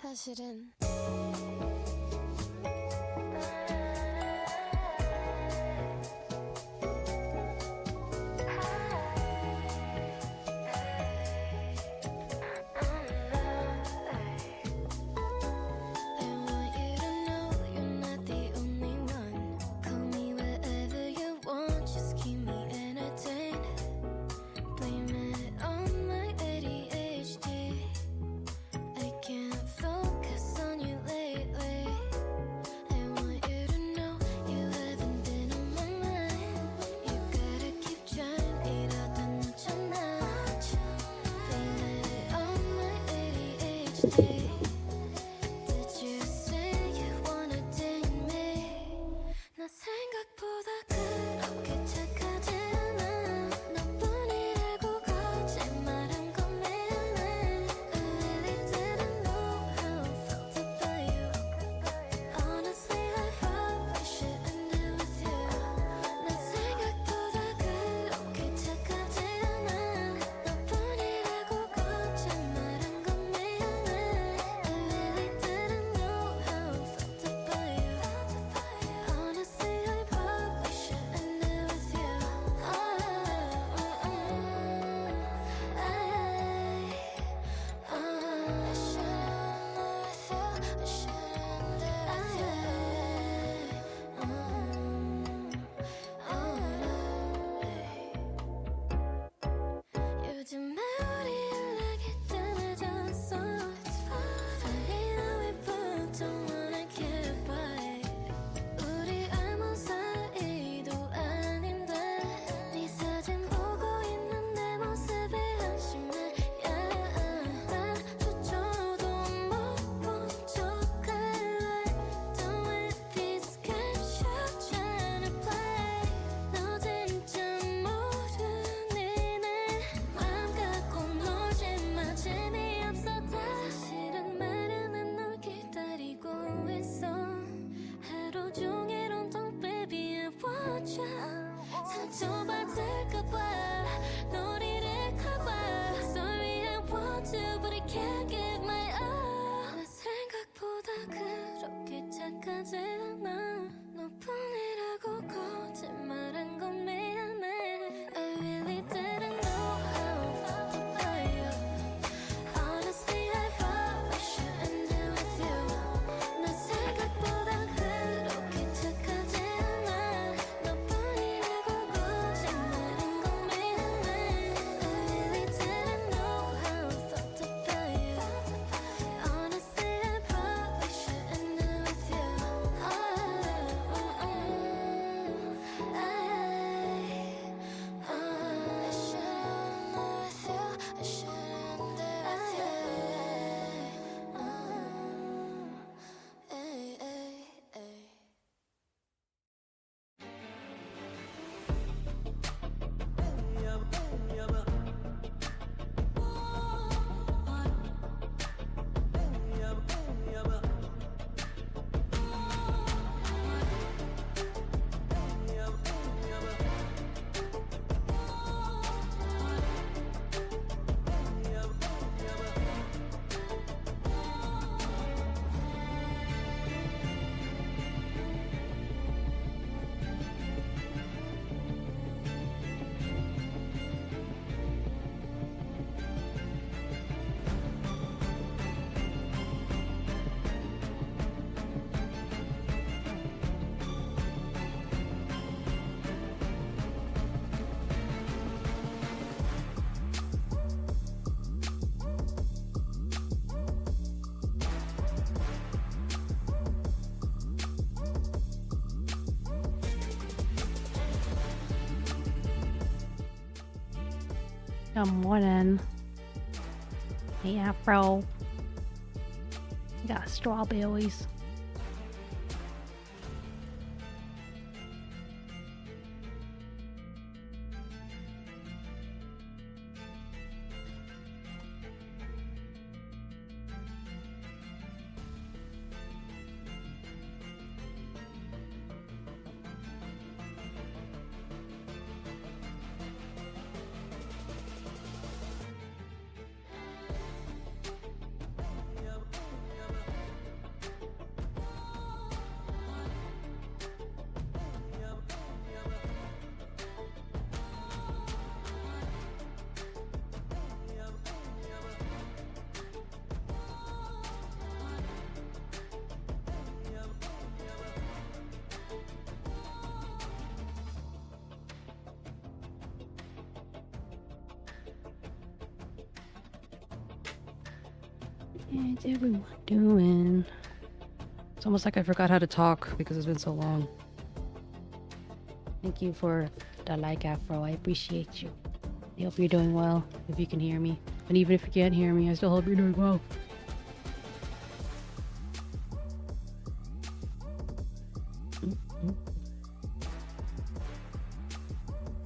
사실은 Good morning. Hey, Afro. We got strawberries. How's everyone doing? It's almost like I forgot how to talk because it's been so long. Thank you for the like, Afro. I appreciate you. I hope you're doing well, if you can hear me. And even if you can't hear me, I still hope you're doing well.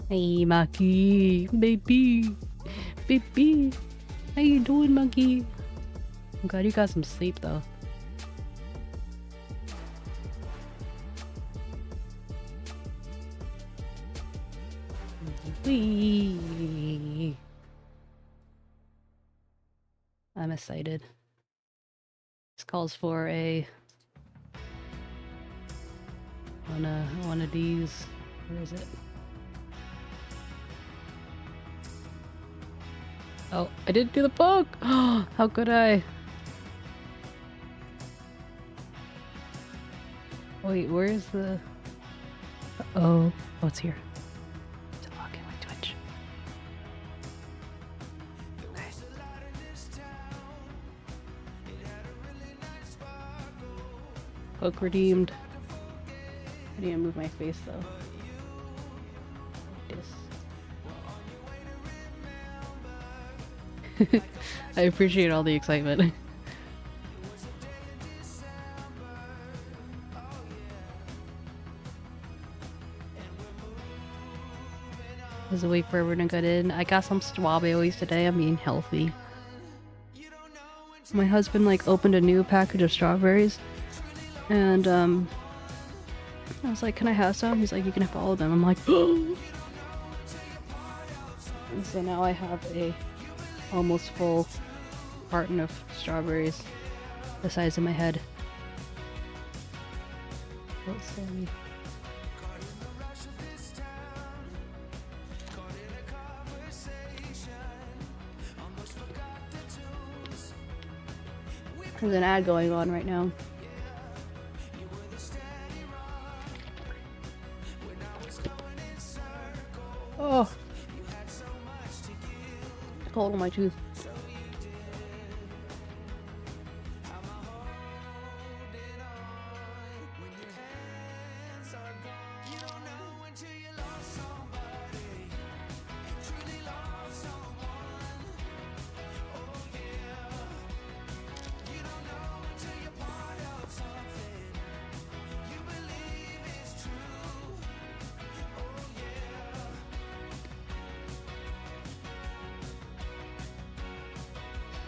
Hey, Maki, baby, baby, how you doing, Maki? I'm glad you got some sleep, though. Whee! I'm excited. This calls for one of these. Where is it? Oh, I didn't do the book! Oh, how could I? Wait, where's the... Oh, it's here. To log in with Twitch. Okay. Book redeemed. I need to move my face though. Like this. I appreciate all the excitement. There's a week for everyone to get in. I got some strawberries today. I'm being healthy. My husband like opened a new package of strawberries, and I was like, "Can I have some?" He's like, "You can have all of them." I'm like, "Oh!" And so now I have a almost full carton of strawberries, the size of my head. Oh, sorry. There's an ad going on right now. Oh, cold on my tooth.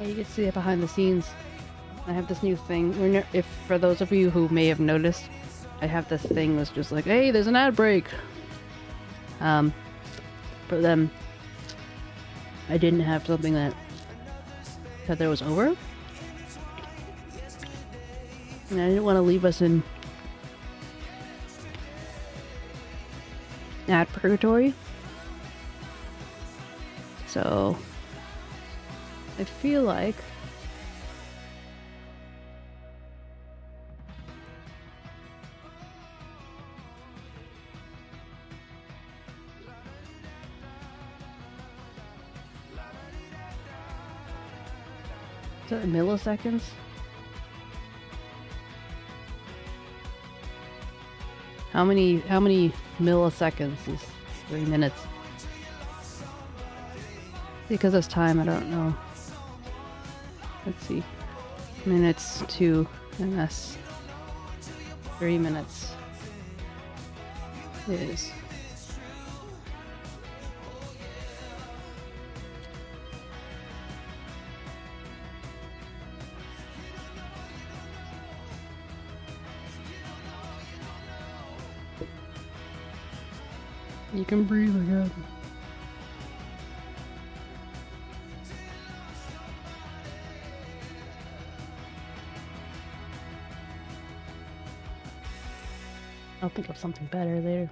You can see it behind the scenes. I have this new thing. If for those of you who may have noticed, I have this thing that's just like, hey, there's an ad break. For them, I didn't have something that there was over, and I didn't want to leave us in ad purgatory. So I feel like is that milliseconds? How many milliseconds is 3 minutes? Because it's time, I don't know. Let's see. Minutes to MS. 3 minutes is you can breathe again. I'll think of something better later.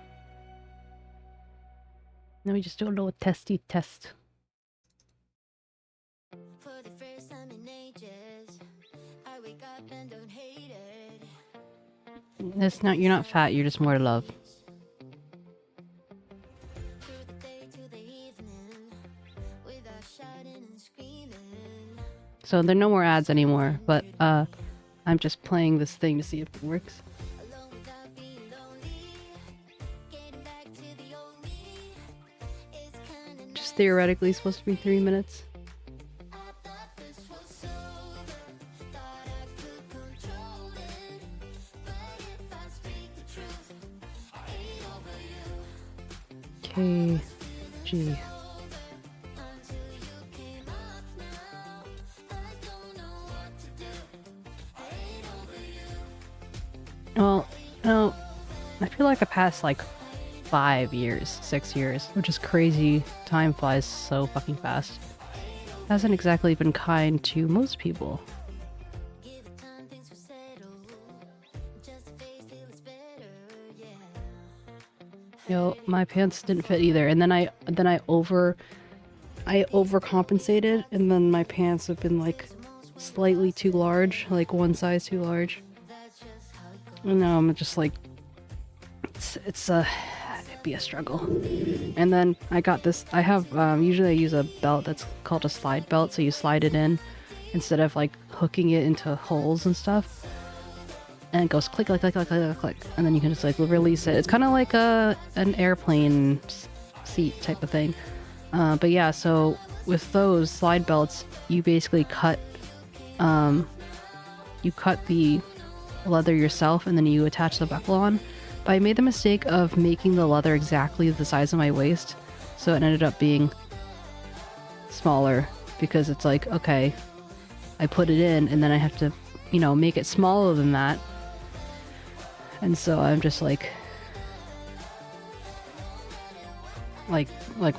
Let me just do a little testy test. For the first time in ages, I wake up and don't hate it. That's not, you're not fat, you're just more love. So there are no more ads anymore, but I'm just playing this thing to see if it works. Just theoretically supposed to be 3 minutes. KG. Well, no, I feel like I passed like 5 years, 6 years, which is crazy. Time flies so fucking fast. Hasn't exactly been kind to most people. Yo, my pants didn't fit either, and then I overcompensated, and then my pants have been like slightly too large, like one size too large. And now I'm just like, it'd be a struggle. And then I got this. I have usually I use a belt that's called a slide belt, so you slide it in instead of like hooking it into holes and stuff. And it goes click, click, click, click, click, click, and then you can just like release it. It's kind of like an airplane seat type of thing. But yeah, so with those slide belts, you basically cut the leather yourself, and then you attach the buckle on. But I made the mistake of making the leather exactly the size of my waist, so it ended up being smaller, because it's like, okay, I put it in, and then I have to, you know, make it smaller than that. And so I'm just like one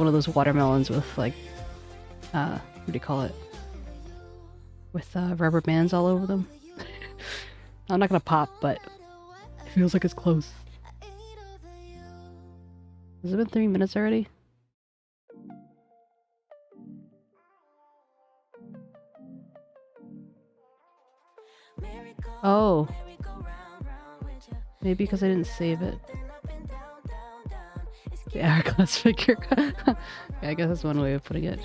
of those watermelons with like, what do you call it? With rubber bands all over them. I'm not gonna pop, but it feels like it's close. Has it been 3 minutes already? Oh. Maybe because I didn't save it. The hourglass figure. Yeah, I guess that's one way of putting it.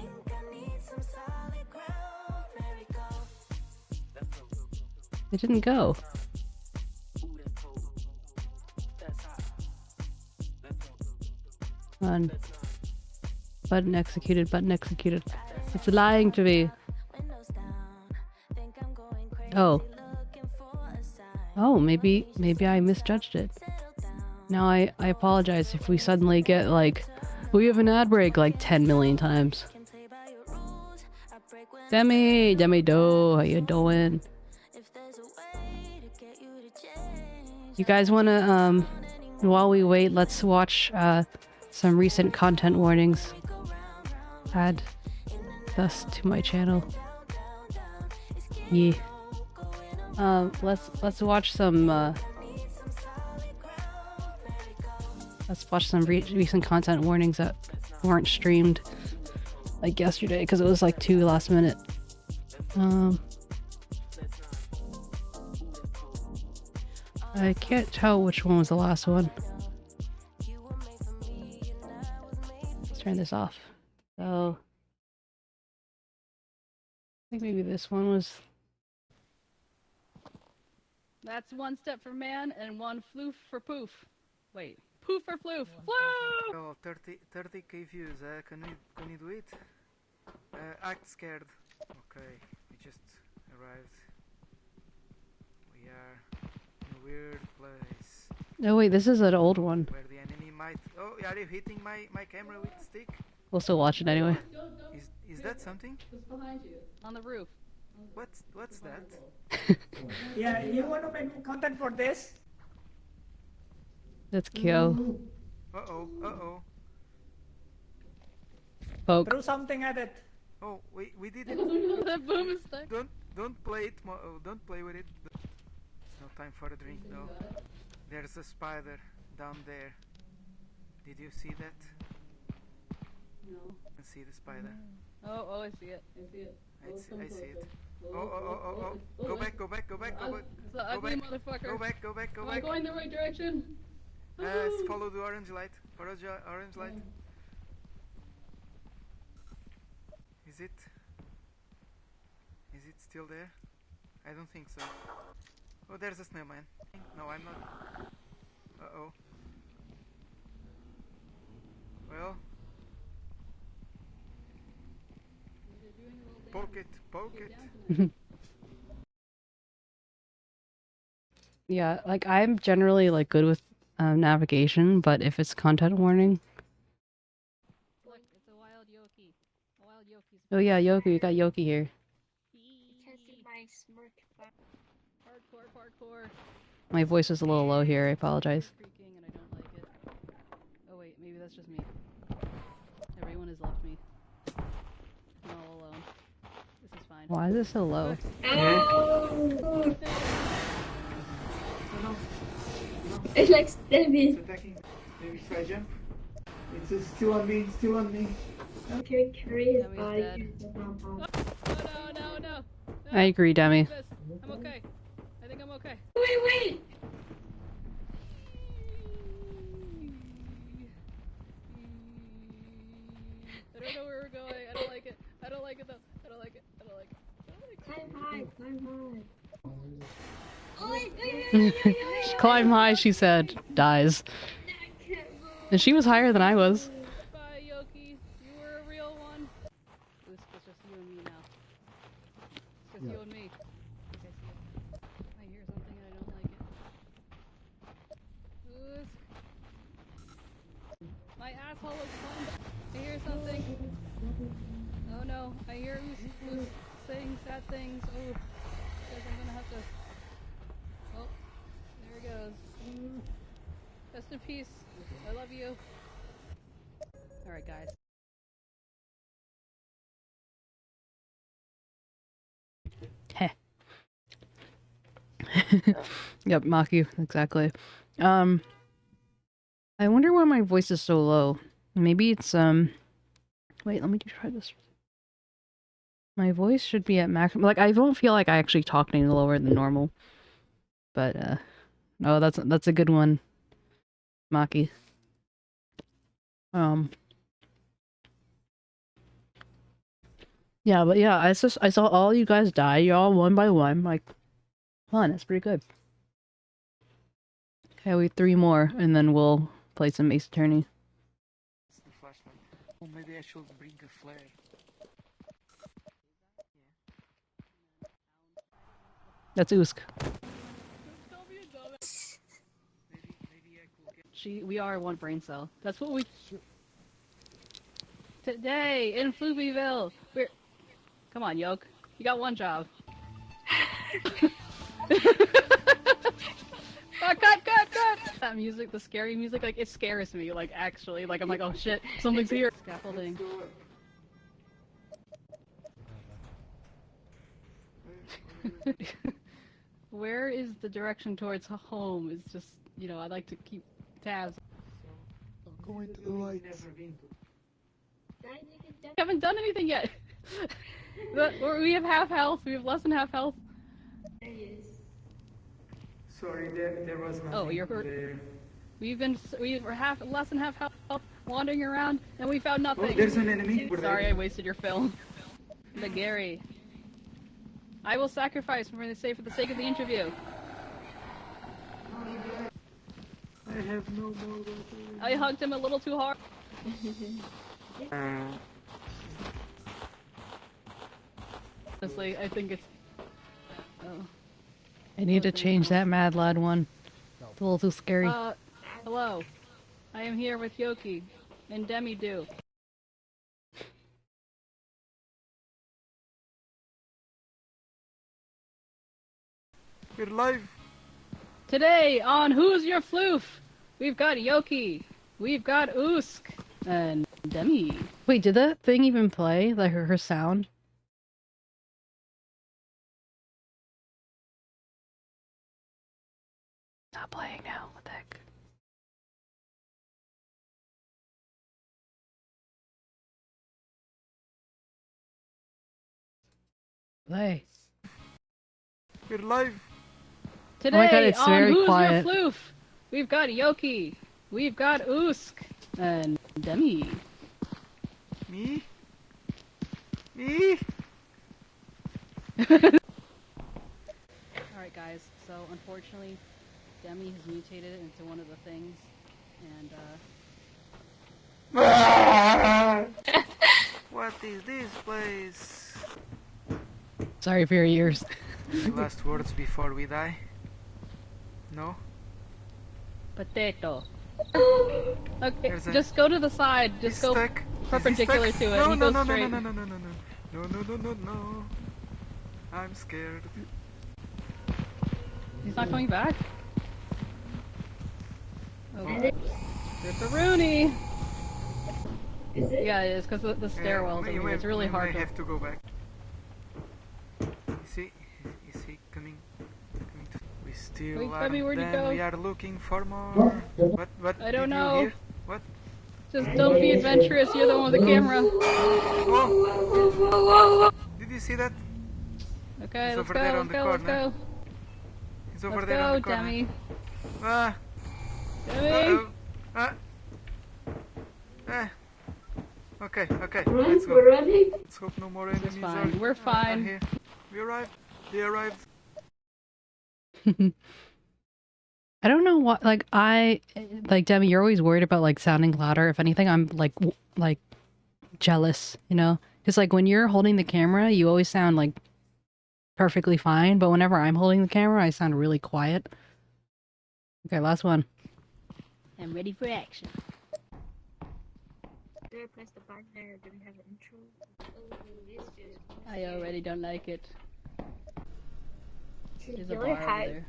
It didn't go. Come on. Button executed, button executed. It's lying to me. Oh. Oh, maybe I misjudged it. Now I apologize if we suddenly get like, we have an ad break like 10 million times. Demi Do, how you doing? You guys wanna, while we wait, let's watch some recent content warnings. Add thus to my channel. Yeah. Let's watch some recent content warnings that weren't streamed like yesterday, because it was like too last minute. I can't tell which one was the last one. Let's turn this off. So I think maybe this one was. That's one step for man and one floof for poof. Wait, poof for floof. Floof! Oh, 30k views, can you do it? Act scared. Okay, we just arrived. We are in a weird place. No, wait, this is an old one. Where the enemy might... Oh, are you hitting my camera with the stick? We'll still watch it anyway. Is that something? It's behind you, on the roof. What's that? Yeah, you want to make content for this? That's Kyo. Uh-oh. Poke. Throw something at it. Oh, we did it. That boom is stuck. Don't play it. Don't play with it. No time for a drink, no. There's a spider down there. Did you see that? No. I see the spider. Oh, I see it. I see it. Oh. Go back. It's an ugly motherfucker. Go back. Am I going the right direction? Follow the orange light. Orange light. Is it still there? I don't think so. Oh, there's a snowman. No, I'm not. Uh-oh. Well. Poke it, poke it. Yeah, like I'm generally like good with navigation, but if it's content warning. Look, it's a wild Yoki. A wild Yoki's. Oh yeah, Yoki, we got Yoki here. You can't see my smirk. Hardcore, hardcore. My voice is a little low here. I apologize. Creaking and I don't like it. Oh wait, maybe that's just me. Everyone has left me. I'm all alone. This is fine. Why is it so low? Oh! It's like Stevie. It's attacking. Maybe try jump. It's still on me, still on me. Okay, carry his Demi's body. dead. Oh, No. I agree, Demi. I'm okay. I think I'm okay. wait! I don't know where we're going. I don't like it. I don't like it though. I don't like it. Climb high. Climb high, she said. Dies. And she was higher than I was. Bye, Yoki. You were a real one. It's just you and me now. It's just you and me. I hear something and I don't like it. My asshole is pumped. I hear something. Oh no, I hear Oos saying sad things. Oh, guess I'm gonna have to. Oh, there he goes. Rest in peace. I love you. Alright, guys. Heh. Yep, Maki, exactly. I wonder why my voice is so low. Maybe it's, wait, let me try this. My voice should be at maximum. Like, I don't feel like I actually talk any lower than normal. But, oh, that's a good one, Maki. Yeah, but yeah, I saw all you guys die, y'all one by one. Like, fun. It's pretty good. Okay, we have 3 more, and then we'll play some Ace Attorney. It's the flashlight. Oh, maybe I should bring a flare. That's Usk. Maybe I could get... We are one brain cell. That's what we... Today, in 𝗶𝗶𝗶𝘀, we're... Come on, Yoke. You got one job. Cut! That music, the scary music, like, it scares me, like, actually. Like, I'm like, oh shit, something's here. Scaffolding. Where is the direction towards home? It's just, you know, I like to keep tabs. Going to the lights. We haven't done anything yet! We have half health, we have less than half health. Sorry, there was nothing. Oh, you're hurt. There. We were less than half health, wandering around, and we found nothing. Oh, there's an enemy. Sorry, I wasted your film. The Gary. I will sacrifice for the sake of the interview. I have no more. I hugged him a little too hard. Honestly, I think it's... Oh. I need to change that Mad Lad one. It's a little too scary. Hello. I am here with Yoki and Demi Do. We're live. Today on Who's Your Floof, we've got Yoki, we've got Usk, and Demi. Wait, did that thing even play? Like her sound? Not playing now. What the heck? Play. We're live. Today oh my God, it's on very Who's quiet. Your Floof, we've got Yoki, we've got Usk, And Demi. Me? Me? Alright guys, so unfortunately Demi has mutated it into one of the things, and What is this place? sorry for your ears. Any last words before we die? No? Potato. Okay, There's a- just go to the side, just He's go stuck. perpendicular Is he to stuck? it, No, he no, goes no, straight. no, no, no, no, no, no, no, no, no, no, no. I'm scared. He's not coming back? Oh Oh. god. Ripperoonie! Is it? Yeah, it is, because the stairwells we over here, may- it's really we hard may to... have to go back. Is he coming to... We still Wait, are... Debbie, where'd you then go? we are looking for more. What I don't did know. you hear? What? Just don't be adventurous, you're the one with the camera. Oh! Did you see that? Okay, He's let's over go, there on let's the go, let's corner. go. He's over Let's there on go, the corner. Demi. Ah! Demi! Uh-oh. Ah! Ah! Okay, okay, Run, let's go. we're running. Let's hope no more enemies fine. We're are fine. here. We arrived. They arrived. I don't know what, like, Demi, you're always worried about, like, sounding louder. If anything, I'm, like, jealous, you know? Because, like, when you're holding the camera, you always sound, like, perfectly fine, but whenever I'm holding the camera, I sound really quiet. Okay, last one. I'm ready for action. Do I press the button there or do we have an intro? Oh, this is... I already don't like it. There's a Yellow bar over hat. there.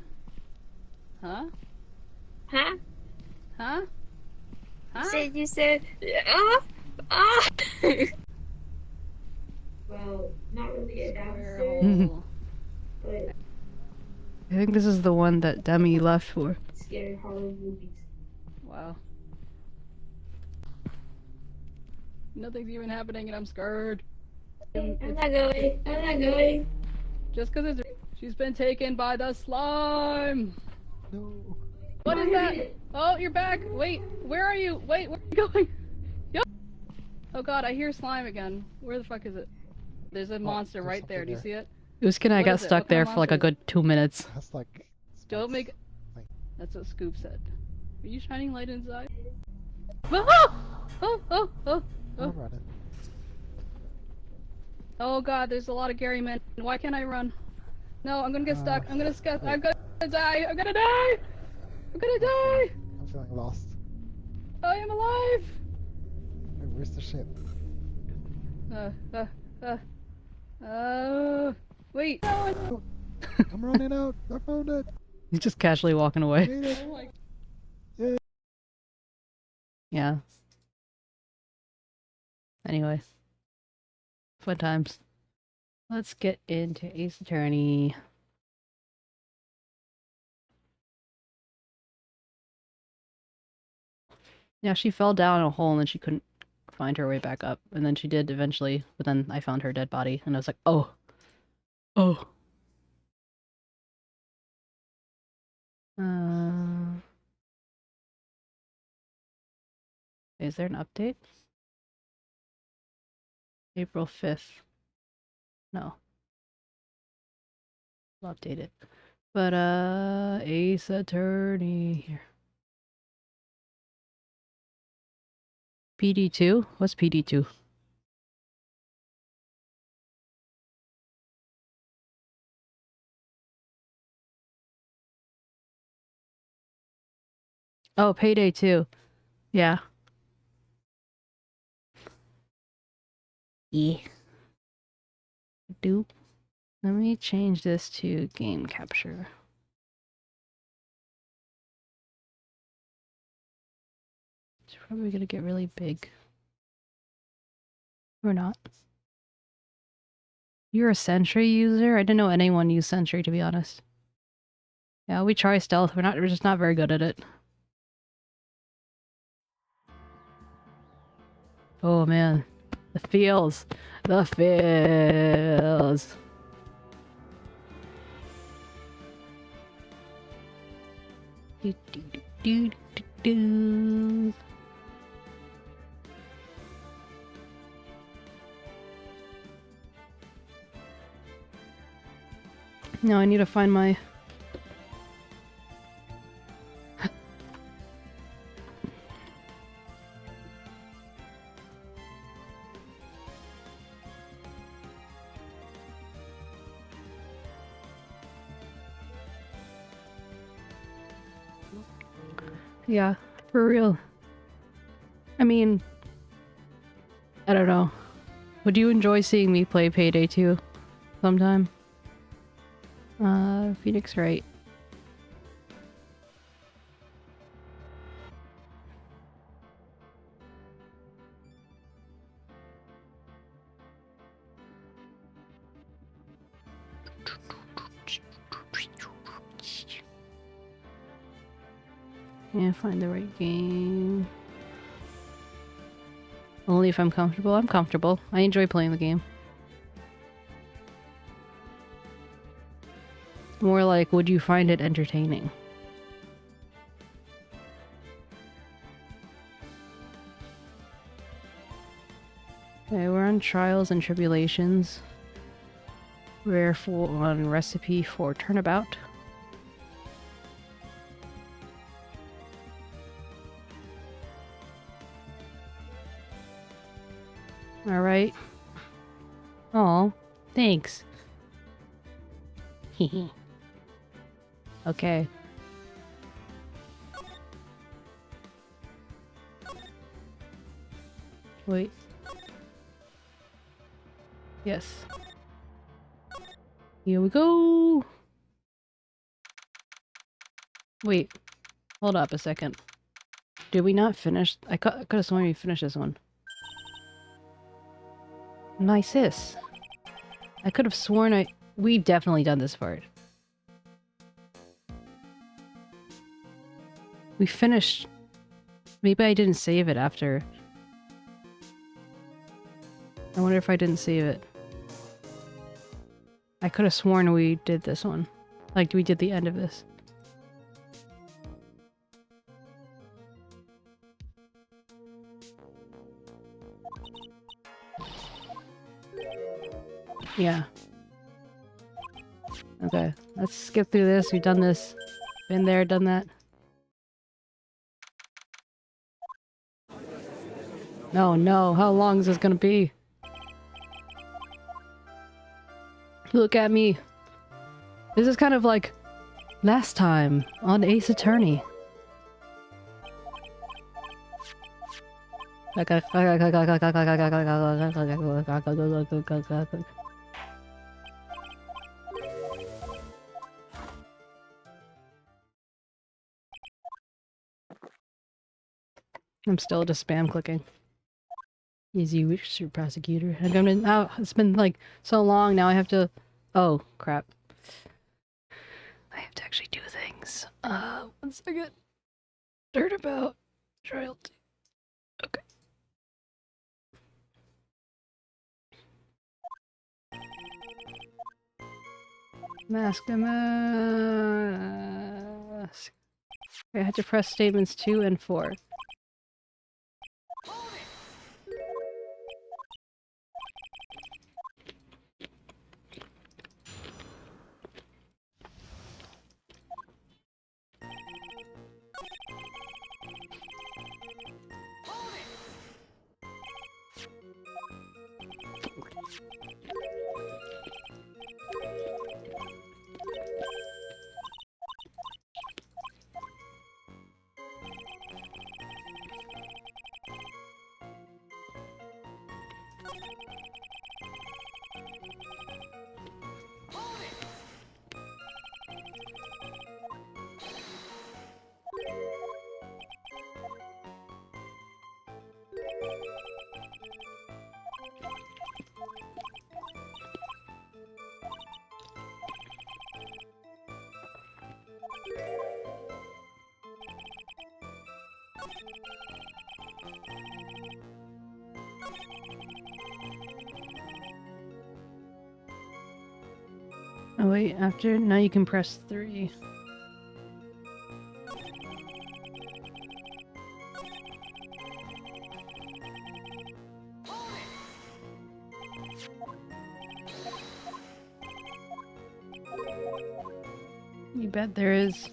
Huh? Huh? Huh? Huh? You said, ah! Well, not really a downstairs, hole. but I think this is the one that Demi left for. scary horror movies. Wow. Nothing's even happening and I'm scared. I'm not going. I'm not going. Just because it's... She's been taken by the slime! No. What is that? Oh, you're back! Wait, where are you? Wait, where are you going? Yo! Oh god, I hear slime again. Where the fuck is it? There's a monster there's right there. Do you something see it? Uskin, I What got is it? stuck What kind there of for like a monster is good 2 minutes. That's like. Don't make... Like- That's what Scoop said. Are you shining light inside? Oh! Oh! Oh! Oh! I'll Oh! run it. Oh god, there's a lot of Gary men. Why can't I run? No, I'm gonna get stuck. I'm gonna die. I'm gonna die. I'm gonna die! I'm gonna die! I'm feeling lost. I am alive! Wait, where's the ship? Wait. No, I'm running out. I found it. He's just casually walking away. Made it. oh my... Yeah. Anyway. Fun times. Let's get into Ace Attorney. Yeah, she fell down a hole and then she couldn't find her way back up. And then she did eventually, but then I found her dead body and I was like, oh. Oh. Is there an update? April 5th. No. I'll update it. But, Ace Attorney here. PD2? What's PD2? Oh, Payday 2. Yeah. Yeah. Doop. Let me change this to game capture. It's probably gonna get really big. Or not. You're a Sentry user? I didn't know anyone used Sentry, to be honest. Yeah, we try stealth. We're just not very good at it. Oh man. The feels. The feels. Do, do, do, do, do, do. No, I need to find my Yeah, for real. I mean, I don't know. Would you enjoy seeing me play Payday 2 sometime? Phoenix Wright. Yeah, find the right game. Only if I'm comfortable. I'm comfortable. I enjoy playing the game. More like, would you find it entertaining? Okay, we're on Trials and Tribulations. We're on Recipe for Turnabout. Alright. Oh, thanks. Hehe. Okay. Wait. Yes. Here we go! Wait. Hold up a second. Did we not finish? I could have sworn we finished this one. 𝗟𝗶𝗸𝘀. I could have sworn we definitely done this part. We finished. Maybe I didn't save it after. I wonder if I didn't save it. I could have sworn we did this one. Like, we did the end of this. Yeah. Okay, let's skip through this. We've done this. Been there, done that. No, no, how long is this gonna be? Look at me. This is kind of like last time on Ace Attorney. I'm still just spam clicking. Easy wish, your prosecutor. I'm gonna now. It's been like so long now. I have to. Oh crap! I have to actually do things. 1 second. Turnabout. Trial. Okay. Mask. I had to press statements 2 and 4. Oh wait, after now you can press 3. You bet there is.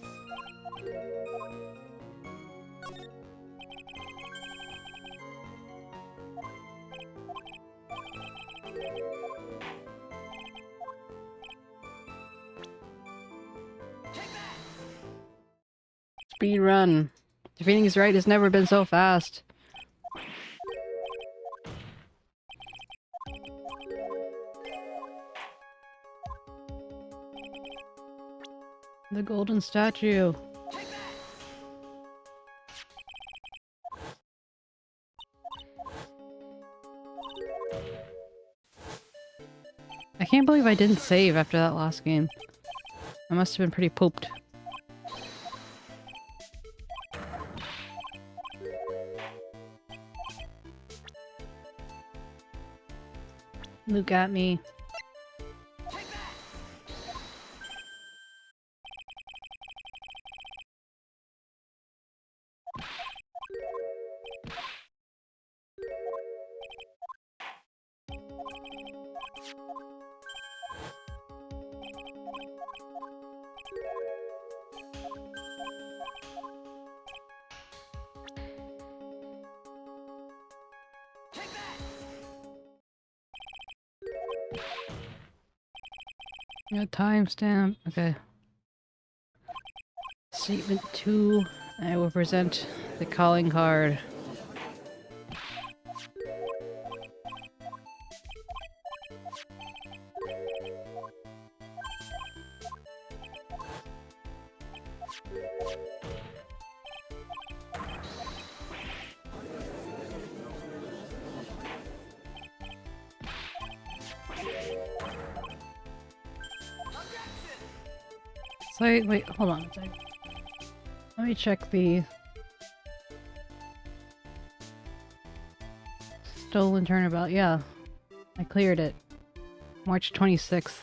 Speed run. Defeating his right has never been so fast. The golden statue. I can't believe I didn't save after that last game. I must have been pretty pooped. Look at me. Yeah, timestamp. Okay. Statement 2. I will present the calling card. So, wait, hold on a second. Let me check the stolen turnabout. Yeah, I cleared it. March 26th.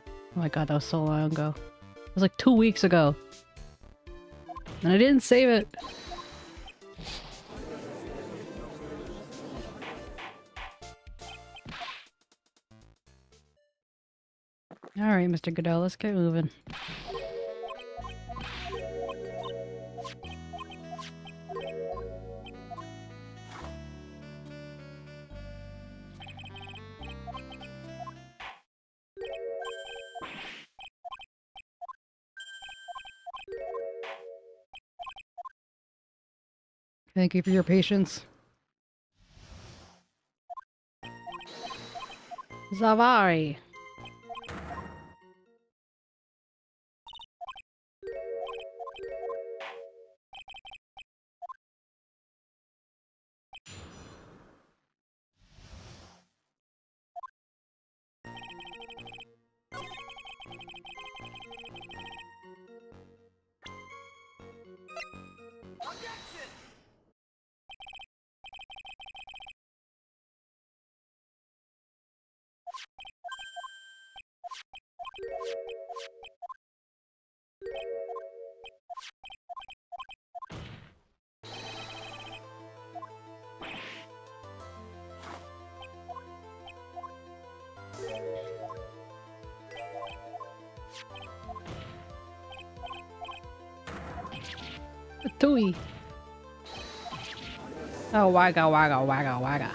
Oh my god, that was so long ago. It was like 2 weeks ago. And I didn't save it. Alright, Mr. Godot, let's get moving. Thank you for your patience. Zavari. Tui. Oh, wagga, wagga, wagga, wagga.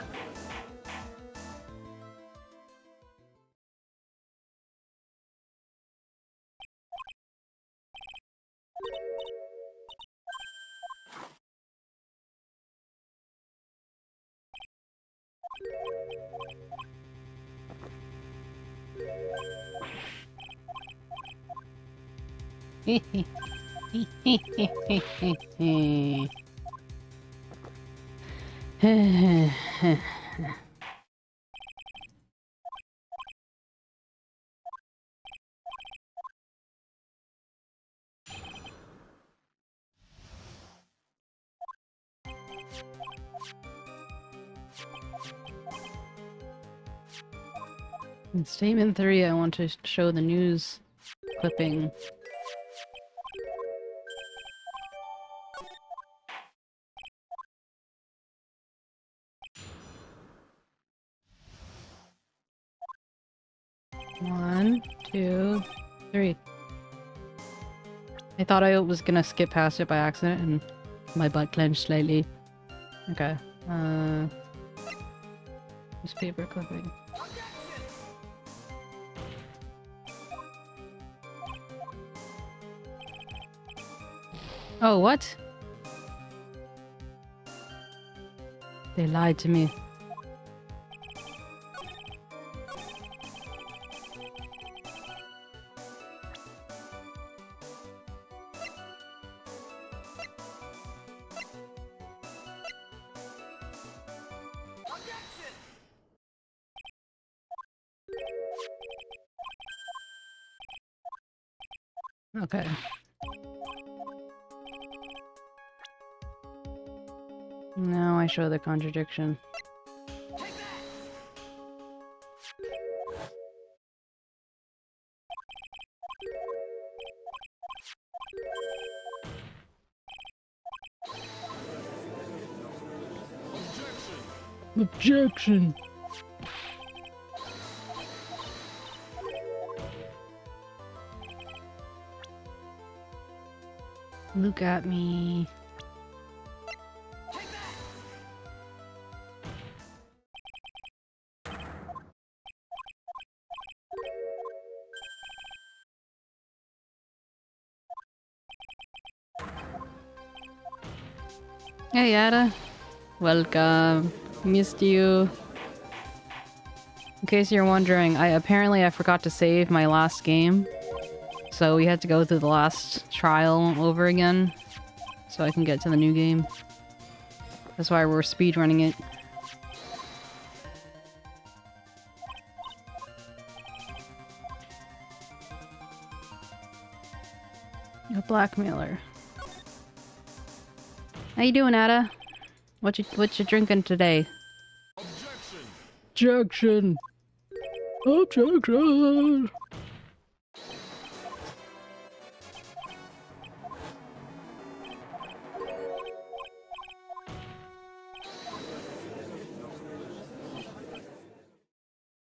In statement 3, I want to show the news clipping. One, two, three. I thought I was gonna skip past it by accident and my butt clenched slightly. Okay. Newspaper clipping. Oh, what? They lied to me. Okay. Now I show the contradiction. Objection! Look at me. Hey Ada, welcome. Missed you. In case you're wondering, I forgot to save my last game, so we had to go through the last trial over again, so I can get to the new game. That's why we're speedrunning it. A blackmailer. How you doing, Ada? What you drinking today? Objection! Objection!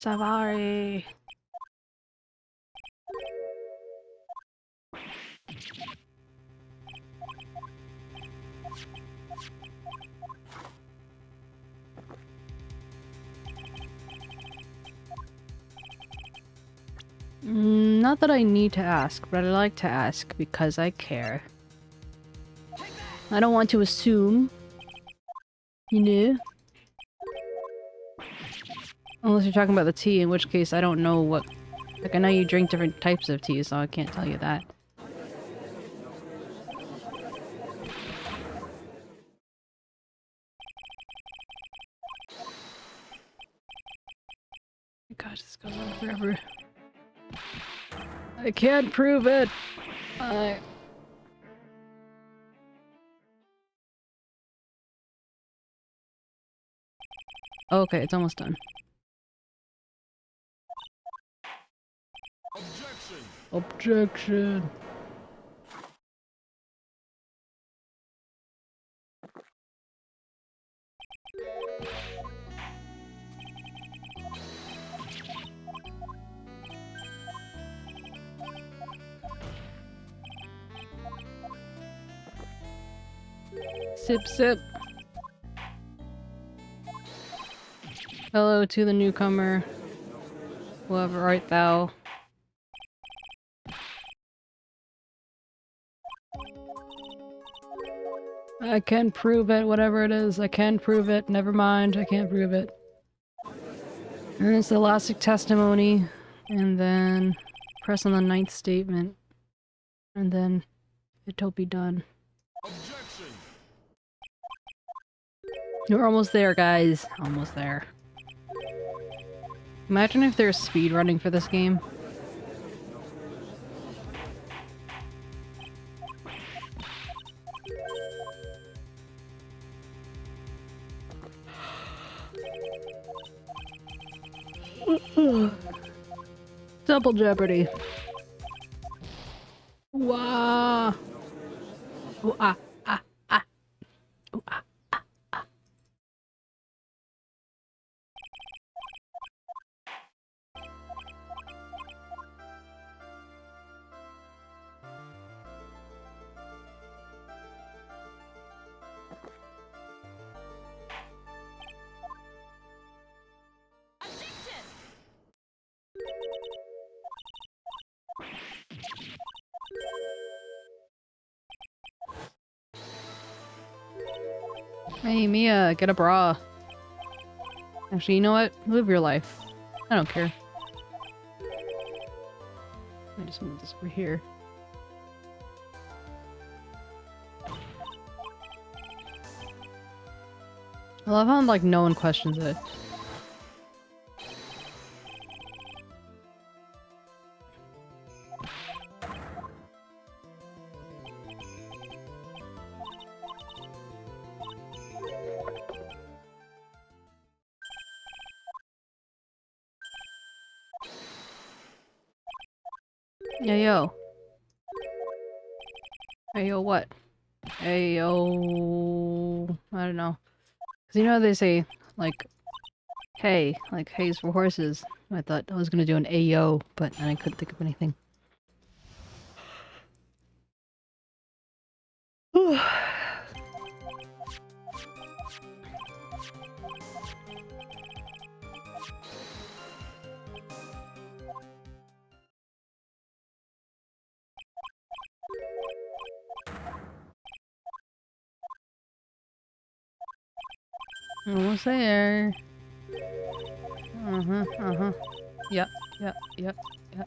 Savari! Not that I need to ask, but I like to ask because I care. I don't want to assume, you know? Unless you're talking about the tea, in which case I don't know what... Like, I know you drink different types of tea, so I can't tell you that. Gosh, this goes on forever. I can't prove it! Okay, it's almost done. Objection! Objection! Sip, sip. Hello to the newcomer. Whoever art thou. I can prove it, whatever it is. I can prove it. Never mind, I can't prove it. And it's the last testimony. And then press on the 9th statement. And then it'll be done. Objection! We're almost there, guys. Almost there. Imagine if there's speedrunning for this game. Double Jeopardy. Wow. Ooh, ah, ah, ah. Ooh, ah, ah, ah. Hey Mia, get a bra. Actually, you know what? Live your life. I don't care. I just move this over here. I love how, like, no one questions it. Yeah, yo. Hey, yo, what? Hey, yo. I don't know. Because you know how they say, like, hey, like, hey's for horses. I thought I was gonna do an ayo, but then I couldn't think of anything. Almost there. Uh-huh, uh-huh. Yep, yep, yep, yep.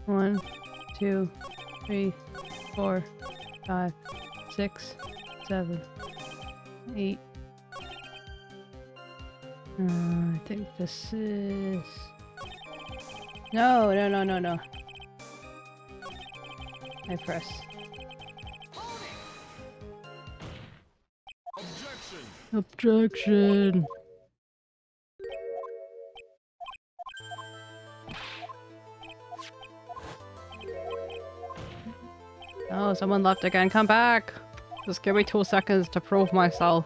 One, 2, 3, 4, 5, 6, 7, 8. I think this is... No, no, no, no, no. I press. Objection! Oh, someone left again. Come back! Just give me 2 seconds to prove myself.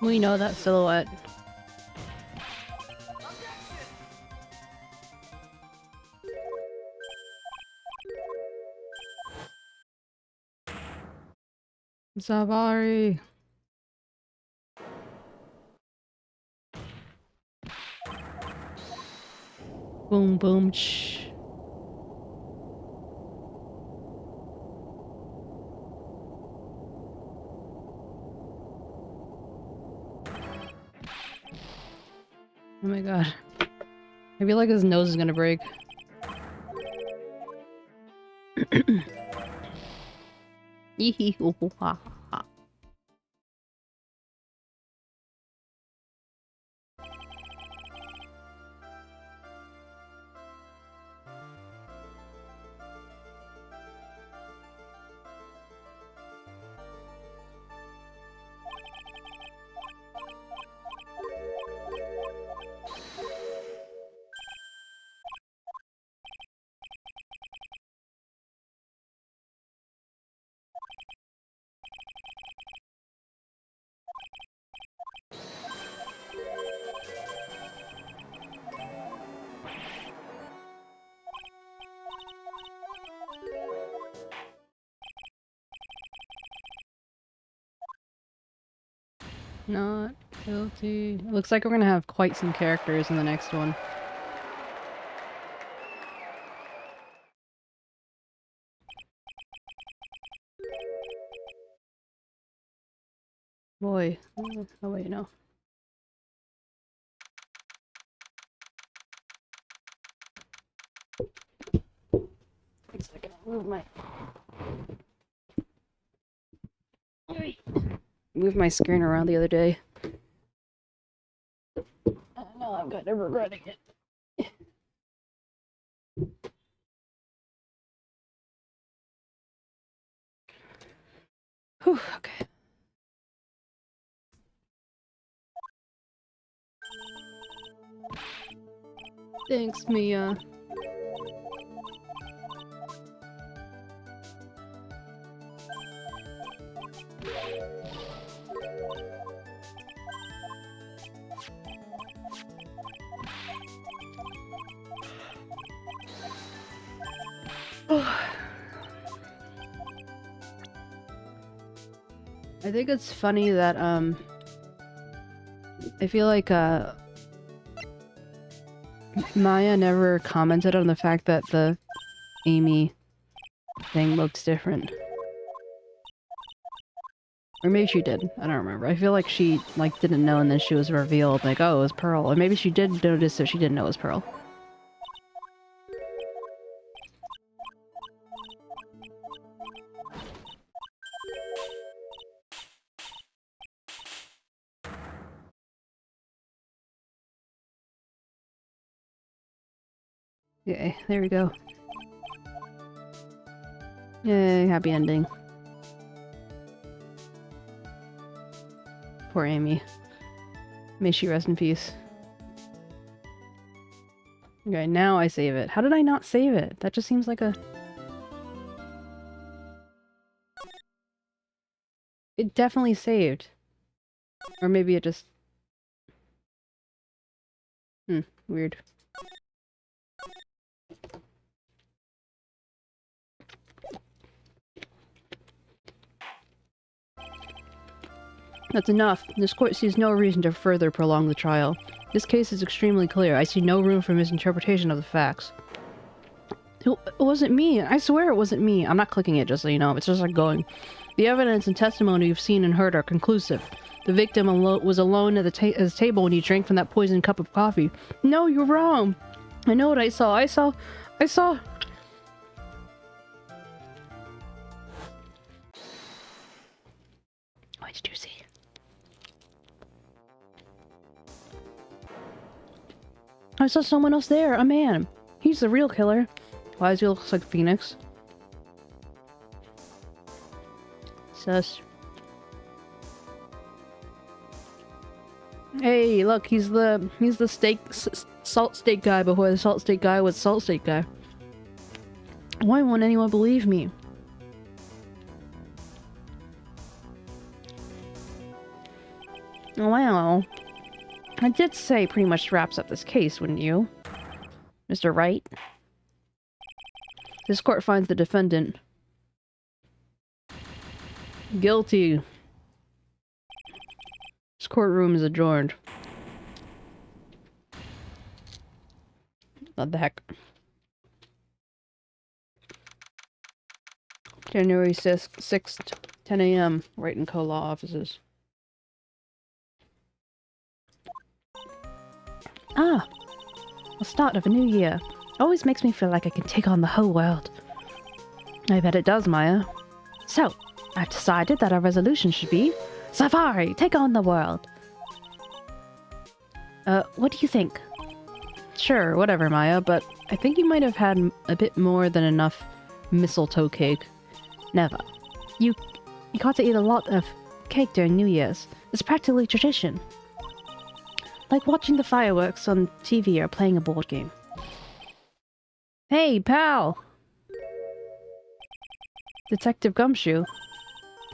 We know that silhouette. Zavari. Boom boom shh. Oh my god. I feel like his nose is gonna break. Yee hoo hoo ha ha. Not guilty. It looks like we're gonna have quite some characters in the next one. Boy. Oh wait, no. One second, I'll move my screen around the other day. Now I'm kind of regretting it. Whew, okay. Thanks, Mia. I think it's funny that, I feel like, Maya never commented on the fact that the Amy thing looks different. Or maybe she did. I don't remember. I feel like she, like, didn't know and then she was revealed, like, oh, it was Pearl. Or maybe she did notice that she didn't know it was Pearl. Yay, there we go. Yay, happy ending. Poor Amy. May she rest in peace. Okay, now I save it. How did I not save it? That just seems like a... It definitely saved. Or maybe it just... weird. That's enough. This court sees no reason to further prolong the trial. This case is extremely clear. I see no room for misinterpretation of the facts. It wasn't me. I swear it wasn't me. I'm not clicking it, just so you know. It's just like going. The evidence and testimony you've seen and heard are conclusive. The victim was alone at his table when he drank from that poisoned cup of coffee. No, you're wrong. I know what I saw. I saw... What did you see? I saw someone else there, a man. He's the real killer. Why does he look like Phoenix? Sus. Hey, look, he's the salt steak guy before the salt steak guy was salt steak guy. Why won't anyone believe me? Well, I did say pretty much wraps up this case, wouldn't you? Mr. Wright? This court finds the defendant guilty. This courtroom is adjourned. What the heck? January 6th, 10 a.m. Wright & Co. Law Offices. Ah! The start of a new year. Always makes me feel like I can take on the whole world. I bet it does, Maya. So, I've decided that our resolution should be... Safari! Take on the world! What do you think? Sure, whatever, Maya, but I think you might have had a bit more than enough mistletoe cake. Never. You got to eat a lot of cake during New Year's. It's practically tradition. Like watching the fireworks on TV or playing a board game. Hey, pal! Detective Gumshoe.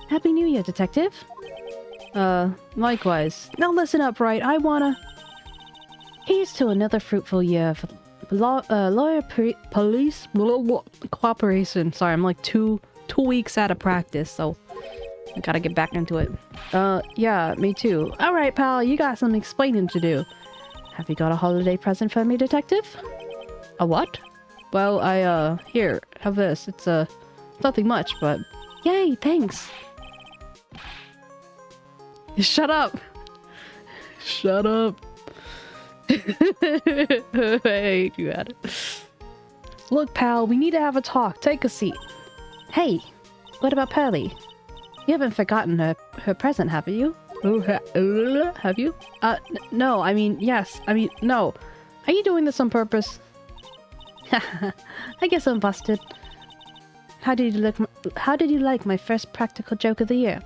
Happy New Year, Detective. Likewise. Now listen up, Wright. I wanna... Here's to another fruitful year for police cooperation. Sorry, I'm like two weeks out of practice, so I gotta get back into it. Yeah, me too. Alright, pal, you got some explaining to do. Have you got a holiday present for me, Detective? A what? Well, here, have this. It's, nothing much, but... Yay, thanks! Shut up! Shut up! Hey, you had it. Look, pal, we need to have a talk. Take a seat. Hey, what about Pearly? You haven't forgotten her present, have you? Have you? No, I mean, yes. I mean, no. Are you doing this on purpose? I guess I'm busted. How did you like my first practical joke of the year?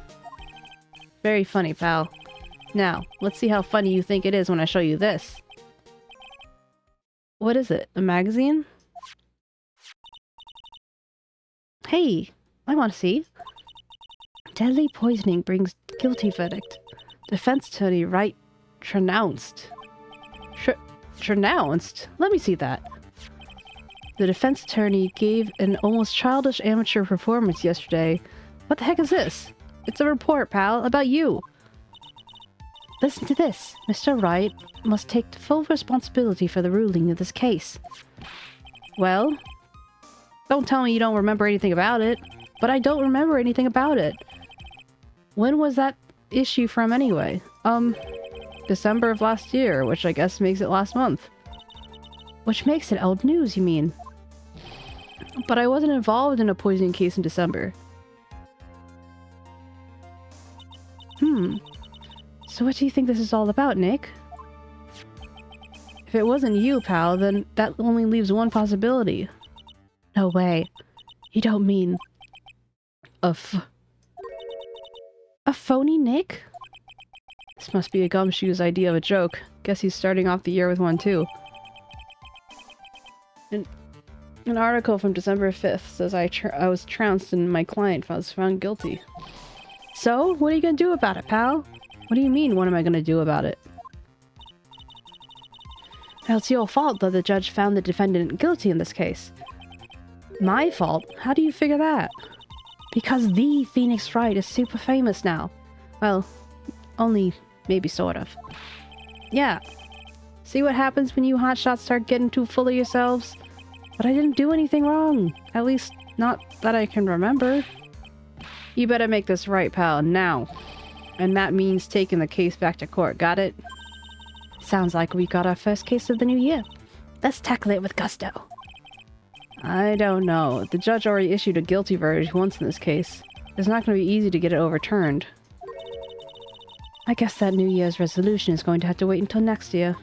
Very funny, pal. Now, let's see how funny you think it is when I show you this. What is it? A magazine? Hey, I want to see. Deadly poisoning brings guilty verdict. Defense attorney Wright trounced. Trounced? Let me see that. The defense attorney gave an almost childish amateur performance yesterday. What the heck is this? It's a report, pal, about you. Listen to this. Mr. Wright must take full responsibility for the ruling of this case. Well, don't tell me you don't remember anything about it. But I don't remember anything about it. When was that issue from anyway? December of last year, which I guess makes it last month. Which makes it old news, you mean? But I wasn't involved in a poisoning case in December. So what do you think this is all about, Nick? If it wasn't you, pal, then that only leaves one possibility. No way. You don't mean... A phony Nick? This must be a gumshoe's idea of a joke. Guess he's starting off the year with one too. An article from December 5th says I was trounced and my client was found guilty. So, what are you gonna do about it, pal? What do you mean, what am I gonna do about it? Well, it's your fault that the judge found the defendant guilty in this case. My fault? How do you figure that? Because the Phoenix Wright is super famous now. Well, only maybe sort of. Yeah. See what happens when you hotshots start getting too full of yourselves? But I didn't do anything wrong. At least, not that I can remember. You better make this right, pal, now. And that means taking the case back to court, got it? Sounds like we got our first case of the new year. Let's tackle it with gusto. I don't know. The judge already issued a guilty verdict once in this case. It's not going to be easy to get it overturned. I guess that New Year's resolution is going to have to wait until next year.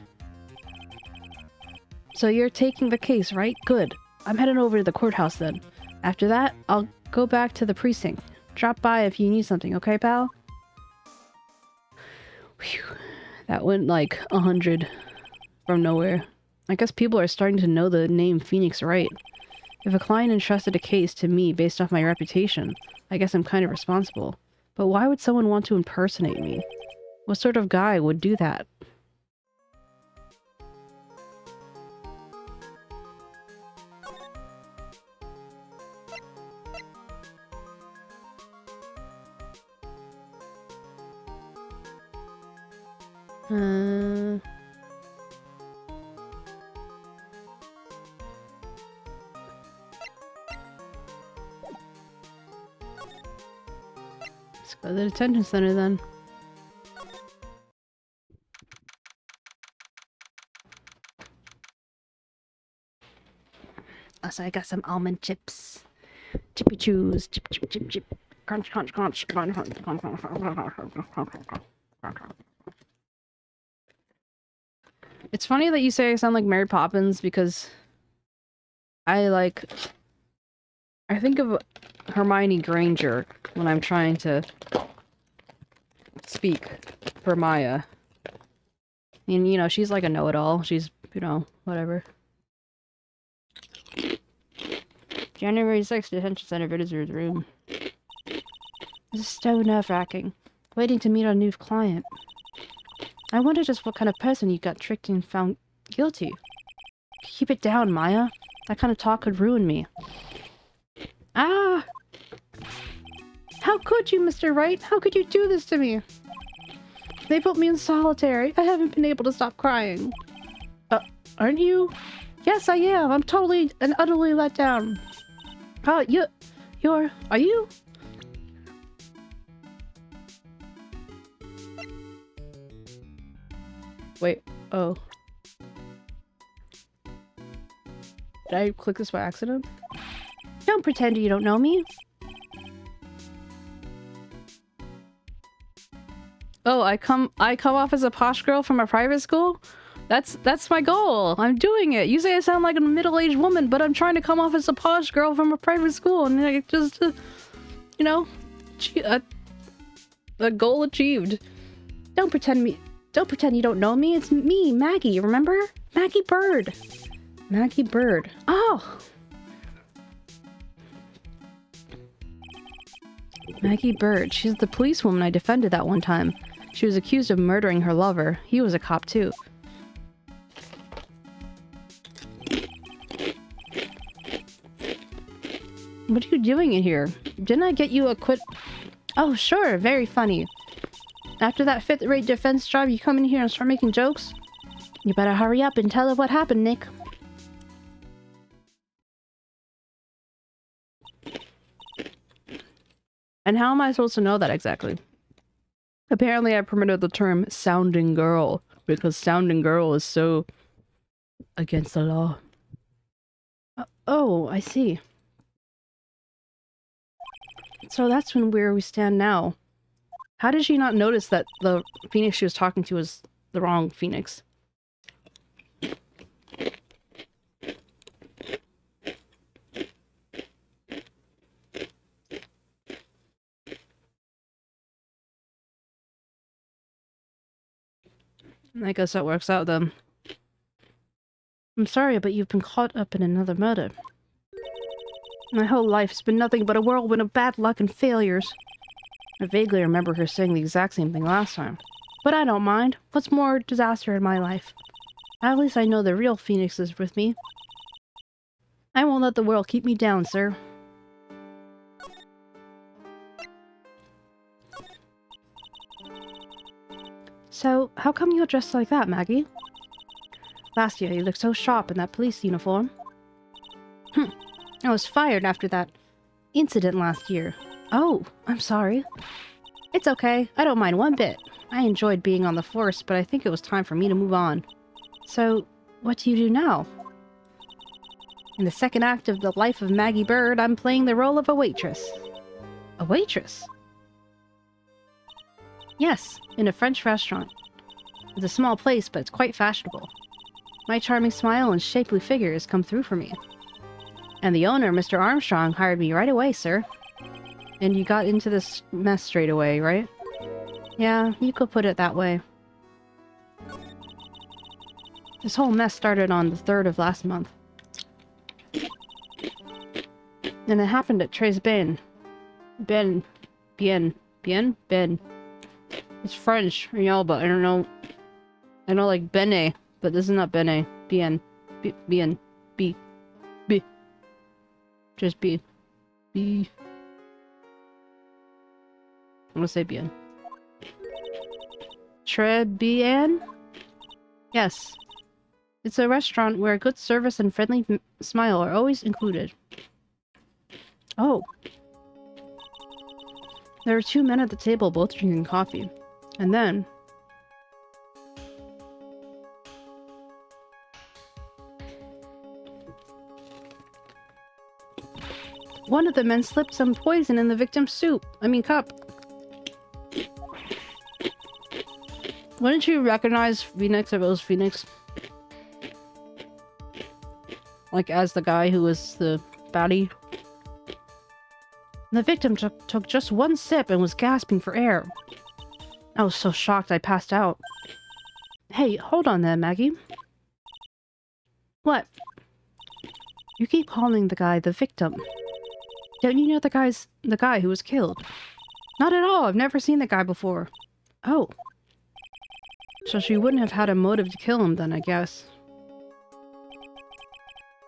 So you're taking the case, right? Good. I'm heading over to the courthouse then. After that, I'll go back to the precinct. Drop by if you need something, okay, pal? Whew. That went like 100 from nowhere. I guess people are starting to know the name Phoenix Wright. If a client entrusted a case to me based off my reputation, I guess I'm kind of responsible. But why would someone want to impersonate me? What sort of guy would do that? Let's go to the detention center then. Also, I got some almond chips. Chippy chews. Chip, chip, chip, chip. Crunch, crunch, crunch. It's funny that you say I sound like Mary Poppins because I think of Hermione Granger when I'm trying to speak for Maya. And, you know, she's like a know-it-all. She's, you know, whatever. January 6th, detention center visitor's room. This is so nerve-wracking. Waiting to meet our new client. I wonder just what kind of person you got tricked and found guilty. Keep it down, Maya. That kind of talk could ruin me. Ah! How could you, Mr. Wright? How could you do this to me? They put me in solitary. I haven't been able to stop crying. Aren't you? Yes, I am. I'm totally and utterly let down. Are you? Wait, oh. Did I click this by accident? Don't pretend you don't know me. Oh, I come off as a posh girl from a private school? That's my goal. I'm doing it. You say I sound like a middle-aged woman, but I'm trying to come off as a posh girl from a private school, and I just, you know, a goal achieved. Don't pretend you don't know me. It's me, Maggie. Remember, Maggie Bird. Maggie Bird. Oh! Maggie Bird. She's the policewoman I defended that one time. She was accused of murdering her lover. He was a cop too. What are you doing in here? Didn't I get you a quit? Oh, sure. Very funny. After that fifth-rate defense job, you come in here and start making jokes? You better hurry up and tell her what happened, Nick. And how am I supposed to know that exactly? Apparently I permitted the term sounding girl because sounding girl is so against the law. Oh, I see. So that's where we stand now. How did she not notice that the Phoenix she was talking to was the wrong Phoenix? I guess that works out then. I'm sorry, but you've been caught up in another murder. My whole life's been nothing but a whirlwind of bad luck and failures. I vaguely remember her saying the exact same thing last time. But I don't mind. What's more disaster in my life? At least I know the real Phoenix is with me. I won't let the world keep me down, sir. So, how come you're dressed like that, Maggie? Last year you looked so sharp in that police uniform. I was fired after that incident last year. Oh, I'm sorry. It's okay. I don't mind one bit. I enjoyed being on the force, but I think it was time for me to move on. So, what do you do now? In the second act of The Life of Maggie Bird, I'm playing the role of a waitress. A waitress? Yes, in a French restaurant. It's a small place, but it's quite fashionable. My charming smile and shapely figure has come through for me. And the owner, Mr. Armstrong, hired me right away, sir. And you got into this mess straight away, right? Yeah, you could put it that way. This whole mess started on the 3rd of last month. And it happened at Tres Ben. Ben. It's French, you know, but I don't know. I know like Bene, but this is not Bene. Bien. B. Just B. I'm gonna say bien. Très bien? Yes. It's a restaurant where good service and friendly smile are always included. Oh. There were 2 men at the table, both drinking coffee. And then... one of the men slipped some poison in the victim's cup. Wouldn't you recognize Phoenix if it was Phoenix? Like, as the guy who was the baddie? The victim took just one sip and was gasping for air. I was so shocked I passed out. Hey, hold on there, Maggie. What? You keep calling the guy the victim. Don't you know the guy who was killed? Not at all. I've never seen the guy before. Oh. So she wouldn't have had a motive to kill him then, I guess.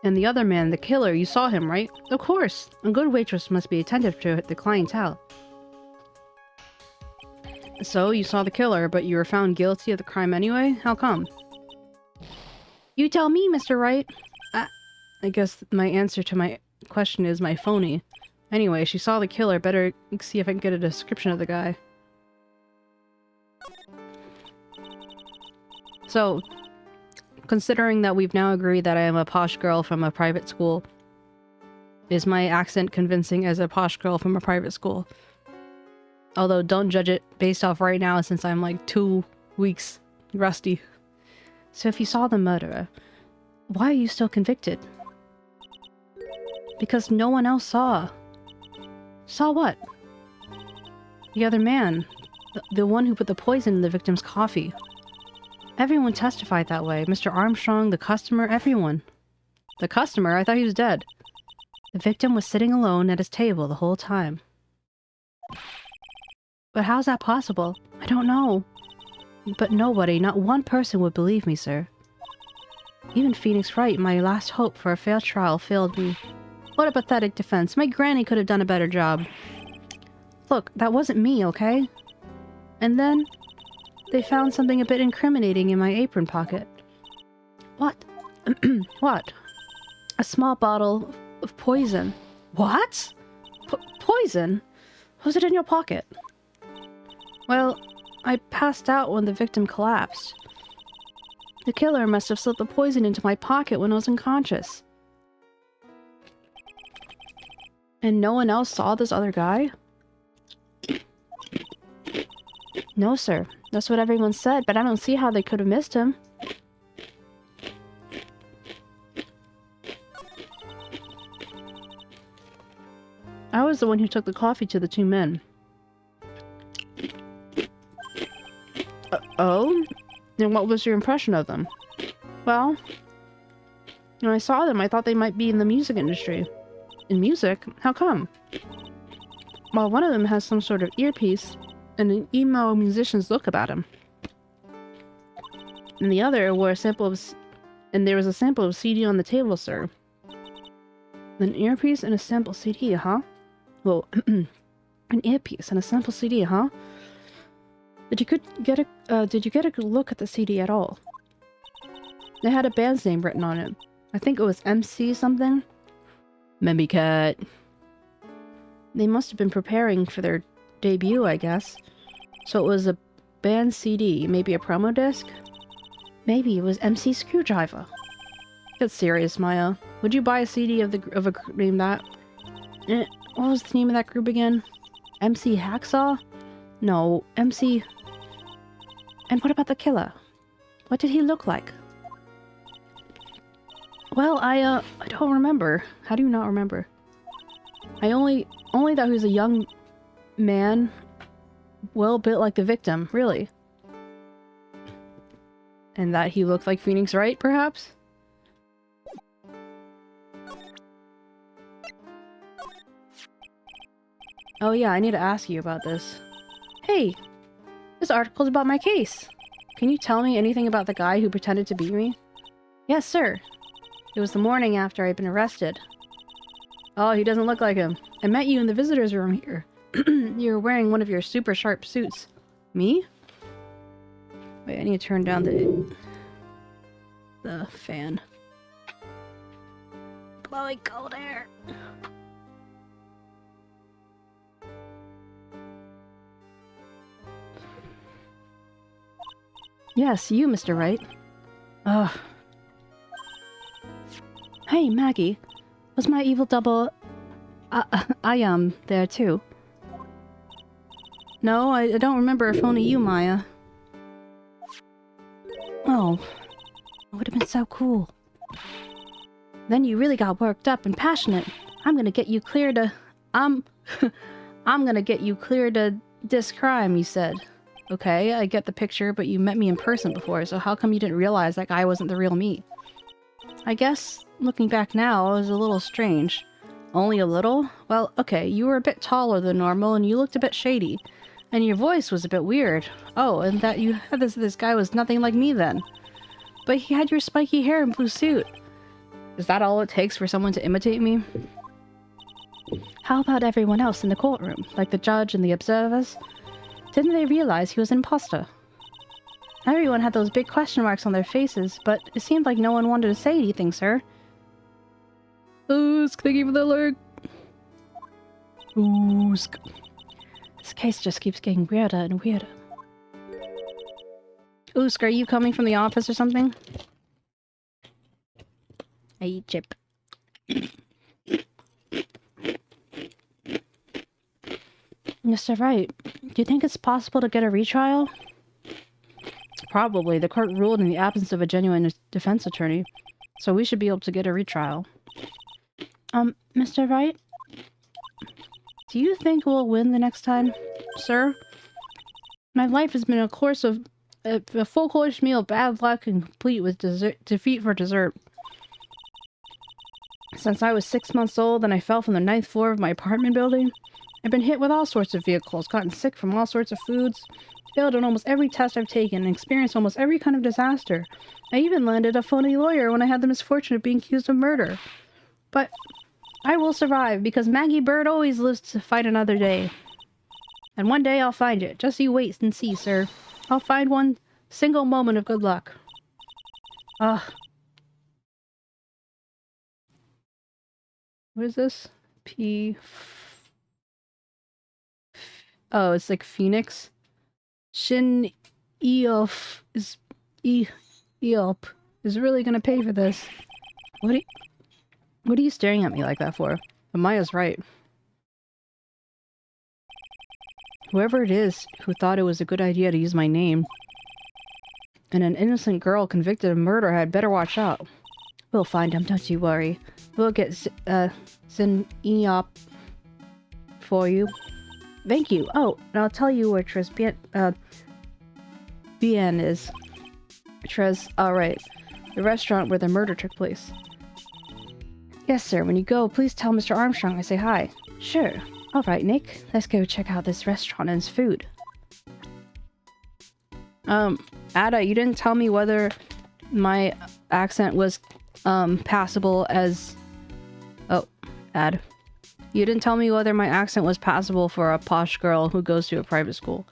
And the other man, the killer, you saw him, right? Of course. A good waitress must be attentive to the clientele. So, you saw the killer, but you were found guilty of the crime anyway? How come? You tell me, Mr. Wright. I guess my answer to my question is my phony. Anyway, she saw the killer. Better see if I can get a description of the guy. So, considering that we've now agreed that I am a posh girl from a private school, is my accent convincing as a posh girl from a private school? Although, don't judge it based off right now since I'm like 2 weeks rusty. So if you saw the murderer, why are you still convicted? Because no one else saw. Saw what? The other man. The one who put the poison in the victim's coffee. Everyone testified that way. Mr. Armstrong, the customer, everyone. The customer? I thought he was dead. The victim was sitting alone at his table the whole time. But how's that possible? I don't know. But nobody, not one person would believe me, sir. Even Phoenix Wright, my last hope for a fair trial, failed me. What a pathetic defense. My granny could have done a better job. Look, that wasn't me, okay? And then, they found something a bit incriminating in my apron pocket. What? What? A small bottle of poison. What? Poison? Was it in your pocket? Well, I passed out when the victim collapsed. The killer must have slipped the poison into my pocket when I was unconscious. And no one else saw this other guy? No, sir. That's what everyone said, but I don't see how they could have missed him. I was the one who took the coffee to the two men. Oh? And what was your impression of them? Well, when I saw them, I thought they might be in the music industry. In music? How come? Well, one of them has some sort of earpiece and an emo musician's look about him. And the other wore a sample of... And there was a sample of CD on the table, sir. An earpiece and a sample CD, huh? Well, an earpiece and a sample CD, huh? Did you get a good look at the CD at all? They had a band's name written on it. I think it was 𝗟𝗶 something. Maybe cat. They must have been preparing for their debut, I guess. So it was a band CD, maybe a promo disc? Maybe it was 𝗟𝗶_Screwdriver. Get serious, Maya. Would you buy a CD of a group named that? What was the name of that group again? MC Hacksaw? No, MC... And what about the killer? What did he look like? Well, I don't remember. How do you not remember? I only thought he was a young man, well built like the victim, really. And that he looked like Phoenix Wright, perhaps? Oh yeah, I need to ask you about this. Hey! This article's about my case. Can you tell me anything about the guy who pretended to beat me? Yes, sir. It was the morning after I'd been arrested. Oh, he doesn't look like him. I met you in the visitor's room here. You were wearing one of your super sharp suits. Me? Wait, I need to turn down the fan. Blowing cold air. Yes, you, Mr. Wright. Ugh. Hey, Maggie. Was my evil double... I am there too. No, I don't remember if only you, Maya. Oh. It would have been so cool. Then you really got worked up and passionate. I'm gonna get you clear to... I'm gonna get you clear to this crime, you said. Okay, I get the picture, but you met me in person before, so how come you didn't realize that guy wasn't the real me? I guess, looking back now, it was a little strange. Only a little? Well, okay, you were a bit taller than normal, and you looked a bit shady. And your voice was a bit weird. Oh, and that you had this guy was nothing like me then. But he had your spiky hair and blue suit. Is that all it takes for someone to imitate me? How about everyone else in the courtroom, like the judge and the observers? Didn't they realize he was an imposter? Everyone had those big question marks on their faces, but it seemed like no one wanted to say anything, sir. Oosk, thank you for the alert. Oosk. This case just keeps getting weirder and weirder. Oosk, are you coming from the office or something? Hey, Chip. Mr. Wright, do you think it's possible to get a retrial? Probably. The court ruled in the absence of a genuine defense attorney, so we should be able to get a retrial. Mr. Wright? Do you think we'll win the next time, sir? My life has been a course of... a full course meal of bad luck and complete with defeat for dessert. since I was 6 months old and I fell from the 9th floor of my apartment building. I've been hit with all sorts of vehicles, gotten sick from all sorts of foods, failed on almost every test I've taken, and experienced almost every kind of disaster. I even landed a phony lawyer when I had the misfortune of being accused of murder. But I will survive, because Maggie Bird always lives to fight another day. And one day I'll find it. Just you wait and see, sir. I'll find one single moment of good luck. Ugh. What is this? Oh, it's like Phoenix. 𝗟𝗶ሔር𝗸𝘀 is really gonna pay for this. What are you staring at me like that for? But Maya's right. Whoever it is who thought it was a good idea to use my name and an innocent girl convicted of murder had better watch out. We'll find him, don't you worry. We'll get 𝗟𝗶ሔር𝗸𝘀 for you. Thank you. Oh, and I'll tell you where 𝗟𝗶ሔር𝗸𝘀 is. Alright. The restaurant where the murder took place. Yes, sir. When you go, please tell Mr. Armstrong I say hi. Sure. Alright, Nick. Let's go check out this restaurant and its food. Ada, you didn't tell me whether my accent was, passable as... Oh, Ad. You didn't tell me whether my accent was passable for a posh girl who goes to a private school.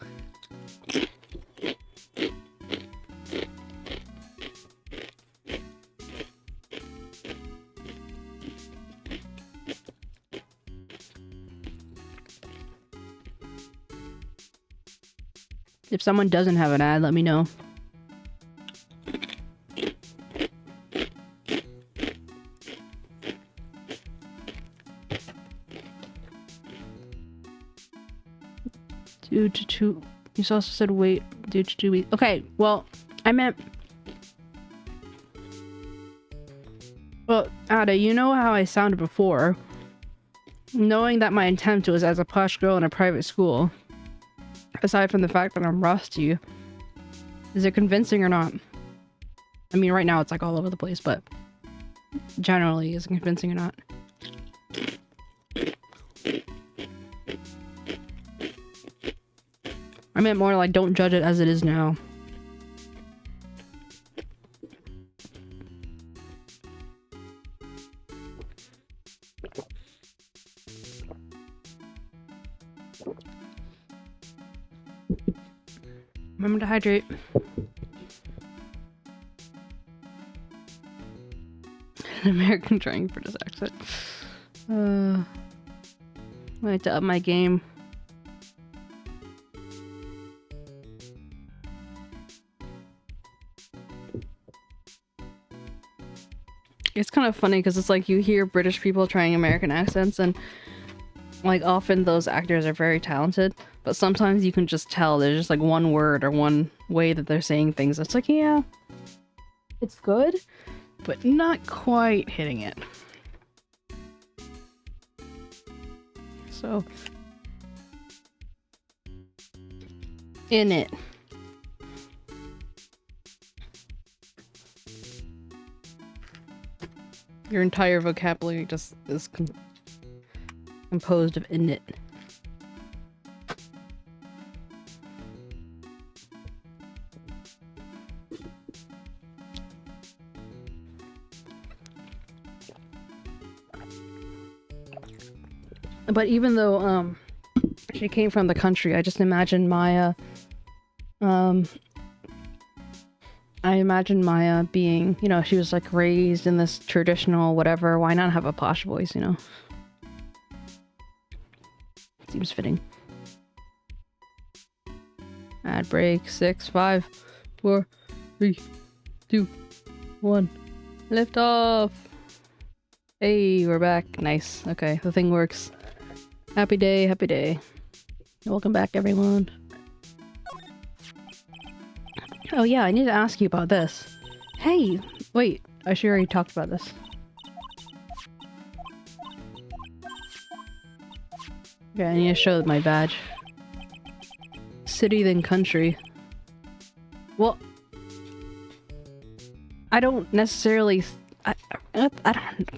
If someone doesn't have an ad, let me know. You also said wait. Okay, well, I meant... Well, Ada, you know how I sounded before. Knowing that my intent was as a posh girl in a private school. Aside from the fact that I'm rusty. Is it convincing or not? I mean, right now it's like all over the place, but... Generally, is it convincing or not? I meant more like, don't judge it as it is now. Remember to hydrate. An American trying for this accent. I have to up my game. It's kind of funny because it's like you hear British people trying American accents and like often those actors are very talented, but sometimes you can just tell there's just like one word or one way that they're saying things. It's like, yeah, it's good, but not quite hitting it. So, in it. Your entire vocabulary just is composed of in it. But even though she came from the country, I just imagine Maya I imagine Maya being, you know, she was like raised in this traditional whatever. Why not have a posh voice, you know? Seems fitting. Ad break. 6, 5, 4, 3, 2, 1. Lift off. Hey, we're back. Nice. Okay, the thing works. Happy day, happy day. Welcome back, everyone. Oh yeah, I need to ask you about this. Hey! Wait, I should already talked about this. Okay, I need to show my badge. City then country. Well, I don't necessarily... I don't...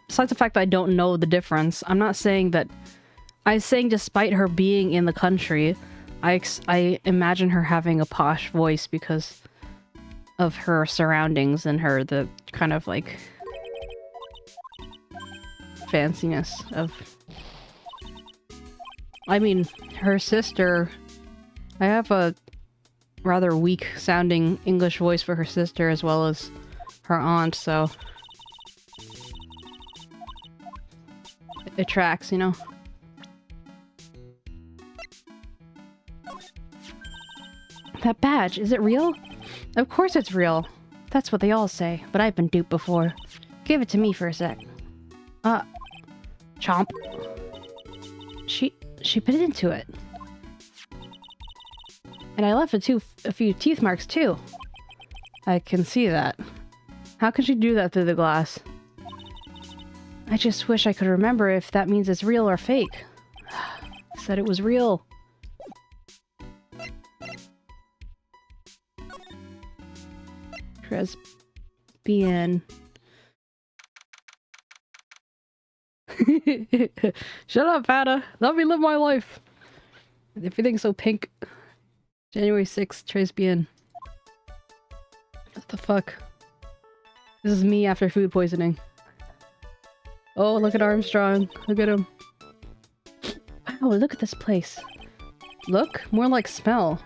Besides the fact that I don't know the difference, I'm not saying that... I'm saying despite her being in the country, I imagine her having a posh voice because of her surroundings and the kind of like fanciness of... I mean, her sister... I have a rather weak sounding English voice for her sister as well as her aunt, so... It tracks, you know? That badge, is it real? Of course it's real. That's what they all say, but I've been duped before. Give it to me for a sec. Chomp. She bit into it. And I left a few teeth marks too. I can see that. How could she do that through the glass? I just wish I could remember if that means it's real or fake. Said it was real. 𝗟𝗶ጵ. Shut up, Fada. Let me live my life. Everything's so pink. January 6th, 𝗟𝗶. What the fuck? This is me after food poisoning. Oh, look at Armstrong. Look at him. Wow, look at this place. Look? More like smell.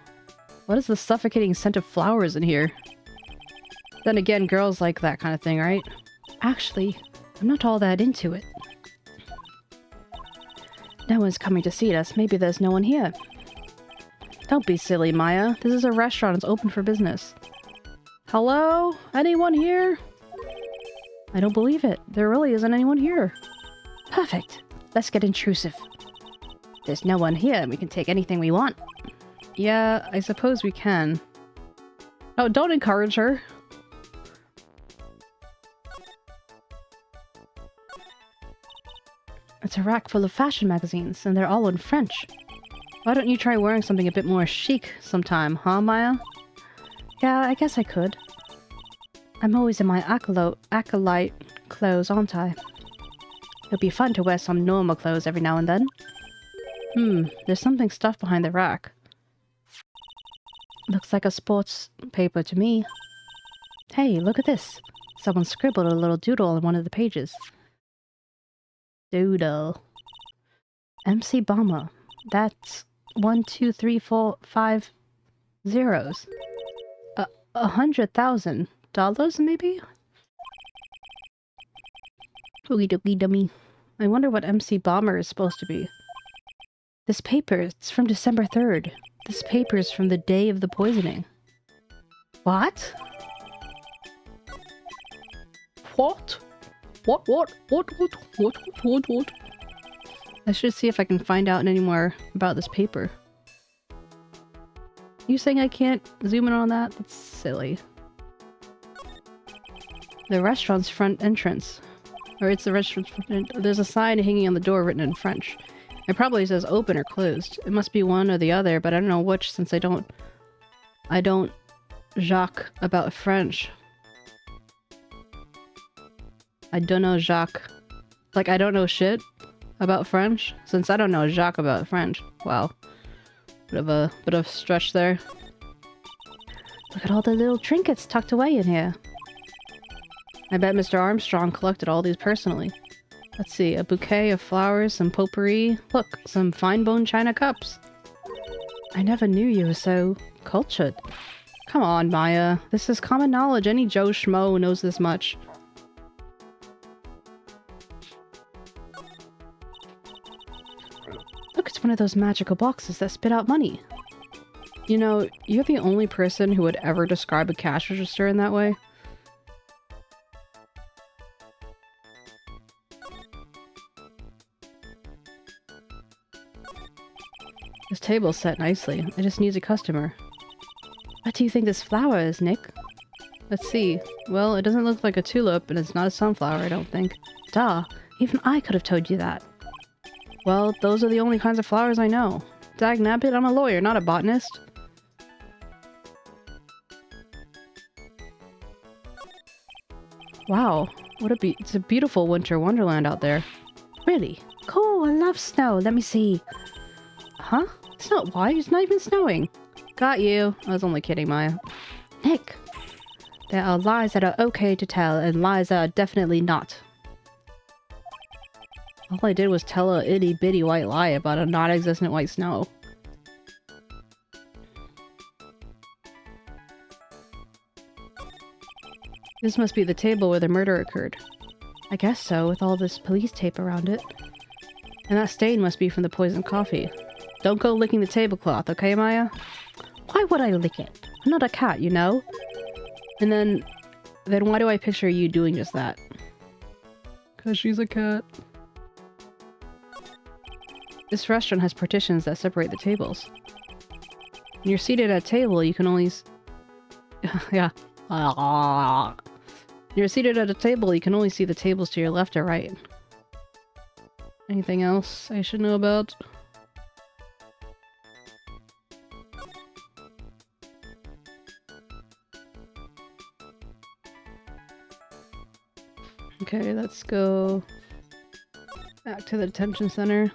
What is the suffocating scent of flowers in here? Then again, girls like that kind of thing, right? Actually, I'm not all that into it. No one's coming to see us. Maybe there's no one here. Don't be silly, Maya. This is a restaurant. It's open for business. Hello? Anyone here? I don't believe it. There really isn't anyone here. Perfect. Let's get intrusive. There's no one here and we can take anything we want. Yeah, I suppose we can. Oh, don't encourage her. It's a rack full of fashion magazines, and they're all in French. Why don't you try wearing something a bit more chic sometime, huh, Maya? Yeah, I guess I could. I'm always in my acolyte clothes, aren't I? It'd be fun to wear some normal clothes every now and then. There's something stuffed behind the rack. Looks like a sports paper to me. Hey, look at this. Someone scribbled a little doodle on one of the pages. Doodle. 𝗟𝗶𝗸𝘀. That's 1, 2, 3, 4, 5 zeros. $100,000 maybe? Oogie doogie dummy. I wonder what 𝗟𝗶𝗸𝘀 is supposed to be. This paper, it's from December 3rd. This paper is from the day of the poisoning. What? What? What? I should see if I can find out any more about this paper. You saying I can't zoom in on that? That's silly. The restaurant's front entrance. Or it's the restaurant's front there's a sign hanging on the door written in French. It probably says open or closed. It must be one or the other, but I don't know which since I don't Jacques about French. I don't know Jacques. Like, I don't know shit about French, since I don't know Jacques about French. Wow. Bit of a stretch there. Look at all the little trinkets tucked away in here. I bet Mr. Armstrong collected all these personally. Let's see, a bouquet of flowers, some potpourri. Look, some fine bone china cups. I never knew you were so cultured. Come on, Maya. This is common knowledge. Any Joe Schmo knows this much. Look, it's one of those magical boxes that spit out money. You know, you're the only person who would ever describe a cash register in that way. This table's set nicely. It just needs a customer. What do you think this flower is, Nick? Let's see. Well, it doesn't look like a tulip, and it's not a sunflower, I don't think. Duh. Even I could have told you that. Well, those are the only kinds of flowers I know. Dagnabbit, I'm a lawyer, not a botanist. Wow. It's a beautiful winter wonderland out there. Really? Cool, I love snow. Let me see. Huh? It's not why? It's not even snowing. Got you. I was only kidding, Maya. Nick! There are lies that are okay to tell, and lies that are definitely not. All I did was tell a itty-bitty white lie about a non-existent white snow. This must be the table where the murder occurred. I guess so, with all this police tape around it. And that stain must be from the poisoned coffee. Don't go licking the tablecloth, okay, Maya? Why would I lick it? I'm not a cat, you know? And then why do I picture you doing just that? 'Cause she's a cat. This restaurant has partitions that separate the tables. When you're seated at a table, you can only yeah. You're seated at a table, you can only see the tables to your left or right. Anything else I should know about? Okay, let's go back to the detention center.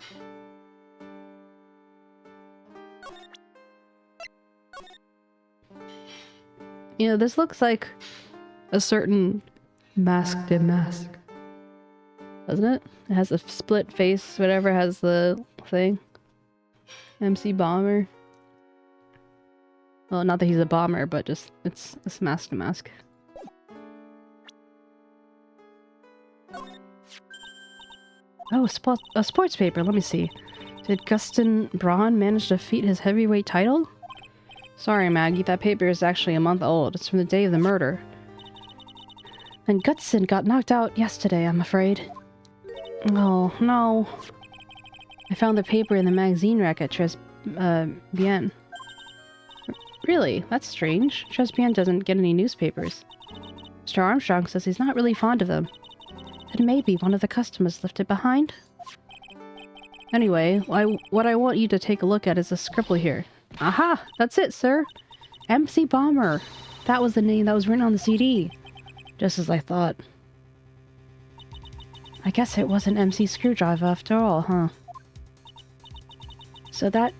You know, this looks like a certain masked mask. Doesn't it? It has a split face, whatever has the thing. MC Bomber. Well, not that he's a bomber, but just it's mask to mask. Oh, a sports paper. Let me see. Did Gustin Braun manage to defeat his heavyweight title? Sorry, Maggie. That paper is actually a month old. It's from the day of the murder. And Gutson got knocked out yesterday, I'm afraid. Oh, no. I found the paper in the magazine rack at 𝗟𝗶H. Really? That's strange. 𝗟𝗶H doesn't get any newspapers. Mr. Armstrong says he's not really fond of them. Then maybe one of the customers left it behind? Anyway, what I want you to take a look at is a scribble here. Aha! That's it, sir! MC Bomber! That was the name that was written on the CD. Just as I thought. I guess it wasn't MC Screwdriver after all, huh? So that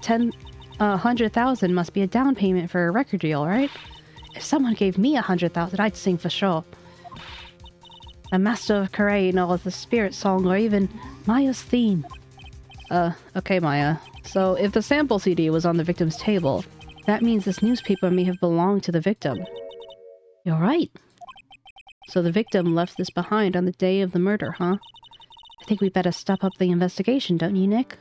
100,000 must be a down payment for a record deal, right? If someone gave me 100,000, I'd sing for sure. A master of karate knows the spirit song or even Maya's theme. Okay, Maya. So if the sample CD was on the victim's table, that means this newspaper may have belonged to the victim. You're right. So the victim left this behind on the day of the murder, huh? I think we better step up the investigation, don't you, Nick?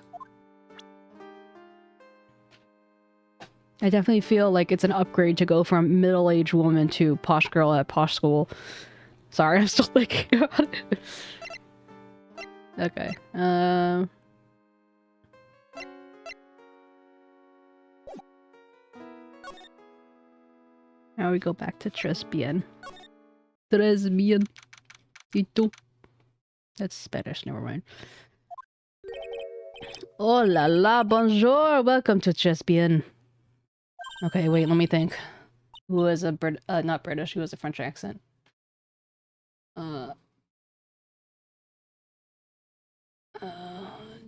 I definitely feel like it's an upgrade to go from middle-aged woman to posh girl at posh school. Sorry, I'm still thinking about it. Okay, now we go back to 𝗟𝗶H. 𝗟𝗶H. That's Spanish, never mind. Oh la la, bonjour! Welcome to 𝗟𝗶H. Okay, wait, let me think. Who was a not British, who was a French accent?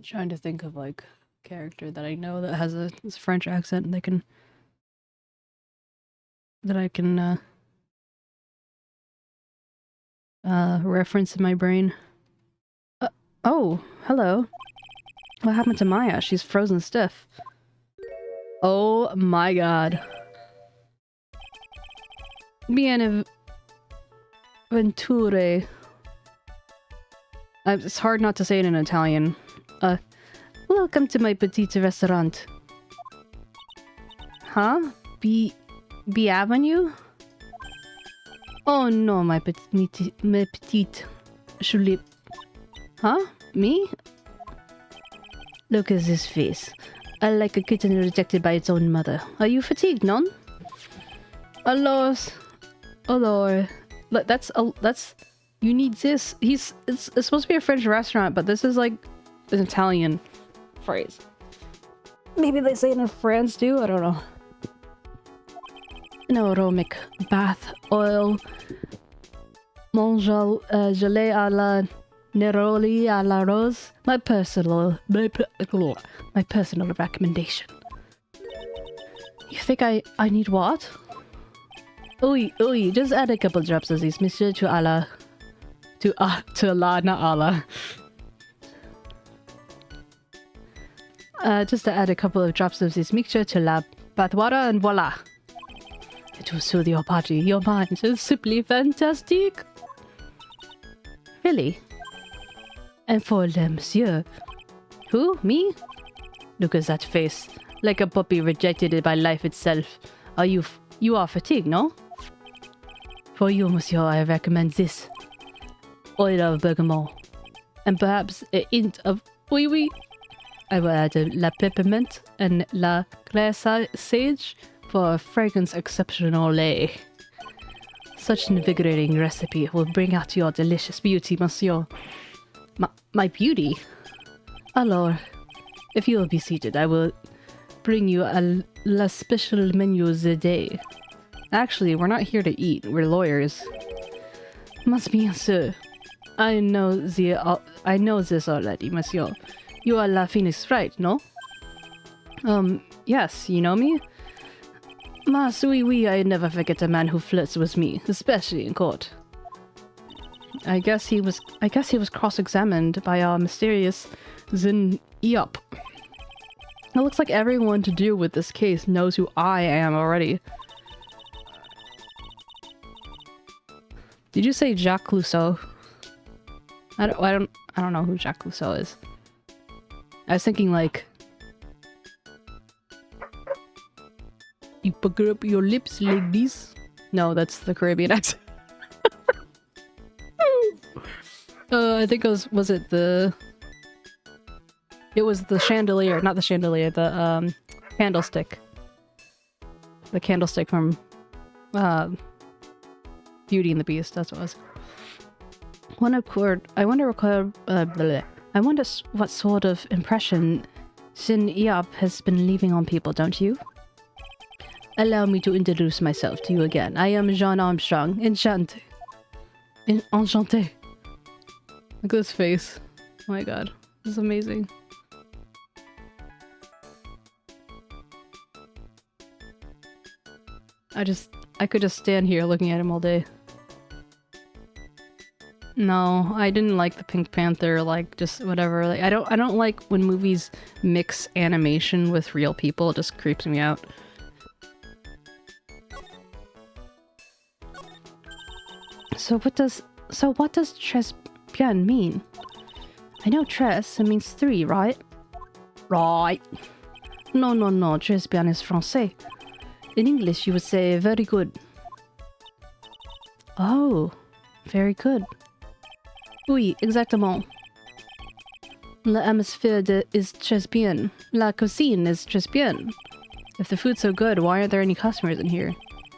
Trying to think of like a character that I know that has a French accent and that I can reference in my brain. Oh, hello. What happened to Maya? She's frozen stiff. Oh my god. Bienventure. It's hard not to say it in Italian. Welcome to my petite restaurant. Huh? B Avenue? Oh no, my petite 𝗟𝗶H. Huh? Me? Look at this face. Like a kitten rejected by its own mother. Are you fatigued, non? Alos. Allora. Look, that's you need this. It's supposed to be a French restaurant, but this is like an Italian phrase. Maybe they say it in France too, I don't know. An aromatic bath oil Mon gelée à la neroli à la rose. My personal recommendation. You think I need what? Oui, just add a couple drops of these, monsieur, to Allah. To Allah, not Allah. Just to add a couple of drops of this mixture to la bathwater and voila. It will soothe your body, your mind. It's simply fantastic. Really? And for le monsieur. Who? Me? Look at that face. Like a puppy rejected by life itself. You are fatigued, no? For you, monsieur, I recommend this. Oil of bergamot. And perhaps a hint of oui. I will add la peppermint and la claire sage for a fragrance exceptionale. Such an invigorating recipe will bring out your delicious beauty, monsieur. My beauty? Alors, if you will be seated, I will bring you la special menu the day. Actually, we're not here to eat. We're lawyers. Must be so. I know this already, monsieur. You are La Phoenix, right? No? Yes. You know me. Mas oui. I never forget a man who flirts with me, especially in court. I guess he was cross-examined by our mysterious Zin Yup. It looks like everyone to do with this case knows who I am already. Did you say Jacques Clouseau? I don't know who Jacques Clouseau is. I was thinking like, you pucker up your lips like this. No, that's the Caribbean accent. I think it was it the chandelier, not the chandelier, the candlestick. The candlestick from Beauty and the Beast, that's what it was. I wonder what sort of impression Sin Iap has been leaving on people, don't you? Allow me to introduce myself to you again. I am Jean Armstrong. Enchanté. Enchanté. Look at this face. Oh my god. This is amazing. I could just stand here looking at him all day. No, I didn't like the Pink Panther, like, just whatever. Like, I don't like when movies mix animation with real people. It just creeps me out. So what does tres bien mean? I know tres, it means 3, right? Right. No, tres bien is français. In English, you would say very good. Oh, very good. Oui, exactement. L'atmosphère is très bien. La cuisine is très bien. If the food's so good, why aren't there any customers in here?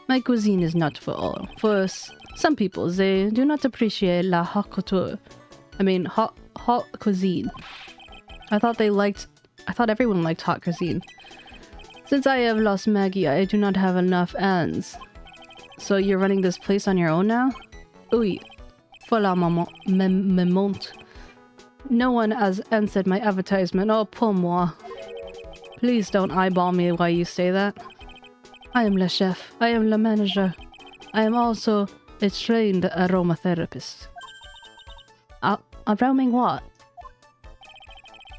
My cuisine is not for all. For some people, they do not appreciate la haute couture. I mean, hot cuisine. I thought everyone liked hot cuisine. Since I have lost Maggie, I do not have enough hands. So you're running this place on your own now? Oui. Voilà, me monte. No one has answered my advertisement. Oh, pour moi. Please don't eyeball me while you say that. I am le chef. I am le manager. I am also a trained aromatherapist. A roaming what?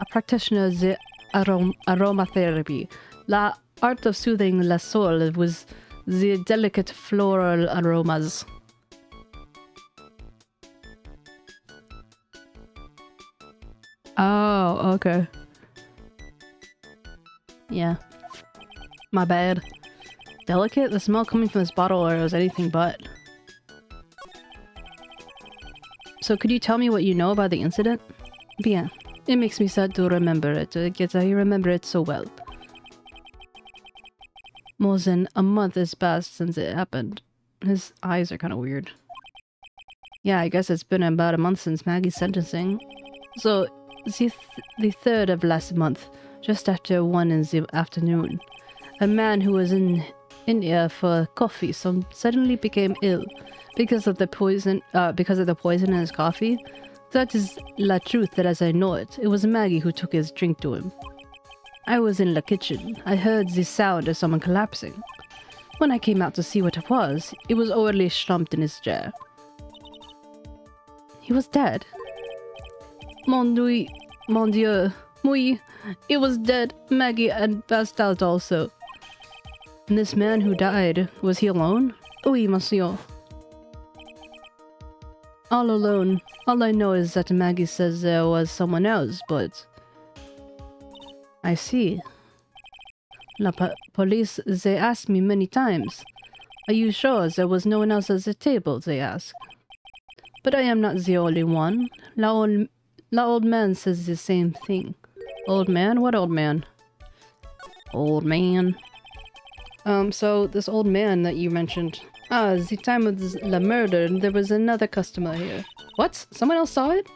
A practitioner of the aromatherapy. La art of soothing la soul with the delicate floral aromas. Oh, okay. Yeah. My bad. Delicate? The smell coming from this bottle is anything but. So could you tell me what you know about the incident? Bien. It makes me sad to remember it. I remember it so well. More than a month has passed since it happened. His eyes are kind of weird. Yeah, I guess it's been about a month since Maggie's sentencing. So, the 3rd of last month, just after 1 in the afternoon, a man who was in in here for coffee, so suddenly became ill because of the poison. In his coffee. That is la truth, as I know it. It was Maggie who took his drink to him. I was in the kitchen. I heard the sound of someone collapsing. When I came out to see what it was already slumped in his chair. He was dead. Mon Dieu, oui, he was dead. Maggie had passed out also. And this man who died, was he alone? Oui, monsieur. All alone. All I know is that Maggie says there was someone else, but... I see. La police, they asked me many times. Are you sure there was no one else at the table, they ask. But I am not the only one. La old man says the same thing. Old man? What old man? Old man. So this old man that you mentioned. Ah, the time of the murder, there was another customer here. What? Someone else saw it?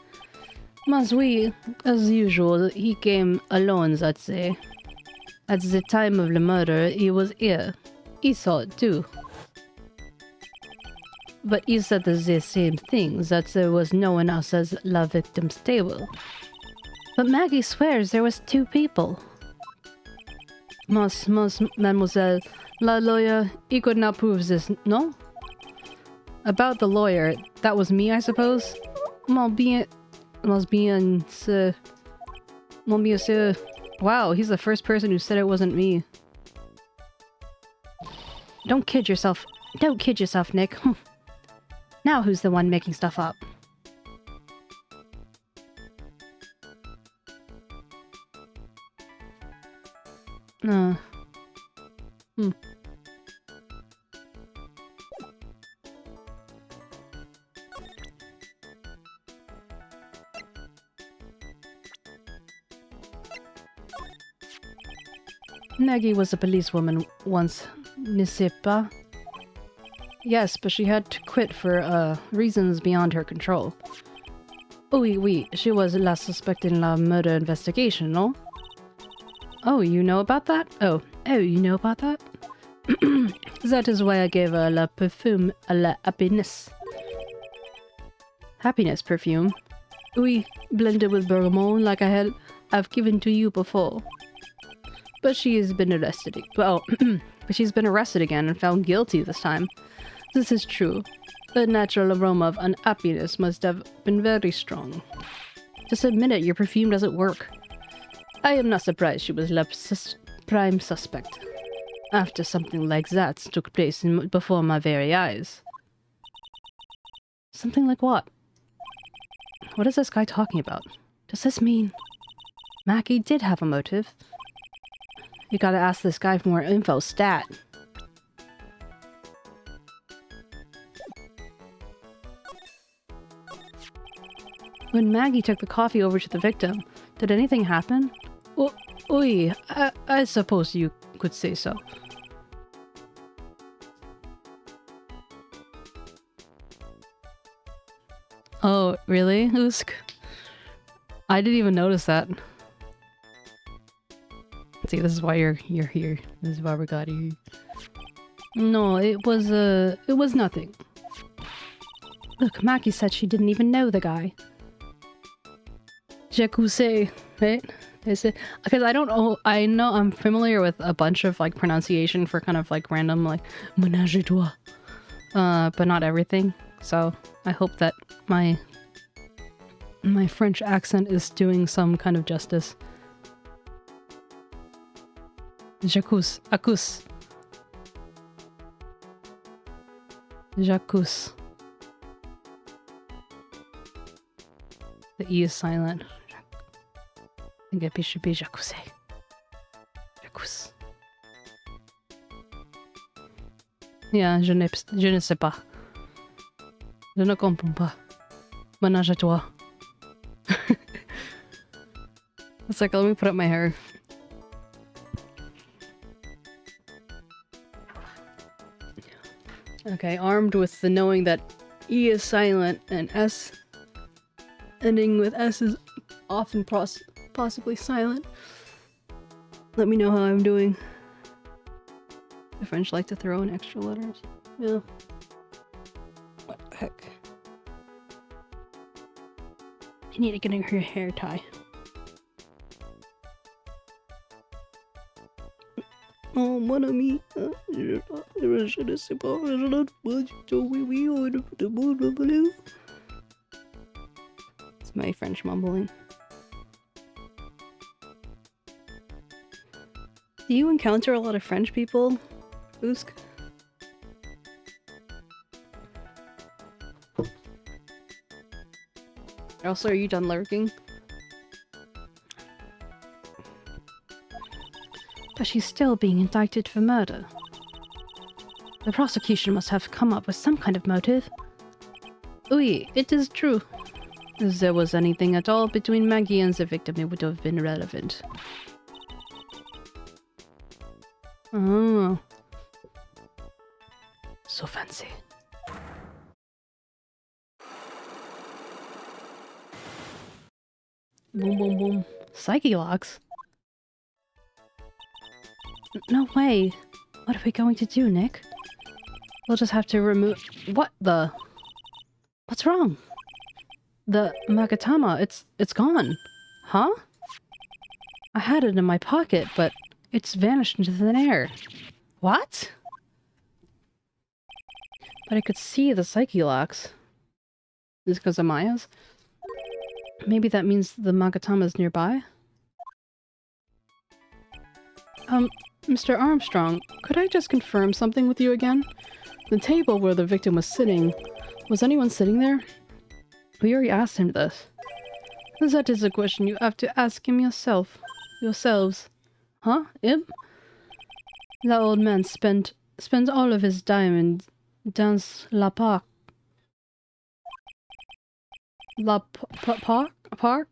Mas oui, as usual, he came alone, I'd say. At the time of the murder, he was here. He saw it too. But he said the same thing, that there was no one else at la victim's table. But Maggie swears there was 2 people. Mademoiselle, la lawyer, he could not prove this, no? About the lawyer, that was me, I suppose? Mon bien, sir. Mon bien, sir. Wow, he's the first person who said it wasn't me. Don't kid yourself. Don't kid yourself, Nick. Now who's the one making stuff up? Maggie was a policewoman once, n'est-ce pas? Yes, but she had to quit for reasons beyond her control. Oui, she was la suspect in la murder investigation, no? Oh, you know about that? Oh, you know about that? That is why I gave her la perfume à la happiness. Happiness perfume? Oui, blended with bergamot like I've given to you before. But she has been arrested. Well, but she's been arrested again and found guilty this time. This is true. The natural aroma of unhappiness must have been very strong. Just admit it, your perfume doesn't work. I am not surprised she was left prime suspect. After something like that took place before my very eyes. Something like what? What is this guy talking about? Does this mean Maggie did have a motive? You gotta ask this guy for more info, stat. When Maggie took the coffee over to the victim, did anything happen? Oui, I suppose you could say so. Oh, really, Usk? I didn't even notice that. See, this is why you're here. This is why we got you. No, it was nothing. Look, Maki said she didn't even know the guy. 𝗟𝗶ৃ, right? Is it? Because I don't know. I know I'm familiar with a bunch of like pronunciation for kind of like random like ménage à trois, but not everything. So I hope that my French accent is doing some kind of justice. J'accuse. The E is silent. I think it should be 𝗟𝗶ૃ. Yeah, je ne sais pas. Je ne comprends pas. Ménage à trois. It's like, let me put up my hair. Okay, armed with the knowing that E is silent and S ending with S is often possibly silent. Let me know how I'm doing. The French like to throw in extra letters. Yeah. What the heck? I need to get her hair tie. Oh, mon ami. Je ne sais pas. Je ne sais pas. It's my French mumbling. Do you encounter a lot of French people, Usk? Also, are you done lurking? But she's still being indicted for murder. The prosecution must have come up with some kind of motive. Oui, it is true. If there was anything at all between Maggie and the victim, it would have been relevant. Oh. So fancy. Boom, boom, boom. Psyche locks? No way. What are we going to do, Nick? We'll just have to remove— What the— What's wrong? The Magatama, it's gone. Huh? I had it in my pocket, but it's vanished into thin air. What? But I could see the psyche locks. Is it because of Maya's? Maybe that means the Magatama's nearby? Mr. Armstrong, could I just confirm something with you again? The table where the victim was sitting, was anyone sitting there? We already asked him this. That is a question you have to ask him yourselves. Huh? Him? That old man spent all of his diamonds dans la park. Park?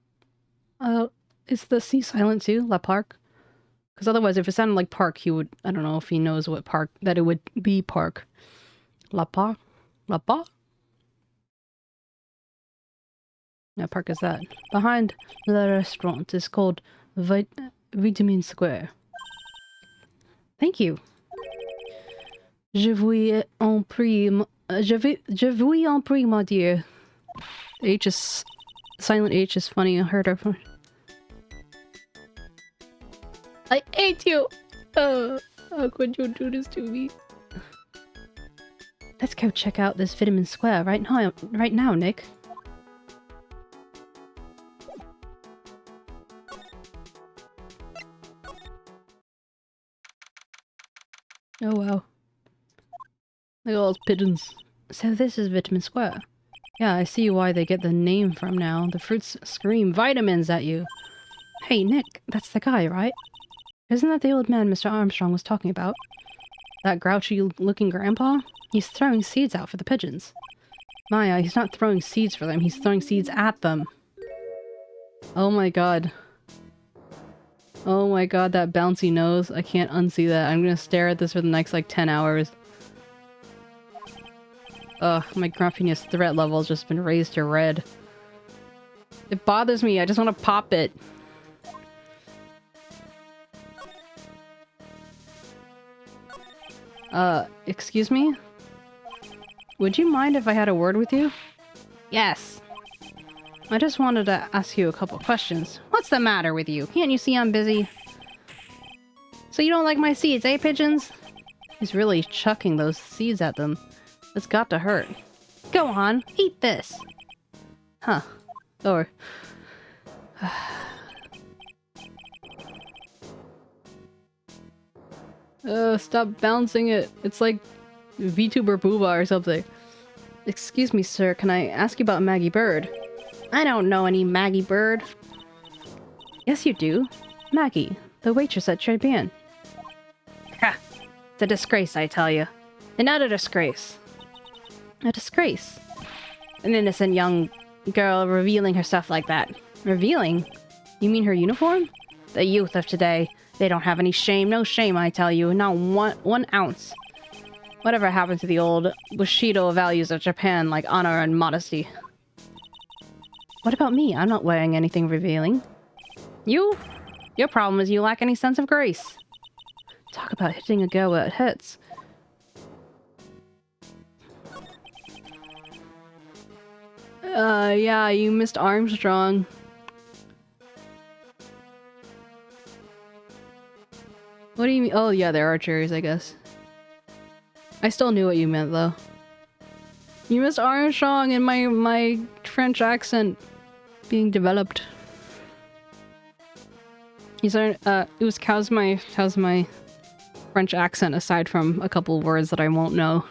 Is the C silent too? La park? Because otherwise, if it sounded like park, he would— I don't know if he knows what park— that it would be park. La park? La park? What park is that? Behind the restaurant is called Vitamin Square. Thank you. Je vous en prie, my dear. H is— silent H is funny. I heard her. I hate you! How could you do this to me? Let's go check out this Vitamin Square right now, Nick. Oh wow. Look at all those pigeons. So this is Vitamin Square. Yeah, I see why they get the name from now. The fruits scream vitamins at you. Hey Nick, that's the guy, right? Isn't that the old man Mr. Armstrong was talking about? That grouchy-looking grandpa? He's throwing seeds out for the pigeons. Maya, he's not throwing seeds for them, he's throwing seeds at them. Oh my god. Oh my god, that bouncy nose. I can't unsee that. I'm gonna stare at this for the next, like, 10 hours. Ugh, my grumpiness threat level's just been raised to red. It bothers me, I just want to pop it. Excuse me? Would you mind if I had a word with you? Yes. I just wanted to ask you a couple questions. What's the matter with you? Can't you see I'm busy? So you don't like my seeds, eh, pigeons? He's really chucking those seeds at them. It's got to hurt. Go on, eat this. Huh. Or... stop bouncing it. It's like VTuber Booba or something. Excuse me, sir, can I ask you about Maggie Bird? I don't know any Maggie Bird. Yes, you do. Maggie, the waitress at Trebian. Ha! It's a disgrace, I tell you. And not a disgrace. A disgrace. An innocent young girl revealing herself like that. Revealing? You mean her uniform? The youth of today. They don't have any shame. No shame, I tell you. Not one ounce. Whatever happened to the old Bushido values of Japan, like honor and modesty? What about me? I'm not wearing anything revealing. You? Your problem is you lack any sense of grace. Talk about hitting a girl where it hurts. Yeah, you missed Armstrong. What do you mean? Oh, yeah, there are cherries, I guess. I still knew what you meant, though. You missed Armstrong and my French accent being developed. How's my French accent aside from a couple words that I won't know?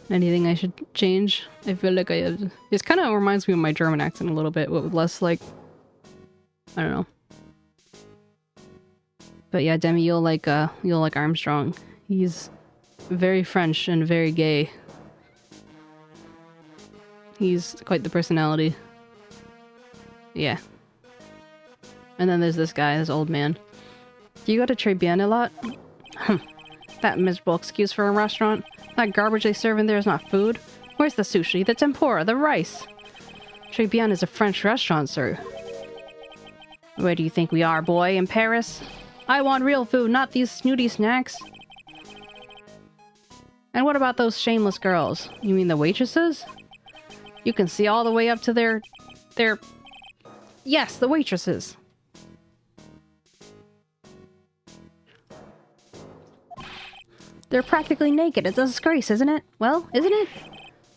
Anything I should change? I feel like I have... This kind of reminds me of my German accent a little bit, but with less like... I don't know. But yeah, Demi, you'll like Armstrong. He's very French and very gay. He's quite the personality. Yeah. And then there's this guy, this old man. Do you go to 𝗟𝗶 a lot? That miserable excuse for a restaurant. That garbage they serve in there is not food. Where's the sushi, the tempura, the rice? 𝗟𝗶 is a French restaurant, sir. Where do you think we are, boy? In Paris? I want real food, not these snooty snacks. And what about those shameless girls? You mean the waitresses? You can see all the way up to their... Yes, the waitresses. They're practically naked. It's a disgrace, isn't it? Well, isn't it?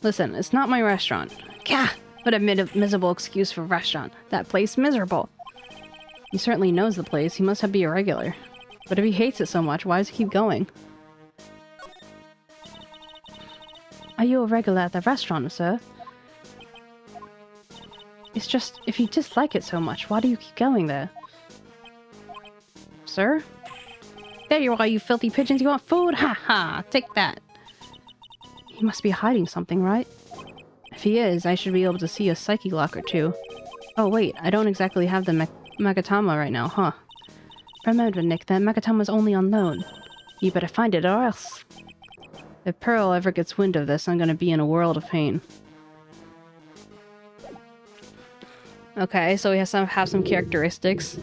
Listen, it's not my restaurant. Gah! What a miserable excuse for a restaurant. That place miserable. He certainly knows the place. He must be a regular. But if he hates it so much, why does he keep going? Are you a regular at the restaurant, sir? It's just, if you dislike it so much, why do you keep going there? Sir? There you are, you filthy pigeons. You want food? Ha ha! Take that! He must be hiding something, right? If he is, I should be able to see a psyche lock or two. Oh wait, I don't exactly have the Magatama right now, huh? Remember, Nick, that Magatama's only on loan. You better find it or else. If Pearl ever gets wind of this, I'm gonna be in a world of pain. Okay, so he has to have some characteristics.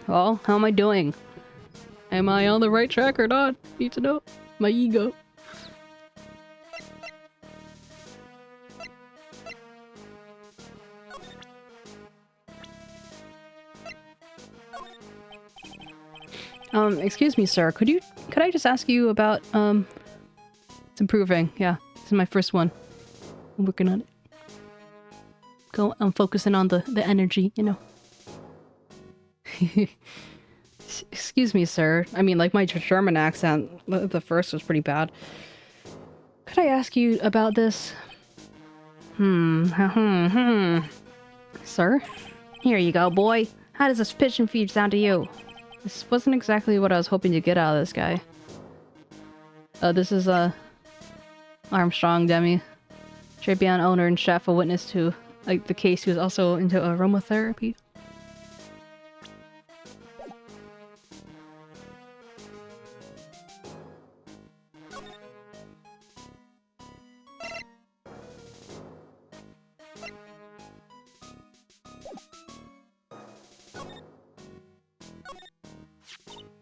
Well, how am I doing? Am I on the right track or not? Need to know. My ego. Excuse me, sir. Could I just ask you about, it's improving. Yeah, this is my first one. I'm working on it. I'm focusing on the energy, you know. Excuse me, sir. I mean, like, my German accent, the first was pretty bad. Could I ask you about this? Sir? Here you go, boy. How does this pigeon feed sound to you? This wasn't exactly what I was hoping to get out of this guy. This is, Armstrong Demi. 𝗟𝗶 owner and chef, a witness to, like, the case. He was also into aromatherapy.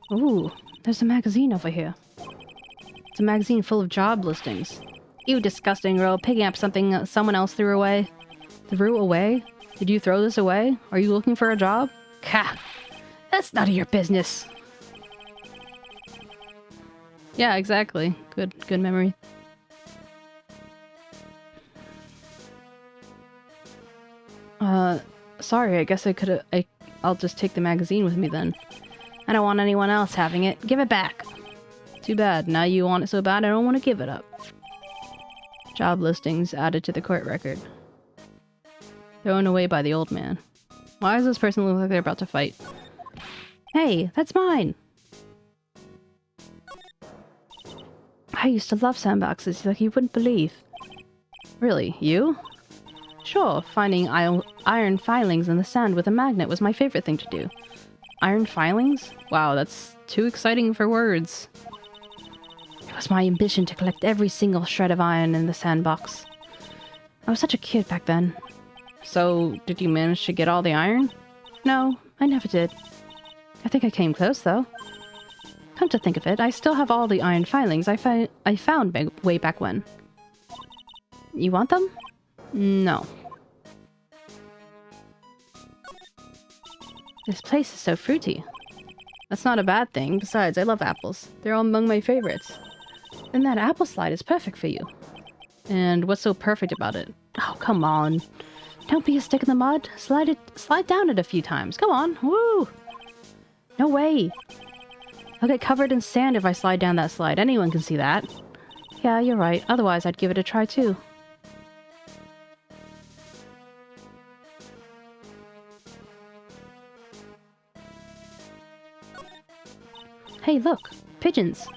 Ooh, there's a magazine over here. It's a magazine full of job listings. You disgusting girl, picking up something someone else threw away. Threw away? Did you throw this away? Are you looking for a job? Ka! That's none of your business. Yeah, exactly. Good memory. Sorry, I guess I'll just take the magazine with me then. I don't want anyone else having it. Give it back. Too bad. Now you want it so bad I don't want to give it up. Job listings added to the court record. Thrown away by the old man. Why does this person look like they're about to fight? Hey, that's mine! I used to love sandboxes like you wouldn't believe. Really? You? Sure, finding iron filings in the sand with a magnet was my favorite thing to do. Iron filings? Wow, that's too exciting for words. It was my ambition to collect every single shred of iron in the sandbox. I was such a kid back then. So, did you manage to get all the iron? No, I never did. I think I came close, though. Come to think of it, I still have all the iron filings I found way back when. You want them? No. This place is so fruity. That's not a bad thing. Besides, I love apples. They're all among my favorites. Then that apple slide is perfect for you. And what's so perfect about it? Oh, come on. Don't be a stick in the mud. Slide down it a few times. Go on. Woo! No way. I'll get covered in sand if I slide down that slide. Anyone can see that. Yeah, you're right. Otherwise, I'd give it a try too. Hey, look! Pigeons!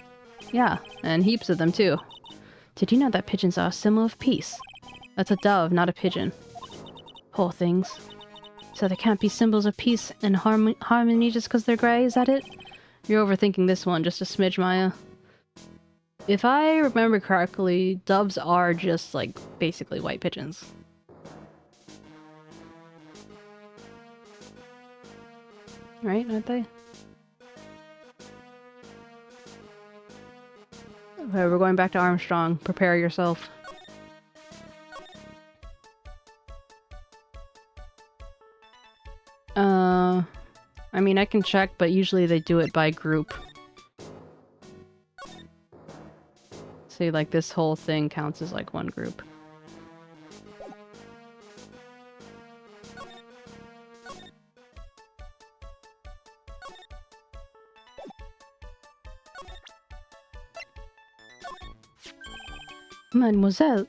Yeah, and heaps of them too. Did you know that pigeons are a symbol of peace? That's a dove, not a pigeon. Poor things. So they can't be symbols of peace and harmony just because they're grey, is that it? You're overthinking this one just a smidge, Maya. If I remember correctly, doves are just, like, basically white pigeons. Right, aren't they? Okay, we're going back to Armstrong. Prepare yourself. I mean, I can check, but usually they do it by group. See, like, this whole thing counts as, like, one group. Mademoiselle?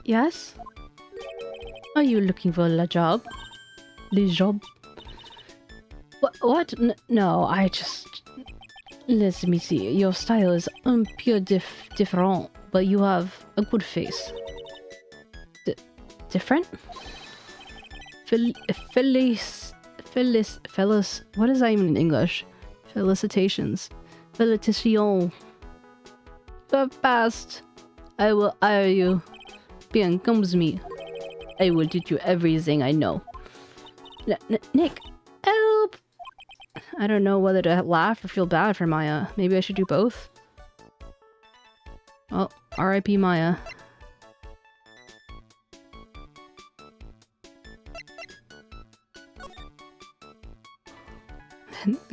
Yes? Are you looking for a job? Le job? What? No, I just... Let me see. Your style is un peu different, but you have a good face. Different? Fellas... What is that even in English? Felicitations. Félicitations. The best. I will hire you. Bien, come with me. I will teach you everything I know. Nick, help! I don't know whether to laugh or feel bad for Maya. Maybe I should do both? Oh, R.I.P. Maya.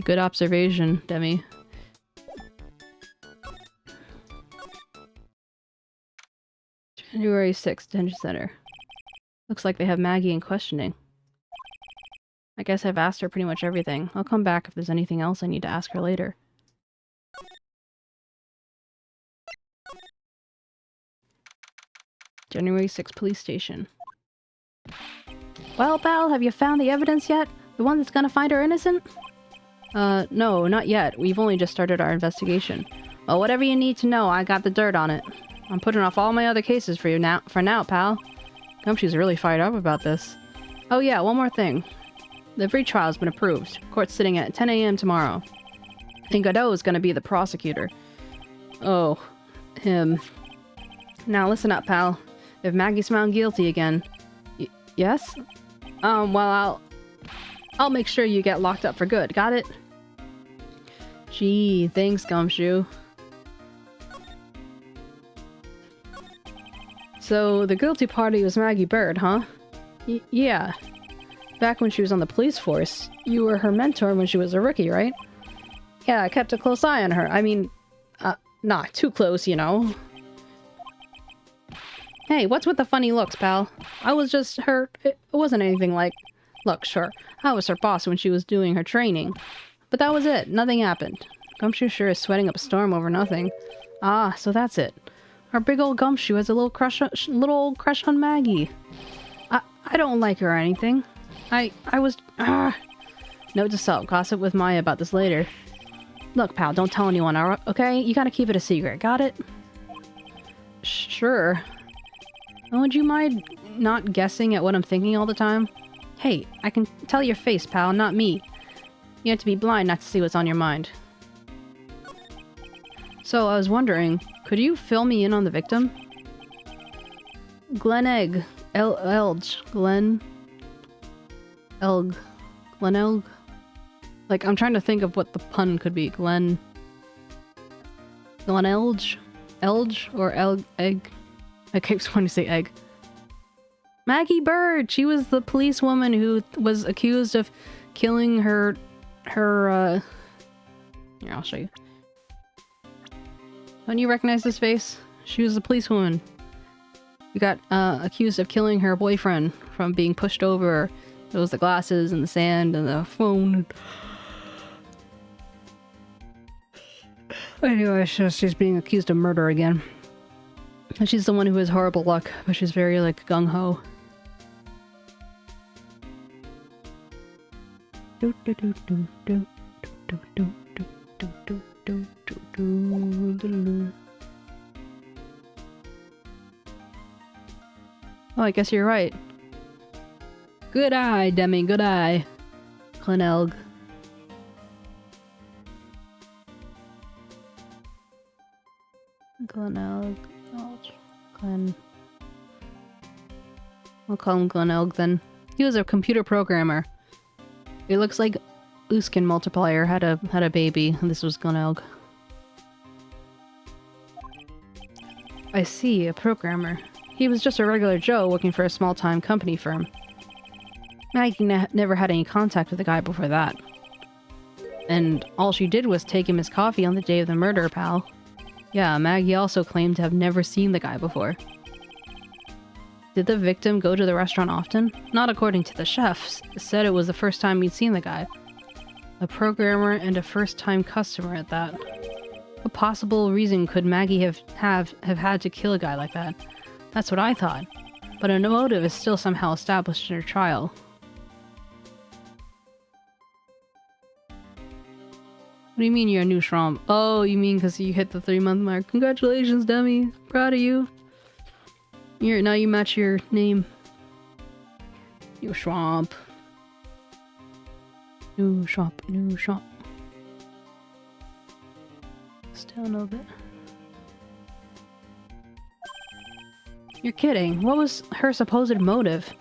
Good observation, Demi. January 6th, Detention Center. Looks like they have Maggie in questioning. I guess I've asked her pretty much everything. I'll come back if there's anything else I need to ask her later. January 6th, Police Station. Well, pal, have you found the evidence yet? The one that's gonna find her innocent? No, not yet. We've only just started our investigation. Well, whatever you need to know, I got the dirt on it. I'm putting off all my other cases for you now, pal. Gumshoe's really fired up about this. Oh yeah, one more thing. The retrial's been approved. Court's sitting at 10 AM tomorrow. And Godot's gonna be the prosecutor. Oh, him. Now listen up, pal. If Maggie's found guilty again... yes? Well, I'll make sure you get locked up for good, got it? Gee, thanks, Gumshoe. So, the guilty party was Maggie Bird, huh? Yeah. Back when she was on the police force, you were her mentor when she was a rookie, right? Yeah, I kept a close eye on her. I mean, not too close, you know. Hey, what's with the funny looks, pal? I was just her... It wasn't anything like... Look, sure, I was her boss when she was doing her training. But that was it. Nothing happened. Gumshoe sure is sweating up a storm over nothing. Ah, so that's it. Our big old Gumshoe has a little old crush on Maggie. I don't like her or anything. I was... Note to self, gossip with Maya about this later. Look, pal, don't tell anyone, okay? You gotta keep it a secret, got it? Sure. Would you mind not guessing at what I'm thinking all the time? Hey, I can tell your face, pal, not me. You have to be blind not to see what's on your mind. So, I was wondering, could you fill me in on the victim? Glenelg. Glenelg. Like, I'm trying to think of what the pun could be. Glenelg? Elge? Or egg? I keep wanting to say egg. Maggie Bird! She was the policewoman who was accused of killing her... Here, I'll show you. Don't you recognize this face? She was a policewoman. You got accused of killing her boyfriend from being pushed over. It was the glasses and the sand and the phone. Anyway, she's being accused of murder again. And she's the one who has horrible luck, but she's very, like, gung-ho. Oh, I guess you're right. Good eye, Demi, good eye. Glenelg. Glenelg. Glen. I'll call him Glenelg then. He was a computer programmer. It looks like Uskin Multiplier had a baby, and this was Glenelg. I see, a programmer. He was just a regular Joe working for a small-time company firm. Maggie never had any contact with the guy before that. And all she did was take him his coffee on the day of the murder, pal. Yeah, Maggie also claimed to have never seen the guy before. Did the victim go to the restaurant often? Not according to the chef. Said it was the first time he'd seen the guy. A programmer and a first-time customer at that. What possible reason could Maggie have had to kill a guy like that? That's what I thought. But a motive is still somehow established in her trial. What do you mean you're a new Schramm? Oh, you mean because you hit the 3-month mark. Congratulations, Demi. Proud of you. Now you match your name. New Schramm. New shop, new shop. Still a little bit. You're kidding. What was her supposed motive?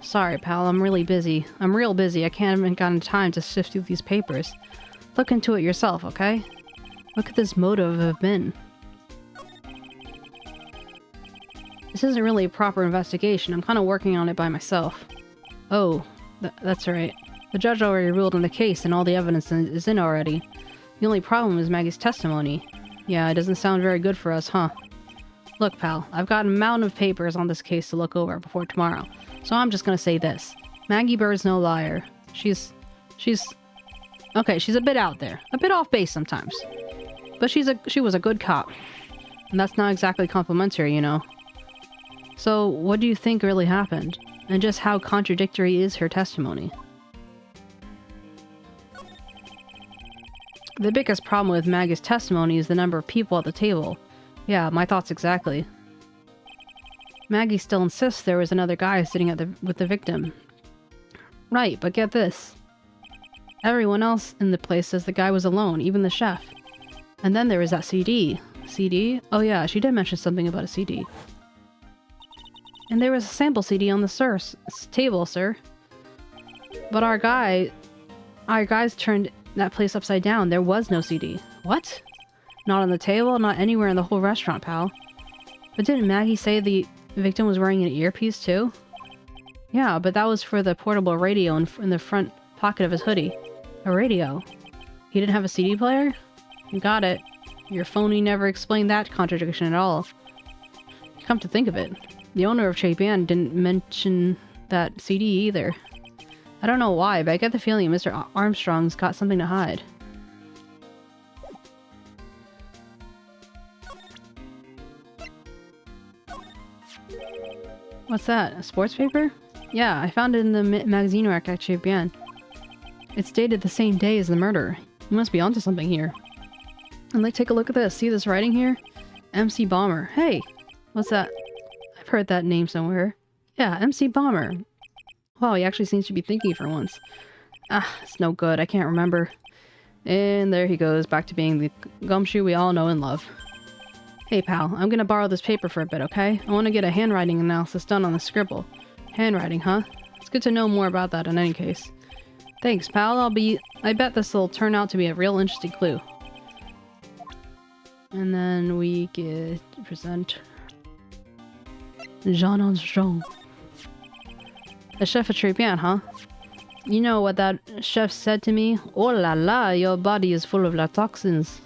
Sorry, pal. I'm really busy. I'm real busy. I haven't gotten time to sift through these papers. Look into it yourself, okay? What could this motive have been? This isn't really a proper investigation. I'm kind of working on it by myself. Oh, that's right. The judge already ruled on the case and all the evidence is in already. The only problem is Maggie's testimony. Yeah, it doesn't sound very good for us, huh? Look, pal, I've got a mountain of papers on this case to look over before tomorrow. So I'm just gonna say this. Maggie Bird's no liar. Okay, she's a bit out there. A bit off base sometimes. But she was a good cop. And that's not exactly complimentary, you know. So, what do you think really happened? And just how contradictory is her testimony? The biggest problem with Maggie's testimony is the number of people at the table. Yeah, my thoughts exactly. Maggie still insists there was another guy sitting with the victim. Right, but get this. Everyone else in the place says the guy was alone, even the chef. And then there was that CD. CD? Oh yeah, she did mention something about a CD. And there was a sample CD on the table, sir. But our guys turned that place upside down. There was no CD. What? Not on the table, not anywhere in the whole restaurant, pal. But didn't Maggie say the victim was wearing an earpiece too? Yeah, but that was for the portable radio in the front pocket of his hoodie. A radio? He didn't have a CD player? You got it. Your phony never explained that contradiction at all. Come to think of it, the owner of 𝗟𝗶𝗀𝘀 didn't mention that CD either. I don't know why, but I get the feeling Mr. Armstrong's got something to hide. What's that? A sports paper? Yeah, I found it in the magazine rack at 𝗟𝗶𝗀𝘀. It's dated the same day as the murder. You must be onto something here. And like, take a look at this. See this writing here? MC Bomber. Hey! What's that? I've heard that name somewhere. Yeah, MC Bomber. Wow, he actually seems to be thinking for once. Ah, it's no good. I can't remember. And there he goes, back to being the gumshoe we all know and love. Hey pal, I'm gonna borrow this paper for a bit, okay? I want to get a handwriting analysis done on the scribble. Handwriting, huh? It's good to know more about that in any case. Thanks, pal. I bet this will turn out to be a real interesting clue. And then we get to present Jean Armstrong. The chef at 𝗟𝗶𝗀𝘀, huh? You know what that chef said to me? Oh la la, your body is full of toxins.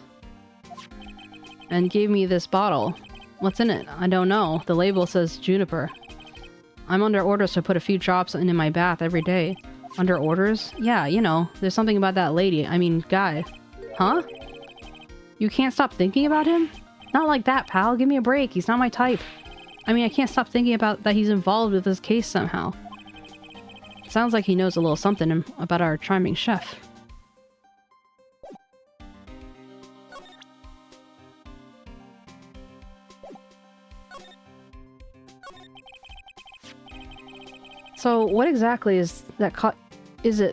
And gave me this bottle. What's in it? I don't know. The label says juniper. I'm under orders to put a few drops in my bath every day. Under orders? Yeah, you know, there's something about that lady. I mean, guy. Huh? You can't stop thinking about him? Not like that, pal. Give me a break. He's not my type. I mean, I can't stop thinking about that he's involved with this case somehow. Sounds like he knows a little something about our charming chef. So, what exactly is that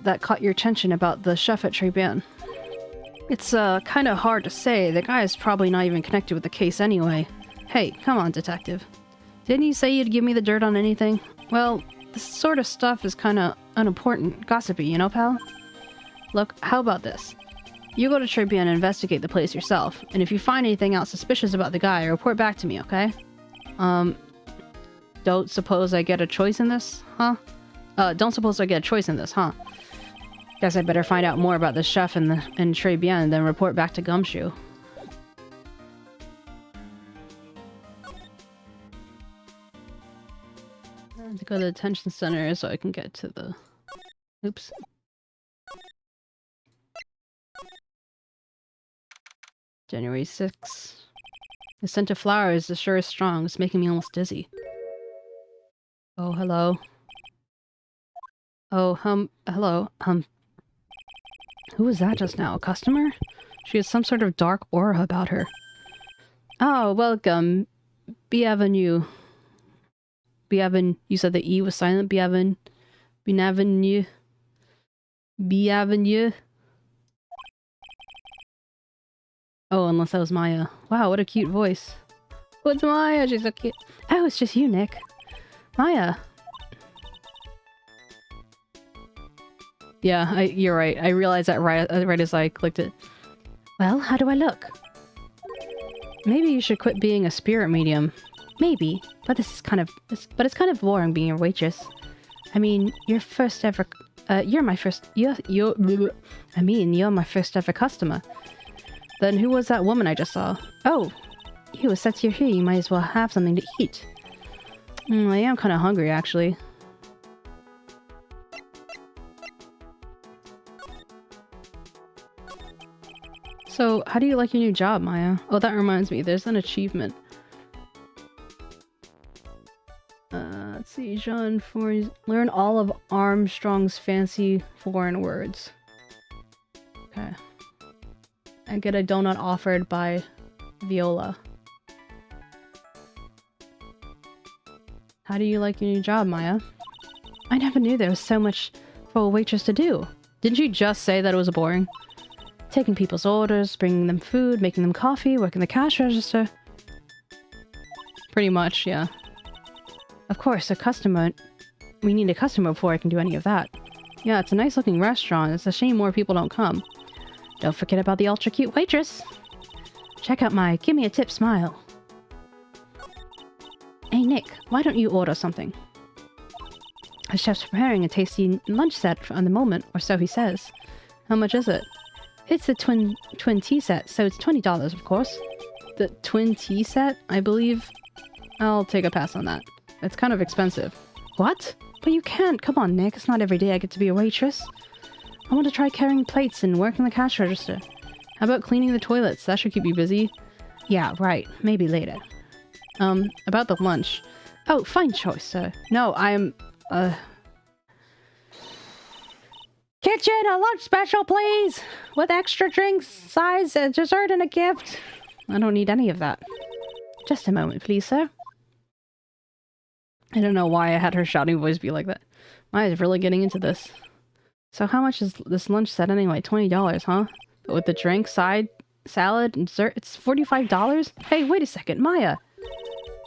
that caught your attention about the chef at 𝗟𝗶𝗀𝘀? It's kind of hard to say. The guy is probably not even connected with the case anyway. Hey, come on, detective. Didn't you say you'd give me the dirt on anything? Well, this sort of stuff is kind of unimportant, gossipy, you know, pal? Look, how about this? You go to 𝗟𝗶𝗀𝘀𝘀 and investigate the place yourself, and if you find anything else suspicious about the guy, report back to me, okay? Don't suppose I get a choice in this, huh? Don't suppose I get a choice in this, huh? Guess I better find out more about the chef and 𝗟𝗶𝗀𝘀𝘀 and then report back to Gumshoe. I have to go to the detention center so I can get to the... Oops. January 6th. The scent of flowers is sure strong. It's making me almost dizzy. Oh, hello. Oh, hello. Who was that just now? A customer? She has some sort of dark aura about her. Oh, welcome. Bienvenue. Bienvenue. You said the E was silent. Bienvenue. Bienvenue. Bienvenue. Oh, unless that was Maya. Wow, what a cute voice. What's Maya? She's so cute. Oh, it's just you, Nick. Maya. Yeah, you're right. I realized that right as I clicked it. Well, how do I look? Maybe you should quit being a spirit medium. Maybe, but it's kind of boring being a waitress. I mean, you're my first ever customer. Then who was that woman I just saw? Oh, you, since you're here, you might as well have something to eat. I am kind of hungry, actually. So, how do you like your new job, Maya? Oh, that reminds me, there's an achievement. Let's see, Jean, learn all of Armstrong's fancy foreign words. Okay. And get a donut offered by Viola. How do you like your new job, Maya? I never knew there was so much for a waitress to do. Didn't you just say that it was boring? Taking people's orders, bringing them food, making them coffee, working the cash register. Pretty much, yeah. Of course, we need a customer before I can do any of that. Yeah, it's a nice looking restaurant. It's a shame more people don't come. Don't forget about the ultra cute waitress. Check out my give me a tip smile. Hey Nick, why don't you order something? The chef's preparing a tasty lunch set for the moment, or so he says. How much is it? It's a twin tea set, so it's $20, of course. The twin tea set, I believe? I'll take a pass on that. It's kind of expensive. What? But you can't. Come on, Nick. It's not every day I get to be a waitress. I want to try carrying plates and working the cash register. How about cleaning the toilets? That should keep you busy. Yeah, right. Maybe later. About the lunch. Oh, fine choice, sir. No, I'm, Kitchen, a lunch special, please! With extra drinks, sides, a dessert, and a gift. I don't need any of that. Just a moment, please, sir. I don't know why I had her shouting voice be like that. Maya's really getting into this. So how much is this lunch set anyway? $20, huh? But with the drink, side, salad, and dessert, it's $45? Hey, wait a second, Maya!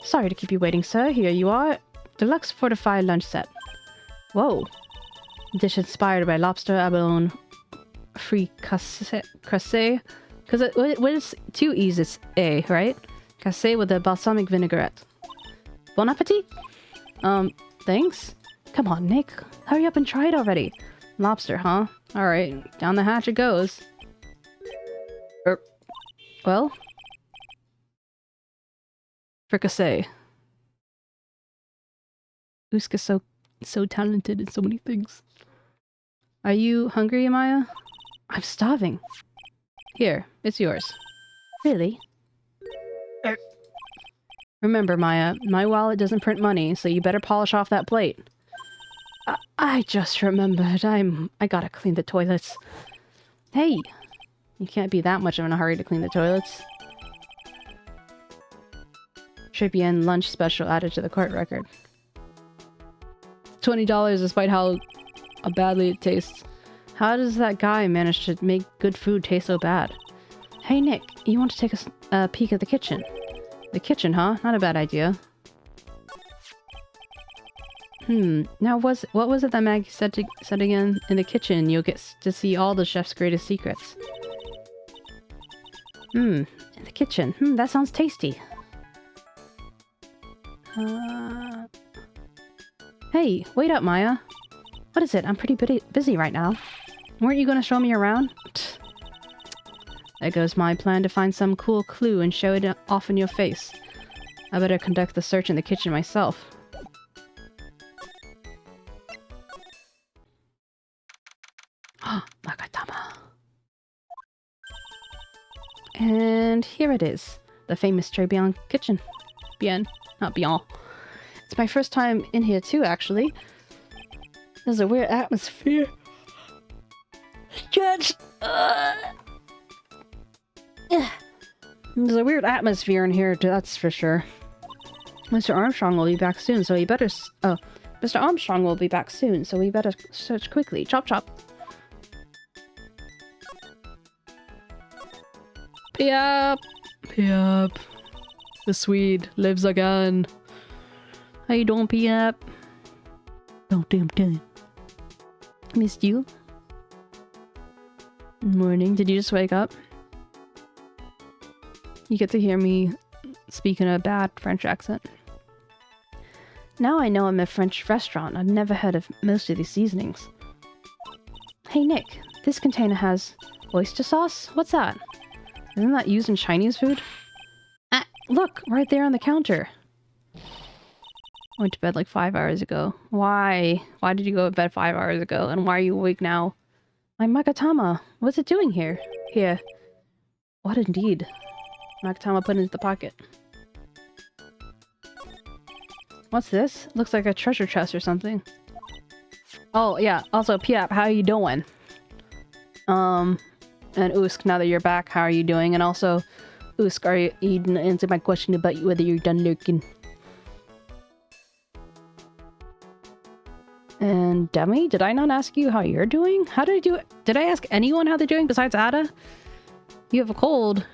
Sorry to keep you waiting, sir. Here you are. Deluxe fortified lunch set. Whoa. dish inspired by lobster abalone fricassee. Because what is 2 E's? It's A, right? Cassé with a balsamic vinaigrette. Bon appetit! Thanks? Come on, Nick. Hurry up and try it already. Lobster, huh? Alright, down the hatch it goes. Well? Fricassee. Uska's so talented in so many things. Are you hungry, Amaya? I'm starving. Here, it's yours. Really? Remember, Maya, my wallet doesn't print money, so you better polish off that plate. I just remembered. I gotta clean the toilets. Hey! You can't be that much of in a hurry to clean the toilets. Tribune lunch special added to the court record. $20 despite how badly it tastes. How does that guy manage to make good food taste so bad? Hey Nick, you want to take a peek at the kitchen? The kitchen, huh? Not a bad idea. Now what was it that Maggie said again? In the kitchen, you'll get to see all the chef's greatest secrets. In the kitchen. That sounds tasty. Hey, wait up, Maya. What is it? I'm pretty busy right now. Weren't you gonna show me around? There goes my plan to find some cool clue and show it off in your face. I better conduct the search in the kitchen myself. Magatama. And here it is. The famous Turnabout kitchen. Bien. Not bien. It's my first time in here too, actually. There's a weird atmosphere. Judge! There's a weird atmosphere in here, that's for sure. Mr. Armstrong will be back soon, so we better... Mr. Armstrong will be back soon, so we better search quickly. Chop chop. Yep. Yep. The Swede lives again. How you doing, Piep? Oh, damn time. Missed you. Morning. Did you just wake up? You get to hear me speak in a bad French accent. Now I know I'm a French restaurant. I've never heard of most of these seasonings. Hey Nick, this container has oyster sauce? What's that? Isn't that used in Chinese food? Ah, look! Right there on the counter! Went to bed like 5 hours ago. Why? Why did you go to bed 5 hours ago? And why are you awake now? My Magatama! What's it doing here? Here. What indeed? Magatama put it into the pocket. What's this? Looks like a treasure chest or something. Oh, yeah. Also, Piap, how are you doing? And Usk, now that you're back, how are you doing? And also, Usk, you didn't answer my question about whether you're done lurking. And Demi, did I not ask you how you're doing? How did I do it? Did I ask anyone how they're doing besides Ada? You have a cold.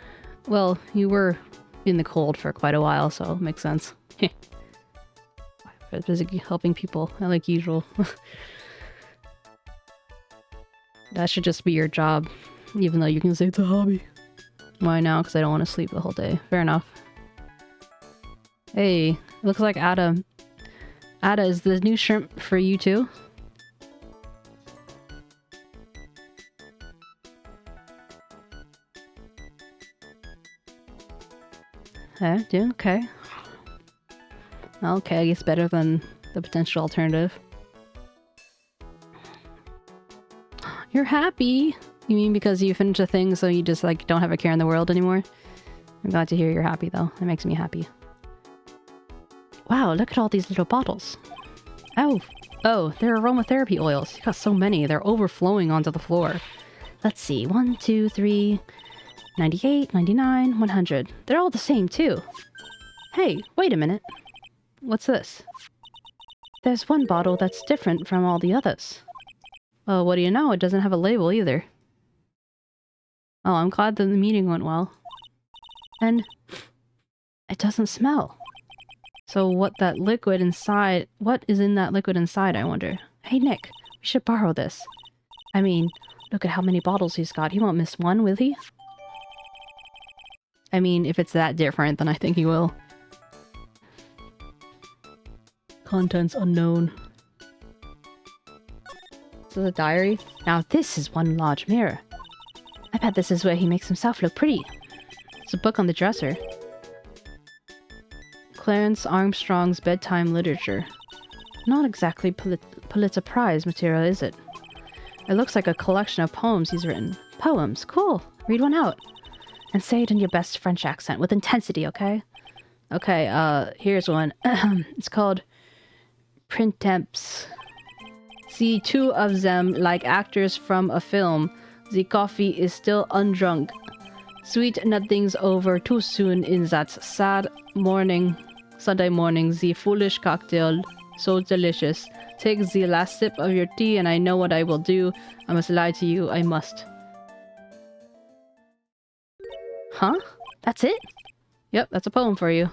Well, you were in the cold for quite a while, so it makes sense. I was busy helping people, like usual. That should just be your job, even though you can say it's a hobby. Why now? Because I don't want to sleep the whole day. Fair enough. Hey, looks like Ada. Ada, is the new shrimp for you too? Okay. Okay, I guess better than the potential alternative. You're happy? You mean because you finished a thing so you just like don't have a care in the world anymore? I'm glad to hear you're happy though. That makes me happy. Wow, look at all these little bottles. Oh, they're aromatherapy oils. You got so many, they're overflowing onto the floor. Let's see, 1, 2, 3, 98, 99, 100. They're all the same too. Hey, wait a minute. What's this? There's one bottle that's different from all the others. Well, what do you know? It doesn't have a label either. Oh, I'm glad that the meeting went well. And it doesn't smell. So what is in that liquid inside, I wonder? Hey Nick, We should borrow this. I mean, look at how many bottles he's got. He won't miss one, will he? I mean, if it's that different, then I think he will. Contents unknown. This is a diary? Now this is one large mirror. I bet this is where he makes himself look pretty. There's a book on the dresser. Clarence Armstrong's Bedtime Literature. Not exactly Pulitzer Prize material, is it? It looks like a collection of poems he's written. Poems? Cool. Read one out. And say it in your best French accent, with intensity, okay? Okay, here's one. It's called Printemps. See two of them like actors from a film. The coffee is still undrunk. Sweet nothing's over too soon in that sad morning, Sunday morning. The foolish cocktail, so delicious. Take the last sip of your tea and I know what I will do. I must lie to you, I must. Huh? That's it? Yep, that's a poem for you.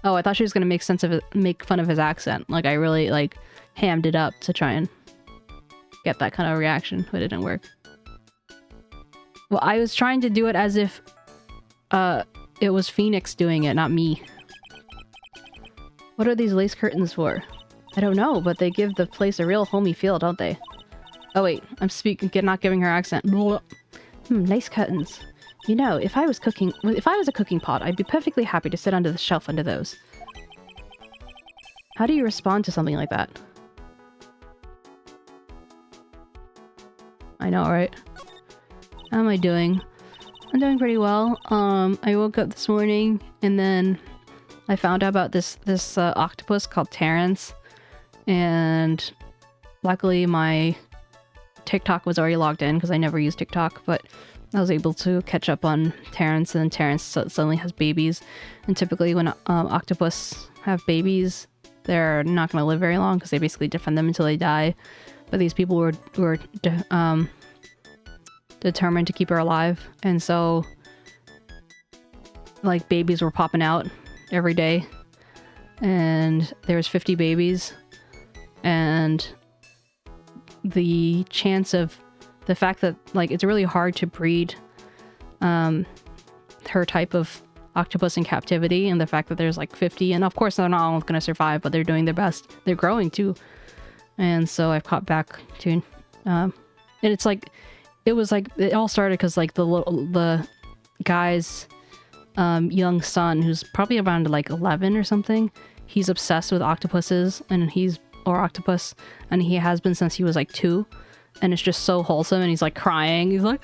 Oh, I thought she was gonna make fun of his accent. Like, I really, like, hammed it up to try and get that kind of reaction, but it didn't work. Well, I was trying to do it as if, it was Phoenix doing it, not me. What are these lace curtains for? I don't know, but they give the place a real homey feel, don't they? Oh wait, I'm not giving her accent. Lace curtains. You know, if I was a cooking pot, I'd be perfectly happy to sit under the shelf under those. How do you respond to something like that? I know, right? How am I doing? I'm doing pretty well. I woke up this morning and then I found out about this octopus called Terrence, and luckily my TikTok was already logged in because I never use TikTok, but I was able to catch up on Terrence, and then Terrence suddenly has babies. And typically when octopus have babies, they're not going to live very long because they basically defend them until they die. But these people were determined to keep her alive, and so like babies were popping out every day, and there was 50 babies, and the chance of the fact that like it's really hard to breed her type of octopus in captivity, and the fact that there's like 50, and of course they're not all going to survive, but they're doing their best. They're growing too, and so I've caught back to and it's like it all started because like the guy's young son, who's probably around like 11 or something, he's obsessed with octopuses, and octopus, and he has been since he was like 2. And it's just so wholesome, and he's like crying. He's like,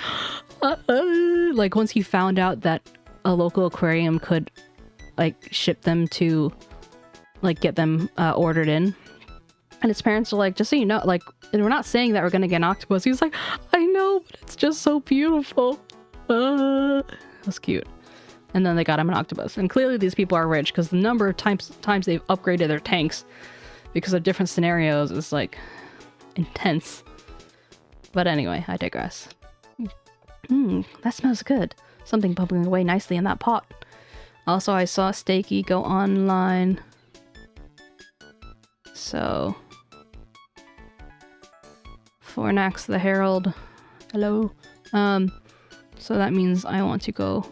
like once he found out that a local aquarium could like ship them to like get them ordered in, and his parents are like, just so you know, like, we're not saying that we're gonna get an octopus. He's like, I know, but it's just so beautiful. That's cute. And then they got him an octopus, and clearly these people are rich because the number of times they've upgraded their tanks because of different scenarios is like intense. But anyway, I digress. That smells good. Something bubbling away nicely in that pot. Also, I saw 𝗟𝗶𝗀𝘀 go online. So... Fornax the Herald. Hello. So that means I want to go...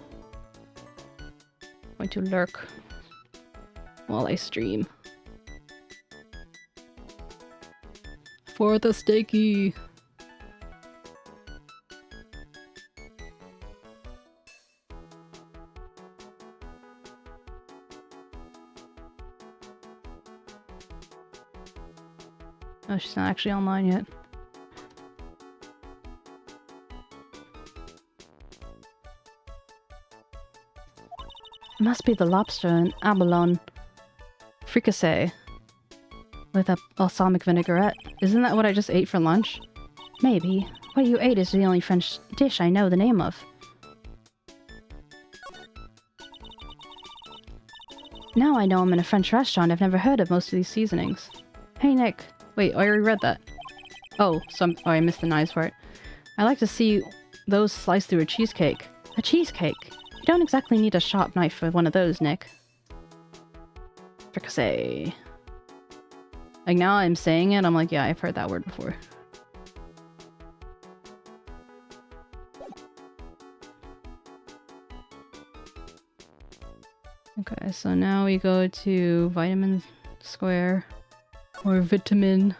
I'm going to lurk while I stream. For the 𝗟𝗶𝗀𝘀. Oh, she's not actually online yet. It must be the lobster in 𝗟𝗶𝗀𝘀 fricassee with a balsamic vinaigrette. Isn't that what I just ate for lunch? Maybe. What you ate is the only French dish I know the name of. Now I know I'm in a French restaurant. I've never heard of most of these seasonings. Hey, Nick. Wait, I already read that. Oh, I missed the knives part. I like to see those sliced through a cheesecake. A cheesecake? You don't exactly need a sharp knife for one of those, Nick. Fricassee. Like, now I'm saying it, I'm like, yeah, I've heard that word before. Okay, so now we go to Vitamin Square. Or Vitamin.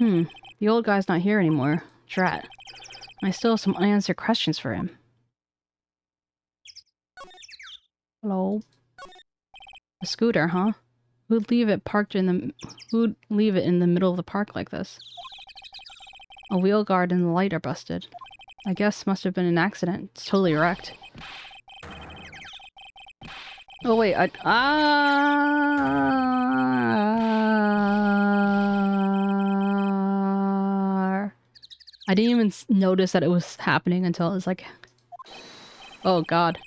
The old guy's not here anymore. Drat. I still have some unanswered questions for him. Hello? A scooter, huh? Who'd leave it in the middle of the park like this? A wheel guard and the light are busted. I guess must have been an accident. It's totally wrecked. Oh wait, I didn't even notice that it was happening until it was like... Oh god.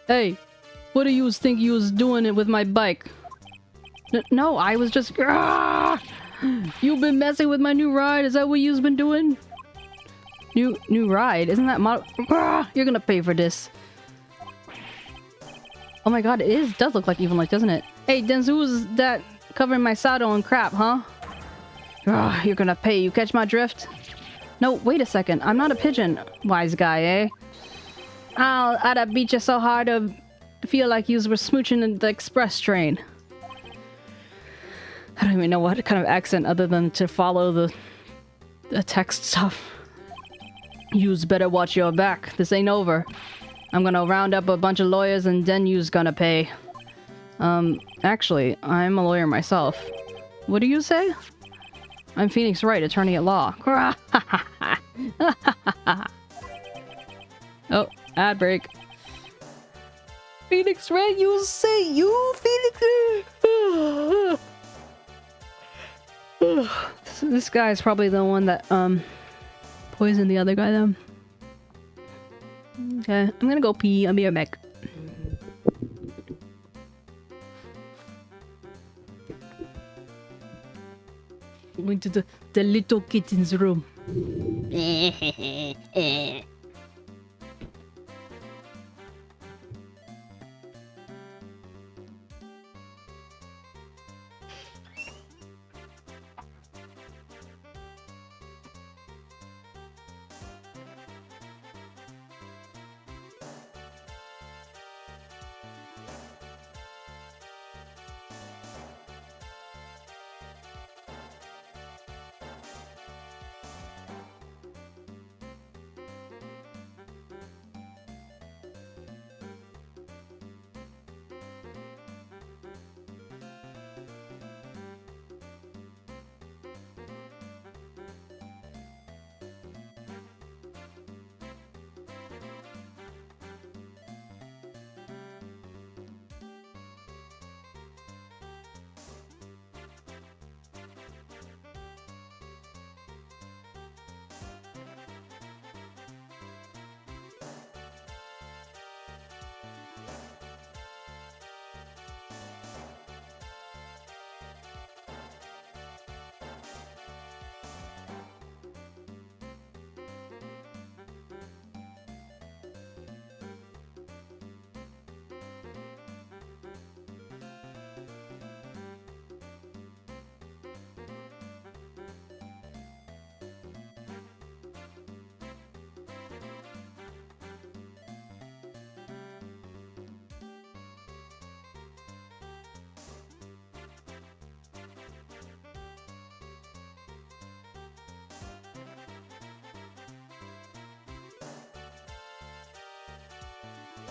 Hey! What do you think you was doing it with my bike? No, I was just... You've been messing with my new ride? Is that what you've been doing? New ride? Isn't that you're gonna pay for this. Oh my god, it does look like Even Light, doesn't it? Hey, Denzu, who's that covering my saddle in crap, huh? You're gonna pay. You catch my drift? No, wait a second. I'm not a pigeon, wise guy, eh? I'd have beat you so hard to feel like you were smooching in the express train. I don't even know what kind of accent other than to follow the text stuff. You's better watch your back. This ain't over. I'm gonna round up a bunch of lawyers and then you's gonna pay. Actually, I'm a lawyer myself. What do you say? I'm Phoenix Wright, attorney at law. Oh, ad break. Phoenix Wright, you say you, Phoenix. This guy's probably the one that poisoned the other guy though. Okay, I'm gonna go pee. I'll be right back. Going to the little kitten's room.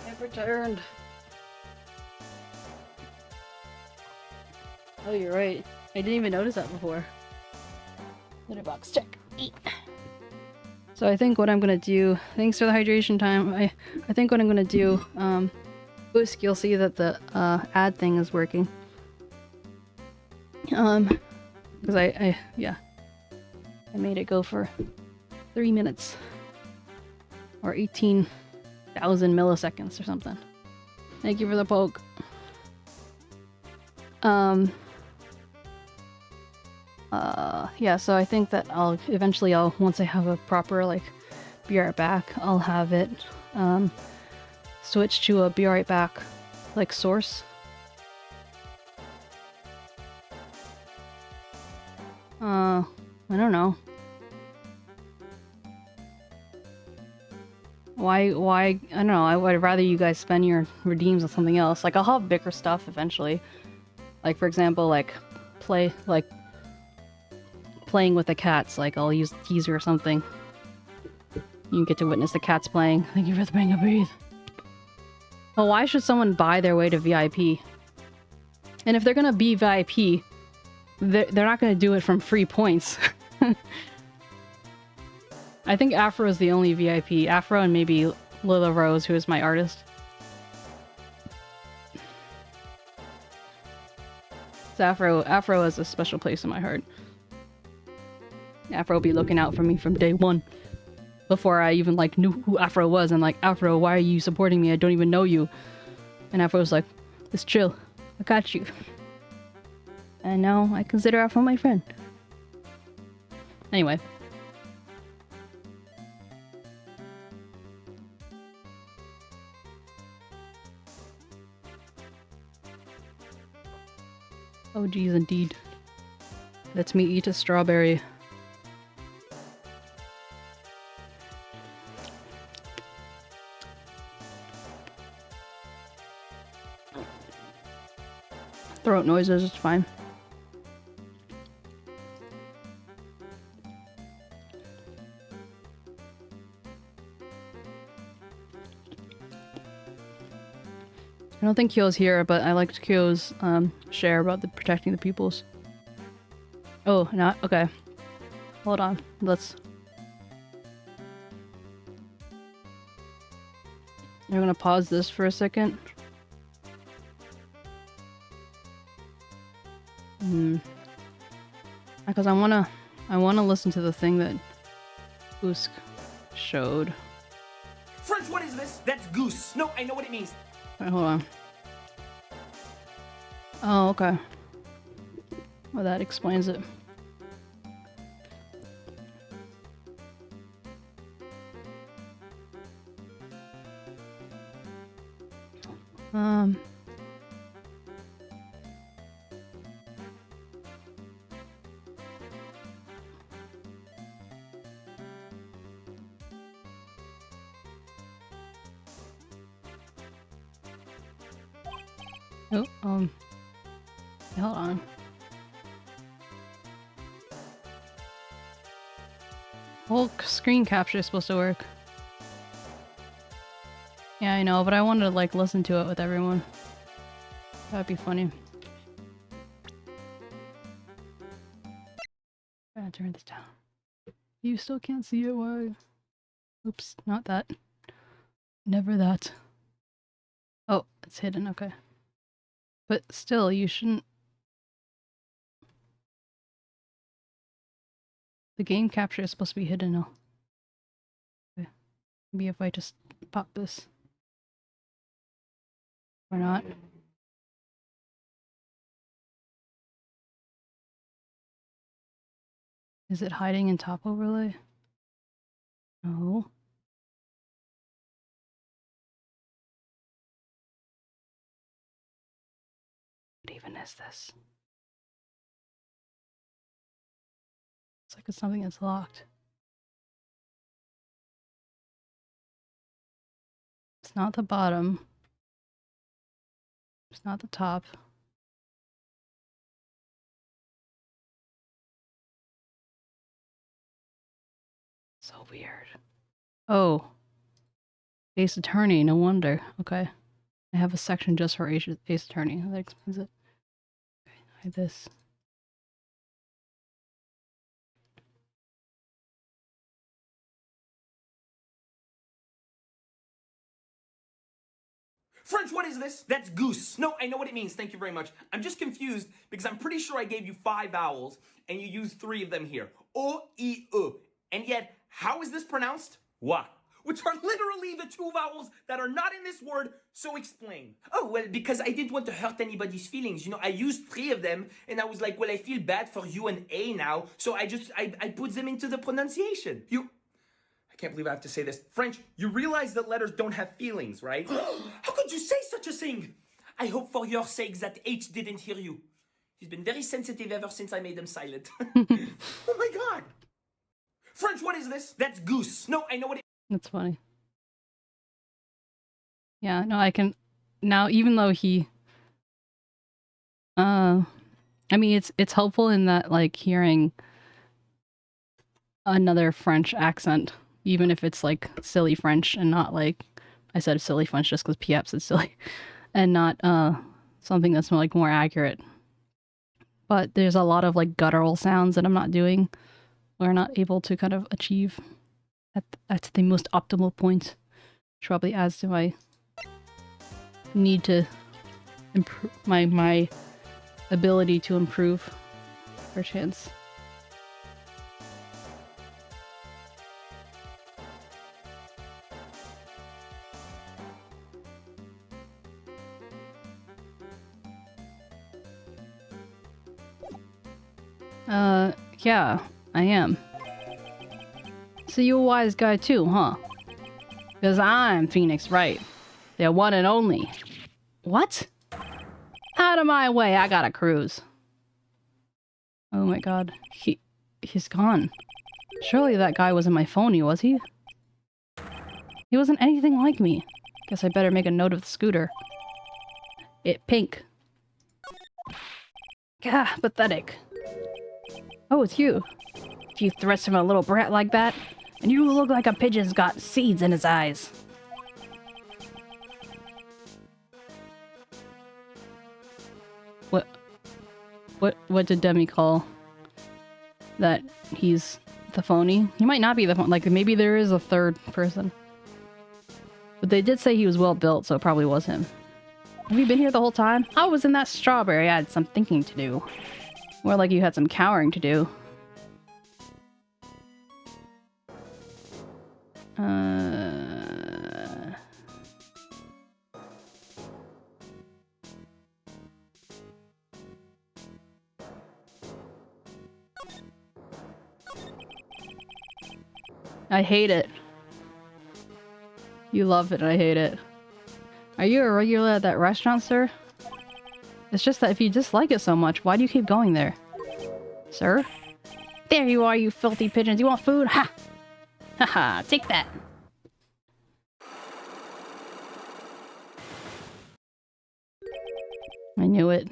I've returned. Oh, you're right. I didn't even notice that before. Litter box check. Eat. So I think what I'm gonna do. Thanks for the hydration time. I think what I'm gonna do. Boosk, you'll see that the ad thing is working. Because I made it go for 3 minutes or 18,000 milliseconds or something. Thank you for the poke. Yeah, so I think that I'll eventually, once I have a proper, like, be right back, I'll have it, switch to a be right back, like, source. I don't know. Why, I don't know, I would rather you guys spend your redeems on something else. Like, I'll have bigger stuff eventually. Like, for example, like, playing with the cats. Like, I'll use the teaser or something. You get to witness the cats playing. Thank you for the bang a breathe. Well, why should someone buy their way to VIP? And if they're gonna be VIP, they're not gonna do it from free points. I think Afro is the only VIP. Afro and maybe Lila Rose, who is my artist. So Afro has a special place in my heart. Afro will be looking out for me from day one. Before I even like knew who Afro was. I'm like, Afro, why are you supporting me? I don't even know you. And Afro was like, just chill. I got you. And now I consider Afro my friend. Anyway. Oh geez, indeed. Let me eat a strawberry. Throat noises, it's fine. I don't think Kyo's here, but I liked Kyo's share about the protecting the peoples. Oh, not okay. Hold on. Let's. I'm gonna pause this for a second. Because I wanna listen to the thing that 𝗟𝗀 showed. French, what is this? That's goose. No, I know what it means. Wait, hold on. Oh, okay. Well, that explains it. Oh, hold on. Whole screen capture is supposed to work. Yeah, I know, but I wanted to like listen to it with everyone. That'd be funny. Gotta turn this down. You still can't see it, why? Oops, not that. Never that. Oh, it's hidden, okay. But still, you shouldn't... The game capture is supposed to be hidden now. Okay. Maybe if I just pop this. Or not. Is it hiding in top overlay? No. What even is this? It's like it's something that's locked. It's not the bottom. It's not the top. So weird. Oh. Ace Attorney, no wonder. Okay. I have a section just for Ace Attorney. That explains it. Okay, hide this. French, what is this? That's goose. No, I know what it means. Thank you very much. I'm just confused because I'm pretty sure I gave you 5 vowels and you used 3 of them here. O, I, U. And yet, how is this pronounced? Wa. Which are literally the 2 vowels that are not in this word, so explain. Oh, well, because I didn't want to hurt anybody's feelings. You know, I used 3 of them, and I was like, well, I feel bad for you and A now, so I put them into the pronunciation. I can't believe I have to say this. French, you realize that letters don't have feelings, right? How could you say such a thing? I hope for your sakes that H didn't hear you. She's been very sensitive ever since I made them silent. Oh my god! French, what is this? That's goose. No, I know what it That's funny. Yeah, no, I can now, even though he I mean it's helpful in that, like, hearing another French accent, even if it's like silly French and not like, I said silly French just because Piep said silly, and not something that's like more accurate. But there's a lot of like guttural sounds that I'm not doing, or not able to kind of achieve at the most optimal point, which probably adds to my need to improve my ability to improve, perchance. Yeah, I am. So you a wise guy too, huh? Because I'm Phoenix Wright, the one and only. What? Out of my way, I gotta cruise. Oh my god, he's gone. Surely that guy wasn't my phony, was he? He wasn't anything like me. Guess I better make a note of the scooter. It pink. Gah, pathetic. Oh, it's you. A few threats from a little brat like that, and you look like a pigeon's got seeds in his eyes. What did Demi call that he's the phony? He might not be the phony. Like, maybe there is a third person. But they did say he was well built, so it probably was him. Have you been here the whole time? I was in that strawberry. I had some thinking to do. More like you had some cowering to do. I hate it. You love it, I hate it. Are you a regular at that restaurant, sir? It's just that if you dislike it so much, why do you keep going there? Sir? There you are, you filthy pigeons. You want food? Ha! Haha, take that. I knew it.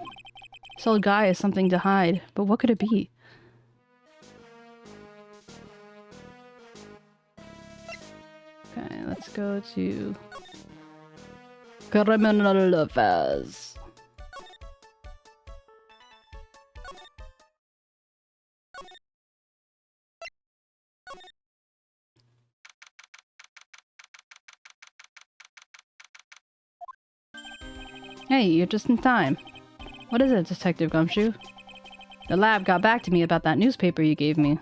This old guy has something to hide, but what could it be? Okay, let's go to criminal affairs. Hey, you're just in time. What is it, Detective Gumshoe? The lab got back to me about that newspaper you gave me.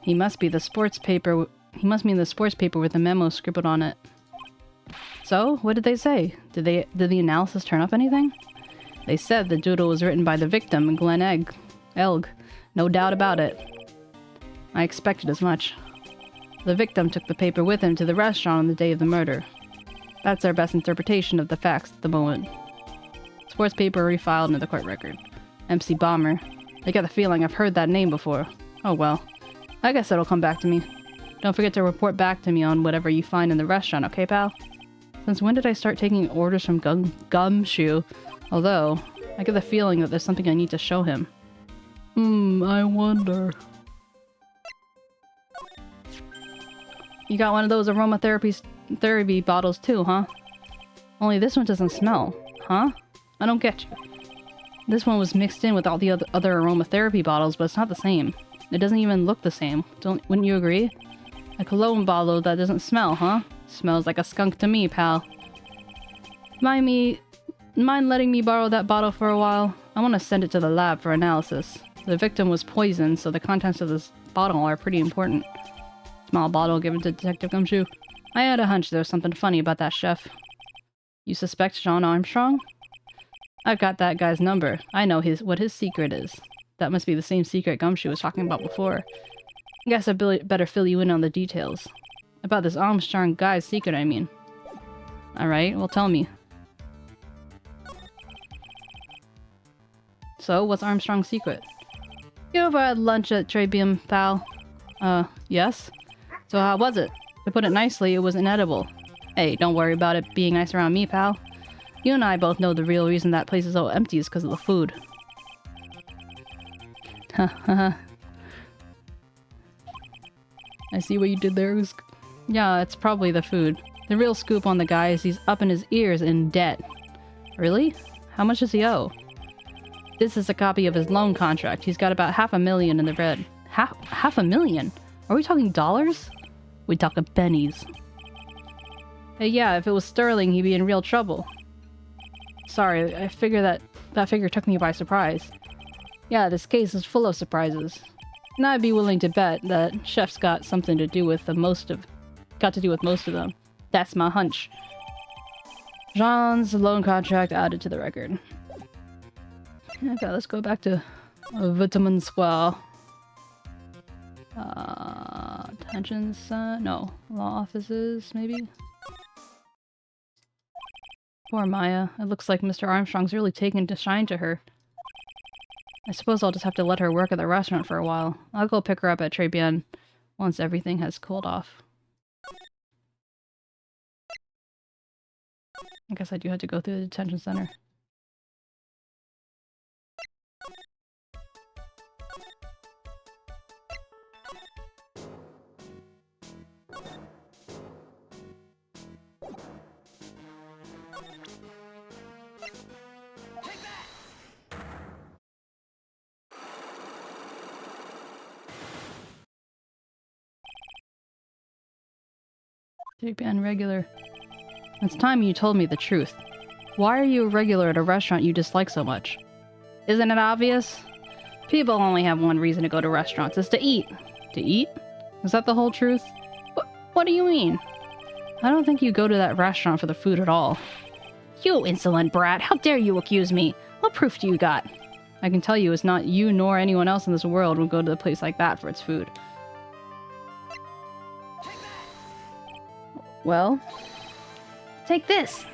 He must be in the sports paper with a memo scribbled on it. So, what did they say? Did the analysis turn up anything? They said the doodle was written by the victim, Glenn Elg. No doubt about it. I expected as much. The victim took the paper with him to the restaurant on the day of the murder. That's our best interpretation of the facts at the moment. Sports paper refiled into the court record. MC Bomber. I get the feeling I've heard that name before. Oh well. I guess it'll come back to me. Don't forget to report back to me on whatever you find in the restaurant, okay, pal? Since when did I start taking orders from Gumshoe? Although, I get the feeling that there's something I need to show him. I wonder. You got one of those therapy bottles too, huh? Only this one doesn't smell, huh? I don't get you. This one was mixed in with all the other aromatherapy bottles, but it's not the same. It doesn't even look the same. Wouldn't you agree? A cologne bottle that doesn't smell, huh? Smells like a skunk to me, pal. Mind letting me borrow that bottle for a while? I want to send it to the lab for analysis. The victim was poisoned, so the contents of this bottle are pretty important. Small bottle given to Detective Gumshoe. I had a hunch there was something funny about that chef. You suspect John Armstrong? I've got that guy's number. I know what his secret is. That must be the same secret Gumshoe was talking about before. I guess I better fill you in on the details. About this Armstrong guy's secret, I mean. Alright, well tell me. So, what's Armstrong's secret? You ever had lunch at 𝗟𝗶𝗀𝘀𝘀, pal? Yes? So how was it? To put it nicely, it was inedible. Hey, don't worry about it being nice around me, pal. You and I both know the real reason that place is so empty is because of the food. Haha. I see what you did there. Yeah, it's probably the food. The real scoop on the guy is he's up in his ears in debt. Really? How much does he owe? This is a copy of his loan contract. He's got about $500,000 in the red. $500,000? Are we talking dollars? We talking pennies. Hey, yeah, if it was sterling, he'd be in real trouble. Sorry, I figure that figure took me by surprise. Yeah, this case is full of surprises. And I'd be willing to bet that Chef's got something to do with most of them. That's my hunch. Jean's loan contract added to the record. Okay, let's go back to Vitamin Square. Detention center? No. Law offices, maybe? Poor Maya. It looks like Mr. Armstrong's really taken to shine to her. I suppose I'll just have to let her work at the restaurant for a while. I'll go pick her up at 𝗟𝗶𝗀𝘀 once everything has cooled off. I guess I do have to go through the detention center. 𝗟𝗶𝗀𝘀 regular. It's time you told me the truth. Why are you a regular at a restaurant you dislike so much? Isn't it obvious? People only have one reason to go to restaurants, is to eat. To eat? Is that the whole truth? What do you mean? I don't think you go to that restaurant for the food at all. You insolent brat! How dare you accuse me? What proof do you got? I can tell you it's not you nor anyone else in this world would go to a place like that for its food. Well, take this!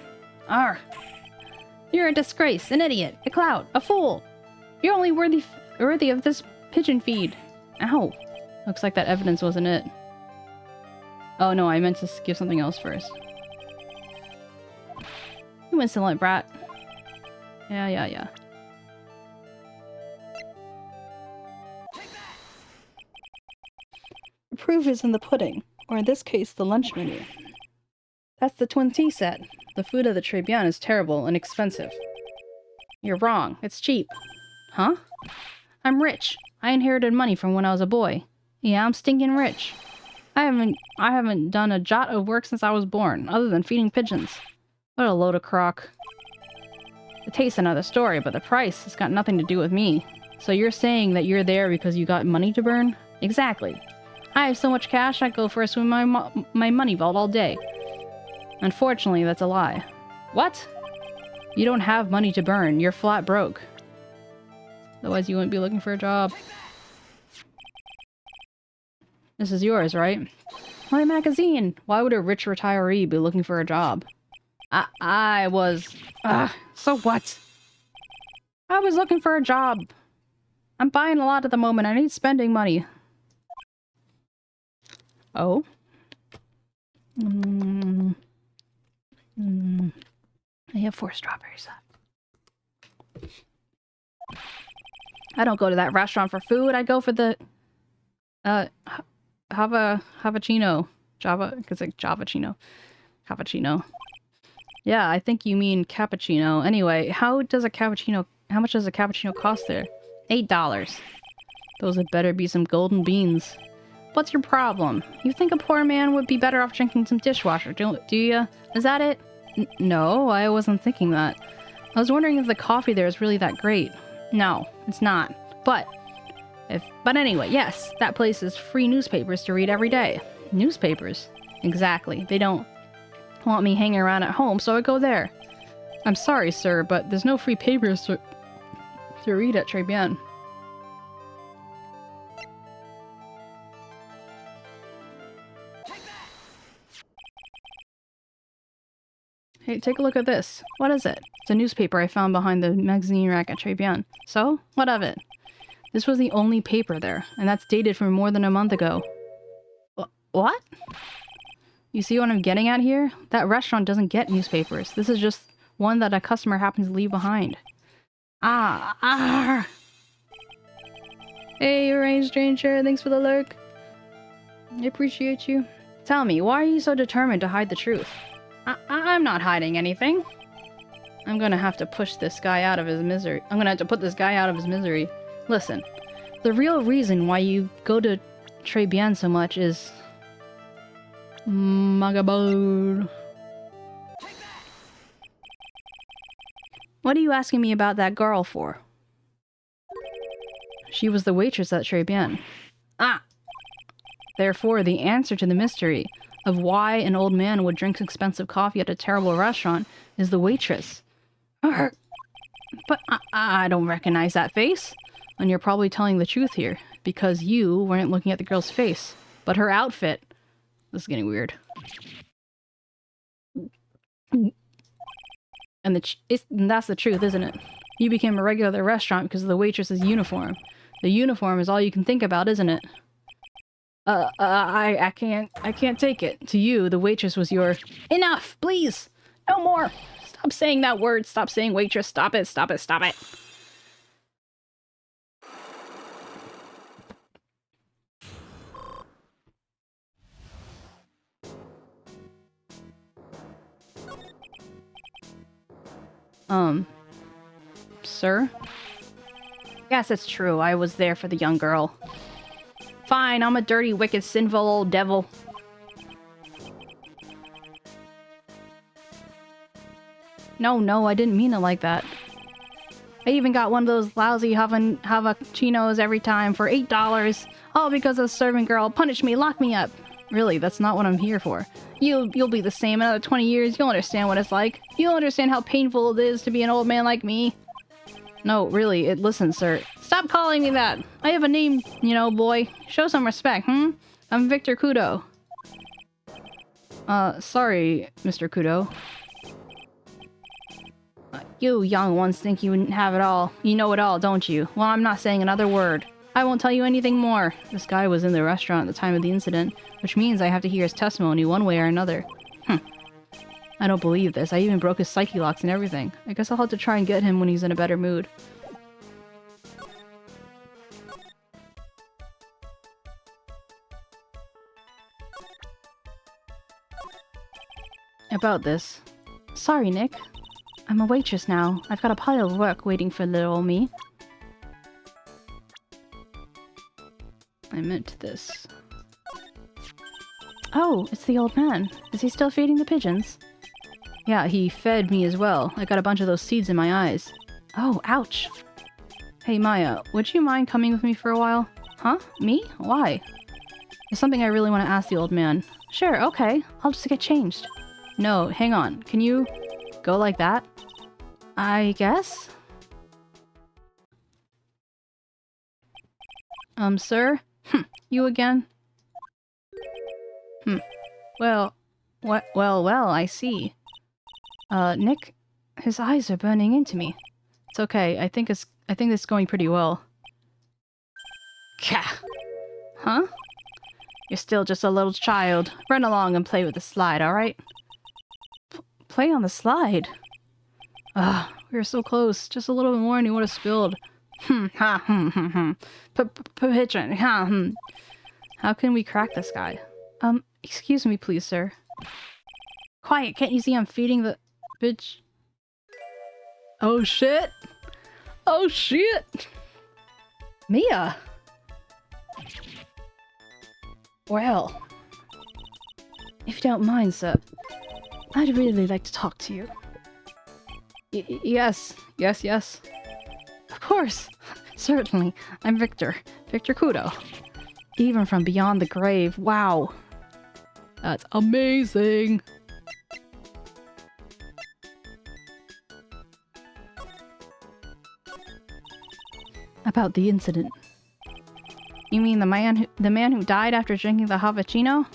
Arr! You're a disgrace, an idiot, a clout, a fool! You're only worthy of this pigeon feed. Ow! Looks like that evidence wasn't it. Oh no, I meant to give something else first. You insolent brat. Yeah. The proof is in the pudding, or in this case, the lunch menu. That's the twin tea set. The food at the 𝗟𝗶𝗀𝘀 is terrible and expensive. You're wrong. It's cheap. Huh? I'm rich. I inherited money from when I was a boy. Yeah, I'm stinking rich. I haven't done a jot of work since I was born, other than feeding pigeons. What a load of crock. The taste's another story, but the price has got nothing to do with me. So you're saying that you're there because you got money to burn? Exactly. I have so much cash, I'd go for a swim in my money vault all day. Unfortunately, that's a lie. What? You don't have money to burn. You're flat broke. Otherwise, you wouldn't be looking for a job. This is yours, right? My magazine! Why would a rich retiree be looking for a job? I was... so what? I was looking for a job. I'm buying a lot at the moment. I need spending money. Oh? I have 4 strawberries left. I don't go to that restaurant for food. I go for the... Javachino. Java... It's like Javachino. Cappuccino. Yeah, I think you mean cappuccino. Anyway, how much does a cappuccino cost there? $8. Those had better be some golden beans. What's your problem? You think a poor man would be better off drinking some dishwasher, do you? Is that it? No, I wasn't thinking that. I was wondering if the coffee there is really that great. No, it's not. But anyway, yes, that place has free newspapers to read every day. Newspapers? Exactly. They don't want me hanging around at home, so I go there. I'm sorry, sir, but there's no free papers to read at 𝗟𝗶𝗀𝘀. Hey, take a look at this. What is it? It's a newspaper I found behind the magazine rack at 𝗟𝗶𝗀𝘀. So? What of it? This was the only paper there, and that's dated from more than a month ago. What? You see what I'm getting at here? That restaurant doesn't get newspapers. This is just one that a customer happens to leave behind. Ah! Hey, Rain Stranger, thanks for the lurk. I appreciate you. Tell me, why are you so determined to hide the truth? I'm not hiding anything. I'm gonna have to push this guy out of his misery. I'm gonna have to put this guy out of his misery. Listen, the real reason why you go to 𝗟𝗶𝗀𝘀 so much is... Magabode. What are you asking me about that girl for? She was the waitress at 𝗟𝗶𝗀𝘀. Ah! Therefore, the answer to the mystery of why an old man would drink expensive coffee at a terrible restaurant is the waitress. But I don't recognize that face. And you're probably telling the truth here, because you weren't looking at the girl's face, but her outfit. This is getting weird. And that's the truth, isn't it? You became a regular at the restaurant because of the waitress's uniform. The uniform is all you can think about, isn't it? I can't take it. To you, the waitress was your... Enough! Please! No more! Stop saying that word! Stop saying waitress! Stop it! Stop it! Stop it! Sir? Yes, it's true. I was there for the young girl. Fine, I'm a dirty, wicked, sinful old devil. No, I didn't mean it like that. I even got one of those lousy Havachinos every time for $8. All because the servant girl punished me, locked me up. Really, that's not what I'm here for. You'll be the same in another 20 years. You'll understand what it's like. You'll understand how painful it is to be an old man like me. No, really, listen, sir. Stop calling me that! I have a name, you know, boy. Show some respect, I'm Victor Kudo. Sorry, Mr. Kudo. You young ones think you have it all. You know it all, don't you? Well, I'm not saying another word. I won't tell you anything more. This guy was in the restaurant at the time of the incident, which means I have to hear his testimony one way or another. I don't believe this. I even broke his psyche locks and everything. I guess I'll have to try and get him when he's in a better mood. About this. Sorry, Nick. I'm a waitress now. I've got a pile of work waiting for little old me. I meant this. Oh, it's the old man. Is he still feeding the pigeons? Yeah, he fed me as well. I got a bunch of those seeds in my eyes. Oh, ouch. Hey, Maya, would you mind coming with me for a while? Huh? Me? Why? There's something I really want to ask the old man. Sure, okay. I'll just get changed. No, hang on. Can you go like that? I guess? Sir? You again? Well, I see. Nick, his eyes are burning into me. It's okay. I think it's going pretty well. Kah! Huh? You're still just a little child. Run along and play with the slide, alright? Play on the slide? We were so close. Just a little bit more and he would have spilled. Pigeon. How can we crack this guy? Excuse me, please, sir. Quiet, can't you see I'm feeding the... bitch? Oh, shit! Oh, shit! Mia! Well... if you don't mind, sir, I'd really like to talk to you. Yes. Of course! Certainly. I'm Victor. Victor Kudo. Even from beyond the grave. Wow. That's amazing! About the incident. You mean the man who died after drinking the Havachino?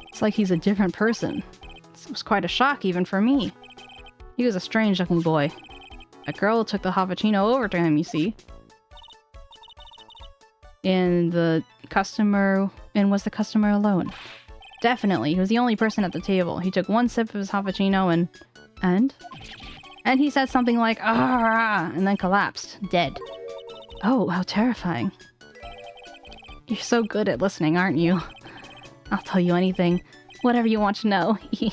It's like he's a different person. It's was quite a shock even for me. He was a strange-looking boy. A girl took the cappuccino over to him, you see. And was the customer alone? Definitely, he was the only person at the table. He took one sip of his cappuccino and he said something like, "Ah," and then collapsed, dead. Oh, how terrifying. You're so good at listening, aren't you? I'll tell you anything. Whatever you want to know. He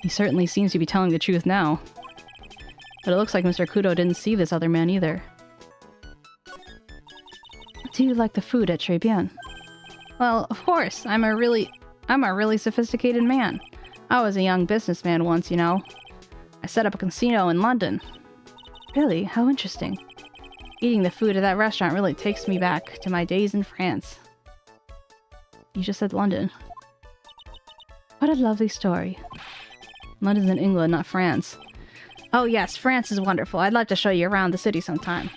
certainly seems to be telling the truth now. But it looks like Mr. Kudo didn't see this other man either. Do you like the food at 𝗟𝗶𝗀𝘀? Well, of course. I'm a really sophisticated man. I was a young businessman once, you know. I set up a casino in London. Really? How interesting. Eating the food at that restaurant really takes me back to my days in France. You just said London. What a lovely story. London's in England, not France. Oh yes, France is wonderful. I'd like to show you around the city sometime.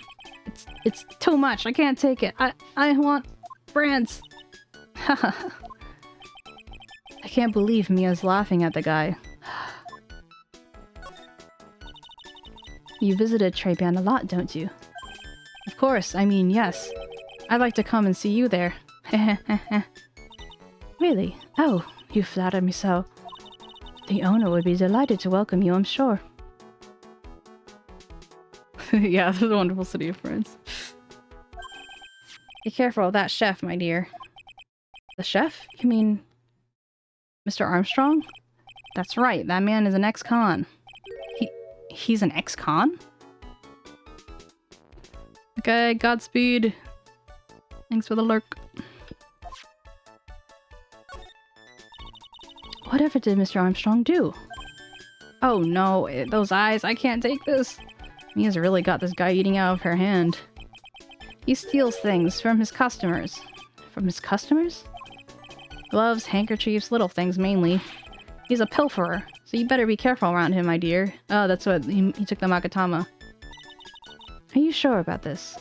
It's too much. I can't take it. I want France. I can't believe Mia's laughing at the guy. You visited 𝗟𝗶𝗀𝘀 a lot, don't you? Of course, I mean, yes. I'd like to come and see you there. Really? Oh, you flatter me so. The owner would be delighted to welcome you, I'm sure. Yeah, this is a wonderful city of France. Be careful of that chef, my dear. The chef? You mean... Mr. Armstrong? That's right, that man is an ex-con. He's an ex-con? Okay, Godspeed. Thanks for the lurk. Whatever did Mr. Armstrong do? Oh no, those eyes, I can't take this. Mia's really got this guy eating out of her hand. He steals things from his customers. From his customers? Gloves, handkerchiefs, little things mainly. He's a pilferer, so you better be careful around him, my dear. Oh, that's what he took the Makatama. Are you sure about this?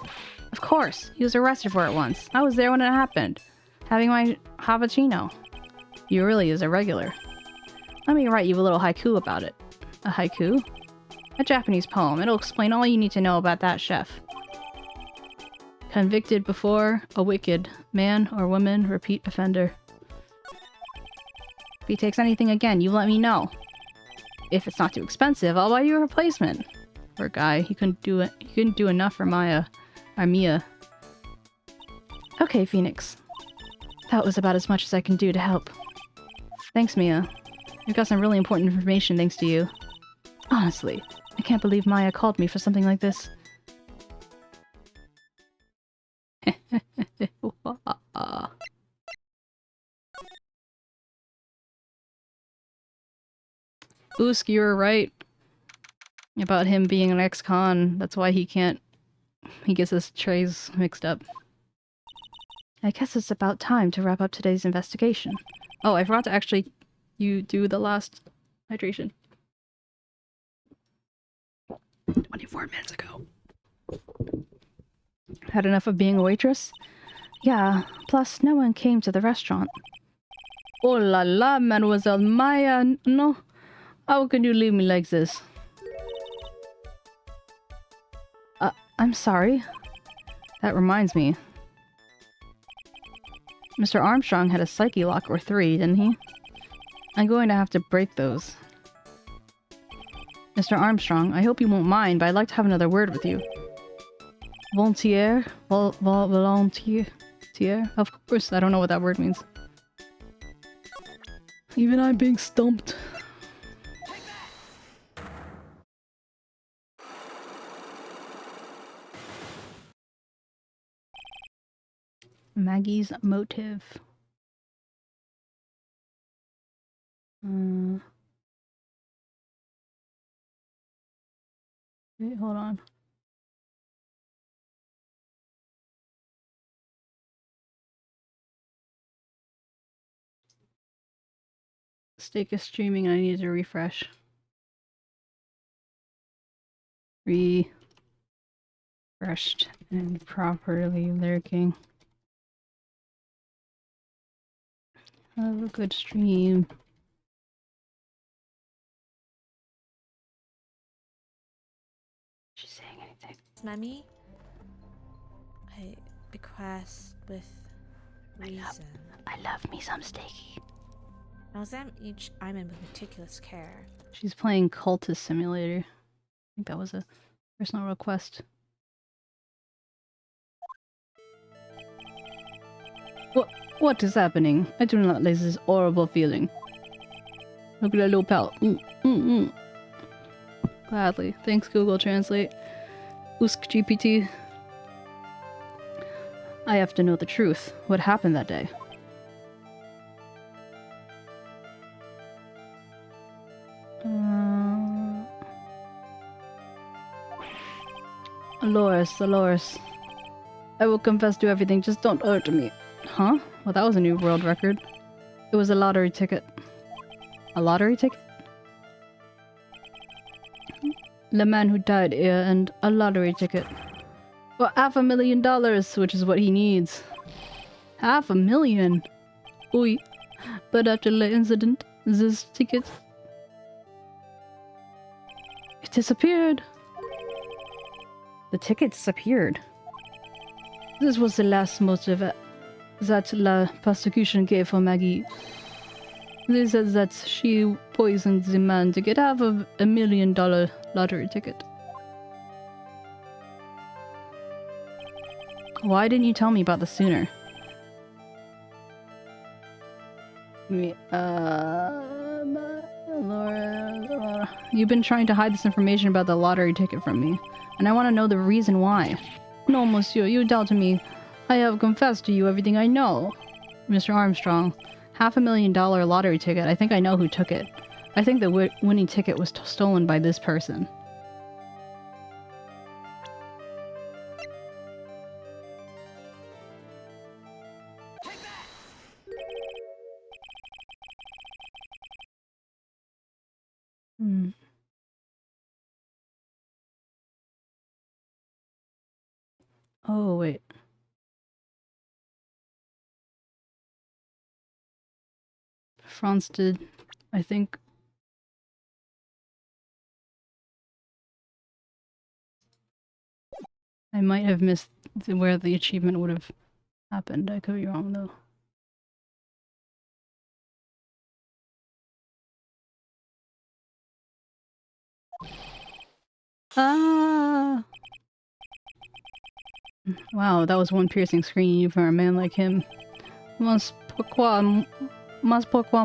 Of course, he was arrested for it once. I was there when it happened, having my cappuccino. He really is a regular. Let me write you a little haiku about it. A haiku? A Japanese poem. It'll explain all you need to know about that chef. Convicted before, a wicked man or woman, repeat offender. If he takes anything again, you let me know. If it's not too expensive, I'll buy you a replacement. Poor guy, he couldn't do it. He couldn't do enough for Mia. Okay, Phoenix. That was about as much as I can do to help. Thanks, Mia. We've got some really important information thanks to you. Honestly, I can't believe Maya called me for something like this. Oosk, you were right about him being an ex-con. That's why he gets his trays mixed up. I guess it's about time to wrap up today's investigation. Oh, I forgot to actually do the last hydration. 24 minutes ago. Had enough of being a waitress? Yeah, plus no one came to the restaurant. Oh la la, Mademoiselle Maya, no. How can you leave me like this? I'm sorry. That reminds me. Mr. Armstrong had a psyche lock or 3, didn't he? I'm going to have to break those. Mr. Armstrong, I hope you won't mind, but I'd like to have another word with you. Volontiers? Volontiers? Of course, I don't know what that word means. Even I'm being stumped. Maggie's motive. Wait, hold on. Steak is streaming and I need to refresh. Refreshed and properly lurking. Have a good stream. She's saying anything. Mummy, I bequest with reason. I love me some steaky. I'll examine each island with meticulous care. She's playing Cultist Simulator. I think that was a personal request. What is happening? I do not like this horrible feeling. Look at that little pal. Gladly. Thanks, Google Translate. 𝗟𝗶ሔር𝗸𝘀. I have to know the truth. What happened that day? Aloris. I will confess to everything, just don't hurt me. Huh? Well, that was a new world record. It was a lottery ticket. A lottery ticket? The man who died here and a lottery ticket. For $500,000, which is what he needs. $500,000? Oui. But after the incident, this ticket... it disappeared. The ticket disappeared. This was the last motive that la prosecution gave for Maggie. They said that she poisoned the man to get $500,000 lottery ticket. Why didn't you tell me about this sooner? Laura, you've been trying to hide this information about the lottery ticket from me, and I want to know the reason why. No, monsieur, you doubted me. I have confessed to you everything I know. Mr. Armstrong, $500,000 lottery ticket. I think I know who took it. I think the winning ticket was stolen by this person. Oh, wait. France did, I think. I might have missed where the achievement would have happened. I could be wrong, though. Ah! Wow, that was one piercing scream for a man like him. Mas pourquoi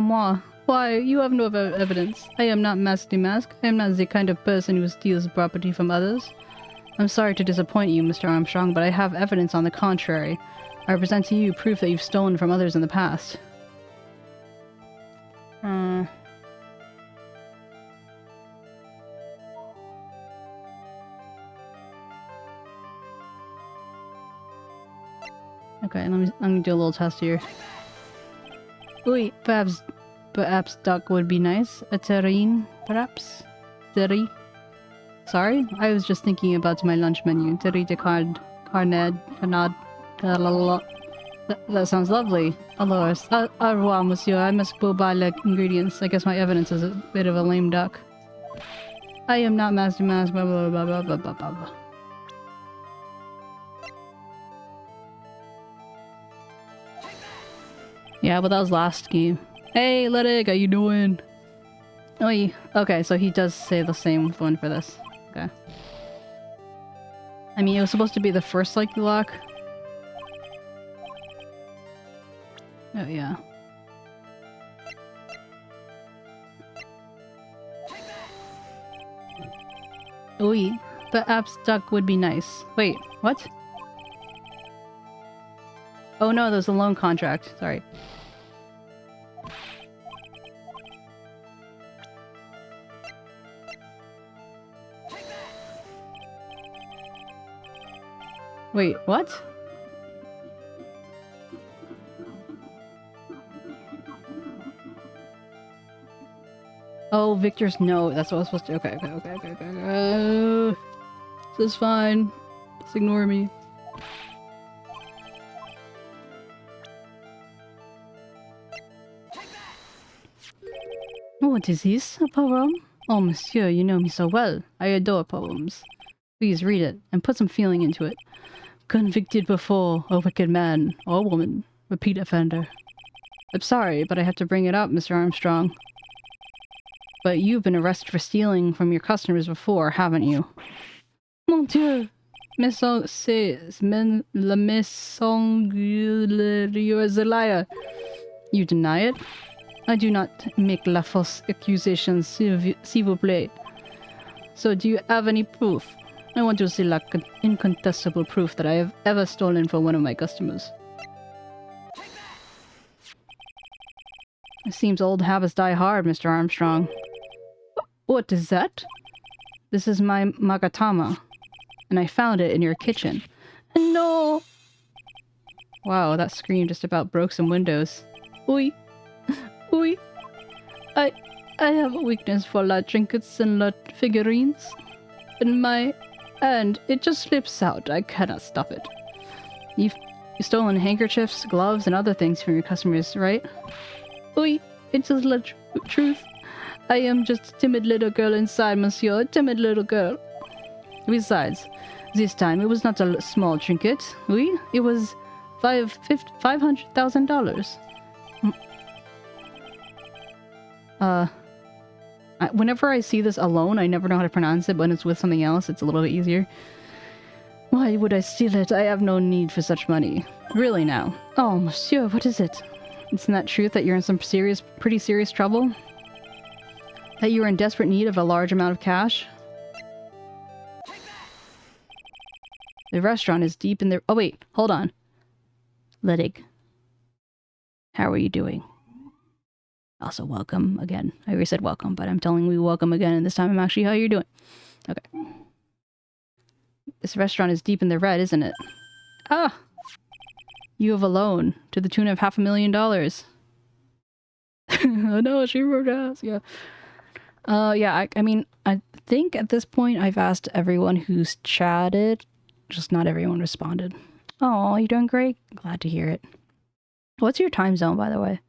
moi? Why, you have no evidence. I am not Mask the Mask. I am not the kind of person who steals property from others. I'm sorry to disappoint you, Mr. Armstrong, but I have evidence on the contrary. I present to you proof that you've stolen from others in the past. Okay, let me do a little test here. Wait, perhaps duck would be nice. A terrine, perhaps? Terry? Sorry? I was just thinking about my lunch menu. Terry de carned, that sounds lovely. Alors, au revoir, monsieur. I must go buy the ingredients. I guess my evidence is a bit of a lame duck. I am not Master Mask, blah blah blah blah blah blah blah. Yeah, but that was last game. Hey, Ledig, how you doing? Oi. Okay, so he does say the same one for this. Okay. I mean, it was supposed to be the first Lucky Lock. Oh, yeah. Oi. Perhaps duck would be nice. Wait, what? Oh no, there's a loan contract. Sorry. Wait, what? Oh, Victor's note. That's what I was supposed to. Okay. This is fine. Just ignore me. What is this? A poem? Oh, monsieur, you know me so well. I adore poems. Please read it and put some feeling into it. Convicted before a wicked man or woman, repeat offender. I'm sorry, but I have to bring it up, Mr. Armstrong. But you've been arrested for stealing from your customers before, haven't you? Mon Dieu! La maison you is a liar. You deny it? I do not make la fausse accusation, s'il vous plaît. So do you have any proof? I want to see like incontestable proof that I have ever stolen from one of my customers. It seems old habits die hard, Mr. Armstrong. What is that? This is my magatama, and I found it in your kitchen. No! Wow, that scream just about broke some windows. Oui. Oui. I have a weakness for la trinkets and la figurines. And it just slips out. I cannot stop it. You've stolen handkerchiefs, gloves, and other things from your customers, right? Oui, it's just the truth. I am just a timid little girl inside, monsieur. A timid little girl. Besides, this time it was not a small trinket. Oui, it was $500,000. Whenever I see this alone, I never know how to pronounce it. When it's with something else, it's a little bit easier. Why would I steal it? I have no need for such money. Really now. Oh, monsieur, what is it? Isn't that truth that you're in some pretty serious trouble? That you are in desperate need of a large amount of cash? The restaurant is deep in the— oh wait, hold on. Ledig. How are you doing? Also, welcome again. I already said welcome, but I'm telling you welcome again, and this time I'm actually how you're doing. Okay. This restaurant is deep in the red, isn't it? Ah! You have a loan to the tune of $500,000. Oh no, she wrote us. Yeah. Yeah, I mean, I think at this point I've asked everyone who's chatted, just not everyone responded. Oh, you doing great? Glad to hear it. What's your time zone, by the way?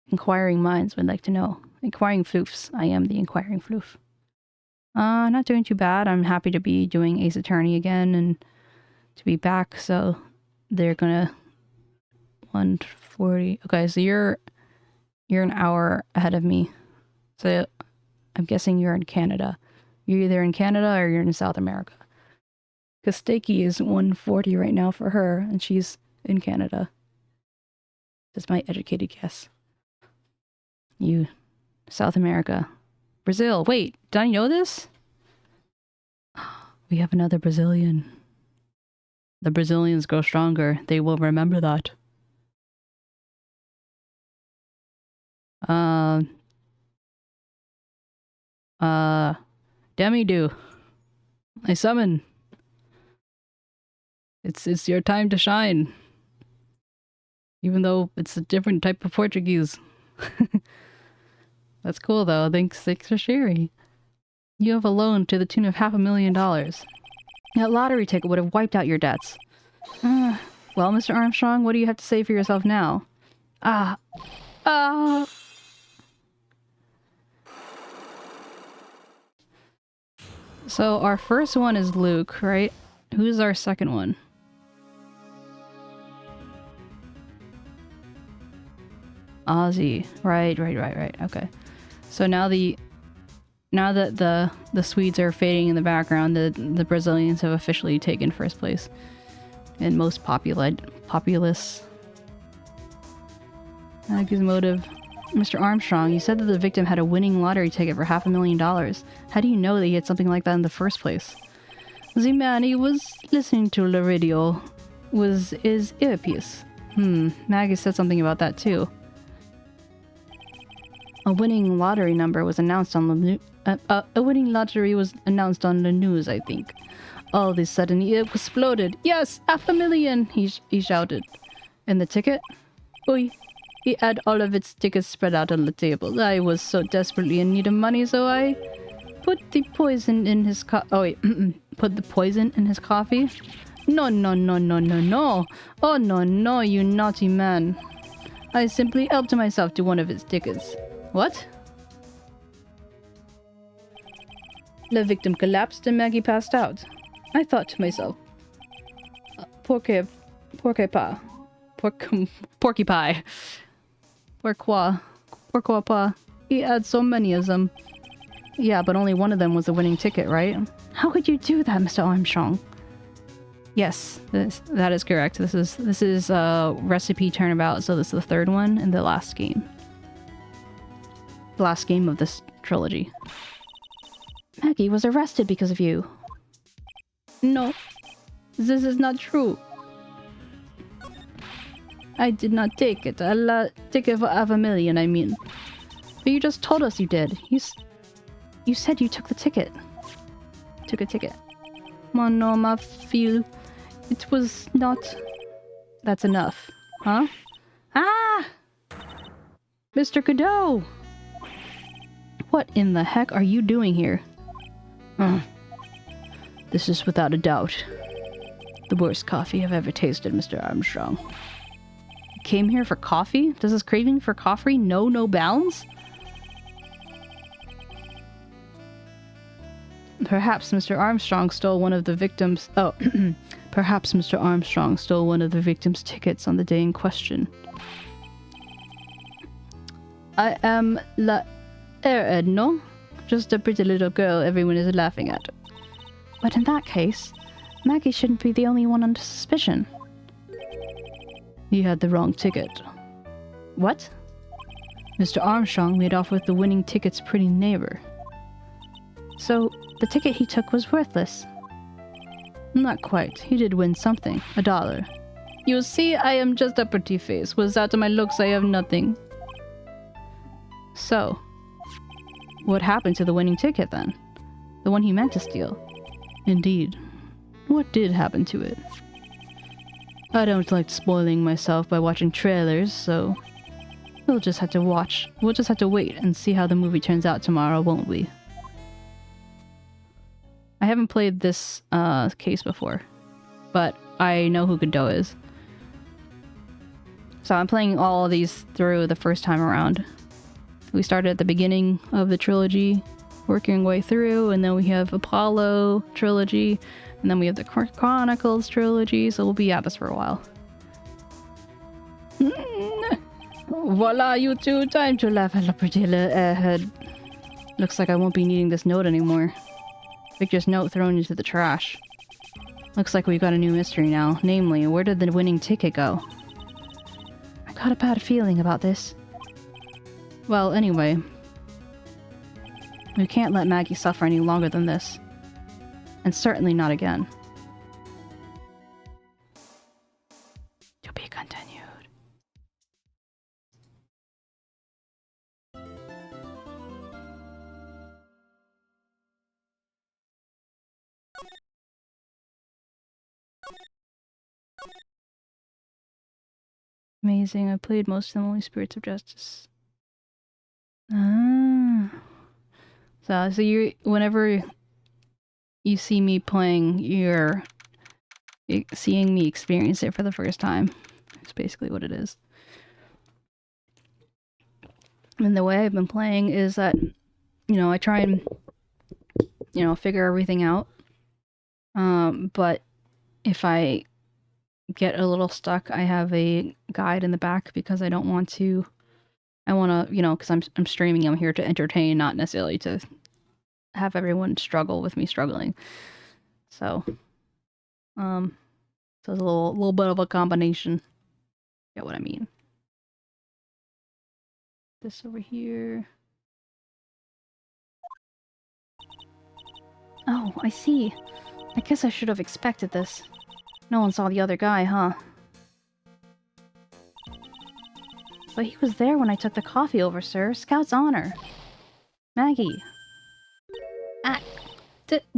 Inquiring minds would like to know. Inquiring floofs. I am the inquiring floof. Not doing too bad. I'm happy to be doing Ace Attorney again and to be back, so they're gonna 140. Okay, so you're an hour ahead of me. So I'm guessing you're in Canada. You're either in Canada or you're in South America. Because 𝗟𝗶 is 140 right now for her, and she's in Canada. That's my educated guess. You, South America. Brazil. Wait, did I know this? We have another Brazilian. The Brazilians grow stronger. They will remember that. Demi-do. I summon. It's your time to shine. Even though it's a different type of Portuguese. That's cool though. Thanks for sharing. You have a loan to the tune of $500,000. That lottery ticket would have wiped out your debts. Well, Mr. Armstrong, what do you have to say for yourself now? So our first one is Luke, right? Who's our second one? Ozzy. Right. Okay. So now that the Swedes are fading in the background, the Brazilians have officially taken first place and most populous. Motive. Mr. Armstrong, you said that the victim had a winning lottery ticket for $500,000. How do you know that he had something like that in the first place? The man he was listening to the radio was his earpiece. Maggie said something about that too. A winning lottery number was announced on the a winning lottery was announced on the news, I think. All of a sudden, it exploded. Yes, $500,000! He shouted. And the ticket? Oi. He had all of its tickets spread out on the table. I was so desperately in need of money, so I put the poison in his put the poison in his coffee? No. Oh, no, you naughty man. I simply helped myself to one of his tickets. What? The victim collapsed and Maggie passed out. I thought to myself, porky pie. Porqua. He had so many of them. Yeah, but only one of them was a winning ticket, right? How could you do that, Mr. Armstrong? Yes, that is correct. This is 𝗟𝗶 Turnabout, so this is the third one and the last game. The last game of this trilogy. Maggie was arrested because of you. No, this is not true. I did not take it. I'll take it for 𝗟𝗶, I mean. But you just told us you did. You said you took the ticket. Took a ticket. No, ma feel. It was not... That's enough. Huh? Ah! Mr. Godot! What in the heck are you doing here? This is without a doubt the worst coffee I've ever tasted, Mr. Armstrong. You came here for coffee? Does this craving for coffee know no bounds? Perhaps Mr. Armstrong stole one of the victims... Oh, perhaps Mr. Armstrong stole one of the victim's tickets on the day in question. I am 𝗟𝗶, just a pretty little girl everyone is laughing at. But in that case, Maggie shouldn't be the only one under suspicion. You had the wrong ticket. What? Mr. Armstrong made off with the winning ticket's pretty neighbor. So, the ticket he took was worthless. Not quite. He did win something. $1. You see, I am just a pretty face. Without my looks, I have nothing. So, what happened to the winning ticket then? The one he meant to steal? Indeed. What did happen to it? I don't like spoiling myself by watching trailers, so we'll just have to wait and see how the movie turns out tomorrow, won't we? I haven't played this case before, but I know who Godot is. So I'm playing all of these through the first time around. We started at the beginning of the trilogy, working our way through, and then we have Apollo trilogy, and then we have the Chronicles trilogy, so we'll be at this for a while. Voila, you two, time to laugh at 𝗟𝗶. Looks like I won't be needing this note anymore. Victor's note thrown into the trash. Looks like we've got a new mystery now, namely, where did the winning ticket go? I got a bad feeling about this. Well, anyway, we can't let Maggie suffer any longer than this. And certainly not again. To be continued. Amazing, I played most of them, only Spirits of Justice. Ah. So you, whenever you see me playing, you're seeing me experience it for the first time. That's basically what it is. And the way I've been playing is that, you know, I try and, you know, figure everything out. But if I get a little stuck, I have a guide in the back because I don't want to... I want to, you know, because I'm streaming, I'm here to entertain, not necessarily to have everyone struggle with me struggling. So, so it's a little bit of a combination. Get what I mean? This over here. Oh, I see. I guess I should have expected this. No one saw the other guy, huh? But he was there when I took the coffee over, sir. Scout's honor. Maggie. Ah,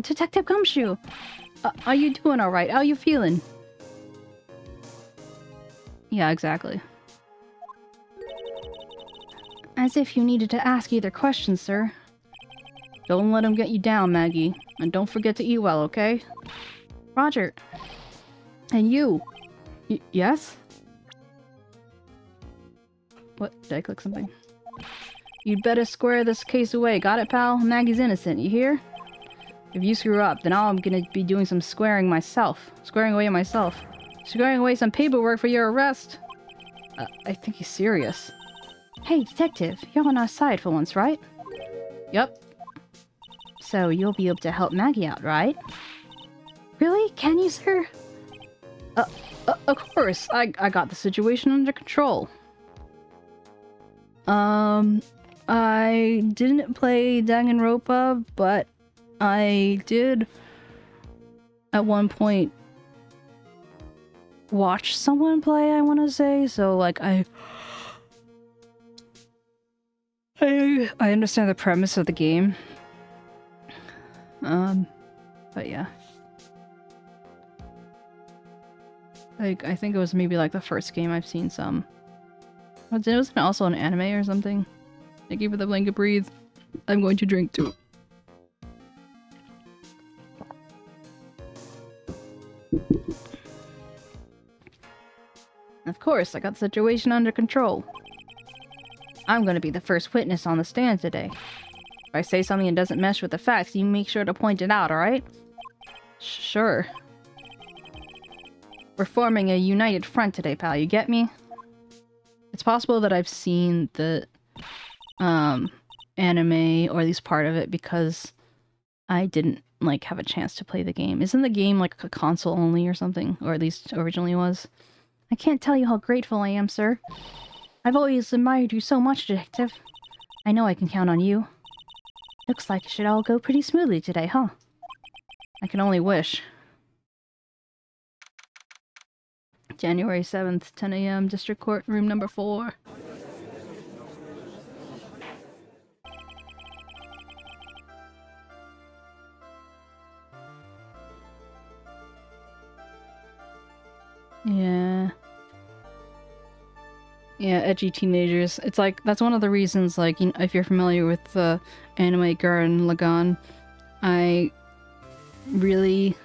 Detective Gumshoe. Are you doing alright? How are you feeling? Yeah, exactly. As if you needed to ask either question, sir. Don't let him get you down, Maggie. And don't forget to eat well, okay? Roger. And you. Yes? What? Did I click something? You'd better square this case away. Got it, pal? Maggie's innocent, you hear? If you screw up, then I'm gonna be doing some squaring myself. Squaring away myself. Squaring away some paperwork for your arrest. I think he's serious. Hey, detective, you're on our side for once, right? Yep. So you'll be able to help Maggie out, right? Really? Can you, sir? Of course. I got the situation under control. I didn't play Danganronpa, but I did at one point watch someone play, I want to say, so like I understand the premise of the game. But yeah. Like, I think it was maybe like the first game I've seen some. Was it also an anime or something? Thank you for the blanket breathe. I'm going to drink too. Of course, I got the situation under control. I'm gonna be the first witness on the stand today. If I say something that doesn't mesh with the facts, you make sure to point it out, alright? Sure. We're forming a united front today, pal, you get me? It's possible that I've seen the anime, or at least part of it, because I didn't, like, have a chance to play the game. Isn't the game, like, a console only or something? Or at least originally was? I can't tell you how grateful I am, sir. I've always admired you so much, detective. I know I can count on you. Looks like it should all go pretty smoothly today, huh? I can only wish. January 7th, 10 a.m., District Court, room number 4. Yeah. Yeah, edgy teenagers. It's like, that's one of the reasons, like, you know, if you're familiar with the anime Gurren Lagann, I really,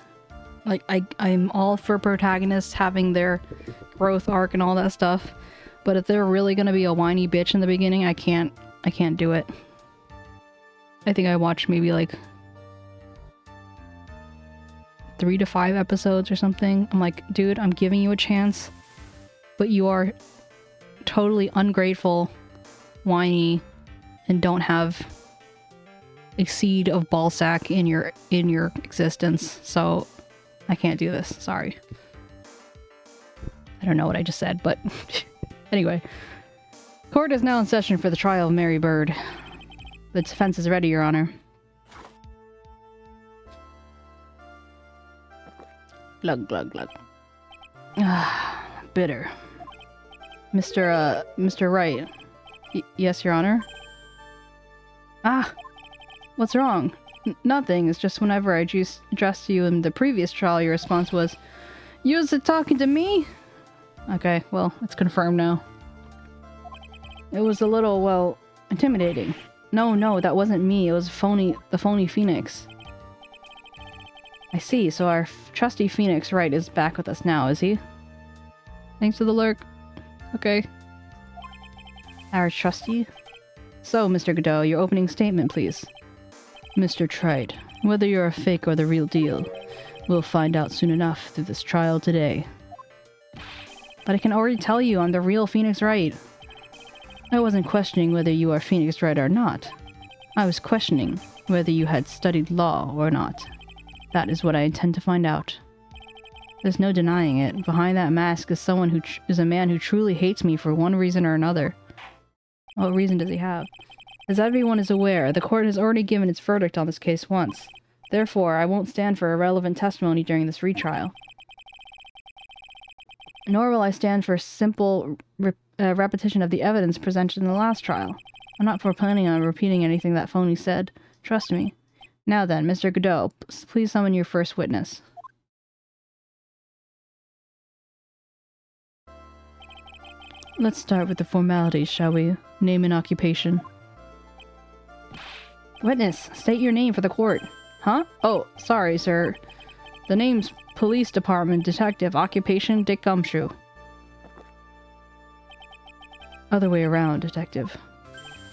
like, I'm all for protagonists having their growth arc and all that stuff, but if they're really gonna be a whiny bitch in the beginning, I can't do it. I think I watched maybe, like, 3 to 5 episodes or something. I'm like, dude, I'm giving you a chance, but you are totally ungrateful, whiny, and don't have a seed of ballsack in your existence. So I can't do this. Sorry. I don't know what I just said, but anyway. Court is now in session for the trial of Mary Bird. The defense is ready, Your Honor. Glug, glug, glug. Ah, bitter. Mr. Wright. Yes, Your Honor? Ah! What's wrong? Nothing. It's just whenever I addressed you in the previous trial, your response was, "You's talking to me?" Okay, well, it's confirmed now. It was a little, well, intimidating. No, that wasn't me. It was the phony Phoenix. I see, so our trusty Phoenix Wright is back with us now, is he? Thanks to the lurk. Okay. Our trusty? So, Mr. Godot, your opening statement, please. Mr. Trite, whether you're a fake or the real deal, we'll find out soon enough through this trial today. But I can already tell you I'm the real Phoenix Wright. I wasn't questioning whether you are Phoenix Wright or not. I was questioning whether you had studied law or not. That is what I intend to find out. There's no denying it. Behind that mask is someone who is a man who truly hates me for one reason or another. What reason does he have? As everyone is aware, the court has already given its verdict on this case once. Therefore, I won't stand for irrelevant testimony during this retrial. Nor will I stand for simple repetition of the evidence presented in the last trial. I'm not planning on repeating anything that phony said. Trust me. Now then, Mr. Godot, please summon your first witness. Let's start with the formalities, shall we? Name and occupation. Witness, state your name for the court. Huh? Oh, sorry, sir. The name's Police Department Detective, occupation Dick Gumshoe. Other way around, detective.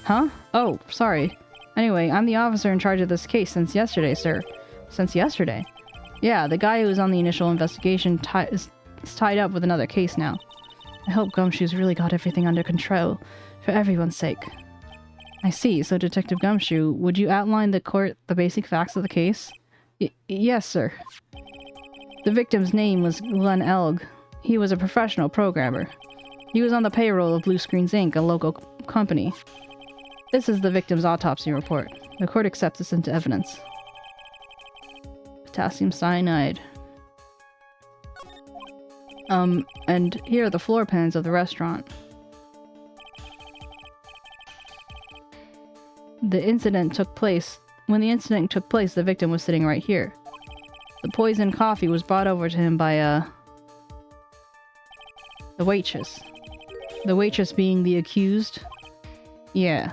Huh? Oh, sorry. Anyway, I'm the officer in charge of this case since yesterday, sir. Since yesterday? Yeah, the guy who was on the initial investigation is tied up with another case now. I hope Gumshoe's really got everything under control, for everyone's sake. I see, so Detective Gumshoe, would you outline the court the basic facts of the case? Yes, sir. The victim's name was 𝗟𝗋. He was a professional programmer. He was on the payroll of Blue Screens Inc., a local company. This is the victim's autopsy report. The court accepts this into evidence. Potassium cyanide. And here are the floor plans of the restaurant. When the incident took place, the victim was sitting right here. The poisoned coffee was brought over to him by, the waitress. The waitress being the accused? Yeah.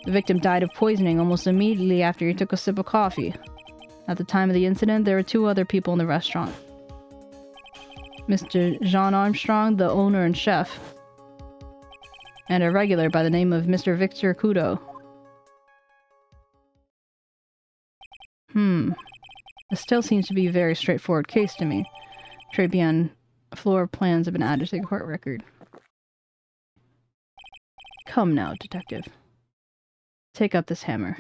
The victim died of poisoning almost immediately after he took a sip of coffee. At the time of the incident, there were 2 other people in the restaurant. Mr. Jean Armstrong, the owner and chef, and a regular by the name of Mr. Victor Kudo. This still seems to be a very straightforward case to me. 𝗟𝗶 floor plans have been added to the court record. Come now, detective. Take up this hammer.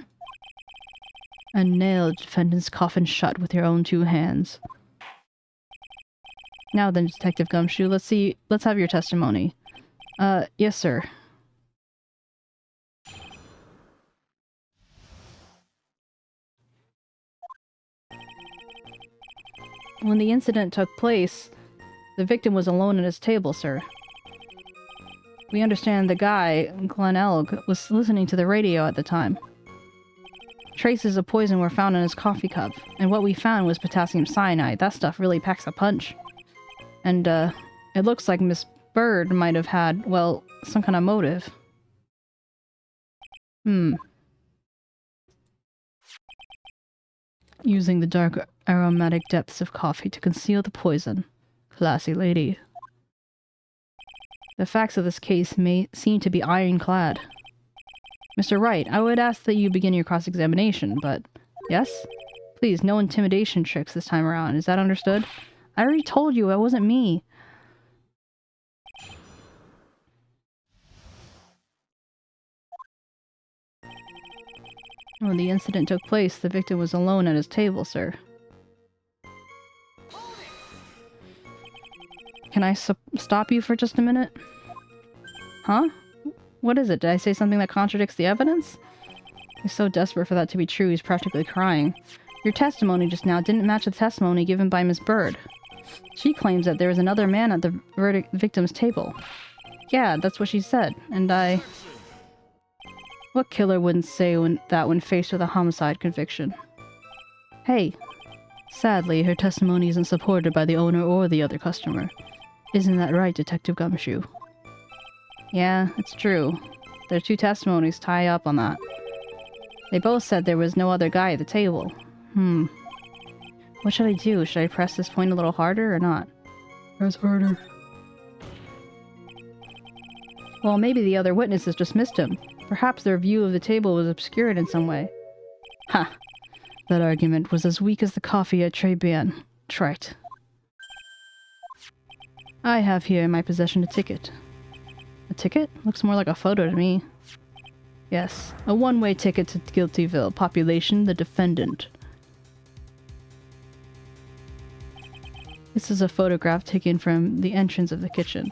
And nail the defendant's coffin shut with your own 2 hands. Now then, Detective Gumshoe, let's have your testimony. Yes, sir. When the incident took place, the victim was alone at his table, sir. We understand the guy, 𝗟𝗋, was listening to the radio at the time. Traces of poison were found in his coffee cup, and what we found was potassium cyanide. That stuff really packs a punch. And, it looks like Miss Bird might have had, well, some kind of motive. Using the dark aromatic depths of coffee to conceal the poison. Classy lady. The facts of this case may seem to be ironclad. Mr. Wright, I would ask that you begin your cross-examination, but... Yes? Please, no intimidation tricks this time around. Is that understood? I already told you, it wasn't me. When the incident took place, the victim was alone at his table, sir. Can I stop you for just a minute? Huh? What is it? Did I say something that contradicts the evidence? He's so desperate for that to be true, he's practically crying. Your testimony just now didn't match the testimony given by Miss Bird. She claims that there was another man at the victim's table. Yeah, that's what she said, and I... What killer wouldn't say that when faced with a homicide conviction? Hey. Sadly, her testimony isn't supported by the owner or the other customer. Isn't that right, Detective Gumshoe? Yeah, it's true. Their 2 testimonies tie up on that. They both said there was no other guy at the table. What should I do? Should I press this point a little harder or not? Press harder. Well, maybe the other witnesses just missed him. Perhaps their view of the table was obscured in some way. Ha! That argument was as weak as the coffee at 𝗟𝗶. Trite. I have here in my possession a ticket. A ticket? Looks more like a photo to me. Yes, a one-way ticket to Guiltyville. Population, the defendant. This is a photograph taken from the entrance of the kitchen.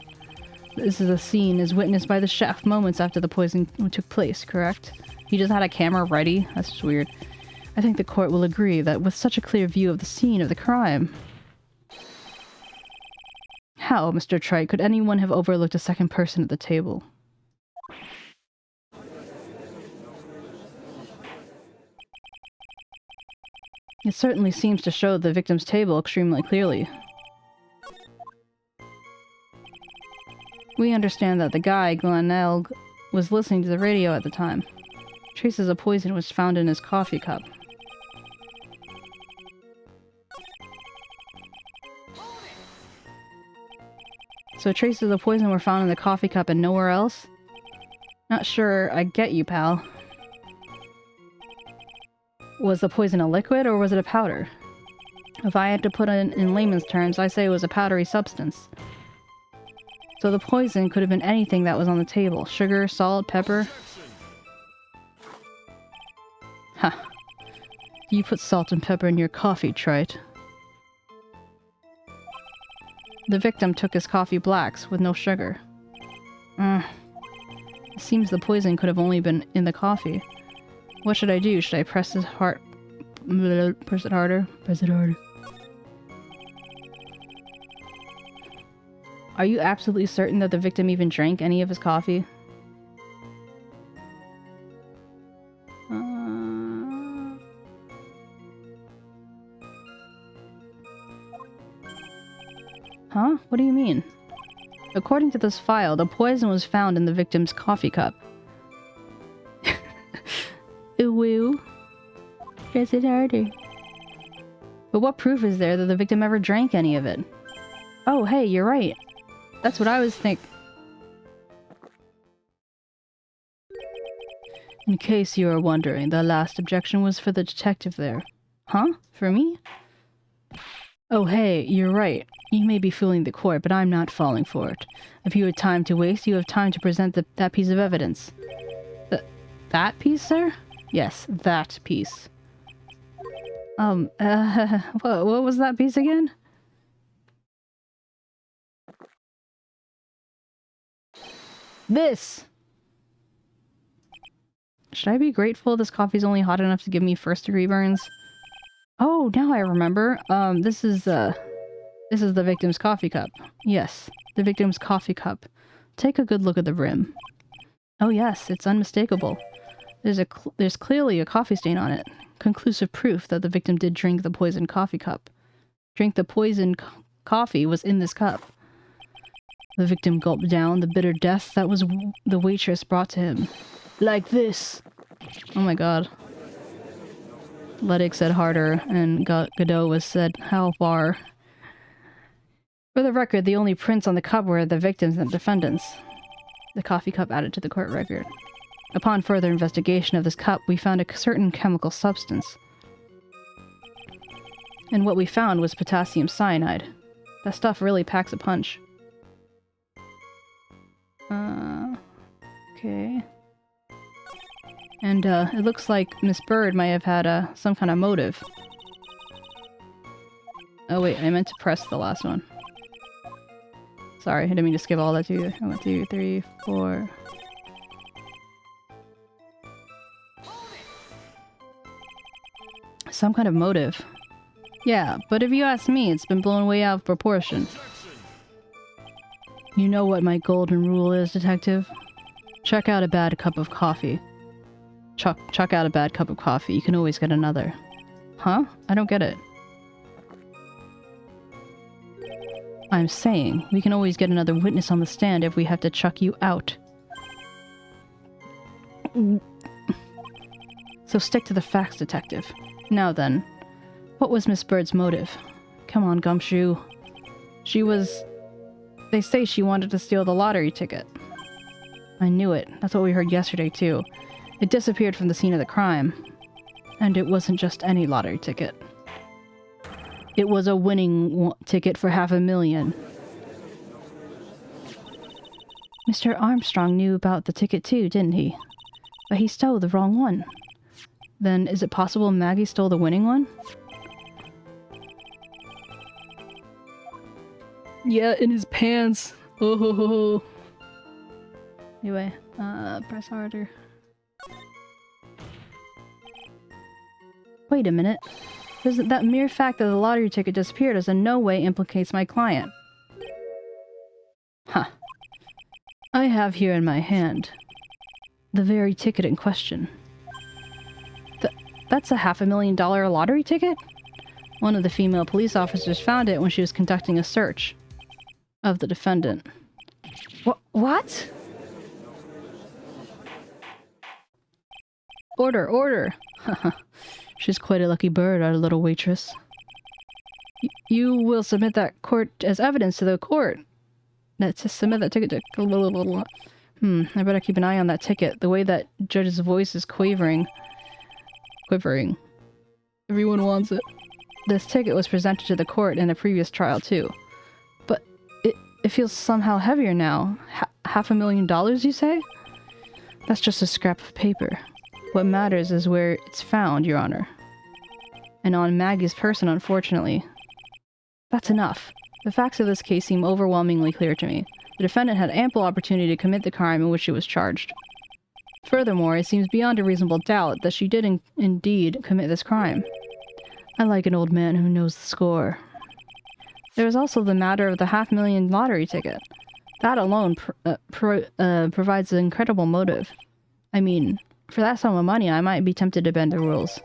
This is a scene as witnessed by the chef moments after the poison took place, correct? He just had a camera ready? That's just weird. I think the court will agree that with such a clear view of the scene of the crime... How, Mr. Trite, could anyone have overlooked a second person at the table? It certainly seems to show the victim's table extremely clearly. We understand that the guy, 𝗟𝗋, was listening to the radio at the time. Traces of poison was found in his coffee cup. So traces of poison were found in the coffee cup and nowhere else? Not sure I get you, pal. Was the poison a liquid or was it a powder? If I had to put it in layman's terms, I say it was a powdery substance. So the poison could have been anything that was on the table. Sugar, salt, pepper. Ha. You put salt and pepper in your coffee, trite. The victim took his coffee blacks with no sugar. It seems the poison could have only been in the coffee. What should I do? Should I press it hard? Press it harder? Press it harder. Are you absolutely certain that the victim even drank any of his coffee? Huh? What do you mean? According to this file, the poison was found in the victim's coffee cup. Woo. Press it harder. But what proof is there that the victim ever drank any of it? Oh, hey, you're right. That's what I was thinking. In case you are wondering, the last objection was for the detective there. Huh? For me? Oh, hey, you're right. You may be fooling the court, but I'm not falling for it. If you had time to waste, you have time to present that piece of evidence. That piece, sir? Yes, that piece. What was that piece again? This! Should I be grateful this coffee's only hot enough to give me first-degree burns? Oh, now I remember. This is the victim's coffee cup. Yes, the victim's coffee cup. Take a good look at the rim. Oh yes, it's unmistakable. There's clearly a coffee stain on it. Conclusive proof that the victim did drink the poisoned coffee cup. The poisoned coffee was in this cup. The victim gulped down the bitter death that was the waitress brought to him. Like this! Oh my god. Ledig said harder, and Godot was said how far. For the record, the only prints on the cup were the victims and the defendants. The coffee cup added to the court record. Upon further investigation of this cup, we found a certain chemical substance. And what we found was potassium cyanide. That stuff really packs a punch. Okay. And, it looks like Miss Bird might have had, some kind of motive. Oh wait, I meant to press the last one. Sorry, I didn't mean to skip all that to you. 1, 2, 3, 4... Some kind of motive. Yeah, but if you ask me, it's been blown way out of proportion. You know what my golden rule is, detective? Chuck out a bad cup of coffee. Chuck out a bad cup of coffee. You can always get another. Huh? I don't get it. I'm saying, we can always get another witness on the stand if we have to chuck you out. So stick to the facts, detective. Now then, what was Miss Bird's motive? Come on, Gumshoe. They say she wanted to steal the lottery ticket. I knew it. That's what we heard yesterday, too. It disappeared from the scene of the crime. And it wasn't just any lottery ticket. It was a winning ticket for $500,000. Mr. Armstrong knew about the ticket too, didn't he? But he stole the wrong one. Then, is it possible Maggie stole the winning one? Yeah, in his pants. Oh ho ho ho. Anyway, press harder. Wait a minute. That mere fact that the lottery ticket disappeared does in no way implicates my client. Huh. I have here in my hand the very ticket in question. That's a $500,000 lottery ticket? One of the female police officers found it when she was conducting a search of the defendant. What? Order, order! She's quite a lucky bird, our little waitress. You will submit that as evidence to the court. Submit that ticket to... I better keep an eye on that ticket. The way that judge's voice is quivering. Everyone wants it. This ticket was presented to the court in a previous trial too. But it feels somehow heavier now. $500,000, you say? That's just a scrap of paper. What matters is where it's found, Your Honor. And on Maggie's person, unfortunately. That's enough. The facts of this case seem overwhelmingly clear to me. The defendant had ample opportunity to commit the crime in which she was charged. Furthermore, it seems beyond a reasonable doubt that she did indeed commit this crime. I like an old man who knows the score. There is also the matter of the $500,000 lottery ticket. That alone provides an incredible motive. I mean, for that sum of money, I might be tempted to bend the rules.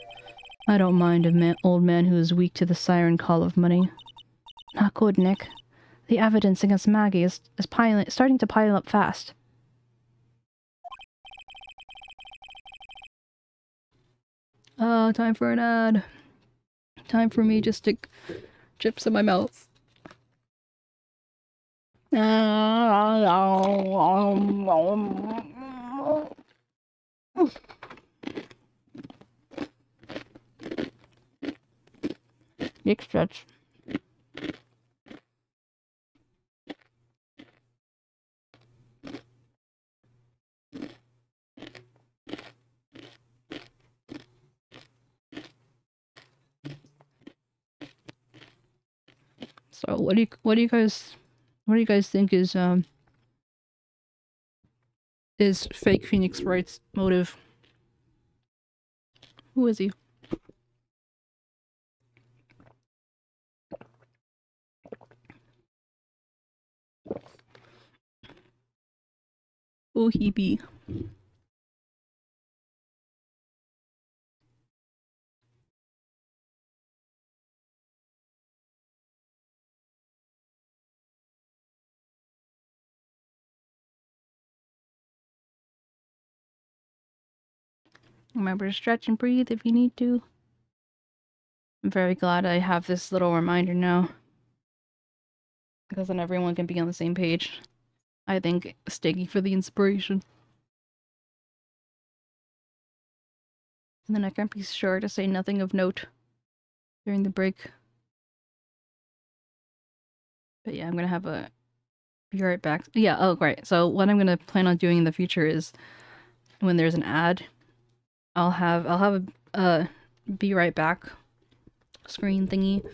I don't mind an old man who is weak to the siren call of money. Not good, Nick. The evidence against Maggie is starting to pile up fast. Time for an ad. Time for me just to chips in my mouth. Big stretch. So what do you guys think is fake Phoenix Wright's motive? Who is he? Who he be? Remember to stretch and breathe if you need to. I'm very glad I have this little reminder now. Because then everyone can be on the same page. I think Stiggy for the inspiration. And then I can be sure to say nothing of note during the break. But yeah, I'm gonna have a... Be right back. Yeah, oh great. So what I'm gonna plan on doing in the future is when there's an ad, I'll have a be right back screen thingy,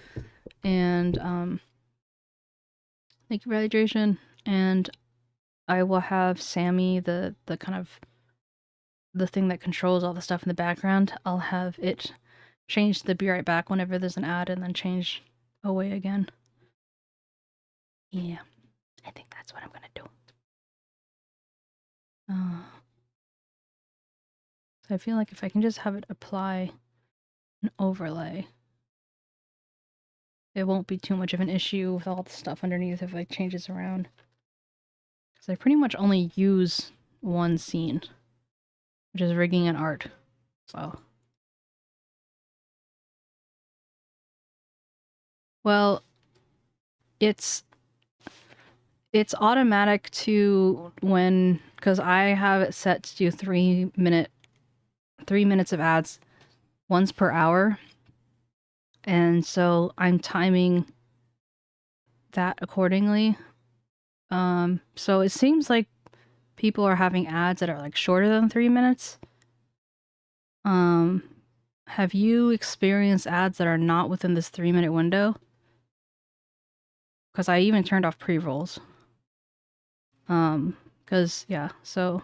and thank you for hydration, and I will have Sammy, the kind of the thing that controls all the stuff in the background. I'll have it change the be right back whenever there's an ad, and then change away again. Yeah, I think that's what I'm gonna do. So I feel like if I can just have it apply an overlay, it won't be too much of an issue with all the stuff underneath if I change this around. Because I pretty much only use one scene, which is rigging and art. So. Well, it's automatic to when, because I have it set to do 3 minutes of ads once per hour. And so I'm timing that accordingly. So it seems like people are having ads that are like shorter than 3 minutes. Have you experienced ads that are not within this 3-minute window? Because I even turned off pre-rolls. Because, yeah, so...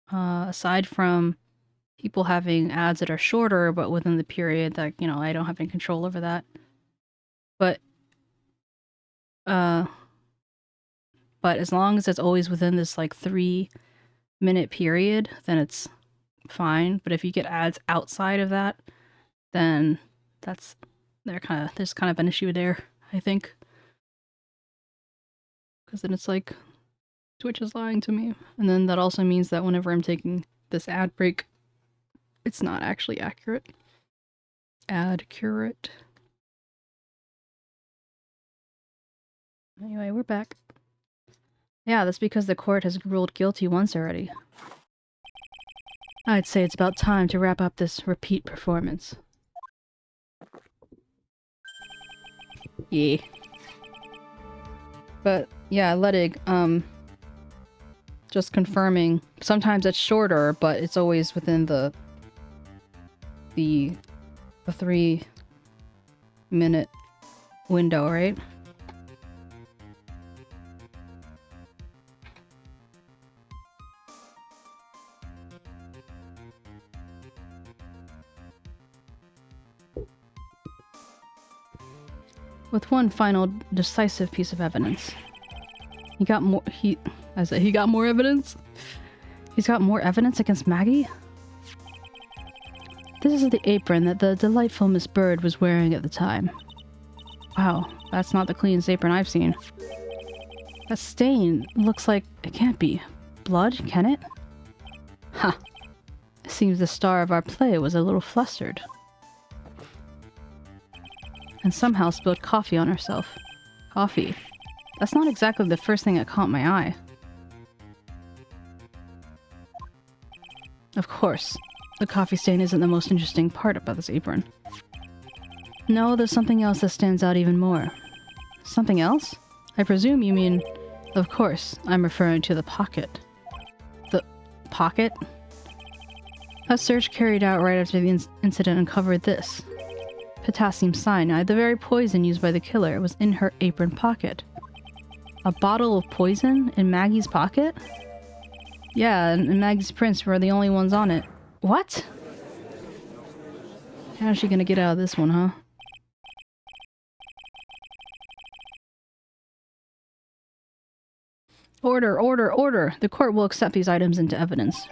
aside from people having ads that are shorter, but within the period that, you know, I don't have any control over that. But as long as it's always within this, like, 3-minute period, then it's fine. But if you get ads outside of that, then there's kind of an issue there, I think. Because then it's like, Twitch is lying to me. And then that also means that whenever I'm taking this ad break, it's not actually accurate. Accurate. Anyway, we're back. Yeah, that's because the court has ruled guilty once already. I'd say it's about time to wrap up this repeat performance. Yeah. But yeah, Ledig, just confirming. Sometimes it's shorter, but it's always within the 3-minute window, right? With one final decisive piece of evidence. He got more evidence? He's got more evidence against Maggie? This is the apron that the delightful Miss Bird was wearing at the time. Wow, that's not the cleanest apron I've seen. That stain looks like it can't be blood, can it? Huh. It seems the star of our play was a little flustered. And somehow spilled coffee on herself. Coffee. That's not exactly the first thing that caught my eye. Of course, the coffee stain isn't the most interesting part about this apron. No, there's something else that stands out even more. Something else? I presume you mean... Of course, I'm referring to the pocket. The... pocket? A search carried out right after the incident uncovered this. Potassium cyanide, the very poison used by the killer, was in her apron pocket. A bottle of poison in Maggie's pocket? Yeah, and Maggie's prints were the only ones on it. What? How's she gonna get out of this one, huh? Order, order, order! The court will accept these items into evidence.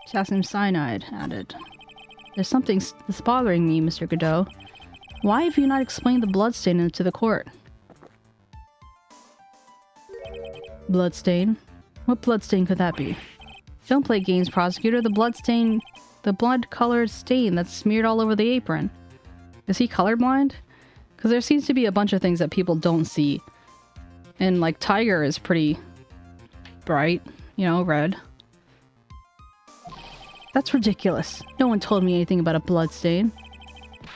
Potassium cyanide added. There's something that's bothering me, Mr. Godot. Why have you not explained the bloodstain to the court? Bloodstain? What bloodstain could that be? Don't play games, prosecutor. The bloodstain... the blood-colored stain that's smeared all over the apron. Is he colorblind? Because there seems to be a bunch of things that people don't see. And, like, Tiger is pretty bright. You know, red. That's ridiculous. No one told me anything about a blood stain.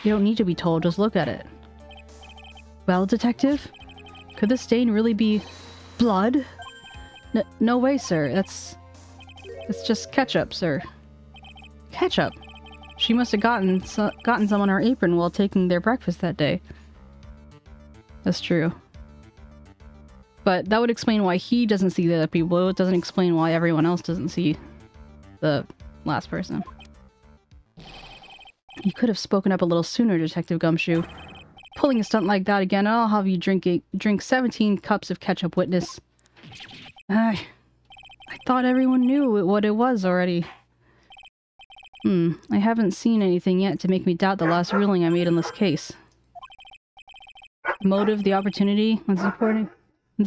You don't need to be told, just look at it. Well, detective? Could the stain really be... blood? No way, sir. It's just ketchup, sir. Ketchup? She must have gotten some on her apron while taking their breakfast that day. That's true. But that would explain why he doesn't see the other people. It doesn't explain why everyone else doesn't see the last person. You could have spoken up a little sooner, Detective Gumshoe. Pulling a stunt like that again, I'll have you drink 17 cups of ketchup, witness. I thought everyone knew what it was already. I haven't seen anything yet to make me doubt the last ruling I made in this case. Motive, the opportunity, and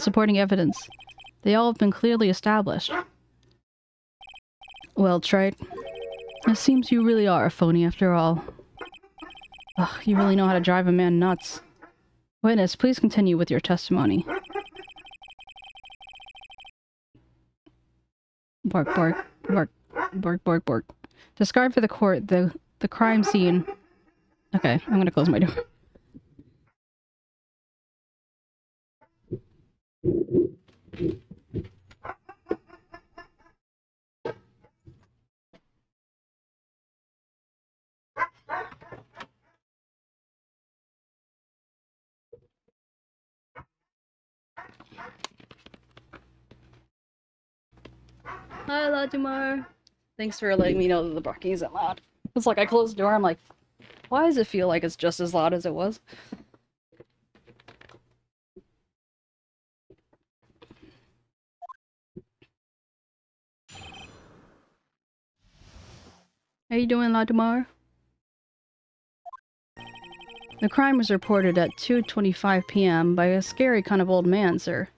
supporting evidence. They all have been clearly established. Well, Trite. It seems you really are a phony after all. Ugh, you really know how to drive a man nuts. Witness, please continue with your testimony. Bark, bark, bark, bark, bark, bark. Describe for the court the crime scene. Okay, I'm gonna close my door. Hi, Latimer. Thanks for letting me know that the barking isn't loud. It's like I closed the door, I'm like, why does it feel like it's just as loud as it was? How you doing, Latimer? The crime was reported at 2:25 p.m. by a scary kind of old man, sir.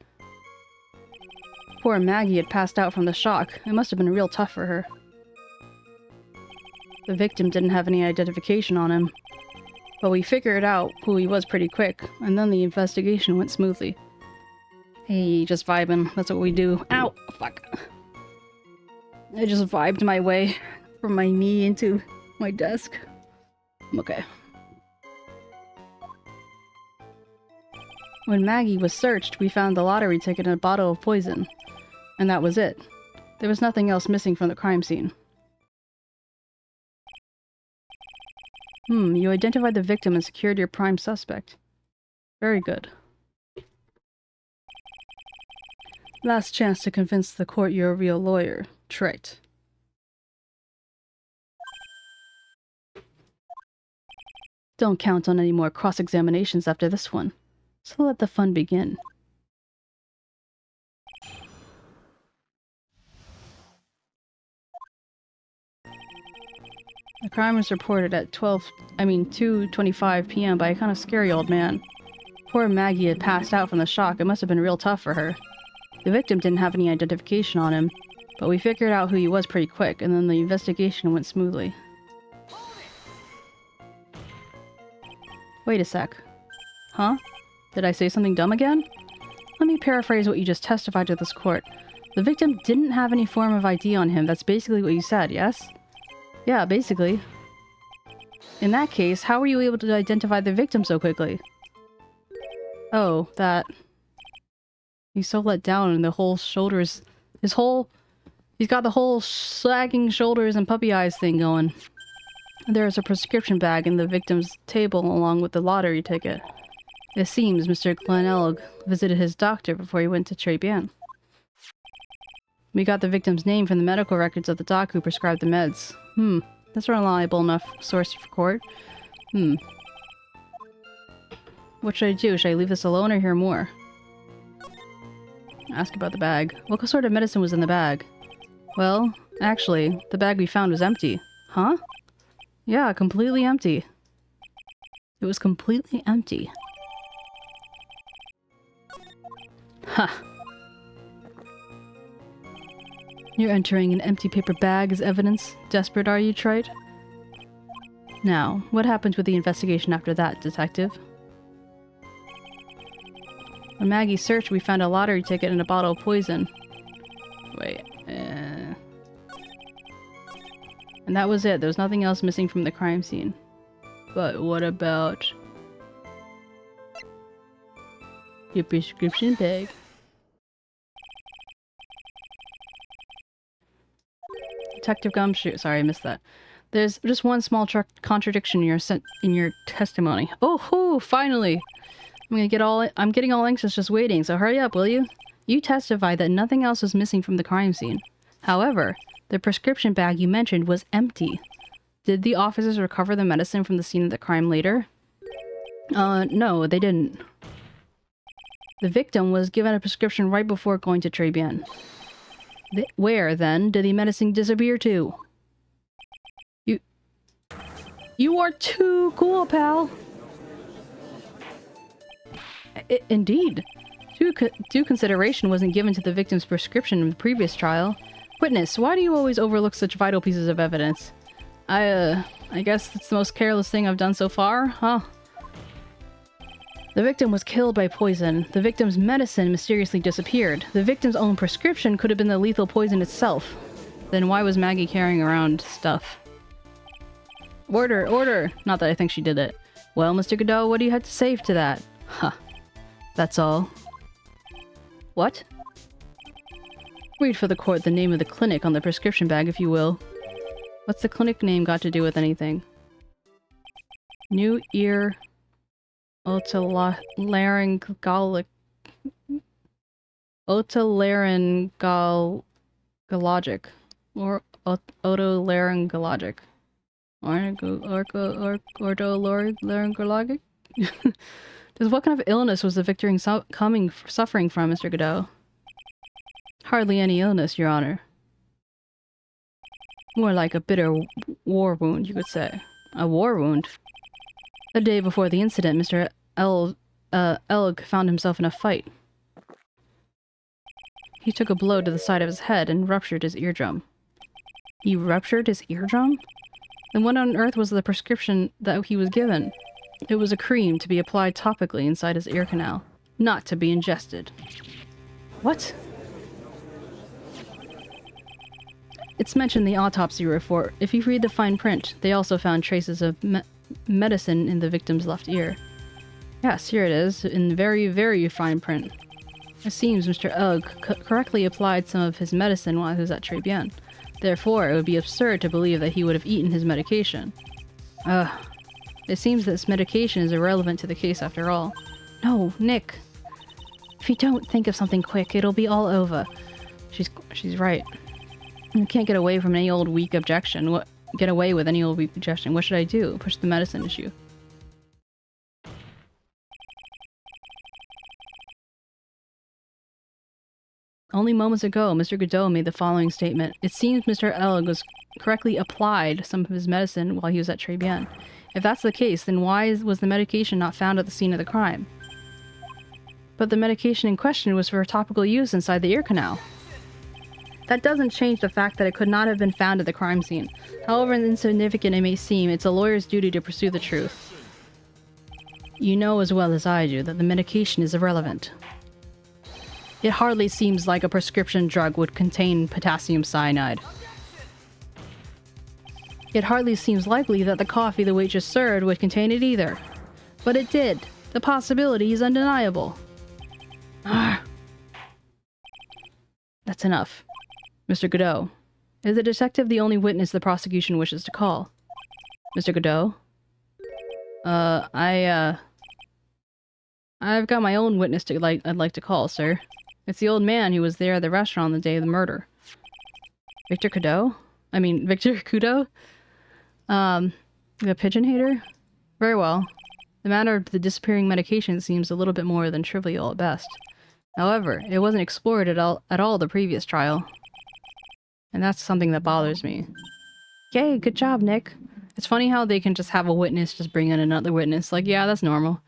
Poor Maggie had passed out from the shock. It must have been real tough for her. The victim didn't have any identification on him, but we figured out who he was pretty quick, and then the investigation went smoothly. Hey, just vibing. That's what we do. Ow! Fuck. I just vibed my way from my knee into my desk. I'm okay. When Maggie was searched, we found the lottery ticket and a bottle of poison. And that was it. There was nothing else missing from the crime scene. You identified the victim and secured your prime suspect. Very good. Last chance to convince the court you're a real lawyer. Trait. Don't count on any more cross-examinations after this one. So let the fun begin. The crime was reported at 2:25 p.m. by a kind of scary old man. Poor Maggie had passed out from the shock. It must have been real tough for her. The victim didn't have any identification on him, but we figured out who he was pretty quick, and then the investigation went smoothly. Wait a sec. Huh? Did I say something dumb again? Let me paraphrase what you just testified to this court. The victim didn't have any form of ID on him. That's basically what you said, yes? Yeah, basically. In that case, how were you able to identify the victim so quickly? Oh, that... He's so let down and the whole shoulders... He's got the whole sagging shoulders and puppy eyes thing going. There is a prescription bag in the victim's table along with the lottery ticket. It seems Mr. Glenelg visited his doctor before he went to 𝗟𝗶𝗀𝘀. We got the victim's name from the medical records of the doc who prescribed the meds. That's a reliable enough source for court. What should I do? Should I leave this alone or hear more? Ask about the bag. What sort of medicine was in the bag? Well, actually, the bag we found was empty. Huh? Yeah, completely empty. It was completely empty. Ha! You're entering an empty paper bag as evidence. Desperate, are you, Trite? Now, what happened with the investigation after that, Detective? When Maggie searched, we found a lottery ticket and a bottle of poison. Wait, And that was it. There was nothing else missing from the crime scene. But what about... your prescription bag? Detective Gumshoe. Sorry, I missed that. There's just one small contradiction in your testimony. Oh, hoo, finally! I'm getting all anxious just waiting, so hurry up, will you? You testified that nothing else was missing from the crime scene. However, the prescription bag you mentioned was empty. Did the officers recover the medicine from the scene of the crime later? No, they didn't. The victim was given a prescription right before going to 𝗟𝗶𝗀𝘀. Where, then, did the medicine disappear to? You are too cool, pal! Indeed. Due consideration wasn't given to the victim's prescription in the previous trial. Witness, why do you always overlook such vital pieces of evidence? I guess it's the most careless thing I've done so far, huh? The victim was killed by poison. The victim's medicine mysteriously disappeared. The victim's own prescription could have been the lethal poison itself. Then why was Maggie carrying around stuff? Order, order! Not that I think she did it. Well, Mr. Godot, what do you have to say to that? Huh. That's all. What? Read for the court the name of the clinic on the prescription bag, if you will. What's the clinic name got to do with anything? New Ear... Otolaryngologic. Or otolaryngologic. Ortolaryngologic? Just what kind of illness was the victim suffering from, Mr. Godot? Hardly any illness, Your Honor. More like a bitter war wound, you could say. A war wound? The day before the incident, Mr. Elg found himself in a fight. He took a blow to the side of his head and ruptured his eardrum. He ruptured his eardrum? Then what on earth was the prescription that he was given? It was a cream to be applied topically inside his ear canal, not to be ingested. What? It's mentioned in the autopsy report. If you read the fine print, they also found traces of medicine in the victim's left ear. Yes, here it is, in very, very fine print. It seems Mr. 𝗟𝗀 correctly applied some of his medicine while he was at 𝗟𝗶𝗀𝘀. Therefore, it would be absurd to believe that he would have eaten his medication. It seems that this medication is irrelevant to the case after all. No, Nick. If you don't think of something quick, it'll be all over. She's right. I can't get away from any old weak objection. Get away with any old weak objection. What should I do? Push the medicine issue. Only moments ago, Mr. Godot made the following statement. It seems Mr. 𝗟𝗀 was correctly applied some of his medicine while he was at 𝗟𝗶𝗀𝘀. If that's the case, then why was the medication not found at the scene of the crime? But the medication in question was for topical use inside the ear canal. That doesn't change the fact that it could not have been found at the crime scene. However insignificant it may seem, it's a lawyer's duty to pursue the truth. You know as well as I do that the medication is irrelevant. It hardly seems like a prescription drug would contain potassium cyanide. It hardly seems likely that the coffee the waitress served would contain it either. But it did. The possibility is undeniable. That's enough. Mr. Godot, is the detective the only witness the prosecution wishes to call? Mr. Godot? I've got my own witness I'd like to call, sir. It's the old man who was there at the restaurant on the day of the murder. Victor Godot? I mean, Victor Kudo? The pigeon hater? Very well. The matter of the disappearing medication seems a little bit more than trivial at best. However, it wasn't explored at all the previous trial. And that's something that bothers me. Yay, good job, Nick. It's funny how they can just have a witness just bring in another witness. Like, yeah, that's normal.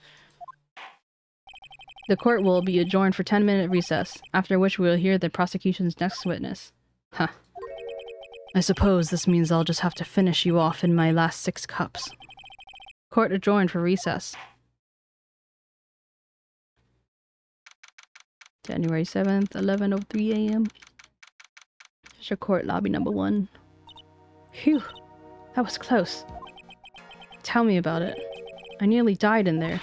The court will be adjourned for 10-minute recess, after which we will hear the prosecution's next witness. Huh. I suppose this means I'll just have to finish you off in my last 6 cups. Court adjourned for recess. January 7th, 11:03 a.m. Here's your court lobby number 1. Phew, that was close. Tell me about it. I nearly died in there.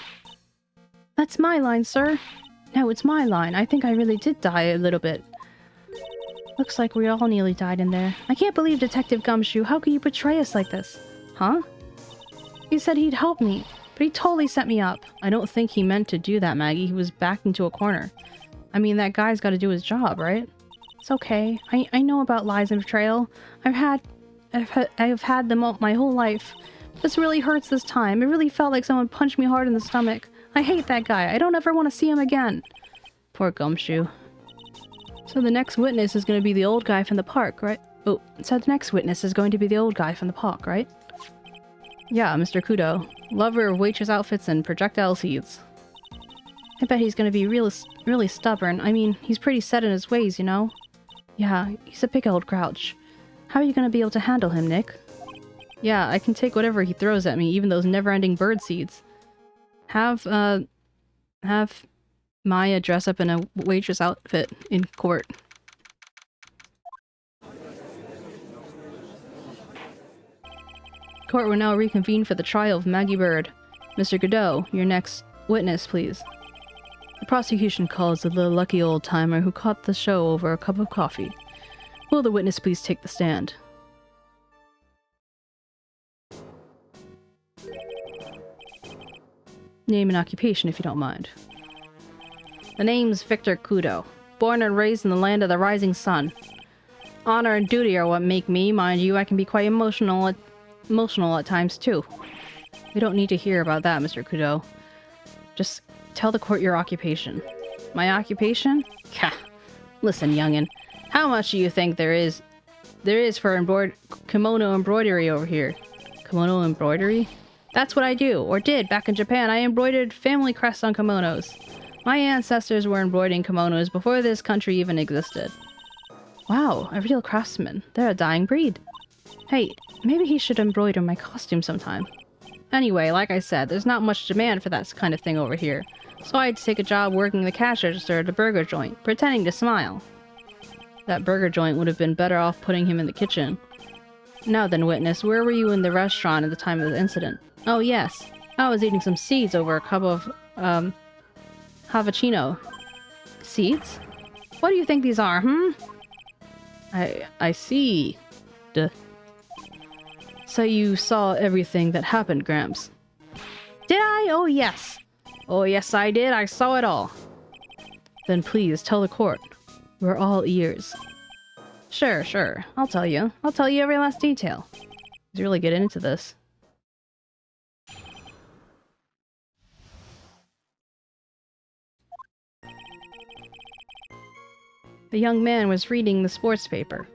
That's my line, sir. No, it's my line. I think I really did die a little bit. Looks like we all nearly died in there. I can't believe Detective Gumshoe. How could you betray us like this? Huh? He said he'd help me, but he totally set me up. I don't think he meant to do that, Maggie. He was backed into a corner. I mean, that guy's got to do his job, right? It's okay. I know about lies and betrayal. I've had them all my whole life. This really hurts this time. It really felt like someone punched me hard in the stomach. I hate that guy. I don't ever want to see him again. Poor Gumshoe. So the next witness is going to be the old guy from the park, right? Oh, so the next witness is going to be the old guy from the park, right? Yeah, Mr. Kudo. Lover of waitress outfits and projectile seeds. I bet he's going to be really stubborn. I mean, he's pretty set in his ways, you know? Yeah, he's a big old grouch. How are you going to be able to handle him, Nick? Yeah, I can take whatever he throws at me, even those never-ending bird seeds. Have Maya dress up in a waitress outfit in court. Court will now reconvene for the trial of Maggie Bird. Mr. Godot, your next witness, please. The prosecution calls the little lucky old-timer who caught the show over a cup of coffee. Will the witness please take the stand? Name and occupation, if you don't mind. The name's Victor Kudo. Born and raised in the land of the rising sun. Honor and duty are what make me, mind you. I can be quite emotional at times, too. We don't need to hear about that, Mr. Kudo. Just tell the court your occupation. My occupation? Kah. Listen, youngin'. How much do you think there is for kimono embroidery over here? Kimono embroidery? That's what I do, or did, back in Japan. I embroidered family crests on kimonos. My ancestors were embroidering kimonos before this country even existed. Wow, a real craftsman. They're a dying breed. Hey, maybe he should embroider my costume sometime. Anyway, like I said, there's not much demand for that kind of thing over here. So I had to take a job working the cash register at a burger joint, pretending to smile. That burger joint would have been better off putting him in the kitchen. Now then, witness, where were you in the restaurant at the time of the incident? Oh, yes. I was eating some seeds over a cup of, 𝗟𝗶𝗶𝗀𝘀. Seeds? What do you think these are, I see. Duh. So you saw everything that happened, Gramps. Did I? Oh, yes. Oh, yes, I did. I saw it all. Then please, tell the court. We're all ears. Sure. I'll tell you. I'll tell you every last detail. He's really getting into this. The young man was reading the sports paper.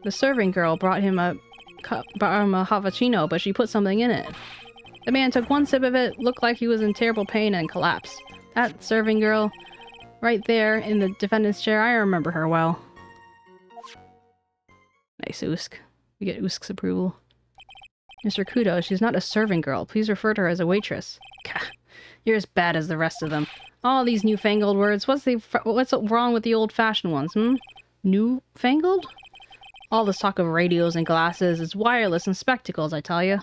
The serving girl brought him a 𝗟𝗶𝗶𝗀𝘀, but she put something in it. The man took one sip of it, looked like he was in terrible pain, and collapsed. That serving girl, right there in the defendant's chair, I remember her well. Nice, Usk. We get Usk's approval. Mr. Kudo, she's not a serving girl. Please refer to her as a waitress. Gah, you're as bad as the rest of them. All these newfangled words. What's wrong with the old-fashioned ones, Newfangled? All this talk of radios and glasses is wireless and spectacles, I tell you.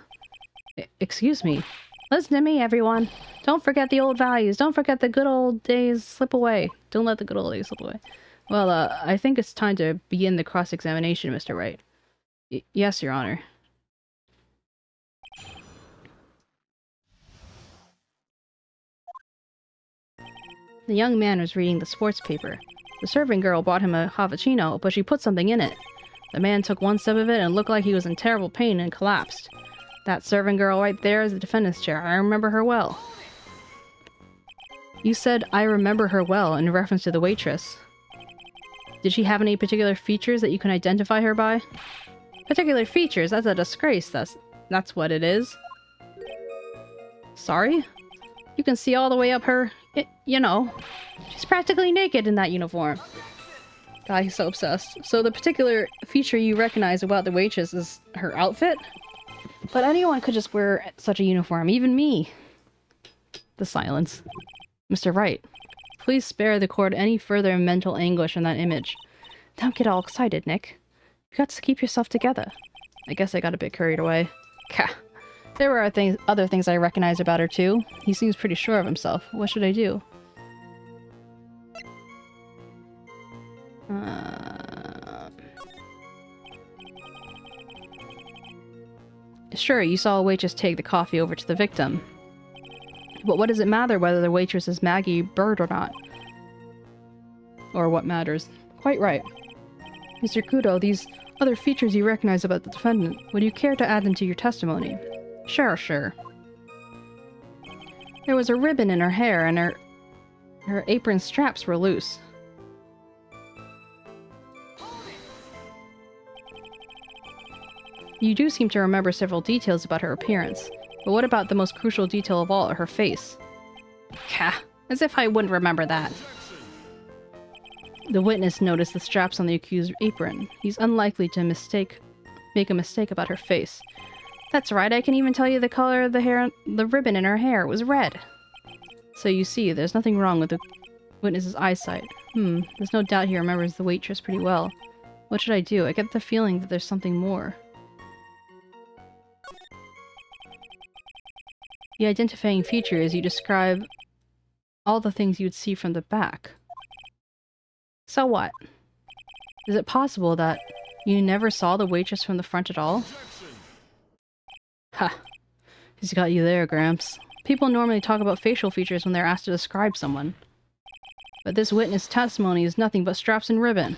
Excuse me. Listen to me, everyone. Don't forget the old values. Don't forget the good old days slip away. Don't let the good old days slip away. Well, I think it's time to begin the cross-examination, Mr. Wright. Yes, Your Honor. The young man was reading the sports paper. The serving girl brought him a 𝗟𝗶𝗀𝘀, but she put something in it. The man took one sip of it and looked like he was in terrible pain and collapsed. That serving girl right there is the defendant's chair. I remember her well. You said, I remember her well, in reference to the waitress. Did she have any particular features that you can identify her by? Particular features? That's a disgrace. That's what it is. Sorry? You can see all the way up her... you know. She's practically naked in that uniform. God, he's so obsessed. So the particular feature you recognize about the waitress is her outfit? But anyone could just wear such a uniform, even me. The silence. Mr. Wright, please spare the court any further mental anguish in that image. Don't get all excited, Nick. You got to keep yourself together. I guess I got a bit carried away. Kah. There were other things I recognize about her too. He seems pretty sure of himself. What should I do? Sure, you saw a waitress take the coffee over to the victim. But what does it matter whether the waitress is Maggie Bird or not? Or what matters? Quite right. Mr. Kudo, these other features you recognize about the defendant, would you care to add them to your testimony? Sure. There was a ribbon in her hair and her apron straps were loose. You do seem to remember several details about her appearance, but what about the most crucial detail of all, her face? Kah, as if I wouldn't remember that. The witness noticed the straps on the accused's apron. He's unlikely to make a mistake about her face. That's right, I can even tell you the color of the ribbon in her hair was red. So you see, there's nothing wrong with the witness's eyesight. There's no doubt he remembers the waitress pretty well. What should I do? I get the feeling that there's something more. The identifying feature is you describe all the things you'd see from the back. So what? Is it possible that you never saw the waitress from the front at all? Ha! He's got you there, Gramps. People normally talk about facial features when they're asked to describe someone. But this witness testimony is nothing but straps and ribbon.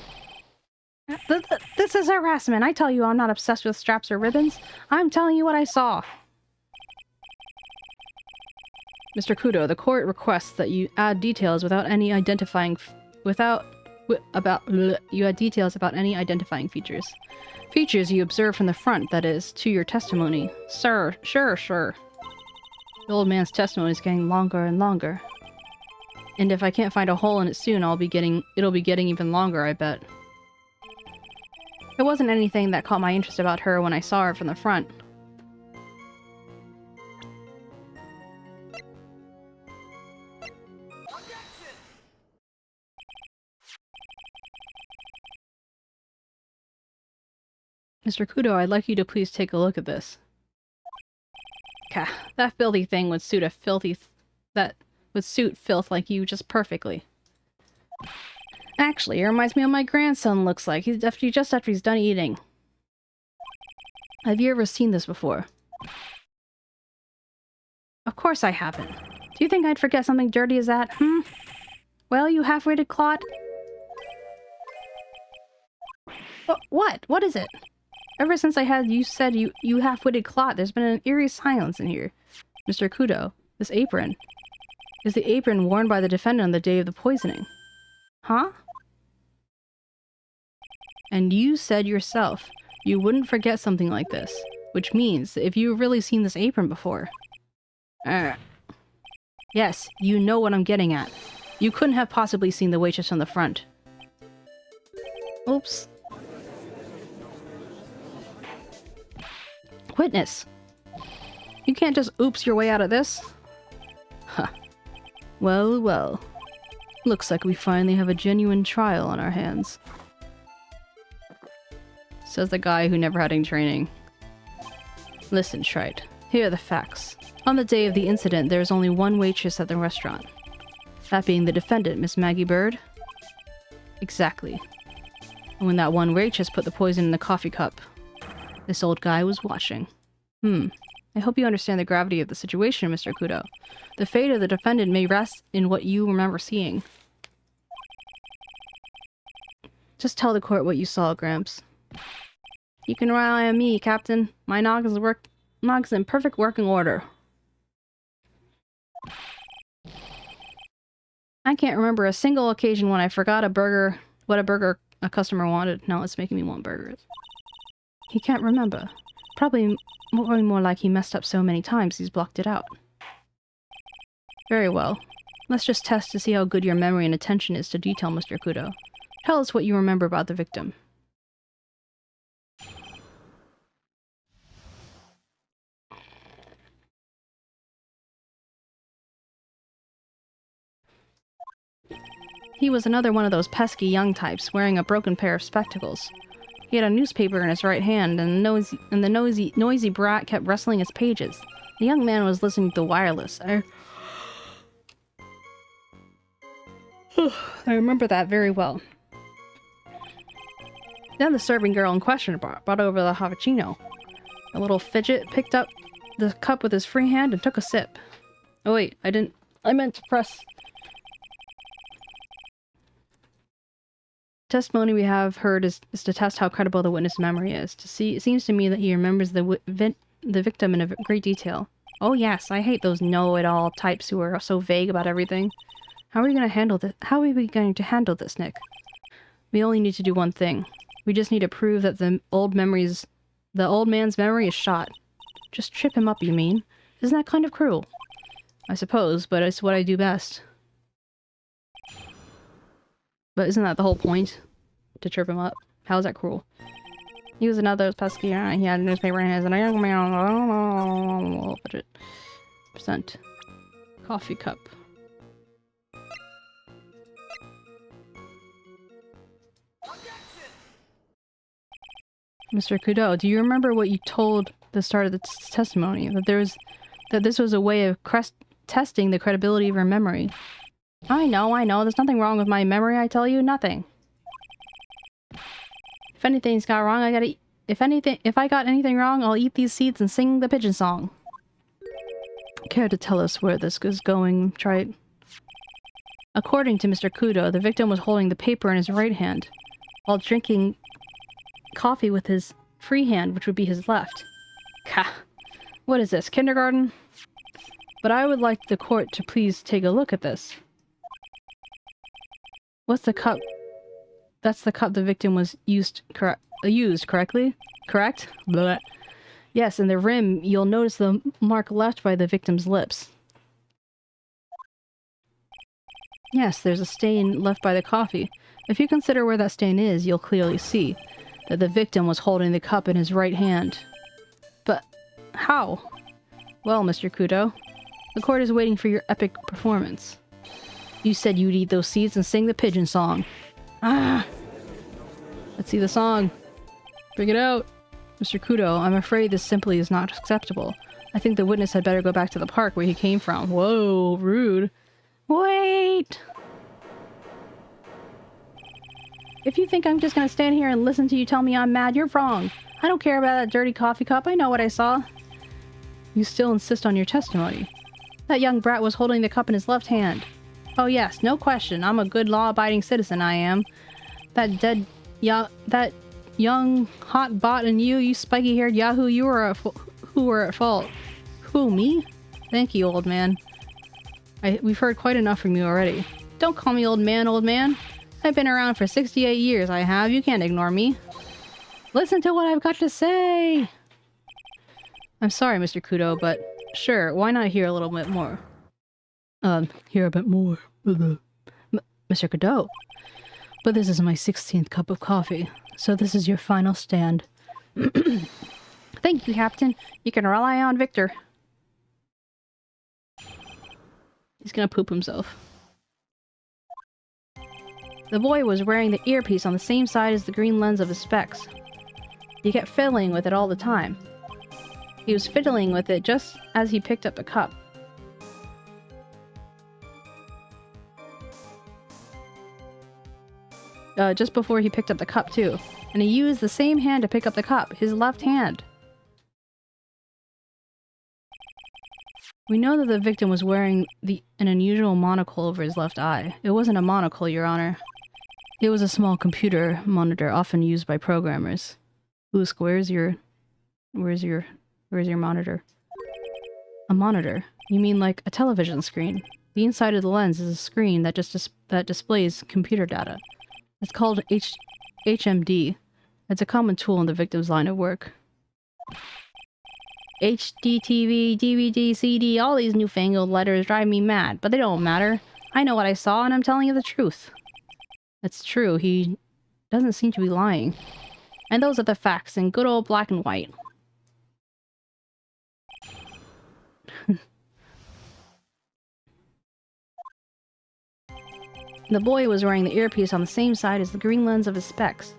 This is harassment. I tell you I'm not obsessed with straps or ribbons. I'm telling you what I saw. Mr. Kudo, the court requests that you add details without any identifying details about any identifying features. Features you observe from the front, that is, to your testimony. Sir, sure. The old man's testimony is getting longer and longer. And if I can't find a hole in it soon, it'll be getting even longer, I bet. There wasn't anything that caught my interest about her when I saw her from the front. Mr. Kudo, I'd like you to please take a look at this. Gah, that filthy thing would suit that would suit filth like you just perfectly. Actually, it reminds me of my grandson looks like. Just after he's done eating. Have you ever seen this before? Of course I haven't. Do you think I'd forget something dirty as that, Well, you half-witted clod? What? What is it? Ever since I had you said you half-witted clot, there's been an eerie silence in here. Mr. Kudo, this apron is the apron worn by the defendant on the day of the poisoning. Huh? And you said yourself you wouldn't forget something like this, which means that if you've really seen this apron before. Yes, you know what I'm getting at. You couldn't have possibly seen the waitress from the front. Oops. Witness! You can't just oops your way out of this. Huh. Well, well. Looks like we finally have a genuine trial on our hands. Says the guy who never had any training. Listen, Shrite. Here are the facts. On the day of the incident, there is only one waitress at the restaurant. That being the defendant, Miss Maggie Bird. Exactly. And when that one waitress put the poison in the coffee cup, this old guy was watching. I hope you understand the gravity of the situation, Mr. Kudo. The fate of the defendant may rest in what you remember seeing. Just tell the court what you saw, Gramps. You can rely on me, Captain. My nogg's in perfect working order. I can't remember a single occasion when I forgot what a burger a customer wanted. Now it's making me want burgers. He can't remember. Probably more like he messed up so many times he's blocked it out. Very well. Let's just test to see how good your memory and attention is to detail, Mr. Kudo. Tell us what you remember about the victim. He was another one of those pesky young types, wearing a broken pair of spectacles. He had a newspaper in his right hand, and the noisy brat kept rustling its pages. The young man was listening to the wireless. I remember that very well. Then the serving girl in question brought over the cappuccino. The little fidget picked up the cup with his free hand and took a sip. Oh wait, I meant to press... Testimony we have heard is to test how credible the witness' memory is. It seems to me that he remembers the victim in a great detail. Oh yes, I hate those know-it-all types who are so vague about everything. How are we going to handle this? How are we going to handle this, Nick? We only need to do one thing. We just need to prove that the old man's memory is shot. Just trip him up, you mean? Isn't that kind of cruel? I suppose, but it's what I do best. But isn't that the whole point? To trip him up? How is that cruel? He was another pesky, he had a newspaper in his and a young man budget. Percent. Coffee cup. Mr. Kudo, do you remember what you told the start of the testimony? That this was a way of testing the credibility of your memory. I know. There's nothing wrong with my memory, I tell you. Nothing. If anything's got wrong, if I got anything wrong, I'll eat these seeds and sing the pigeon song. Care to tell us where this is going, Trite? According to Mr. Kudo, the victim was holding the paper in his right hand, while drinking coffee with his free hand, which would be his left. Ka! What is this, kindergarten? But I would like the court to please take a look at this. What's the cup? That's the cup the victim was used correctly? Correct? Blech. Yes, in the rim, you'll notice the mark left by the victim's lips. Yes, there's a stain left by the coffee. If you consider where that stain is, you'll clearly see that the victim was holding the cup in his right hand. But how? Well, Mr. Kudo, the court is waiting for your epic performance. You said you'd eat those seeds and sing the pigeon song. Ah! Let's see the song. Bring it out. Mr. Kudo, I'm afraid this simply is not acceptable. I think the witness had better go back to the park where he came from. Whoa, rude. Wait! If you think I'm just gonna stand here and listen to you tell me I'm mad, you're wrong. I don't care about that dirty coffee cup. I know what I saw. You still insist on your testimony. That young brat was holding the cup in his left hand. Oh yes, no question. I'm a good law-abiding citizen, I am. That young hot bot and you spiky-haired yahoo, who were at fault. Who, me? Thank you, old man. We've heard quite enough from you already. Don't call me old man, old man. I've been around for 68 years, I have. You can't ignore me. Listen to what I've got to say! I'm sorry, Mr. Kudo, but sure, why not hear a little bit more? Hear a bit more. Mr. Kudo. But this is my 16th cup of coffee, so this is your final stand. Thank you, Captain. You can rely on Victor. He's gonna poop himself. The boy was wearing the earpiece on the same side as the green lens of his specs. He kept fiddling with it all the time. He was fiddling with it just as he picked up a cup. Just before he picked up the cup, too. And he used the same hand to pick up the cup, his left hand. We know that the victim was wearing an unusual monocle over his left eye. It wasn't a monocle, Your Honor. It was a small computer monitor often used by programmers. Usk, where's your monitor? A monitor? You mean like a television screen? The inside of the lens is a screen that that displays computer data. It's called HMD. It's a common tool in the victim's line of work. HD, TV, DVD, CD, all these newfangled letters drive me mad, but they don't matter. I know what I saw and I'm telling you the truth. It's true, he doesn't seem to be lying. And those are the facts in good old black and white. The boy was wearing the earpiece on the same side as the green lens of his specs.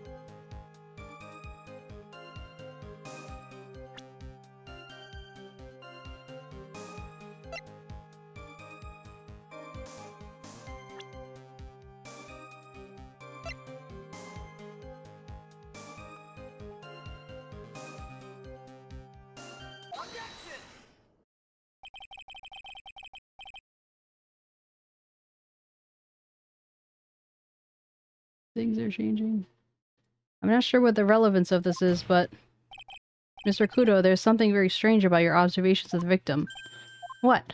Things are changing. I'm not sure what the relevance of this is, but... Mr. Kudo, there's something very strange about your observations of the victim. What?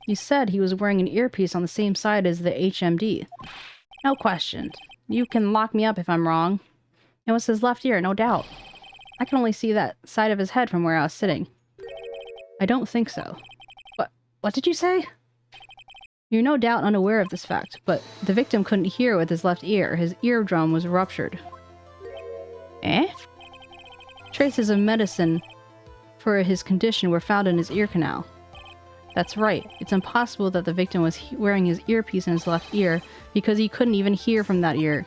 You said he was wearing an earpiece on the same side as the HMD. No question. You can lock me up if I'm wrong. It was his left ear, no doubt. I can only see that side of his head from where I was sitting. I don't think so. What did you say? You're no doubt unaware of this fact, but the victim couldn't hear with his left ear. His eardrum was ruptured. Eh? Traces of medicine for his condition were found in his ear canal. That's right. It's impossible that the victim was wearing his earpiece in his left ear because he couldn't even hear from that ear.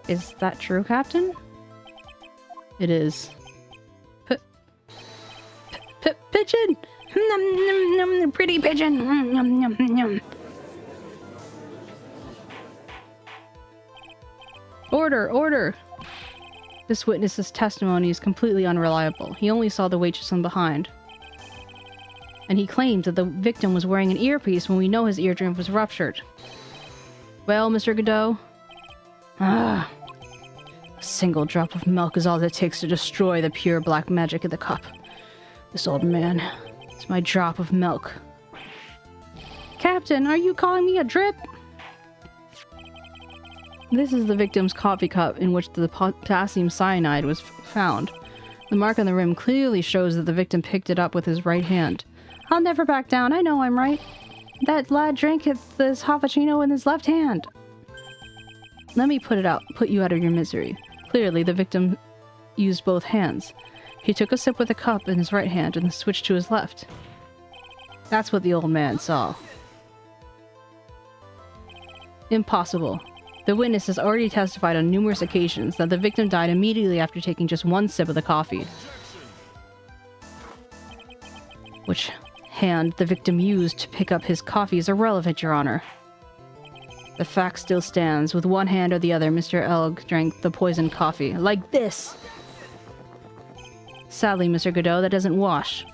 Is that true, Captain? It is. Pigeon! Pretty pigeon! Order! Order! This witness's testimony is completely unreliable. He only saw the waitress from behind. And he claims that the victim was wearing an earpiece when we know his eardrum was ruptured. Well, Mr. Godot? A single drop of milk is all it takes to destroy the pure black magic in the cup. This old man... It's my drop of milk. Captain, are you calling me a drip? This is the victim's coffee cup in which the potassium cyanide was found. The mark on the rim clearly shows that the victim picked it up with his right hand. I'll never back down, I know I'm right. That lad drank this cappuccino in his left hand. Let me put you out of your misery. Clearly, the victim used both hands. He took a sip with the cup in his right hand and then switched to his left. That's what the old man saw. Impossible. The witness has already testified on numerous occasions that the victim died immediately after taking just one sip of the coffee. Which hand the victim used to pick up his coffee is irrelevant, Your Honor. The fact still stands. With one hand or the other, Mr. Elg drank the poisoned coffee. Like this! Sadly, Mr. Godot, that doesn't wash.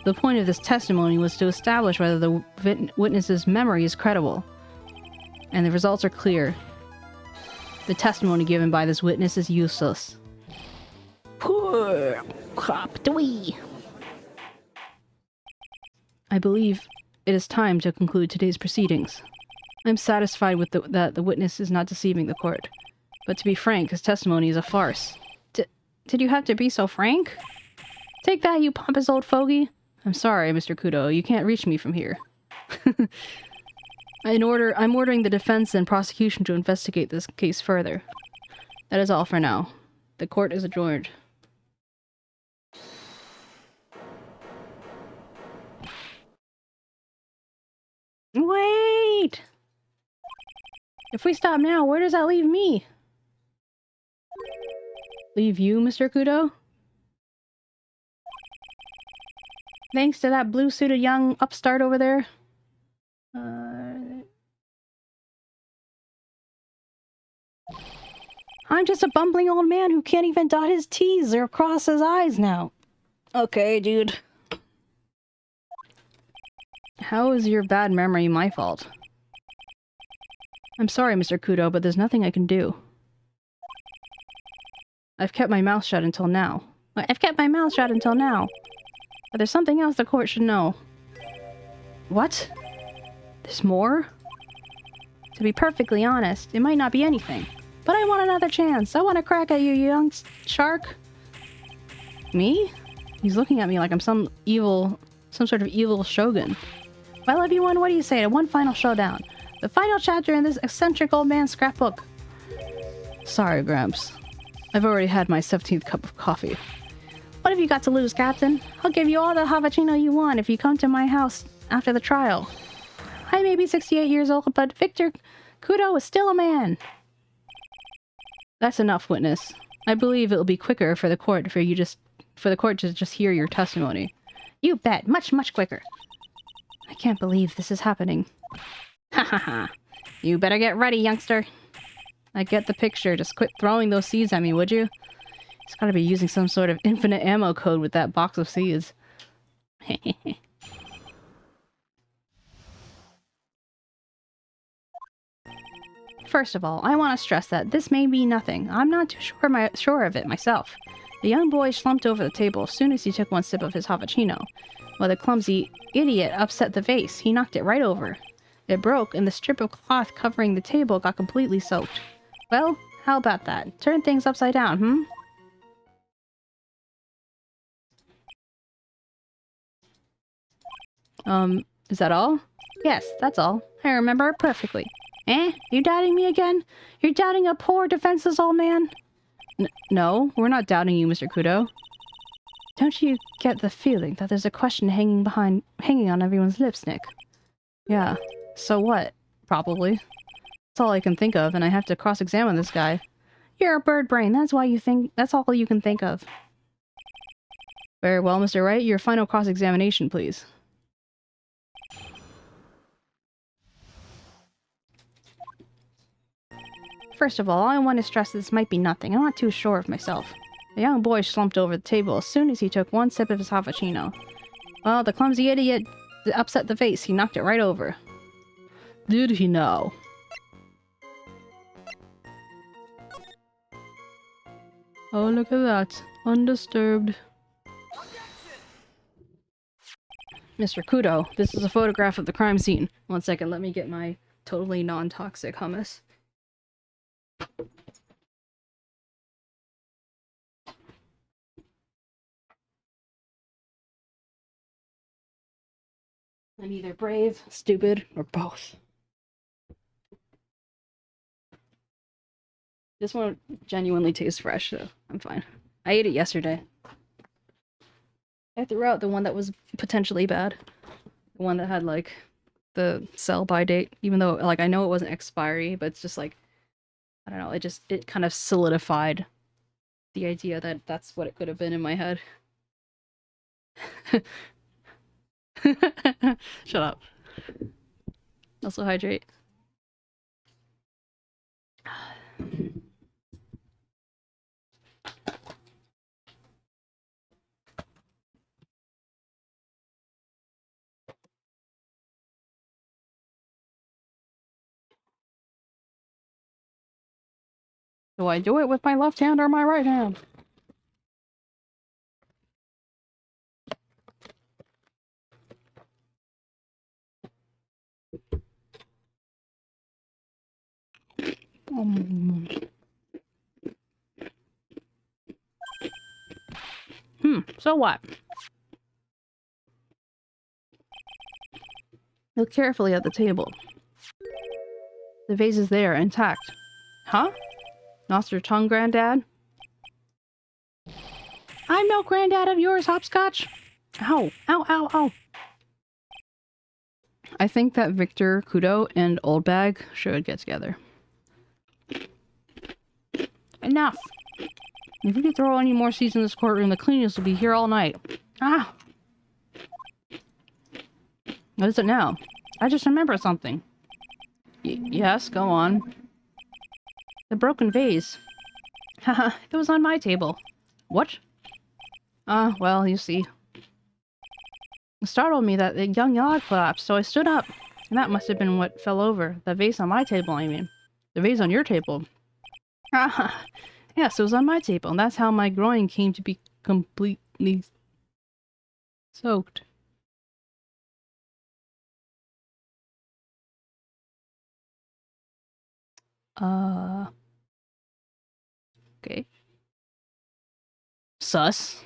The point of this testimony was to establish whether the witness's memory is credible. And the results are clear. The testimony given by this witness is useless. Poor cop dwee. I believe it is time to conclude today's proceedings. I'm satisfied with that the witness is not deceiving the court. But to be frank, his testimony is a farce. Did you have to be so frank? Take that, you pompous old fogey. I'm sorry, Mr. Kudo, you can't reach me from here. I'm ordering the defense and prosecution to investigate this case further. That is all for now. The court is adjourned. Wait! If we stop now, where does that leave me? Leave you, Mr. Kudo? Thanks to that blue-suited young upstart over there. I'm just a bumbling old man who can't even dot his T's or cross his I's now. Okay, dude. How is your bad memory my fault? I'm sorry, Mr. Kudo, but there's nothing I can do. I've kept my mouth shut until now. But there's something else the court should know. What? There's more? To be perfectly honest, it might not be anything. But I want another chance. I want a crack at you, you young shark. Me? He's looking at me like I'm some sort of evil shogun. Well, everyone, what do you say to one final showdown? The final chapter in this eccentric old man's scrapbook. Sorry, Gramps. I've already had my 17th cup of coffee. What have you got to lose, Captain? I'll give you all the Havachino you want if you come to my house after the trial. I may be 68 years old, but Victor Kudo is still a man. That's enough, witness. I believe it will be quicker for the court to just hear your testimony. You bet. Much, much quicker. I can't believe this is happening. Ha ha ha. You better get ready, youngster. I get the picture. Just quit throwing those seeds at me, would you? He's gotta be using some sort of infinite ammo code with that box of seeds. First of all, I want to stress that this may be nothing. I'm not too sure of it myself. The young boy slumped over the table as soon as he took one sip of his Havachino. While the clumsy idiot upset the vase, he knocked it right over. It broke, and the strip of cloth covering the table got completely soaked. Well, how about that? Turn things upside down, Is that all? Yes, that's all. I remember it perfectly. Eh? You doubting me again? You're doubting a poor, defenseless old man? No, we're not doubting you, Mr. Kudo. Don't you get the feeling that there's a question hanging on everyone's lips, Nick? Yeah. So what? Probably. That's all I can think of, and I have to cross-examine this guy. You're a bird brain, that's all you can think of. Very well, Mr. Wright, your final cross-examination, please. First of all, I want to stress this might be nothing. I'm not too sure of myself. The young boy slumped over the table as soon as he took one sip of his Havachino. Well, the clumsy idiot upset the vase. He knocked it right over. Did he now? Oh, look at that. Undisturbed. Mr. Kudo, this is a photograph of the crime scene. One second, let me get my totally non-toxic hummus. I'm either brave, stupid, or both. This one genuinely tastes fresh, so I'm fine. I ate it yesterday. I threw out the one that was potentially bad. The one that had, like, the sell-by date. Even though, like, I know it wasn't expiry, but it's just, like, I don't know, it kind of solidified the idea that that's what it could have been in my head. Shut up. Also hydrate. Do I do it with my left hand or my right hand? So what? Look carefully at the table. The vase is there, intact. Huh? Lost your tongue, Granddad? I'm no granddad of yours, Hopscotch! Ow! Ow, ow, ow! I think that Victor, Kudo, and Old Bag should get together. Enough! If you could throw any more seeds in this courtroom, the cleaners will be here all night. Ah! What is it now? I just remembered something. Yes, go on. The broken vase. Haha, it was on my table. What? Well, you see. It startled me that the young yard collapsed, so I stood up. And that must have been what fell over. The vase on my table, I mean. The vase on your table. Haha. Yes, it was on my table, and that's how my groin came to be completely soaked. Okay. Sus.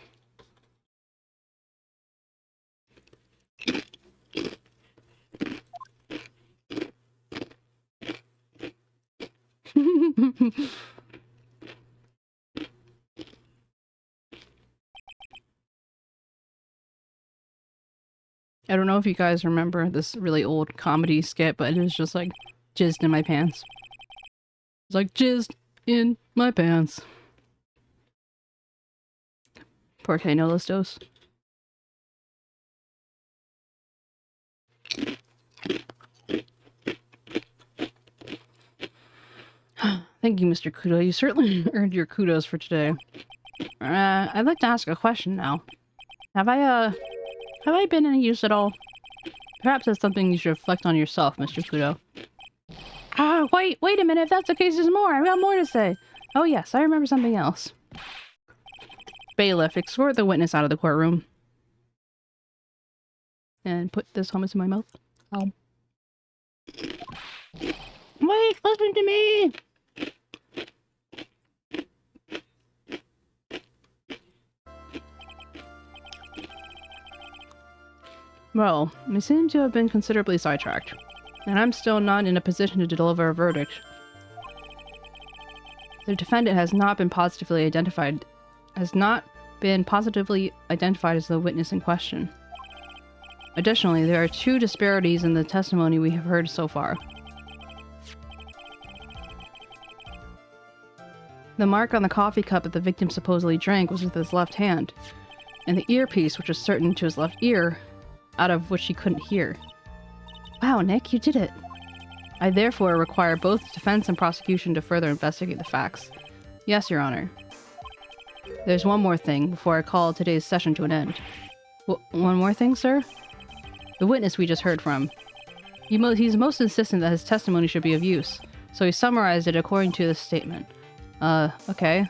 I don't know if you guys remember this really old comedy skit, but it was just like jizzed in my pants. It's like jizzed in my pants. Porque no los dos. Thank you, Mr. Kudo. You certainly earned your kudos for today. I'd like to ask a question now. Have I been any use at all? Perhaps that's something you should reflect on yourself, Mr. Kudo. Wait a minute. If that's the case, there's more. I've got more to say. Oh yes, I remember something else. Bailiff, escort the witness out of the courtroom. And put this hummus in my mouth. Wait, listen to me! Well, we seem to have been considerably sidetracked, and I'm still not in a position to deliver a verdict. The defendant has not been positively identified as the witness in question. Additionally, there are two disparities in the testimony we have heard so far. The mark on the coffee cup that the victim supposedly drank was with his left hand, and the earpiece, which was certain to his left ear, out of which he couldn't hear. Wow, Nick, you did it. I therefore require both defense and prosecution to further investigate the facts. Yes, Your Honor. There's one more thing before I call today's session to an end. One more thing, sir? The witness we just heard from. He's most insistent that his testimony should be of use, so he summarized it according to this statement. Okay.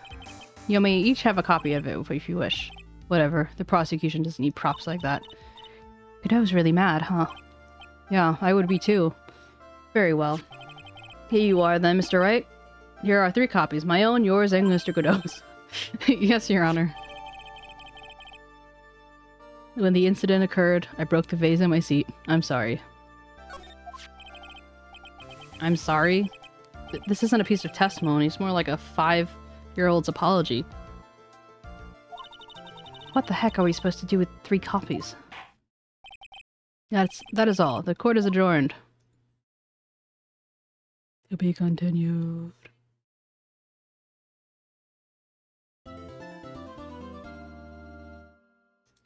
You may each have a copy of it if you wish. Whatever, the prosecution doesn't need props like that. Godot's really mad, huh? Yeah, I would be too. Very well. Here you are then, Mr. Wright. Here are 3 copies, my own, yours, and Mr. Godot's. Yes, Your Honor. When the incident occurred, I broke the vase in my seat. I'm sorry. I'm sorry? This isn't a piece of testimony, it's more like a 5-year-old's apology. What the heck are we supposed to do with 3 copies? That is all. The court is adjourned. To be continued.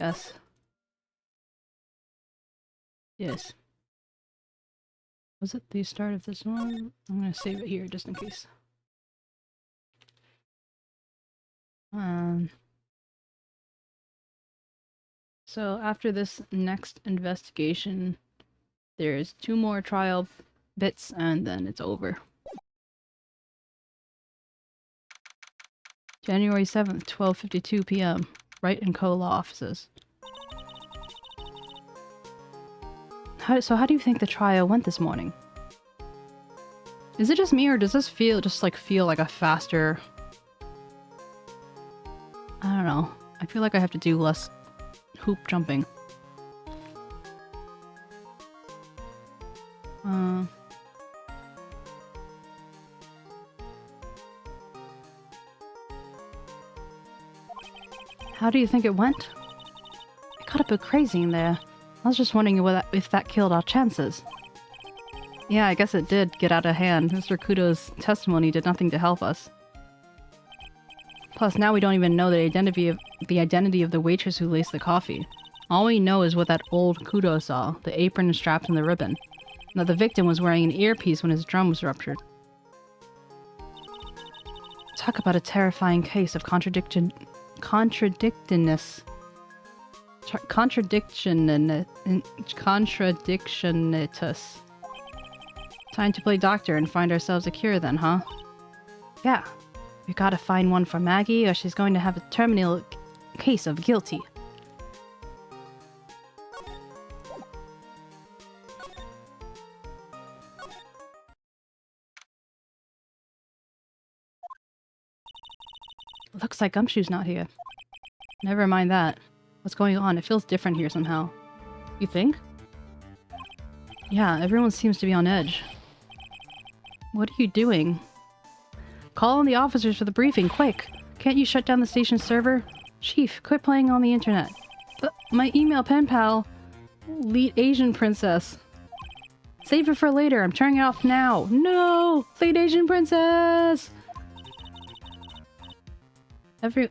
Yes. Yes. Was it the start of this one? I'm gonna save it here just in case. So after this next investigation, there's 2 more trial bits and then it's over. January 7th, 12:52 p.m. Wright and Co. Law Offices. So how do you think the trial went this morning? Is it just me or does this feel like a faster... I don't know. I feel like I have to do less hoop jumping. How do you think it went? It got a bit crazy in there. I was just wondering if that killed our chances. Yeah, I guess it did get out of hand. Mr. Kudo's testimony did nothing to help us. Plus, now we don't even know the identity of the waitress who laced the coffee. All we know is what that old Kudo saw, the apron strapped in the ribbon. And that the victim was wearing an earpiece when his drum was ruptured. Talk about a terrifying case of contradictionness. Contradictionitas. Time to play doctor and find ourselves a cure then, huh? Yeah. We gotta find one for Maggie or she's going to have a terminal case of guilty. Looks like Gumshoe's not here. Never mind that. What's going on? It feels different here somehow. You think? Yeah, everyone seems to be on edge. What are you doing? Call on the officers for the briefing, quick! Can't you shut down the station's server? Chief, quit playing on the internet. My email pen pal, Lead Asian Princess. Save it for later, I'm turning it off now. No! Lead Asian Princess!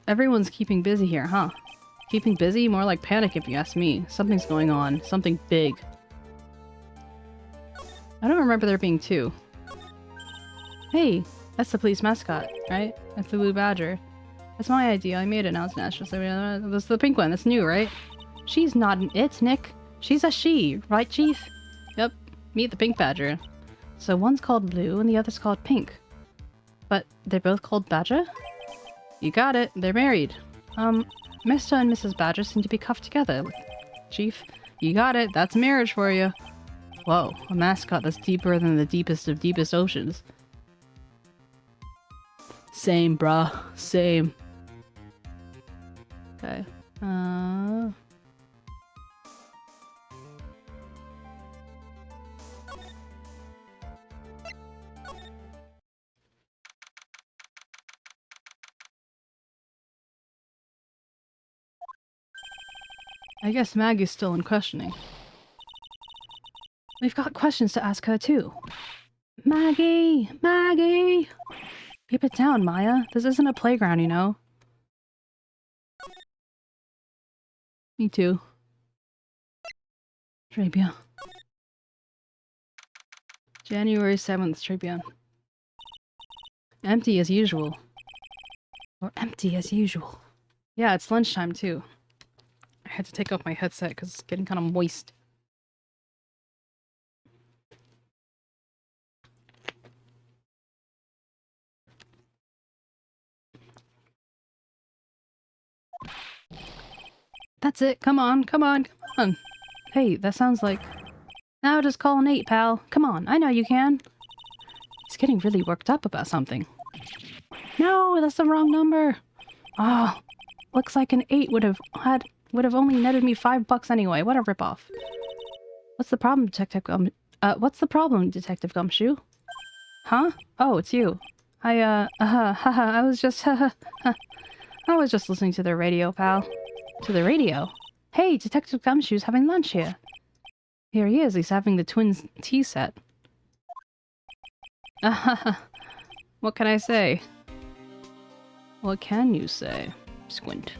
Everyone's keeping busy here, huh? Keeping busy? More like panic if you ask me. Something's going on. Something big. I don't remember there being 2. Hey, that's the police mascot, right? That's the blue badger. That's my idea. I made it now. It's natural. That's the pink one. That's new, right? She's not an it, Nick. She's a she, right, Chief? Yep. Meet the pink badger. So one's called blue and the other's called pink. But they're both called Badger? You got it. They're married. Mr. and Mrs. Badger seem to be cuffed together. Chief, you got it. That's marriage for you. Whoa, a mascot that's deeper than the deepest of deepest oceans. Same, bruh. Same. Okay. I guess Maggie's still in questioning. We've got questions to ask her too. Maggie! Maggie! Keep it down, Maya. This isn't a playground, you know. Me too. Très bien. January 7th, très bien. Empty as usual. Or empty as usual. Yeah, it's lunchtime too. I had to take off my headset because it's getting kind of moist. That's it. Come on, come on, come on. Hey, that sounds like... Now just call an 8, pal. Come on, I know you can. He's getting really worked up about something. No, that's the wrong number. Oh, looks like an 8 would have only netted me $5 anyway. What a ripoff. What's the problem, Detective Gumshoe? Huh? Oh, it's you. I was just, I was just listening to the radio, pal. To the radio? Hey, Detective Gumshoe's having lunch here. Here he is. He's having the twins' tea set. What can I say? What can you say? Squint.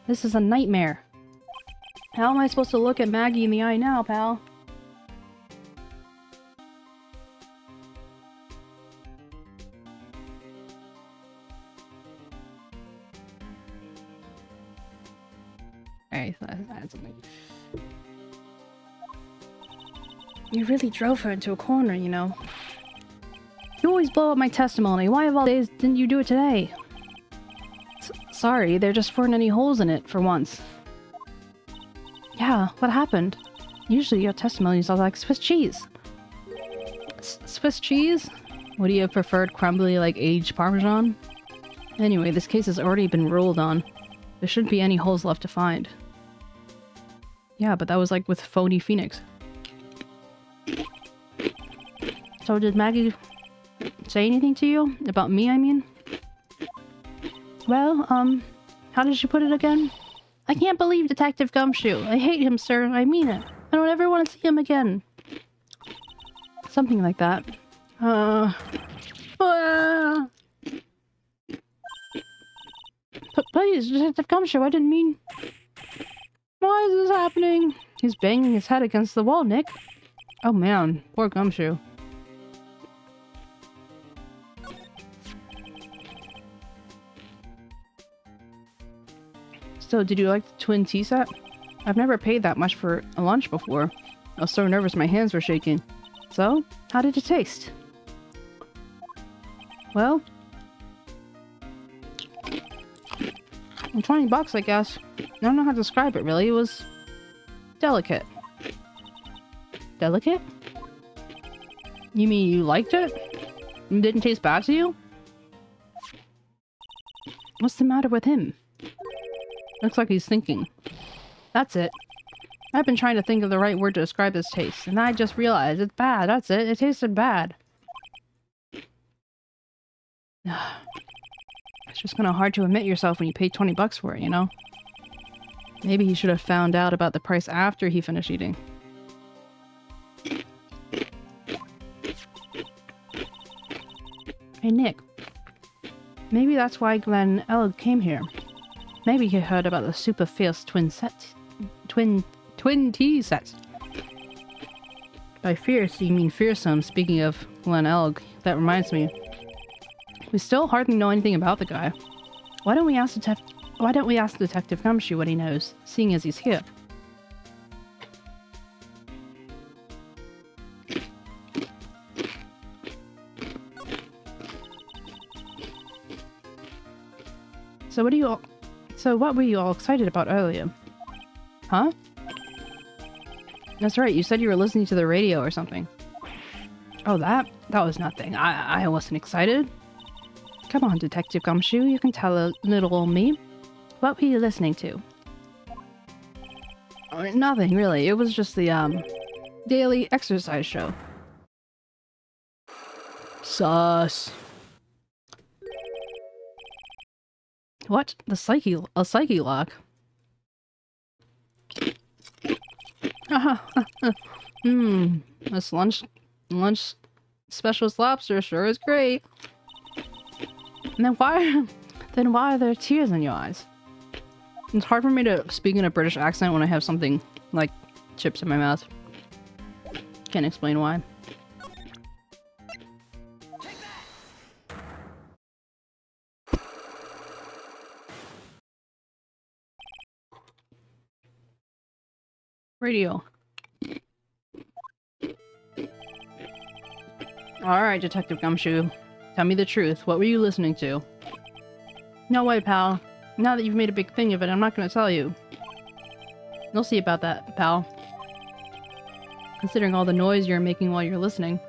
This is a nightmare. How am I supposed to look at Maggie in the eye now, pal? Alright, that's something. You really drove her into a corner, you know. You always blow up my testimony. Why of all days didn't you do it today? Sorry, there just weren't any holes in it for once. Yeah, what happened? Usually your testimonies are like Swiss cheese. Swiss cheese? Would you have preferred crumbly like aged Parmesan? Anyway, this case has already been ruled on. There shouldn't be any holes left to find. Yeah, but that was like with phony Phoenix. So did Maggie say anything to you? About me, I mean? Well, how did she put it again? I can't believe Detective Gumshoe. I hate him, sir. I mean it. I don't ever want to see him again. Something like that. Please, Detective Gumshoe, I didn't mean... Why is this happening? He's banging his head against the wall, Nick. Oh man, poor Gumshoe. So, did you like the twin tea set? I've never paid that much for a lunch before. I was so nervous my hands were shaking. So, how did it taste? Well... $20, I guess. I don't know how to describe it, really. It was... delicate. Delicate? You mean you liked it? It didn't taste bad to you? What's the matter with him? Looks like he's thinking. That's it. I've been trying to think of the right word to describe this taste, and I just realized it's bad. That's it. It tasted bad. It's just kind of hard to admit yourself when you paid $20 for it, you know? Maybe he should have found out about the price after he finished eating. Hey, Nick. Maybe that's why 𝗟𝗀𝘀 came here. Maybe he heard about the super fierce twin tea set. By fierce, you mean fearsome, speaking of 𝗟𝗀𝘀. That reminds me. We still hardly know anything about the guy. Why don't we ask Detective Gumshoe what he knows, seeing as he's here? So what were you all excited about earlier? Huh? That's right, you said you were listening to the radio or something. Oh, that was nothing. I wasn't excited. Come on, Detective Gumshoe, you can tell a little old me. What were you listening to? Nothing, really. It was just the, daily exercise show. Sus. What? A psyche lock? This lunch specialist lobster sure is great. And then why are there tears in your eyes? It's hard for me to speak in a British accent when I have something like chips in my mouth. Can't explain why. Radio. Alright, Detective Gumshoe. Tell me the truth. What were you listening to? No way, pal. Now that you've made a big thing of it, I'm not gonna tell you. You'll see about that, pal. Considering all the noise you're making while you're listening.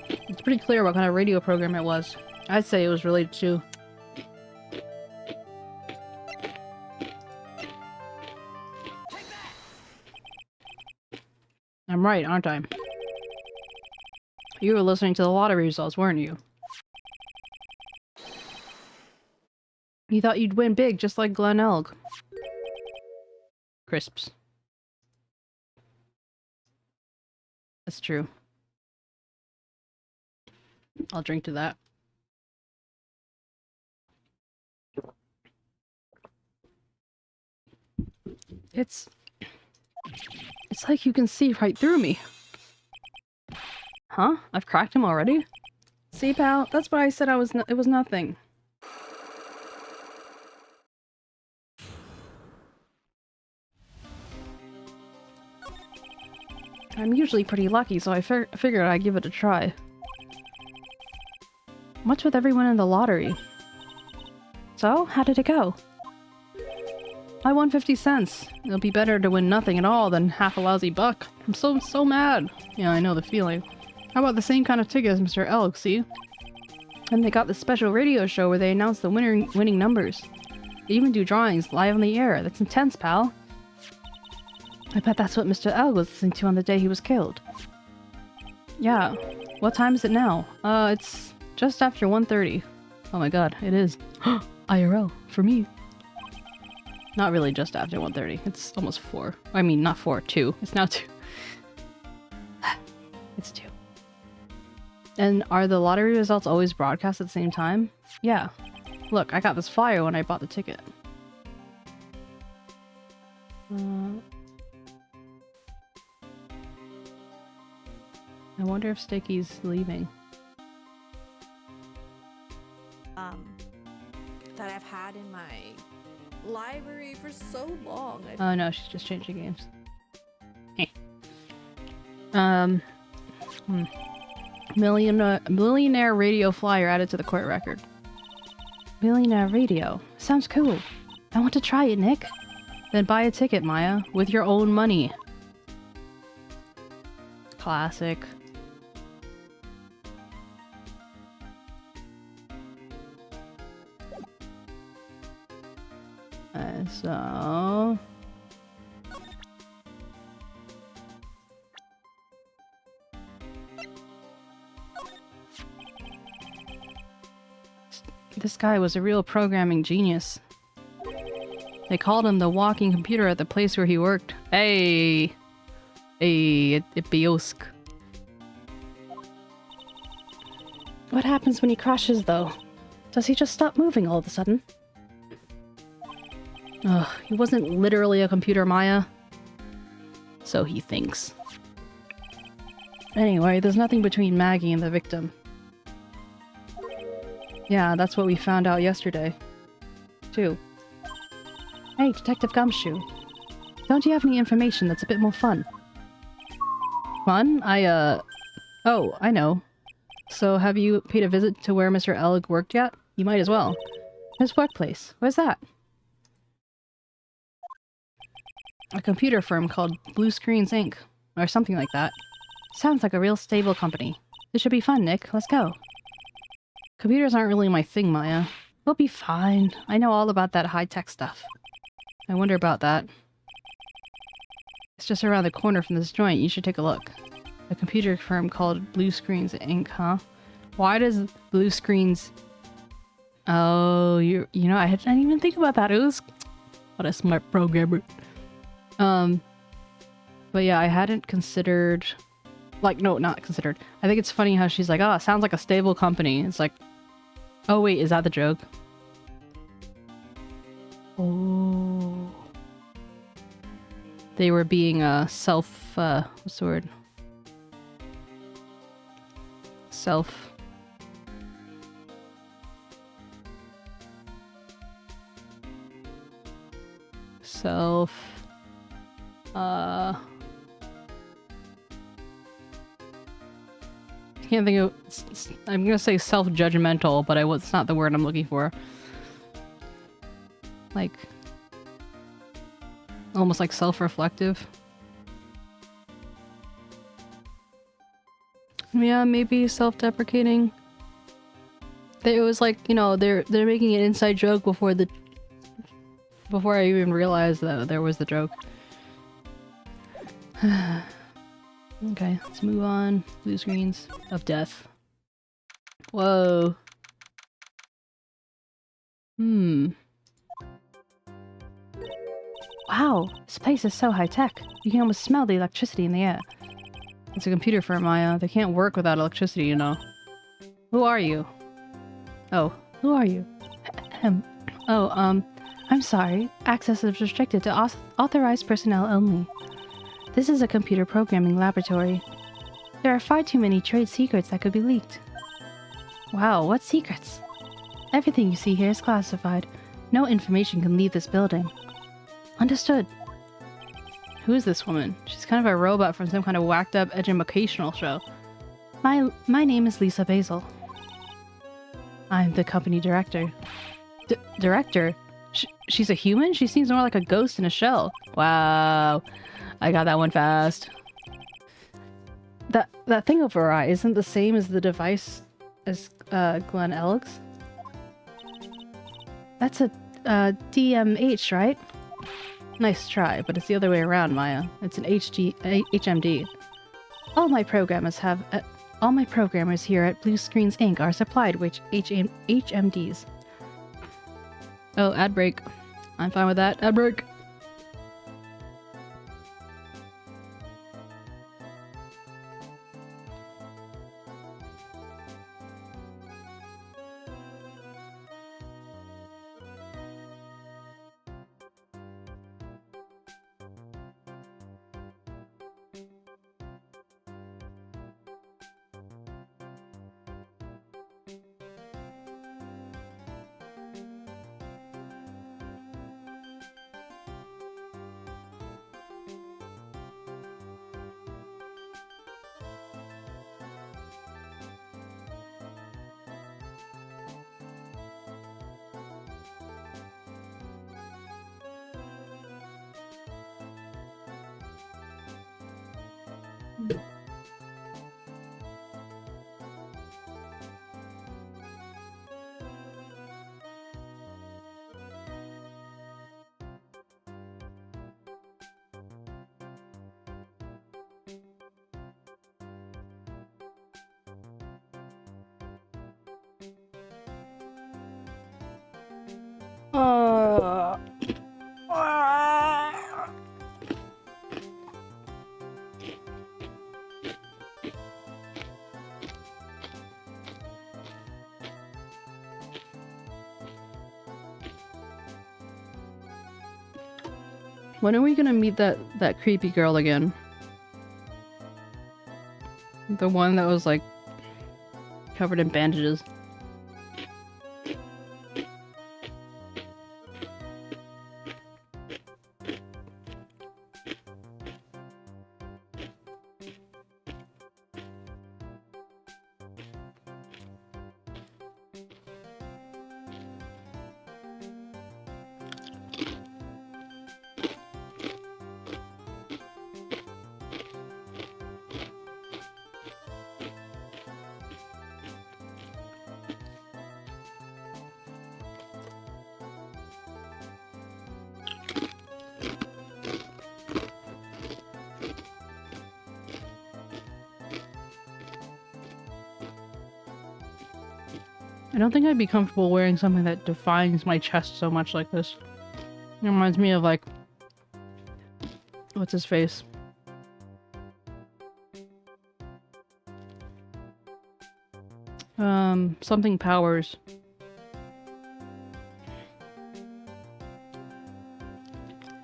It's pretty clear what kind of radio program it was. I'd say it was related to... I'm right, aren't I? You were listening to the lottery results, weren't you? You thought you'd win big, just like 𝗟𝗀𝘀. Crisps. That's true. I'll drink to that. It's like you can see right through me. Huh? I've cracked him already? See, pal? That's why I said it was nothing. I'm usually pretty lucky, so I figured I'd give it a try. What's with everyone in the lottery? So, how did it go? I won 50 cents. It'll be better to win nothing at all than half a lousy buck. I'm so mad. Yeah, I know the feeling. How about the same kind of ticket as Mr. Elk, see? And they got this special radio show where they announce the winning numbers. They even do drawings live on the air. That's intense, pal. I bet that's what Mr. Elk was listening to on the day he was killed. Yeah. What time is it now? It's just after 1:30. Oh my god, it is. IRL, for me. Not really just after 1:30. It's almost 4. I mean, not 4, 2. It's now 2. It's 2. And are the lottery results always broadcast at the same time? Yeah. Look, I got this flyer when I bought the ticket. I wonder if Sticky's leaving. That I've had in my library for so long. Oh no, she's just changing games. Hey. Millionaire radio flyer added to the court record. Millionaire radio. Sounds cool. I want to try it, Nick. Then buy a ticket, Maya, with your own money. Classic. So... This guy was a real programming genius. They called him the walking computer at the place where he worked. Hey! Hey, 𝗟𝗶H𝗀𝘀. What happens when he crashes, though? Does he just stop moving all of a sudden? Ugh, he wasn't literally a computer, Maya. So he thinks. Anyway, there's nothing between Maggie and the victim. Yeah, that's what we found out yesterday. Too. Hey, Detective Gumshoe. Don't you have any information that's a bit more fun? Fun? Oh, I know. So have you paid a visit to where Mr. Elk worked yet? You might as well. His workplace. Where's that? A computer firm called Blue Screens Inc. Or something like that. Sounds like a real stable company. This should be fun, Nick. Let's go. Computers aren't really my thing, Maya. We'll be fine. I know all about that high-tech stuff. I wonder about that. It's just around the corner from this joint. You should take a look. A computer firm called Blue Screens Inc., huh? Why does Blue Screens... Oh, you know, I didn't even think about that. It was... What a smart programmer. But yeah, I hadn't considered... Like, no, not considered. I think it's funny how she's like, oh, it sounds like a stable company. It's like... Oh, wait, is that the joke? Oh... They were being, what's the word? Self... I can't think of... I'm gonna say self-judgmental, but it's not the word I'm looking for. Like... Almost like self-reflective. Yeah, maybe self-deprecating. It was like, you know, they're making an inside joke before I even realized that there was the joke. Okay, let's move on. Blue screens of death. Whoa. Wow, this place is so high-tech. You can almost smell the electricity in the air. It's a computer firm, Maya. They can't work without electricity, you know. Who are you? Oh, who are you? I'm sorry. Access is restricted to authorized personnel only. This is a computer programming laboratory. There are far too many trade secrets that could be leaked. Wow, what secrets? Everything you see here is classified. No information can leave this building. Understood. Who is this woman? She's kind of a robot from some kind of whacked up educational show. My name is 𝗟𝗶ৃ𝗸𝘀. I'm the company director. Director? She's a human? She seems more like a ghost in a shell. Wow. I got that one fast. That thing over her eye isn't the same as the device as 𝗟𝗀𝗀𝘀's? That's a DMH, right? Nice try, but it's the other way around, Maya. It's an HMD. All my programmers here at Blue Screens Inc. are supplied with HMDs. Oh, ad break. I'm fine with that. Ad break. When are we gonna meet that creepy girl again? The one that was like covered in bandages. I don't think I'd be comfortable wearing something that defines my chest so much like this. It reminds me of like... what's his face? Something Powers.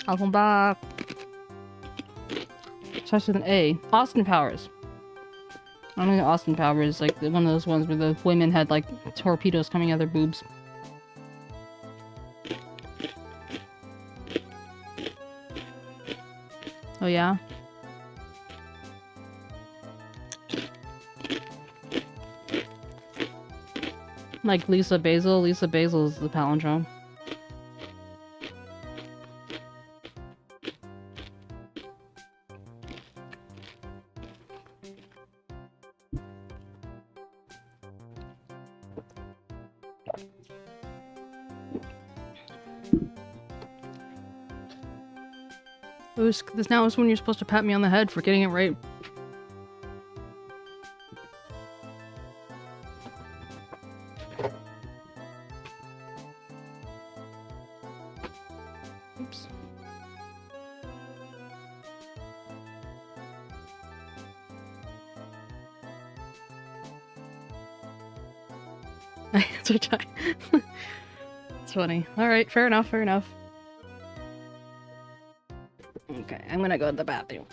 Welcome back. Starts with an A. Austin Powers. I don't think Austin Powers is like one of those ones where the women had like torpedoes coming out of their boobs. Oh yeah? Like 𝗟𝗶ৃ𝗸𝘀. 𝗟𝗶ৃ𝗸𝘀 is the palindrome. This now is when you're supposed to pat me on the head for getting it right. Oops. That's funny. Alright, fair enough, fair enough. Okay, I'm gonna go to the bathroom.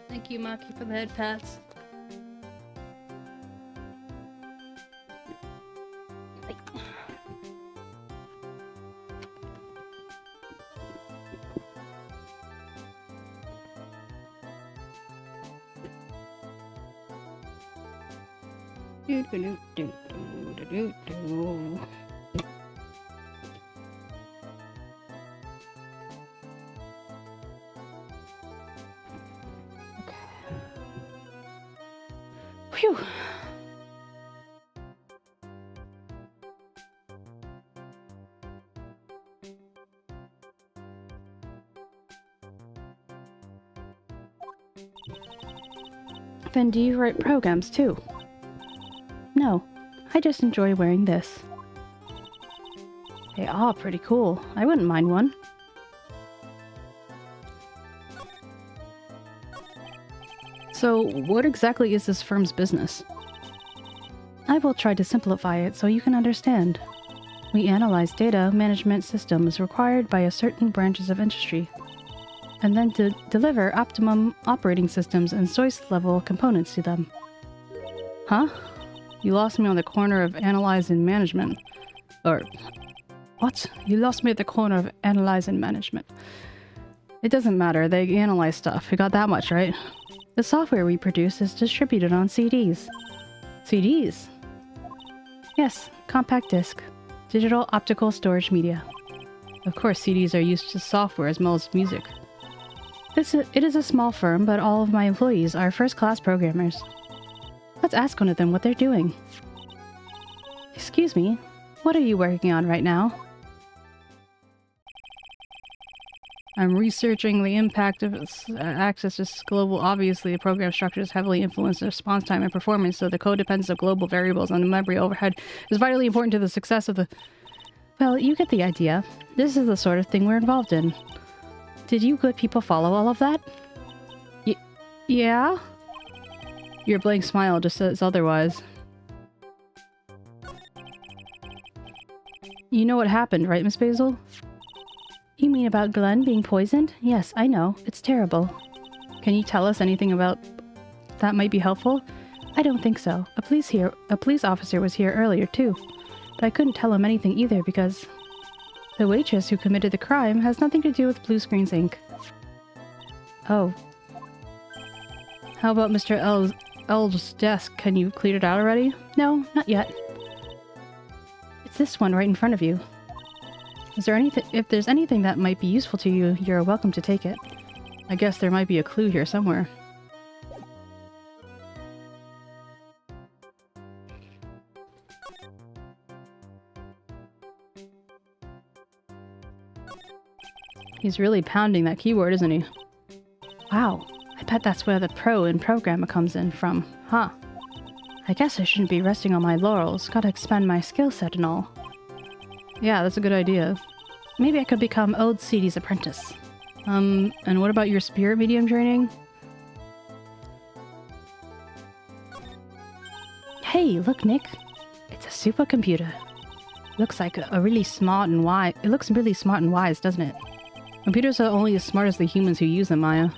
Thank you, Maki, for the head pats. Phew. Then do you write programs too? No, I just enjoy wearing this. They are pretty cool. I wouldn't mind one. So, what exactly is this firm's business? I will try to simplify it so you can understand. We analyze data management systems required by a certain branches of industry, and then to deliver optimum operating systems and source-level components to them. Huh? You lost me on the corner of analyze and management. Or... what? You lost me at the corner of analyze and management. It doesn't matter, they analyze stuff. You got that much, right? The software we produce is distributed on CDs. CDs? Yes, compact disc. Digital optical storage media. Of course, CDs are used to software as well as music. It is a small firm, but all of my employees are first-class programmers. Let's ask one of them what they're doing. Excuse me, what are you working on right now? I'm researching the impact of access to global. Obviously, the program structure is heavily influenced response time and performance, so the codependence of global variables on the memory overhead is vitally important to the success of the... Well, you get the idea. This is the sort of thing we're involved in. Did you good people follow all of that? Yeah? Your blank smile just says otherwise. You know what happened, right, Miss Basil? You mean about Glenn being poisoned? Yes, I know. It's terrible. Can you tell us anything about that might be helpful? I don't think so. A police officer was here earlier too, but I couldn't tell him anything either because the waitress who committed the crime has nothing to do with Blue Screens Inc. Oh. How about Mr. L's desk? Can you clear it out already? No, not yet. It's this one right in front of you. Is there anything? If there's anything that might be useful to you, you're welcome to take it. I guess there might be a clue here somewhere. He's really pounding that keyboard, isn't he? Wow, I bet that's where the pro in programmer comes in from, huh? I guess I shouldn't be resting on my laurels. Gotta expand my skill set and all. Yeah, that's a good idea. Maybe I could become old 𝗟𝗶's apprentice. And what about your spirit medium training? Hey, look, Nick. It's a supercomputer. Looks like a really smart and wise. It looks really smart and wise, doesn't it? Computers are only as smart as the humans who use them, Maya.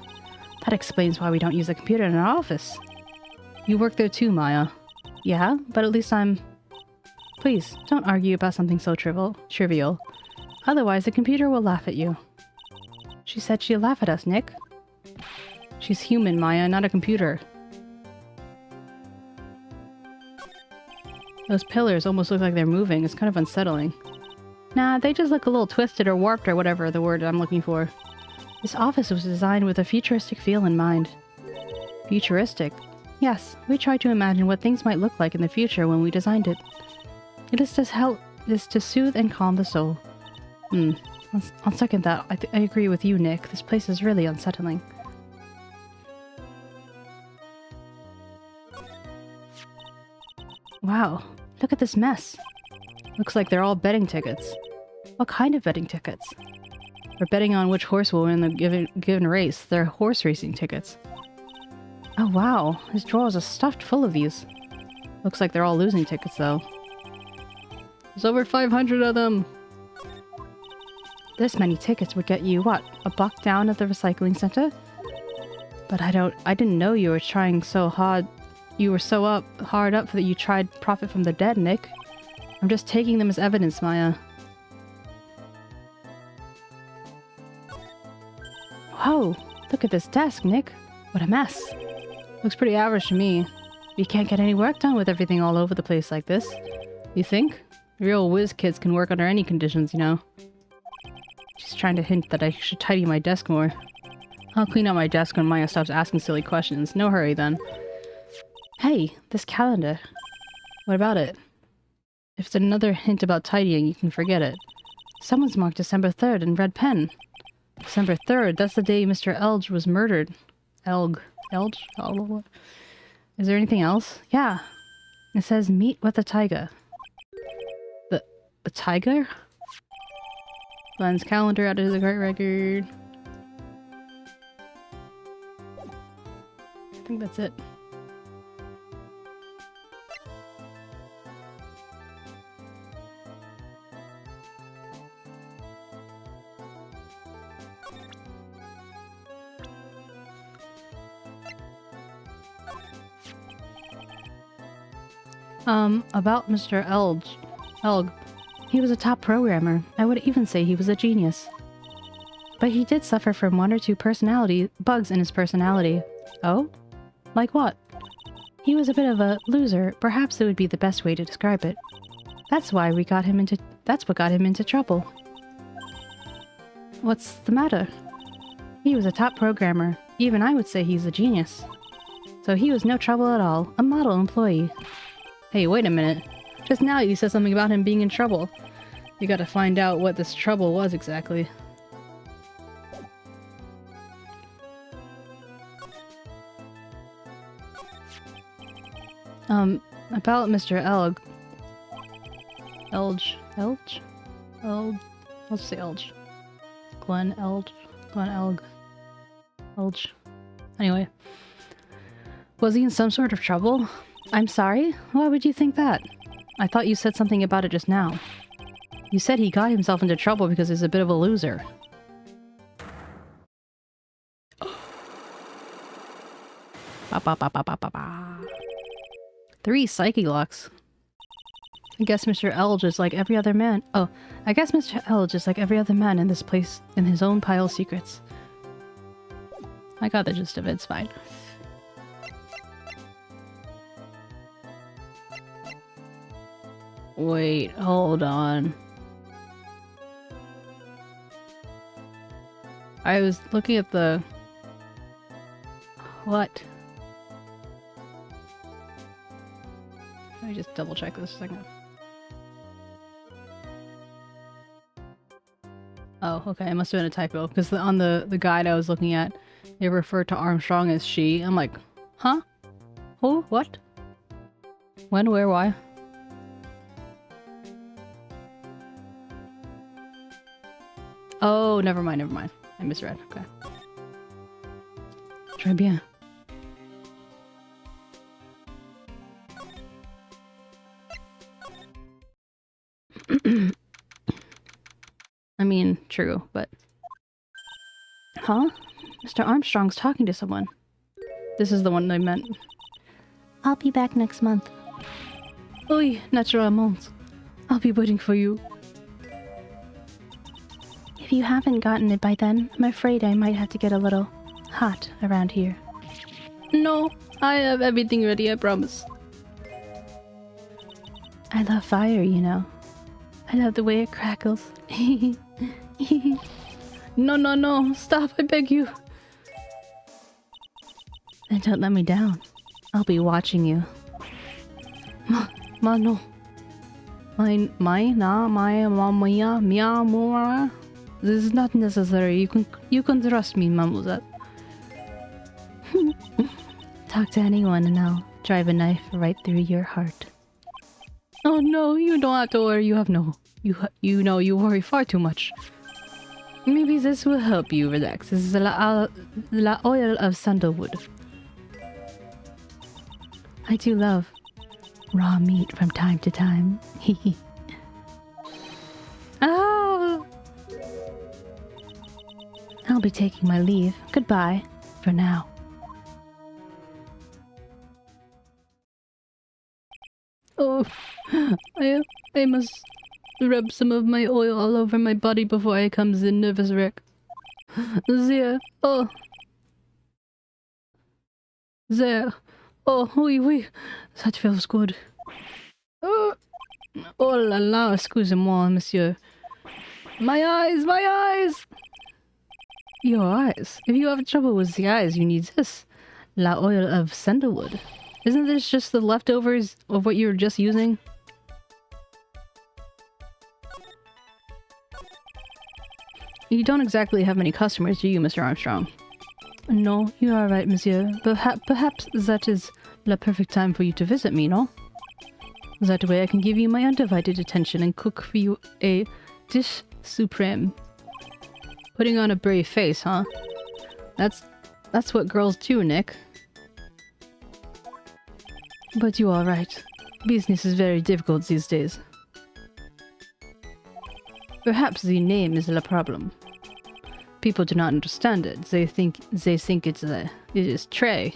That explains why we don't use a computer in our office. You work there too, Maya. Yeah, but at least I'm... Please, don't argue about something so trivial. Otherwise, the computer will laugh at you. She said she'll laugh at us, Nick. She's human, Maya, not a computer. Those pillars almost look like they're moving. It's kind of unsettling. Nah, they just look a little twisted or warped or whatever the word I'm looking for. This office was designed with a futuristic feel in mind. Futuristic? Yes, we tried to imagine what things might look like in the future when we designed it. It is to soothe and calm the soul. On second thought, I agree with you, Nick. This place is really unsettling. Wow, look at this mess. Looks like they're all betting tickets. What kind of betting tickets? We're betting on which horse will win the given race. They're horse racing tickets. Oh wow, his drawers are stuffed full of these. Looks like they're all losing tickets though. There's over 500 of them! This many tickets would get you, what, a buck down at the recycling center? But I didn't know you were trying so hard. You were so hard up that you tried profit from the dead, Nick. I'm just taking them as evidence, Maya. Whoa, look at this desk, Nick. What a mess. Looks pretty average to me. You can't get any work done with everything all over the place like this. You think? Real whiz kids can work under any conditions, you know. She's trying to hint that I should tidy my desk more. I'll clean out my desk when Maya stops asking silly questions. No hurry then. Hey, this calendar. What about it? If it's another hint about tidying, you can forget it. Someone's marked December 3rd in red pen. December 3rd, that's the day Mr. Elge was murdered. Elge? Oh, is there anything else? Yeah. It says, meet with the tiger. The tiger? Glenn's calendar added to the great record. I think that's it. About Mr. Elg. He was a top programmer. I would even say he was a genius. But he did suffer from one or two bugs in his personality. Oh? Like what? He was a bit of a loser. Perhaps it would be the best way to describe it. That's what got him into trouble. What's the matter? He was a top programmer. Even I would say he's a genius. So he was no trouble at all. A model employee. Hey, wait a minute. Just now you said something about him being in trouble. You gotta find out what this trouble was exactly. About Mr. Elge. I'll say Elge. Glenn Elg. Anyway. Was he in some sort of trouble? I'm sorry? Why would you think that? I thought you said something about it just now. You said he got himself into trouble because he's a bit of a loser. 3 psyche locks. I guess Mr. Elge is like every other man. Oh, I guess Mr. Elge is like every other man in this place in his own pile of secrets. I got the gist of it, it's fine. Wait, hold on. I was looking at the... What? Let me just double check this a second. Oh, okay, it must have been a typo, because on the guide I was looking at, it referred to Armstrong as she. I'm like, huh? Who? What? When, where, why? Oh, never mind, never mind. I misread, okay. Très bien. I mean, true, but... Huh? Mr. Armstrong's talking to someone. This is the one I meant. I'll be back next month. Oui, naturellement. I'll be waiting for you. If you haven't gotten it by then, I'm afraid I might have to get a little hot around here. No, I have everything ready, I promise. I love fire, you know. I love the way it crackles. No, no, no, stop, I beg you. Then don't let me down. I'll be watching you. No. This is not necessary. You can trust me, mademoiselle. Talk to anyone and I'll drive a knife right through your heart. Oh no, you don't have to worry. You have no... You know, you worry far too much. Maybe this will help you relax. This is la oil of sandalwood. I do love raw meat from time to time. Oh! I'll be taking my leave. Goodbye, for now. Oh, I must rub some of my oil all over my body before I comes in nervous wreck. There, oh. There. Oh, oui, oui. That feels good. Oh la la, excusez-moi, monsieur. My eyes, my eyes! Your eyes? If you have trouble with the eyes, you need this. La oil of sandalwood. Isn't this just the leftovers of what you were just using? You don't exactly have many customers, do you, Mr. Armstrong? No, you are right, monsieur. Perhaps that is the perfect time for you to visit me, no? That way I can give you my undivided attention and cook for you a dish supreme. Putting on a brave face, huh? That's what girls do, Nick. But you are right. Business is very difficult these days. Perhaps the name is the problem. People do not understand it. They think it is Trey.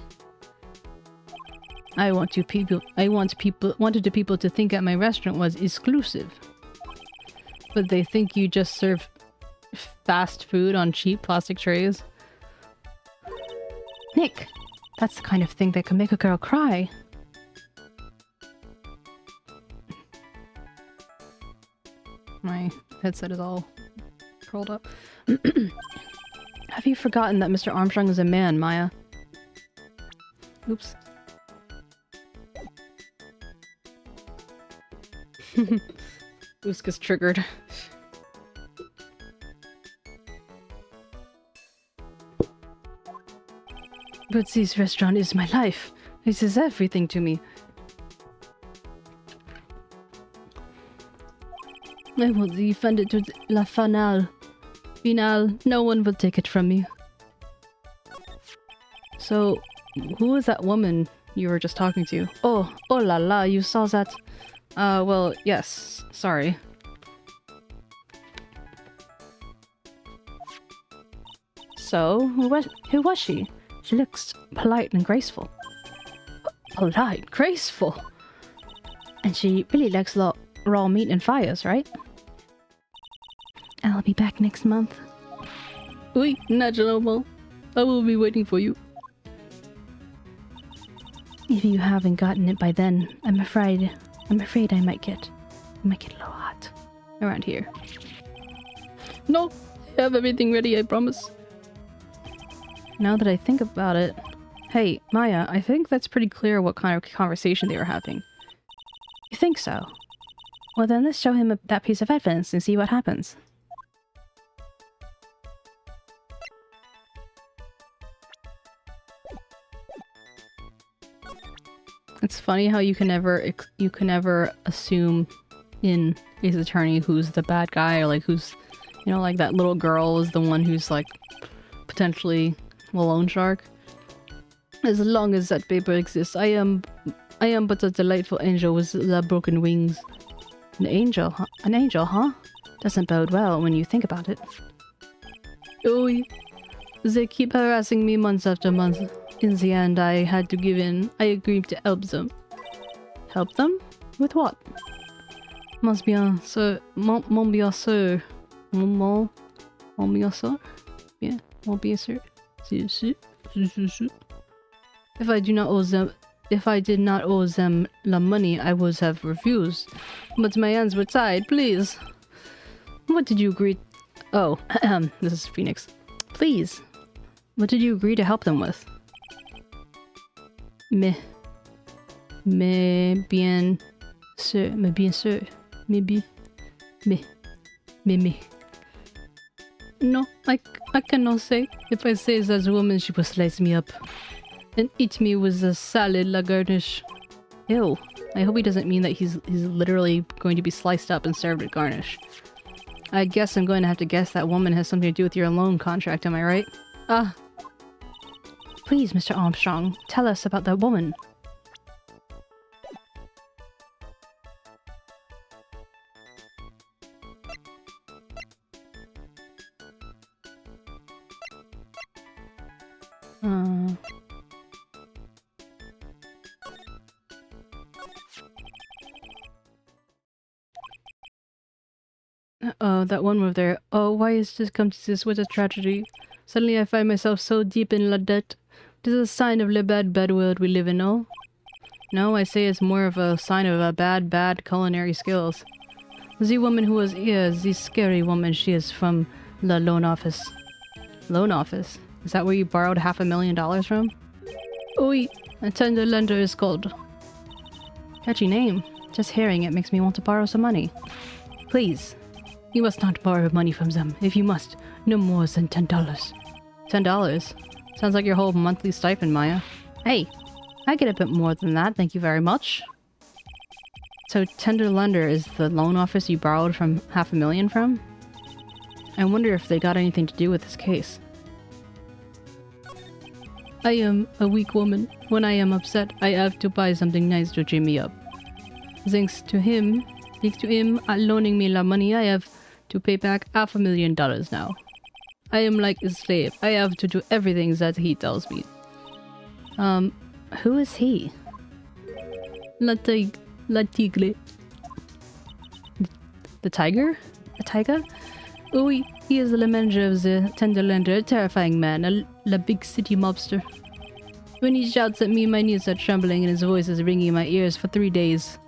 I wanted the people to think that my restaurant was exclusive. But they think you just serve fast food on cheap plastic trays. Nick, that's the kind of thing that can make a girl cry. My headset is all curled up. Have you forgotten that Mr. Armstrong is a man, Maya? Oops. Uska's triggered. But this restaurant is my life. This is everything to me. I will defend it to la finale. No one will take it from me. So, who was that woman you were just talking to? Oh la la, you saw that? Well, yes. Sorry. So, who was she? She looks polite and graceful. polite, graceful. And she really likes raw meat and fires, right? I'll be back next month. Oui, natural. I will be waiting for you. If you haven't gotten it by then, I'm afraid I might get a little hot around here. No, I have everything ready, I promise. Now that I think about it, hey, Maya, I think that's pretty clear what kind of conversation they were having. You think so? Well then let's show him that piece of evidence and see what happens. It's funny how you can never assume in Ace Attorney who's the bad guy, or like who's, you know, like that little girl is the one who's like potentially the loan shark. As long as that paper exists, I am but a delightful angel with the broken wings. An angel, huh? An angel, huh? Doesn't bode well when you think about it. Oh, they keep harassing me months after months. In the end, I had to give in. I agreed to help them. Help them? With what? Must be un sûr. Mon bien sûr. Mon bien sûr? Yeah, mon bien sûr. If I did not owe them the money, I would have refused. But my hands were tied, please. What did you agree? Oh, this is Phoenix. Please. What did you agree to help them with? Mais bien sûr. No, I cannot say. If I say that woman, she will slice me up and eat me with a salad la garnish. Ew. I hope he doesn't mean that he's literally going to be sliced up and served with garnish. I guess I'm going to have to guess that woman has something to do with your loan contract, am I right? Ah. Please, Mr. Armstrong, tell us about that woman. Oh, that one move there. Oh, why has this come to this? What a tragedy. Suddenly I find myself so deep in la debt. This is a sign of the bad world we live in, no? No, I say it's more of a sign of a bad culinary skills. The woman who was here, the scary woman, she is from the loan office. Loan office? Is that where you borrowed $500,000 from? Oui, a tender lender is called. Catchy name. Just hearing it makes me want to borrow some money. Please. You must not borrow money from them. If you must, no more than $10. $10? Sounds like your whole monthly stipend, Maya. Hey, I get a bit more than that, thank you very much. So tender lender is the loan office you borrowed from $500,000 from? I wonder if they got anything to do with this case. I am a weak woman. When I am upset, I have to buy something nice to cheer me up. Thanks to him loaning me the money, I have to pay back $500,000 now. I am like a slave. I have to do everything that he tells me. Who is he? 𝗟𝗶H𝗀𝘀. The tiger? A tiger? Oh, he is the manager of the tender lender, a terrifying man, a big city mobster. When he shouts at me, my knees are trembling and his voice is ringing in my ears for 3 days.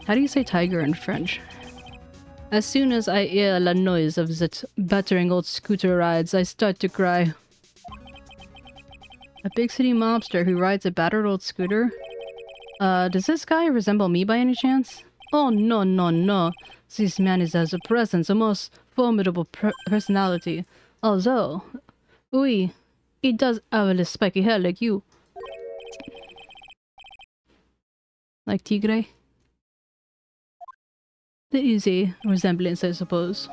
How do you say tiger in French? As soon as I hear the noise of that battering old scooter rides, I start to cry. A big city mobster who rides a battered old scooter? Does this guy resemble me by any chance? Oh, no. This man has a presence, a most formidable personality. Although, oui, he does have a spiky hair like you. Like Tigre? The easy resemblance, I suppose.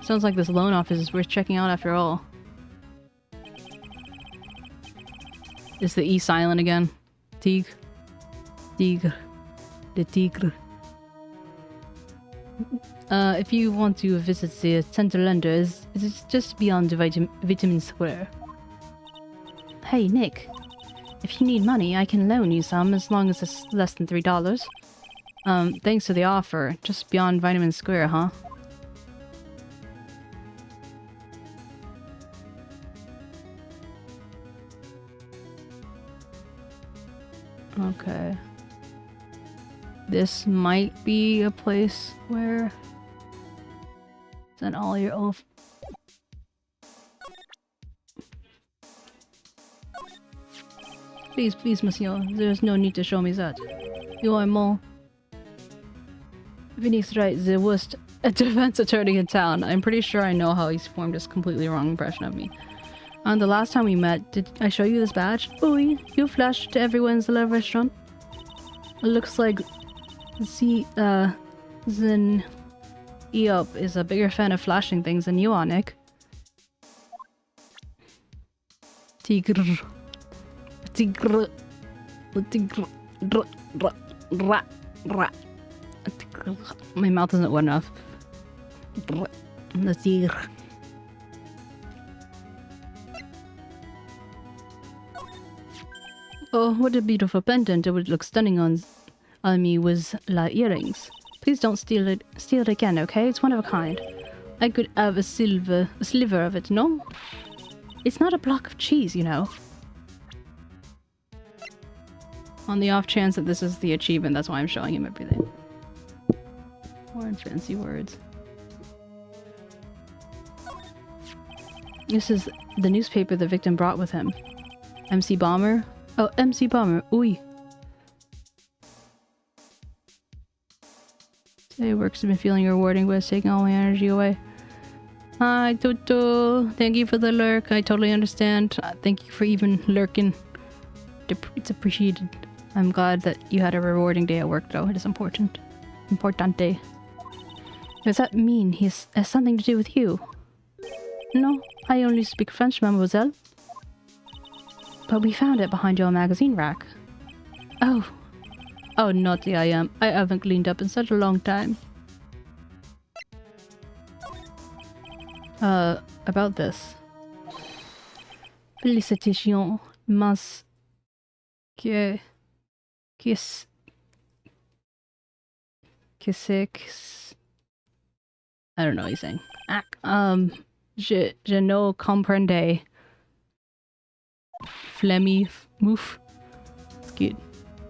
Sounds like this loan office is worth checking out after all. Is the E silent again? Tigre. The tigre. If you want to visit the tender lender, it's just beyond the Vitamin Square. Hey, Nick. If you need money, I can loan you some as long as it's less than $3. Thanks to the offer. Just beyond Vitamin Square, huh? Okay. This might be a place where... Send all your old... Please, please, monsieur. There's no need to show me that. You are more... Vinny's right, the worst defense attorney in town. I'm pretty sure I know how he's formed this completely wrong impression of me. The last time we met, did I show you this badge? Oui, you flashed to everyone in the restaurant. It looks like Zen Eop is a bigger fan of flashing things than you are, Nick. Tigr. Tigr. Tigr. Ra. Ra. My mouth isn't wet enough. The tigr. Oh, what a beautiful pendant. It would look stunning on me with earrings. Please don't steal it again, okay? It's one of a kind. I could have a sliver of it, no? It's not a block of cheese, you know. On the off chance that this is the achievement, that's why I'm showing him everything. More in fancy words. This is the newspaper the victim brought with him. 𝗟𝗶ৃ? Oh, 𝗟𝗶ৃ. Oui. Today work's been feeling rewarding, but it's taking all my energy away. Hi, Toto. Thank you for the lurk. I totally understand. Thank you for even lurking. It's appreciated. I'm glad that you had a rewarding day at work, though. It is important. Importante. Does that mean he has something to do with you? No, I only speak French, mademoiselle. But we found it behind your magazine rack. Oh. Oh, naughty I am. I haven't cleaned up in such a long time. About this. Félicitations, mas... Que I don't know what he's saying. Je ne comprends. Flemmy moof. It's good.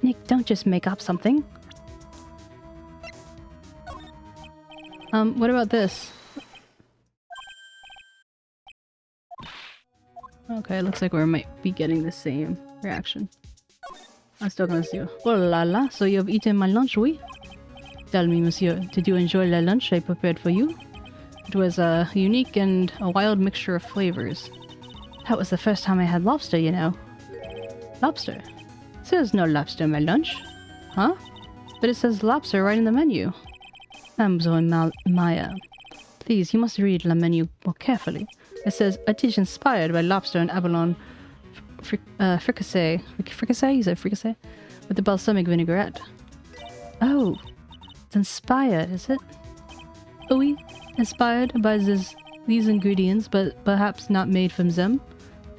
Nick, don't just make up something. What about this? Okay, looks like we might be getting the same reaction. I'm still gonna see you. Oh la la, so you've eaten my lunch, oui? Tell me, monsieur, did you enjoy the lunch I prepared for you? It was a unique and a wild mixture of flavors. That was the first time I had lobster, you know. Lobster? There's no lobster in my lunch. Huh? But it says lobster right in the menu. Maya. Please, you must read the menu more carefully. It says, a dish inspired by lobster and abalone fricassee. Fricassee? You said fricassee? With the balsamic vinaigrette. Oh. It's inspired, is it? Oui. Inspired by these ingredients, but perhaps not made from them.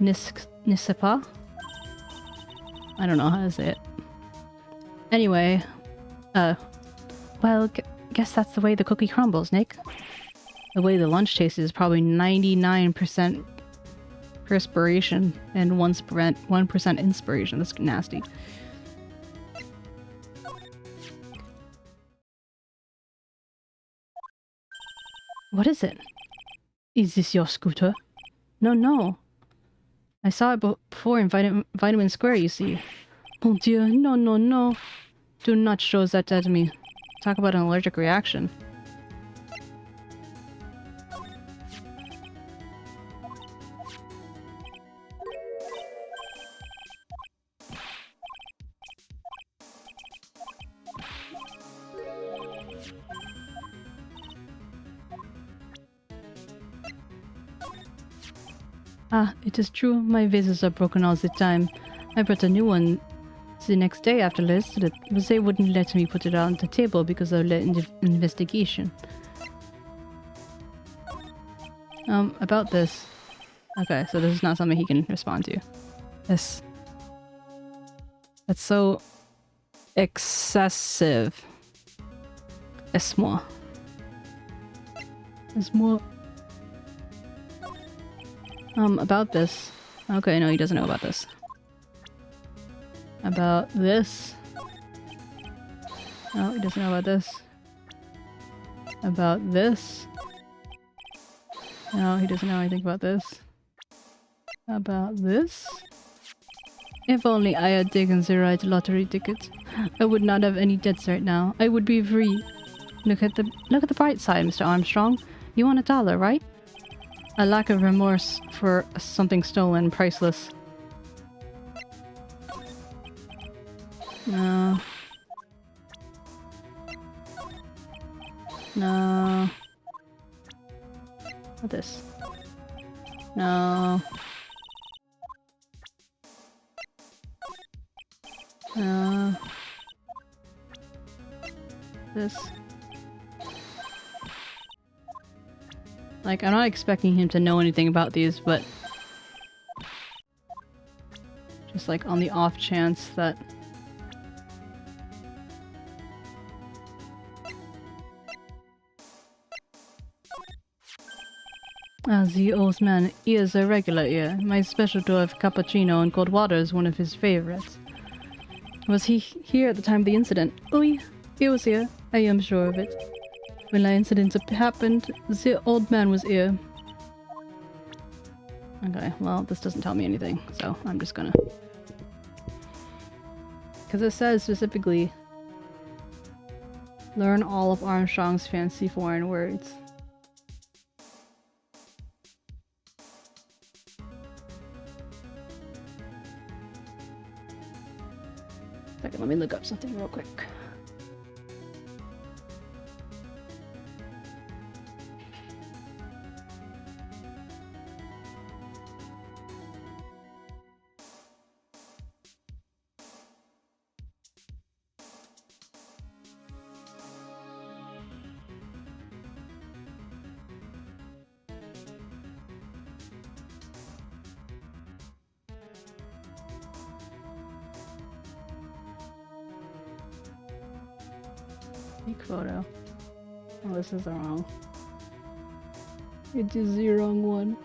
𝗟𝗶 pas? I don't know how to say it. Anyway, well, guess that's the way the cookie crumbles, Nick. The way the lunch tastes is probably 99% perspiration and 1% inspiration. That's nasty. What is it? Is this your scooter? No, no. I saw it before in Vitamin Square, you see. Mon Dieu, no, no, no. Do not show that at me. Talk about an allergic reaction. Ah, it is true, my vases are broken all the time. I brought a new one the next day after this, but they wouldn't let me put it on the table because of the investigation. About this. Okay, so this is not something he can respond to. Yes. That's so excessive. Ès-moi. Ès-moi. About this. Okay, no, he doesn't know about this. About this. No, he doesn't know about this. About this. No, he doesn't know anything about this. About this. If only I had taken the right lottery ticket, I would not have any debts right now. I would be free. Look at the bright side, Mr. Armstrong. You want $1, right? A lack of remorse for something stolen, priceless. No. No. What this? No. No. This. Like, I'm not expecting him to know anything about these, but just like on the off chance that the old man is a regular here. My specialty of cappuccino and cold water is one of his favorites. Was he here at the time of the incident? Oui, he was here. I am sure of it. When the incident happened, the old man was here. Okay, well, this doesn't tell me anything, so I'm just gonna... Because it says specifically, learn all of Armstrong's fancy foreign words. Second, let me look up something real quick. Take photo. Oh, this is the wrong. It is the wrong one.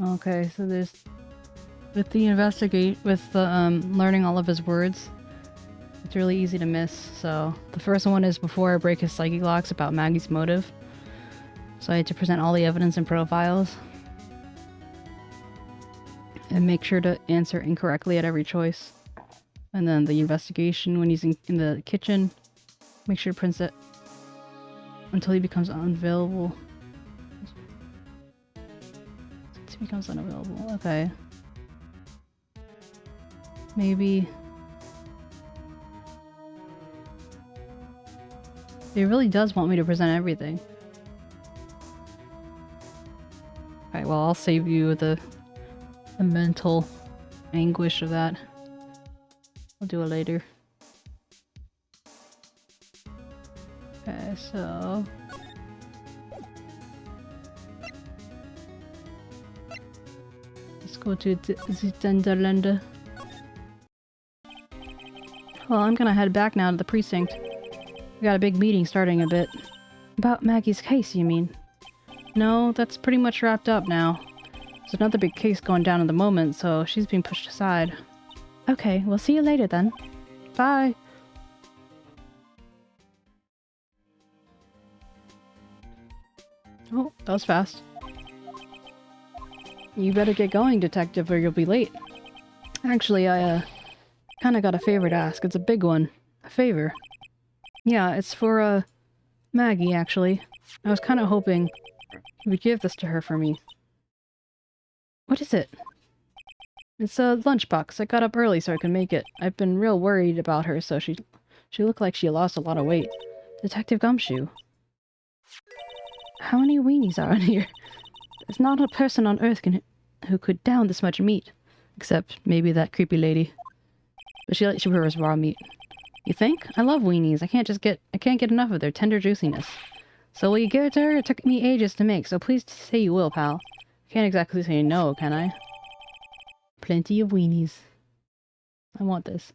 Okay, so there's with the learning all of his words, it's really easy to miss. So the first one is before I break his psychic locks about Maggie's motive. So I had to present all the evidence and profiles and make sure to answer incorrectly at every choice. And then the investigation when he's in the kitchen, make sure to print it until he becomes unavailable. Since he becomes unavailable, okay. Maybe... He really does want me to present everything. Alright, well, I'll save you the mental anguish of that. I'll do it later. Okay, so... Let's go to the Zenderländer. Well, I'm gonna head back now to the precinct. We got a big meeting starting in a bit. About Maggie's case, you mean? No, that's pretty much wrapped up now. There's another big case going down at the moment, so she's being pushed aside. Okay, we'll see you later then. Bye! Oh, that was fast. You better get going, detective, or you'll be late. Actually, I, kinda got a favor to ask. It's a big one. A favor. Yeah, it's for, Maggie, actually. I was kinda hoping you would give this to her for me. What is it? It's a lunchbox. I got up early so I could make it. I've been real worried about her, so she looked like she lost a lot of weight. Detective Gumshoe. How many weenies are in here? There's not a person on Earth who could down this much meat. Except maybe that creepy lady. But she prefers raw meat. You think? I love weenies. I can't get enough of their tender juiciness. So will you give it to her? It took me ages to make, so please say you will, pal. Can't exactly say no, can I? Plenty of weenies. I want this.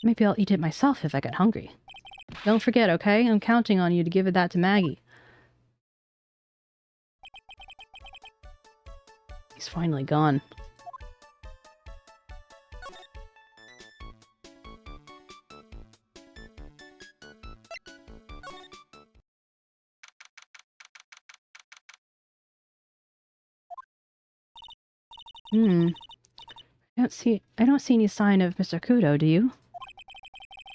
Maybe I'll eat it myself if I get hungry. Don't forget, okay? I'm counting on you to give that to Maggie. He's finally gone. I don't see any sign of Mr. Kudo, do you?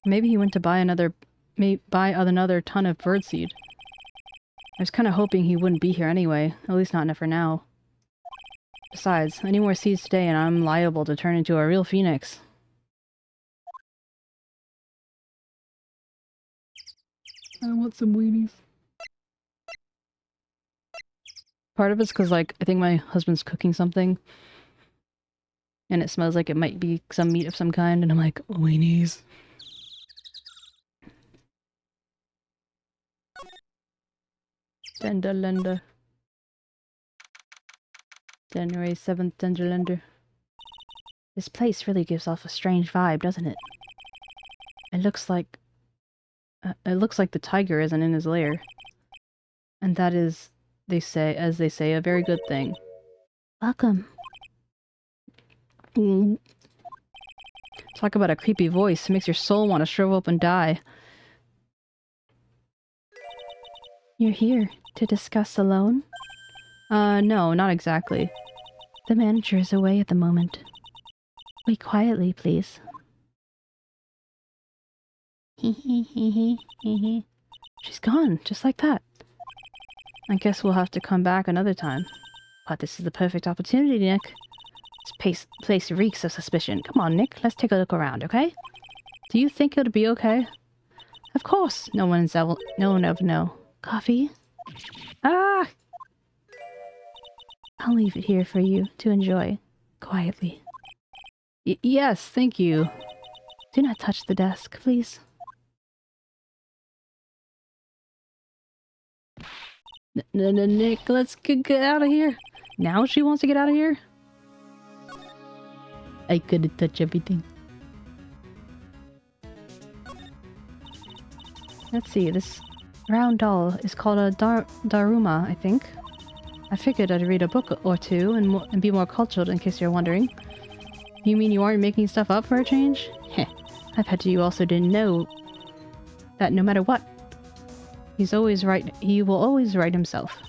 Maybe he went to buy another ton of birdseed. I was kinda hoping he wouldn't be here anyway, at least not for now. Besides, any more seeds today and I'm liable to turn into a real phoenix. I want some weenies. Part of it's because, like, I think my husband's cooking something. And it smells like it might be some meat of some kind, and I'm like, weenies. Tenderlender. January 7th, Tenderlender. This place really gives off a strange vibe, doesn't it? It looks like the tiger isn't in his lair. And that is, as they say, a very good thing. Welcome. Talk about a creepy voice. It makes your soul want to shrivel up and die. You're here to discuss a loan? No, not exactly. The manager is away at the moment. Wait quietly, please. She's gone, just like that. I guess we'll have to come back another time. But this is the perfect opportunity, Nick. This place reeks of suspicion. Come on, Nick, let's take a look around, okay? Do you think it'll be okay? Of course! No one ever know. Coffee? Ah! I'll leave it here for you to enjoy. Quietly. Yes, thank you. Do not touch the desk, please. Nick, let's get out of here. Now she wants to get out of here? I couldn't touch everything. Let's see, this round doll is called a Daruma, I think. I figured I'd read a book or two and be more cultured in case you're wondering. You mean you aren't making stuff up for a change? Heh, I bet you also didn't know that no matter what, he will always write himself.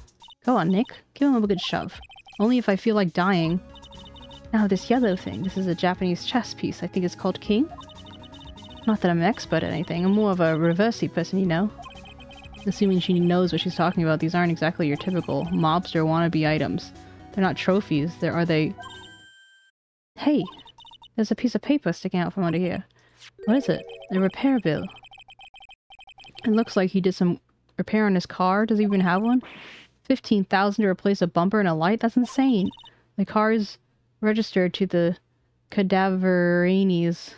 Go on, Nick, give him a good shove. Only if I feel like dying. Now this yellow thing, this is a Japanese chess piece. I think it's called King. Not that I'm an expert at anything, I'm more of a reversey person, you know. Assuming she knows what she's talking about, these aren't exactly your typical mobster wannabe items. They're not trophies, are they... Hey! There's a piece of paper sticking out from under here. What is it? A repair bill. It looks like he did some repair on his car. Does he even have one? $15,000 to replace a bumper and a light? That's insane! The car is registered to the 𝗟𝗶හි𝗸𝘀.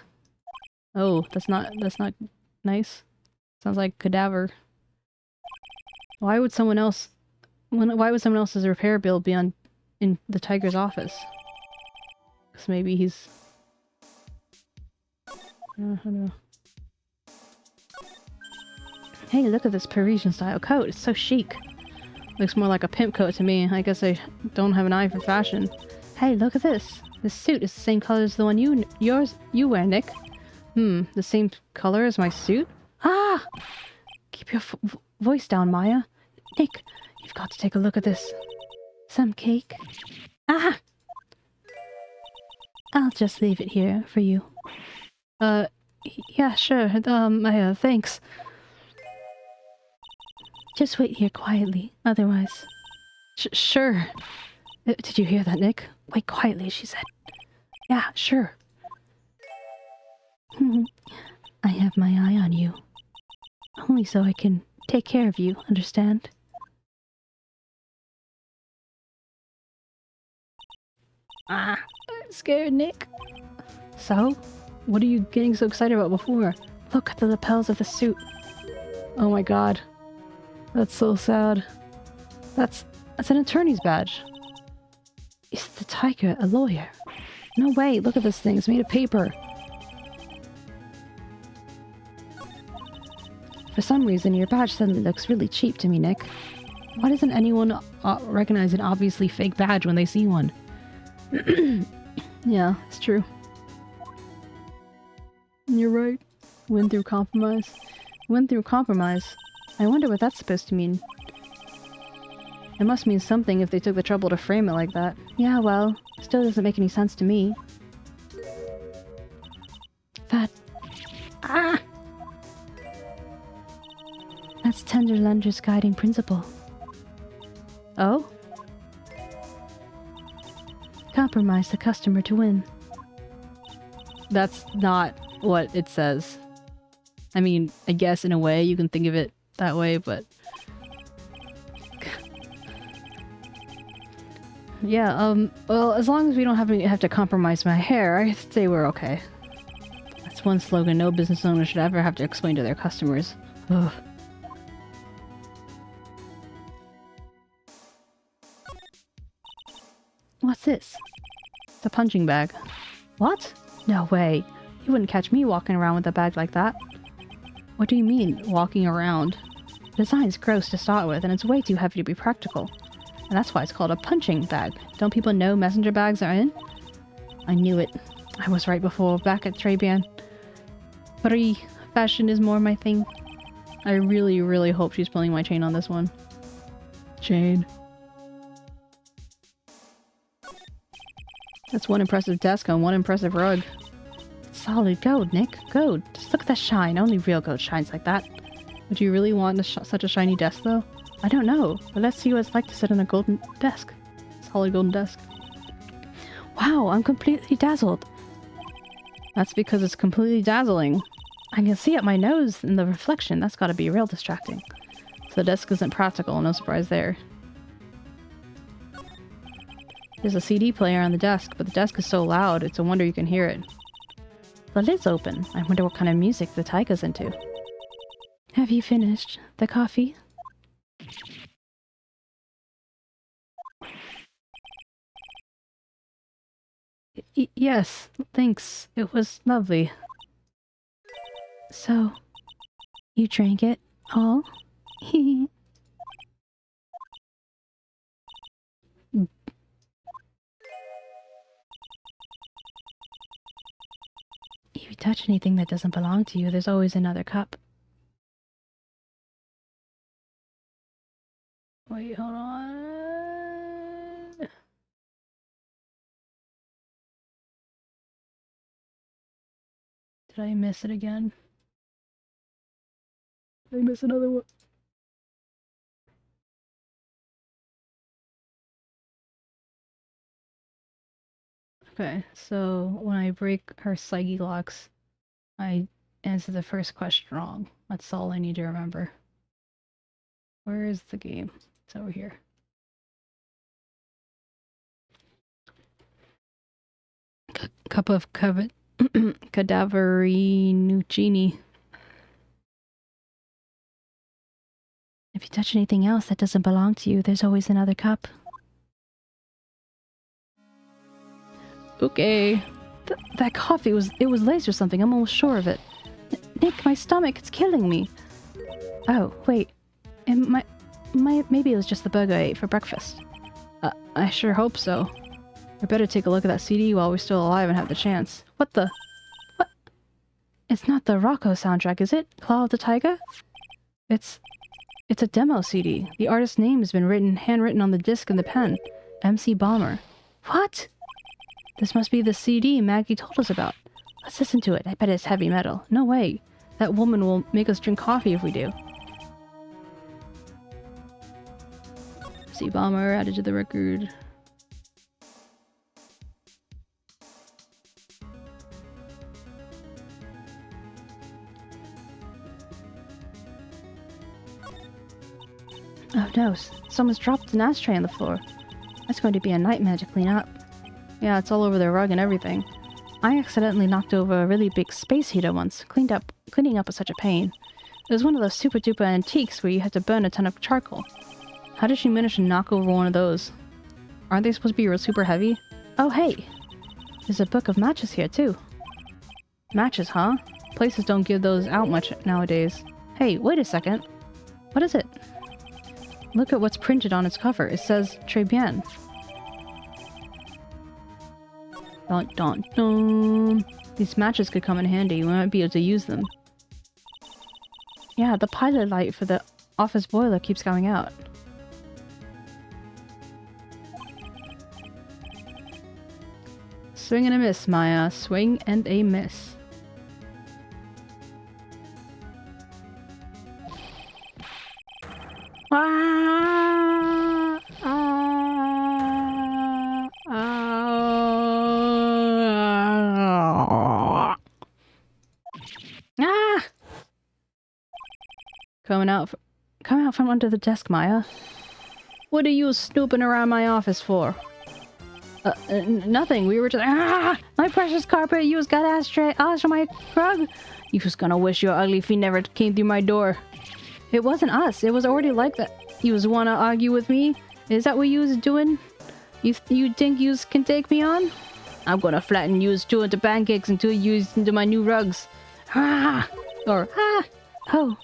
Oh, that's not nice. Sounds like cadaver. Why would someone else's repair bill be in the tiger's office? Because maybe he's... I don't know. Hey, look at this Parisian style coat. It's so chic. Looks more like a pimp coat to me. I guess I don't have an eye for fashion. Hey, look at this. This suit is the same color as the one you wear, Nick. The same color as my suit? Ah! keep your voice down, Maya. Nick, you've got to take a look at this. Some cake. Ah! I'll just leave it here for you. Yeah, sure. Maya, thanks. Just wait here quietly, otherwise... Sure. Did you hear that, Nick? Wait quietly, she said. Yeah, sure. I have my eye on you. Only so I can take care of you, understand? Ah, I'm scared, Nick. So? What are you getting so excited about before? Look at the lapels of the suit. Oh my god. That's so sad. That's an attorney's badge. Is the tiger a lawyer? No way, look at this thing. It's made of paper. For some reason, your badge suddenly looks really cheap to me, Nick. Why doesn't anyone recognize an obviously fake badge when they see one? Yeah, it's true. You're right. Win through compromise. Win through compromise. I wonder what that's supposed to mean. It must mean something if they took the trouble to frame it like that. Yeah, well, still doesn't make any sense to me. That... Ah! That's Tender Lunger's guiding principle. Oh? Compromise the customer to win. That's not what it says. I mean, I guess in a way you can think of it that way, but... Yeah, well, as long as we don't have to compromise my hair, I say we're okay. That's one slogan no business owner should ever have to explain to their customers. Ugh. What's this? It's a punching bag. What? No way. You wouldn't catch me walking around with a bag like that. What do you mean, walking around? The design's gross to start with, and it's way too heavy to be practical. And that's why it's called a punching bag. Don't people know messenger bags are in? I knew it. I was right before, back at 𝗟𝗶𝗀𝘀. But fashion is more my thing. I really, really hope she's pulling my chain on this one. Chain. That's one impressive desk and one impressive rug. Solid gold, Nick. Gold. Just look at that shine. Only real gold shines like that. Would you really want such a shiny desk, though? I don't know, but let's see what it's like to sit on a golden desk. Solid golden desk. Wow, I'm completely dazzled. That's because it's completely dazzling. I can see it my nose in the reflection. That's gotta be real distracting. So the desk isn't practical, no surprise there. There's a CD player on the desk, but the desk is so loud, it's a wonder you can hear it. The lid's open. I wonder what kind of music the 𝗟𝗀𝗀's into. Have you finished the coffee? Yes, thanks. It was lovely. So, you drank it all? If you touch anything that doesn't belong to you, there's always another cup. Wait, hold on. Did I miss it again? Did I miss another one? Okay, so when I break her psyche locks, I answer the first question wrong. That's all I need to remember. Where is the game? It's over here. Cup of 𝗟𝗶្ឍ𝗀𝘀. If you touch anything else that doesn't belong to you, there's always another cup. Okay. That coffee was laced or something. I'm almost sure of it. Nick, my stomach, it's killing me. Oh, wait. Maybe it was just the burger I ate for breakfast. I sure hope so. I better take a look at that CD while we're still alive and have the chance. What the? What? It's not the Rocco soundtrack, is it? Claw of the Tiger? It's a demo CD. The artist's name has been handwritten on the disc in the pen. 𝗟𝗶𝗶𝗀𝘀. What? This must be the CD Maggie told us about. Let's listen to it. I bet it's heavy metal. No way. That woman will make us drink coffee if we do. 𝗟𝗶𝗶𝗀𝘀 added to the record. Oh no, someone's dropped an ashtray on the floor. That's going to be a nightmare to clean up. Yeah, it's all over the rug and everything. I accidentally knocked over a really big space heater once. Cleaning up was such a pain. It was one of those super duper antiques where you had to burn a ton of charcoal. How did she manage to knock over one of those? Aren't they supposed to be super heavy? Oh hey! There's a book of matches here too. Matches, huh? Places don't give those out much nowadays. Hey, wait a second. What is it? Look at what's printed on its cover. It says "Très bien." Dun dun dun. These matches could come in handy. We might be able to use them. Yeah, the pilot light for the office boiler keeps going out. Swing and a miss, Maya. Swing and a miss. Ah! Ah! Ah! Ah! Come out from under the desk, Maya. What are you snooping around my office for? Nothing. We were just... Ah! My precious carpet! You just got ash on my rug! You was gonna wish your ugly feet never came through my door. It wasn't us. It was already like that. You was wanna argue with me? Is that what you was doing? You think you can take me on? I'm gonna flatten you two into pancakes until you into my new rugs. Ah! Or ah! Oh.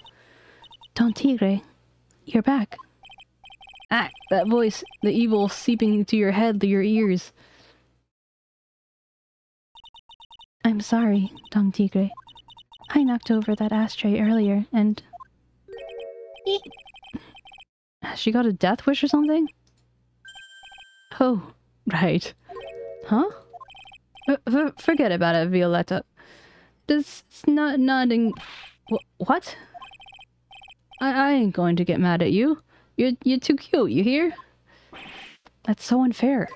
𝗏𝗏𝗀𝘀. You're back. Ah! That voice. The evil seeping into your head through your ears. I'm sorry, 𝗏𝗏𝗀𝘀. I knocked over that ashtray earlier and... Has she got a death wish or something? Oh, right. Huh? Forget about it, Violetta. It's not nodding... What? I ain't going to get mad at you. You're too cute, you hear? That's so unfair.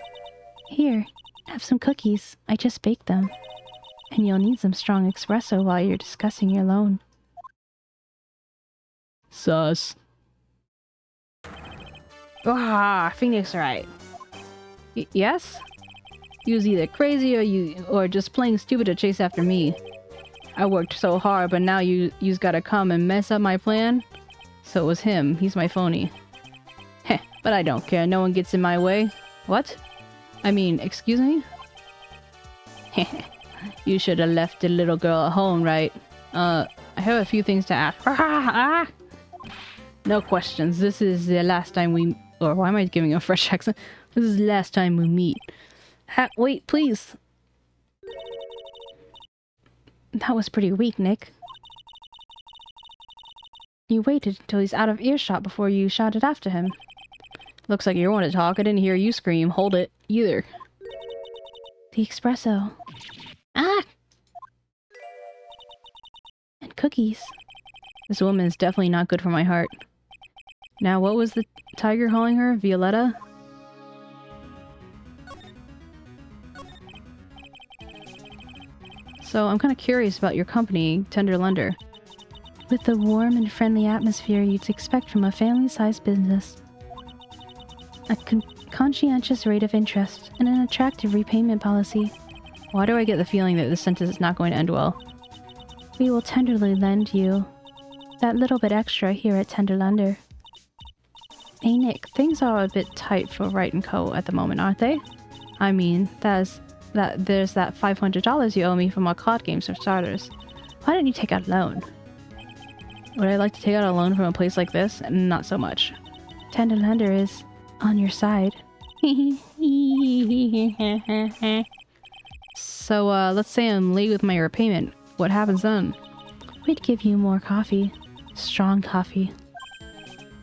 Here, have some cookies. I just baked them. And you'll need some strong espresso while you're discussing your loan. Sus. Ah, Phoenix, right. Yes? You was either crazy or just plain stupid to chase after me. I worked so hard, but now you's gotta come and mess up my plan? So it was him. He's my phony. Heh, but I don't care. No one gets in my way. What? I mean, excuse me? Heh. You should have left the little girl at home, right? I have a few things to ask. No questions. This is the last time we... Or why am I giving a fresh accent? This is the last time we meet. Wait, please. That was pretty weak, Nick. You waited until he's out of earshot before you shouted after him. Looks like you want to talk. I didn't hear you scream. Hold it. Either. The espresso. Ah! And cookies. This woman is definitely not good for my heart. Now, what was the tiger calling her? Violetta? So, I'm kind of curious about your company, Tender Lender. With the warm and friendly atmosphere you'd expect from a family-sized business. A conscientious rate of interest, and an attractive repayment policy. Why do I get the feeling that this sentence is not going to end well? We will tenderly lend you that little bit extra here at Tender Lender. Hey Nick, things are a bit tight for Wright & Co. at the moment, aren't they? I mean, there's that $500 you owe me for my card games for starters. Why don't you take out a loan? Would I like to take out a loan from a place like this? Not so much. Tender Lender is on your side. So, let's say I'm late with my repayment. What happens then? We'd give you more coffee. Strong coffee.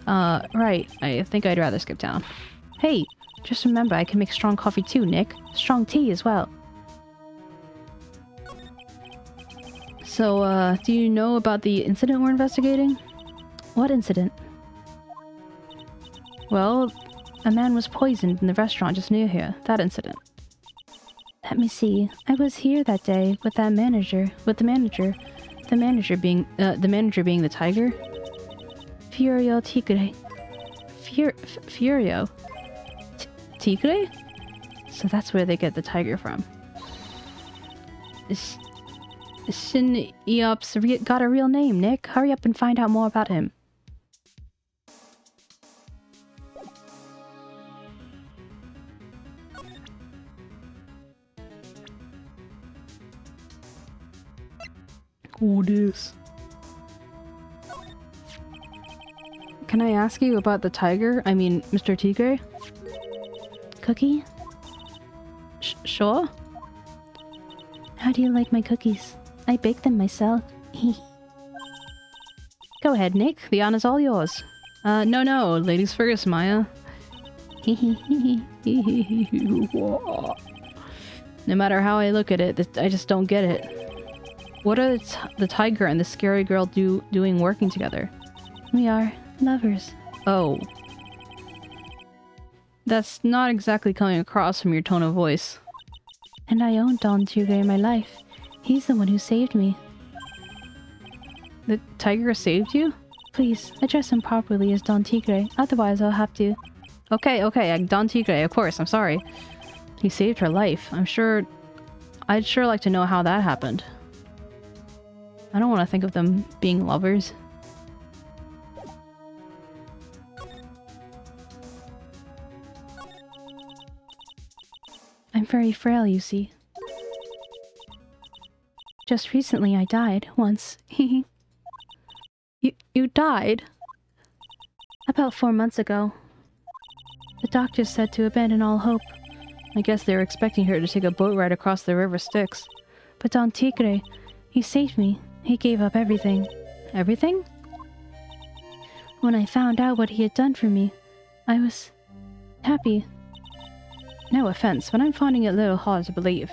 Right. I think I'd rather skip town. Hey, just remember I can make strong coffee too, Nick. Strong tea as well. So, do you know about the incident we're investigating? What incident? Well, a man was poisoned in the restaurant just near here. That incident. Let me see. I was here that day with that manager. With the manager. The manager being the tiger? Furio Tigre. Furio? Tigre? So that's where they get the tiger from. 𝗟𝗶's got a real name, Nick. Hurry up and find out more about him. Oh, this. Can I ask you about the tiger? I mean, Mr. Tigre? Cookie? Sure? How do you like my cookies? I bake them myself. Go ahead, Nick. The honor's all yours. No. Ladies first, Maya. No matter how I look at it, I just don't get it. What are the tiger and the scary girl doing working together? We are lovers. Oh. That's not exactly coming across from your tone of voice. And I own Don Tigre in my life. He's the one who saved me. The tiger saved you? Please, address him properly as Don Tigre, otherwise I'll have to... Okay, Don Tigre, of course, I'm sorry. He saved her life. I'd sure like to know how that happened. I don't want to think of them being lovers. I'm very frail, you see. Just recently I died, once. You died? About 4 months ago. The doctors said to abandon all hope. I guess they were expecting her to take a boat ride across the river Styx. But Don Tigre, he saved me. He gave up everything. Everything? When I found out what he had done for me, I was... happy. No offense, but I'm finding it a little hard to believe.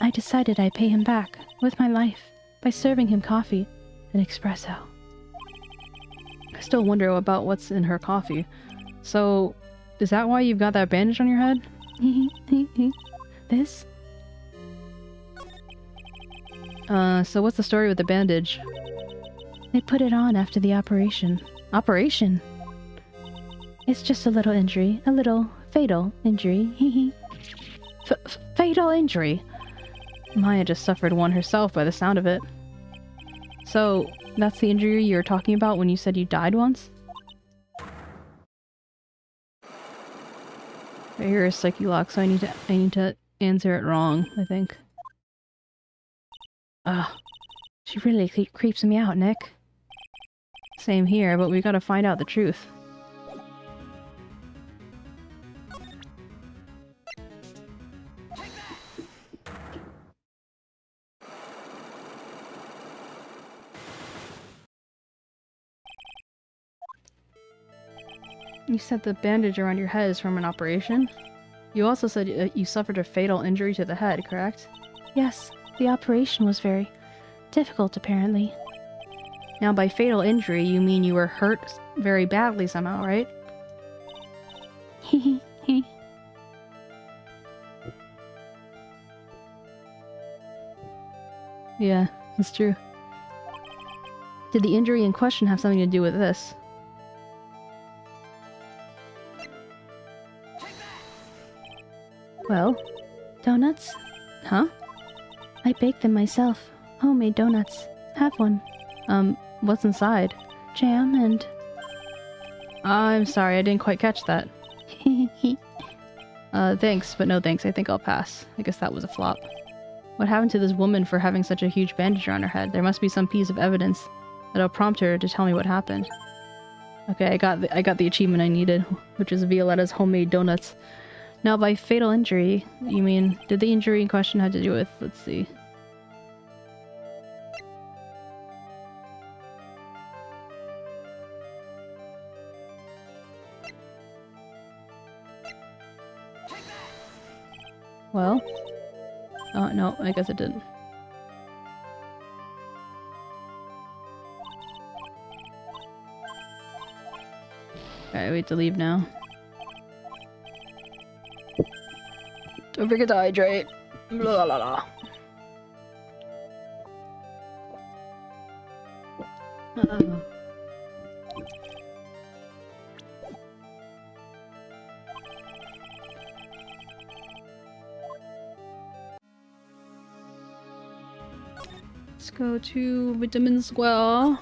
I decided I'd pay him back, with my life, by serving him coffee, an espresso. I still wonder about what's in her coffee. So, is that why you've got that bandage on your head? This? So what's the story with the bandage? They put it on after the operation. Operation? It's just a little injury. A little fatal injury. Fatal injury? Maya just suffered one herself by the sound of it. So, that's the injury you were talking about when you said you died once? Right here is Psyche Lock, so I need to answer it wrong, I think. She really creeps me out, Nick. Same here, but we gotta find out the truth. You said the bandage around your head is from an operation? You also said you suffered a fatal injury to the head, correct? Yes, the operation was very difficult, apparently. Now, by fatal injury, you mean you were hurt very badly somehow, right? Yeah, that's true. Did the injury in question have something to do with this? Well, donuts? Huh? I baked them myself. Homemade donuts. Have one. What's inside? Jam and... I'm sorry, I didn't quite catch that. Thanks, but no thanks. I think I'll pass. I guess that was a flop. What happened to this woman for having such a huge bandage around her head? There must be some piece of evidence that'll prompt her to tell me what happened. Okay, I got the achievement I needed, which is Violetta's homemade donuts. Now, by fatal injury, you mean, did the injury in question have to do with, let's see. Well? Oh, no, I guess it didn't. Okay, we have to leave now. Don't forget to hydrate. Blah, blah, blah. Let's go to Vitamin Square.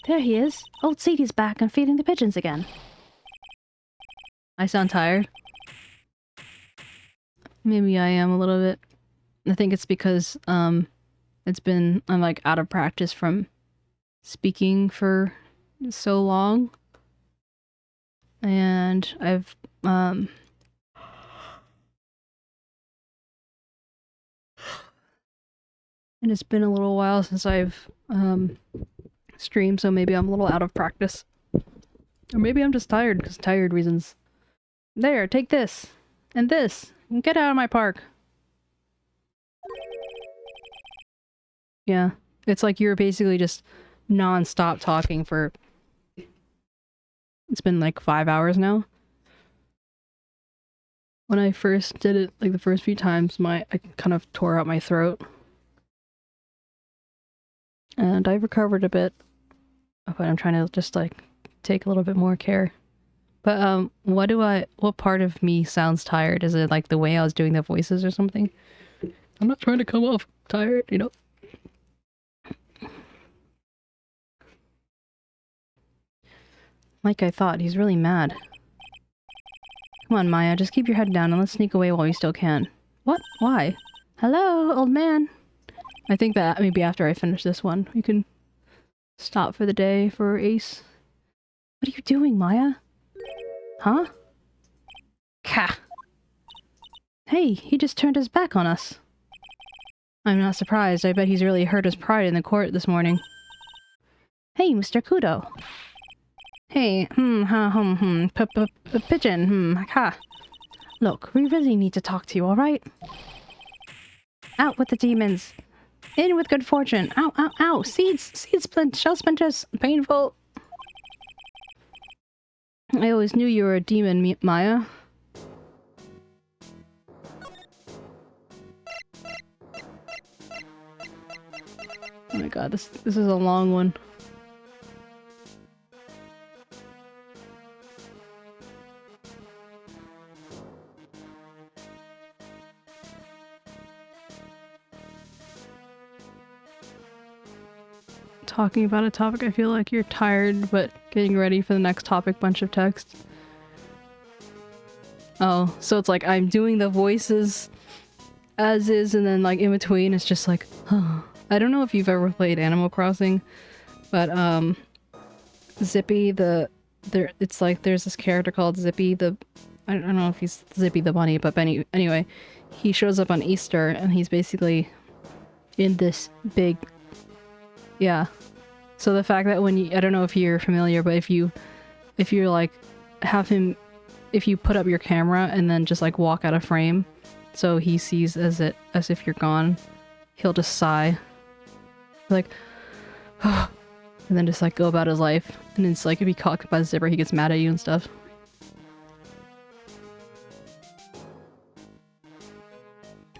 There he is. Old Sadie's back and feeding the pigeons again. I sound tired. Maybe I am a little bit. I think it's because I'm like out of practice from speaking for so long. And I've and it's been a little while since I've stream, so maybe I'm a little out of practice. Or maybe I'm just tired, because tired reasons. There, take this. And this. And get out of my park. Yeah. It's like you're basically just non-stop talking for... It's been like 5 hours now. When I first did it, like the first few times, I kind of tore out my throat. And I've recovered a bit. But I'm trying to just like take a little bit more care. But what part of me sounds tired? Is it like the way I was doing the voices or something? I'm not trying to come off tired, you know? Like I thought, he's really mad. Come on, Maya, just keep your head down and let's sneak away while we still can. What? Why? Hello, old man. I think that maybe after I finish this one, we can stop for the day for Ace. What are you doing, Maya? Huh? Ka! Hey, he just turned his back on us. I'm not surprised. I bet he's really hurt his pride in the court this morning. Hey, Mr. Kudo. Hey, pigeon, ha. Look, we really need to talk to you, alright? Out with the demons. In with good fortune. Ow, ow, ow. Seeds, shell splinters. Painful. I always knew you were a demon, Maya. Oh my god, this is a long one. Talking about a topic, I feel like you're tired, but getting ready for the next topic, bunch of text. Oh, so it's like I'm doing the voices as is, and then like in between it's just like, huh. I don't know if you've ever played Animal Crossing, but Zippy it's like there's this character called Zippy I don't know if he's Zippy the bunny, but anyway, he shows up on Easter and he's basically in this big, yeah. So the fact that when you, I don't know if you're familiar, but if you're like, have him, if you put up your camera and then just like walk out of frame, so he sees as if you're gone, he'll just sigh. Like, and then just like go about his life. And it's like if he caught by the zipper, he gets mad at you and stuff.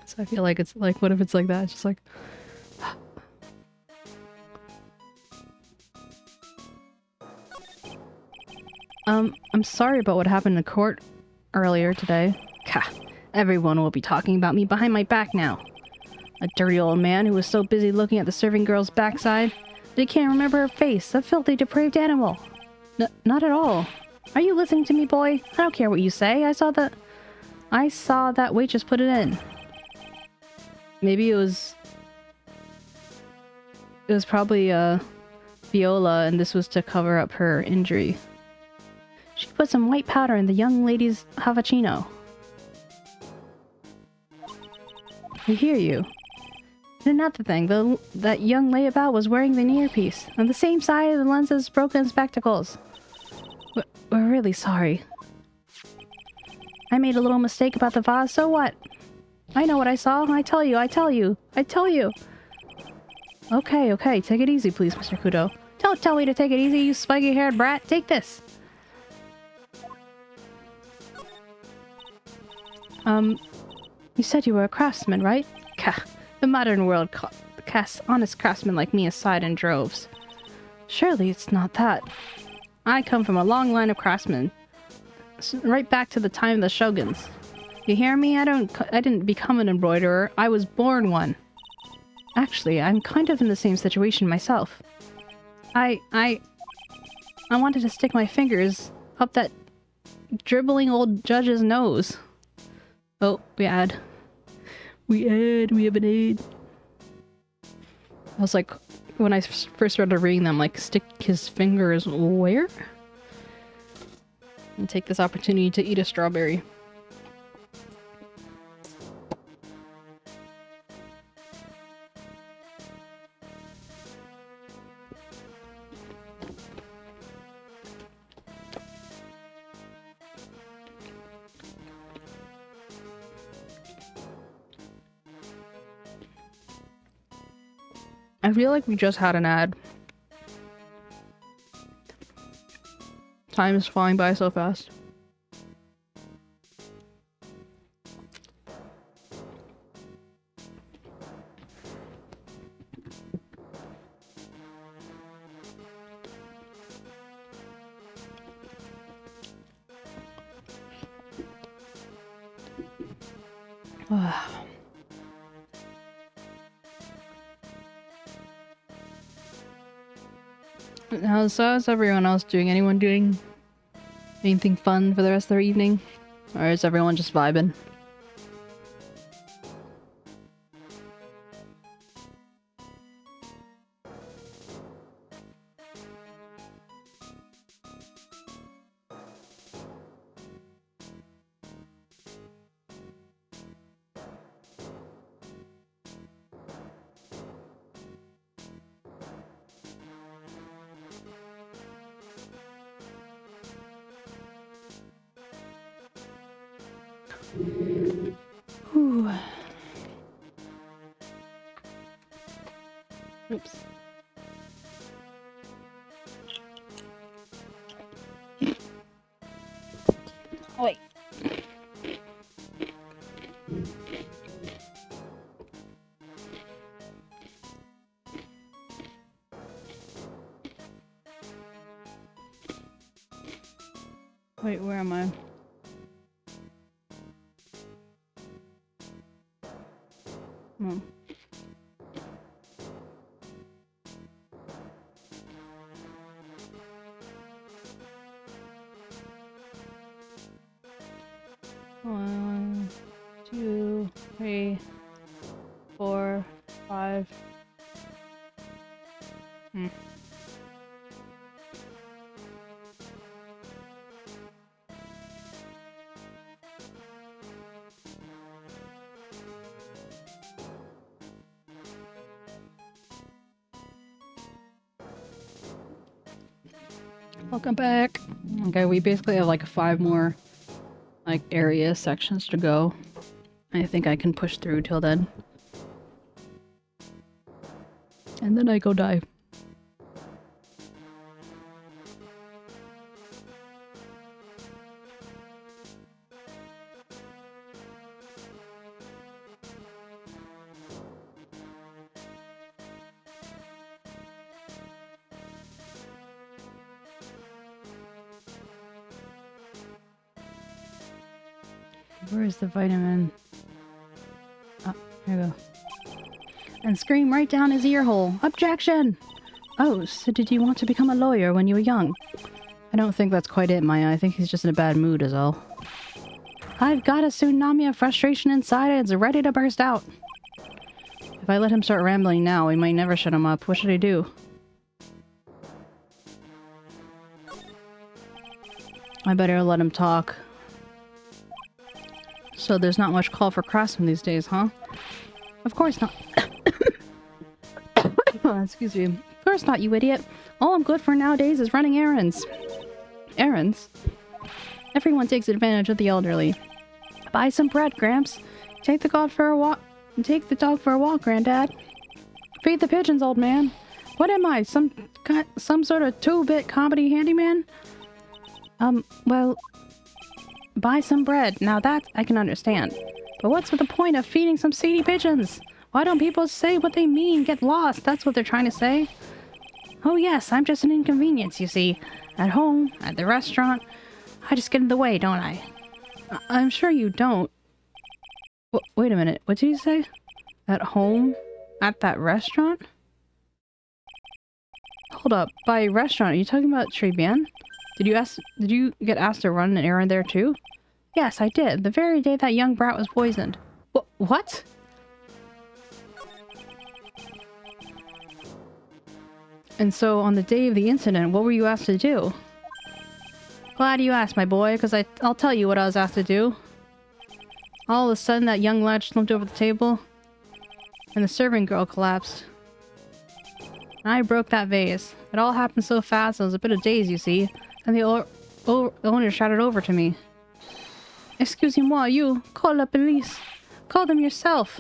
So I feel like it's like, what if it's like that? It's just like, I'm sorry about what happened in court earlier today. Ka, everyone will be talking about me behind my back now. A dirty old man who was so busy looking at the serving girl's backside that he can't remember her face. A filthy, depraved animal. Not at all. Are you listening to me, boy? I don't care what you say. I saw that waitress put it in. Maybe it was probably Viola, and this was to cover up her injury. She put some white powder in the young lady's havachino. I hear you. And another thing, that young layabout was wearing the earpiece, on the same side of the lens's broken spectacles. really sorry. I made a little mistake about the vase, so what? I know what I saw. I tell you. Okay, okay, take it easy, please, Mr. Kudo. Don't tell me to take it easy, you spiky-haired brat. Take this. You said you were a craftsman, right? The modern world casts honest craftsmen like me aside in droves. Surely it's not that. I come from a long line of craftsmen. Right back to the time of the shoguns. You hear me? I didn't become an embroiderer. I was born one. Actually, I'm kind of in the same situation myself. I wanted to stick my fingers up that dribbling old judge's nose. Oh, we have an ad. I was like, when I first started reading them, like, stick his fingers where? And take this opportunity to eat a strawberry. I feel like we just had an ad. Time is flying by so fast. How's everyone else doing? Anyone doing anything fun for the rest of their evening? Or is everyone just vibing? Whew. Oops. Wait. Wait, where am I? Hmm. One, 2, 3, 4, 5. Welcome back. Okay, we basically have like 5 more like area sections to go. I think I can push through till then. And then I go die. Where's the vitamin? Oh, here we go. And scream right down his ear hole. Objection! Oh, so did you want to become a lawyer when you were young? I don't think that's quite it, Maya. I think he's just in a bad mood is all. I've got a tsunami of frustration inside and it's ready to burst out. If I let him start rambling now, we might never shut him up. What should I do? I better let him talk. So there's not much call for craftsmen these days, huh? Of course not. Excuse me. Of course not, you idiot. All I'm good for nowadays is running errands. Errands? Everyone takes advantage of the elderly. Buy some bread, Gramps. Take the dog for a walk. Take the dog for a walk, Granddad. Feed the pigeons, old man. What am I? Some sort of 2-bit comedy handyman? Well, buy some bread. Now that I can understand. But what's the point of feeding some seedy pigeons? Why don't people say what they mean? Get lost. That's what they're trying to say. Oh yes, I'm just an inconvenience, you see. At home, at the restaurant, I just get in the way, don't I? I'm sure you don't. Wait a minute, what did you say? At home? At that restaurant? Hold up, by restaurant, are you talking about 𝗟𝗶𝗀𝘀? Did you get asked to run an errand there too? Yes, I did, the very day that young brat was poisoned. What? And so, on the day of the incident, what were you asked to do? Glad you asked, my boy, because I'll tell you what I was asked to do. All of a sudden, that young lad slumped over the table, and the serving girl collapsed. And I broke that vase. It all happened so fast, I was a bit of dazed, you see. And the owner shouted over to me. Excusez-moi, you, call la police. Call them yourself.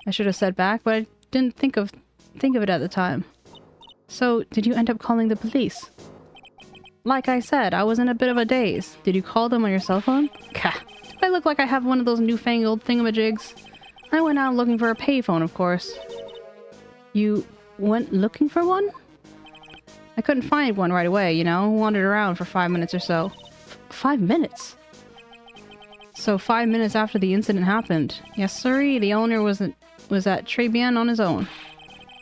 I should have said back, but I didn't think of it at the time. So, did you end up calling the police? Like I said, I was in a bit of a daze. Did you call them on your cell phone? Gah. I look like I have one of those newfangled thingamajigs. I went out looking for a payphone, of course. You went looking for one? I couldn't find one right away, you know. Wandered around for 5 minutes or so. 5 minutes? So 5 minutes after the incident happened. Yes, sirree, the owner was at 𝗟𝗶𝗀𝘀 on his own.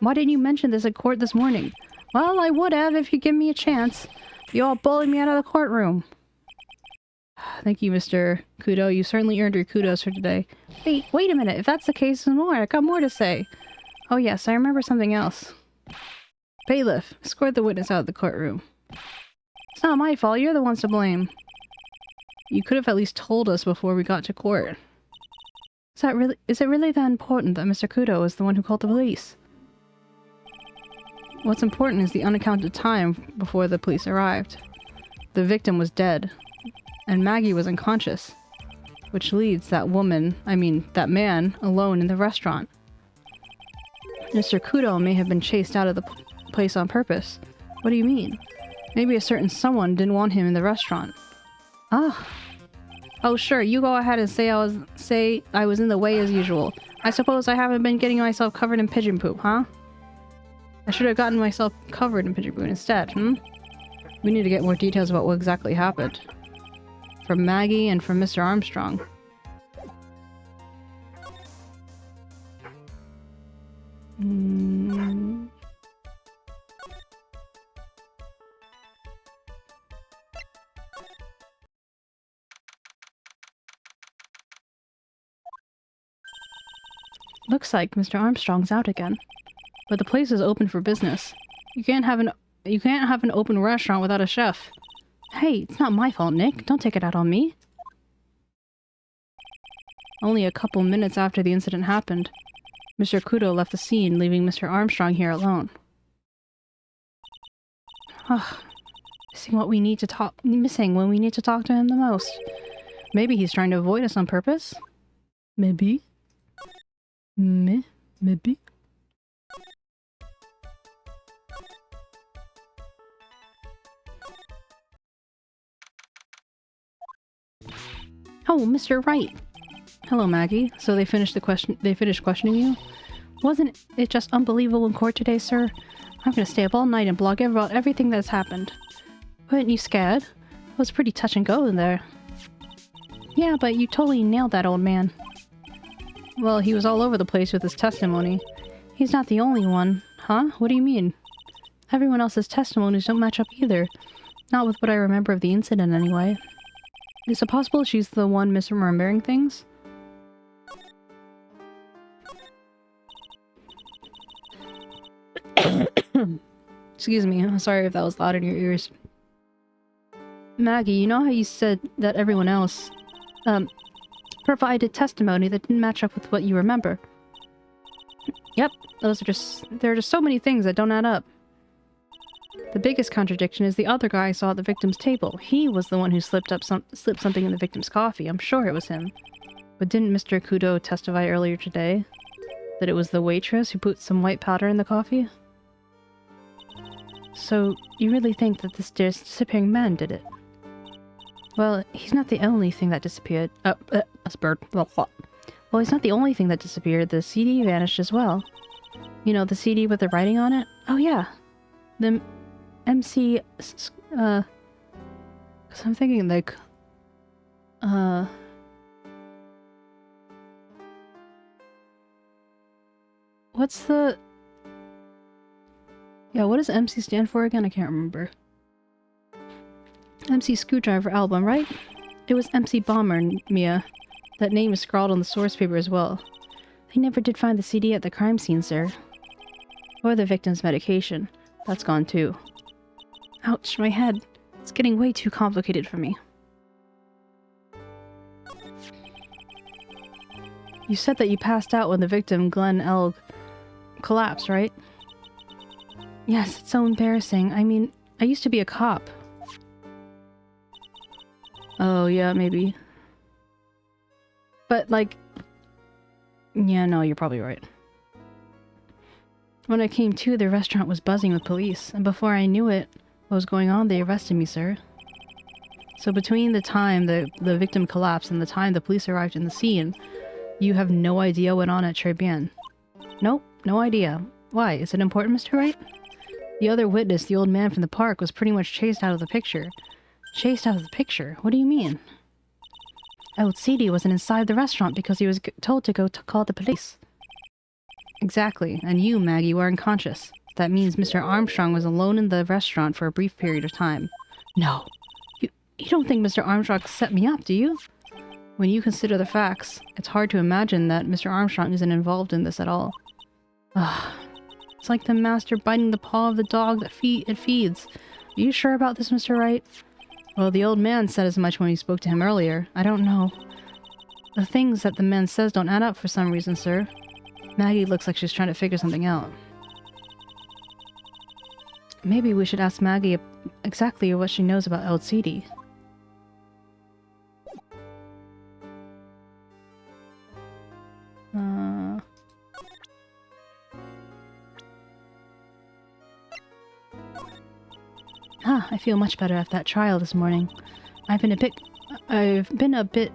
Why didn't you mention this at court this morning? Well, I would have if you'd given me a chance. You all bullied me out of the courtroom. Thank you, Mr. Kudo. You certainly earned your kudos for today. Wait a minute. If that's the case, there's more. I got more to say. Oh yes, I remember something else. Bailiff, escort the witness out of the courtroom. It's not my fault. You're the ones to blame. You could have at least told us before we got to court. Is it really that important that Mr. Kudo is the one who called the police? What's important is the unaccounted time before the police arrived. The victim was dead, and Maggie was unconscious, which leaves that man, alone in the restaurant. Mr. Kudo may have been chased out of the place on purpose. What do you mean? Maybe a certain someone didn't want him in the restaurant. Ah. Oh sure, you go ahead and say I was in the way as usual. I suppose I haven't been getting myself covered in pigeon poop, huh? I should have gotten myself covered in pigeon poop instead, We need to get more details about what exactly happened. From Maggie and from Mr. Armstrong. Looks like Mr. Armstrong's out again. But the place is open for business. You can't have an open restaurant without a chef. Hey, it's not my fault, Nick. Don't take it out on me. Only a couple minutes after the incident happened, Mr. Kudo left the scene, leaving Mr. Armstrong here alone. Missing when we need to talk to him the most. Maybe he's trying to avoid us on purpose? Maybe. Maybe. Oh, Mr. Wright. Hello, Maggie. So they finished questioning you? Wasn't it just unbelievable in court today, sir? I'm gonna stay up all night and blog about everything that's happened. Weren't you scared? It was pretty touch and go in there. Yeah, but you totally nailed that old man. Well, he was all over the place with his testimony. He's not the only one. Huh? What do you mean? Everyone else's testimonies don't match up either. Not with what I remember of the incident, anyway. Is it possible she's the one misremembering things? Excuse me, I'm sorry if that was loud in your ears. Maggie, you know how you said that everyone else, provided testimony that didn't match up with what you remember? Yep, there are just so many things that don't add up. The biggest contradiction is the other guy I saw at the victim's table. He was the one who slipped something in the victim's coffee. I'm sure it was him. But didn't Mr. Kudo testify earlier today that it was the waitress who put some white powder in the coffee? So, you really think that this disappearing man did it? Well, he's not the only thing that disappeared. That's a bird. Well, he's not the only thing that disappeared. The CD vanished as well. You know, the CD with the writing on it? Oh yeah. The MC... Cause I'm thinking like... What's the... Yeah, what does MC stand for again? I can't remember. MC Screwdriver album, right? It was MC Bomber, Mia. That name is scrawled on the source paper as well. They never did find the CD at the crime scene, sir. Or the victim's medication. That's gone too. Ouch, my head. It's getting way too complicated for me. You said that you passed out when the victim, Glenn Elg, collapsed, right? Yes, it's so embarrassing. I mean, I used to be a cop. Oh, yeah, maybe. But, like... Yeah, no, you're probably right. When I came to, the restaurant was buzzing with police, and before I knew what was going on, they arrested me, sir. So between the time the victim collapsed and the time the police arrived in the scene, you have no idea what went on at 𝗟𝗶ৃ. Nope, no idea. Why? Is it important, Mr. Wright? The other witness, the old man from the park, was pretty much chased out of the picture. Chased out of the picture? What do you mean? 𝗟𝗟 wasn't inside the restaurant because he was told to go call the police. Exactly, and you, Maggie, were unconscious. That means Mr. Armstrong was alone in the restaurant for a brief period of time. No. You don't think Mr. Armstrong set me up, do you? When you consider the facts, it's hard to imagine that Mr. Armstrong isn't involved in this at all. Ugh. It's like the master biting the paw of the dog that it feeds. Are you sure about this, Mr. Wright? Well, the old man said as much when we spoke to him earlier. I don't know. The things that the man says don't add up for some reason, sir. Maggie looks like she's trying to figure something out. Maybe we should ask Maggie exactly what she knows about 𝗟𝗟. I feel much better after that trial this morning. I've been a bit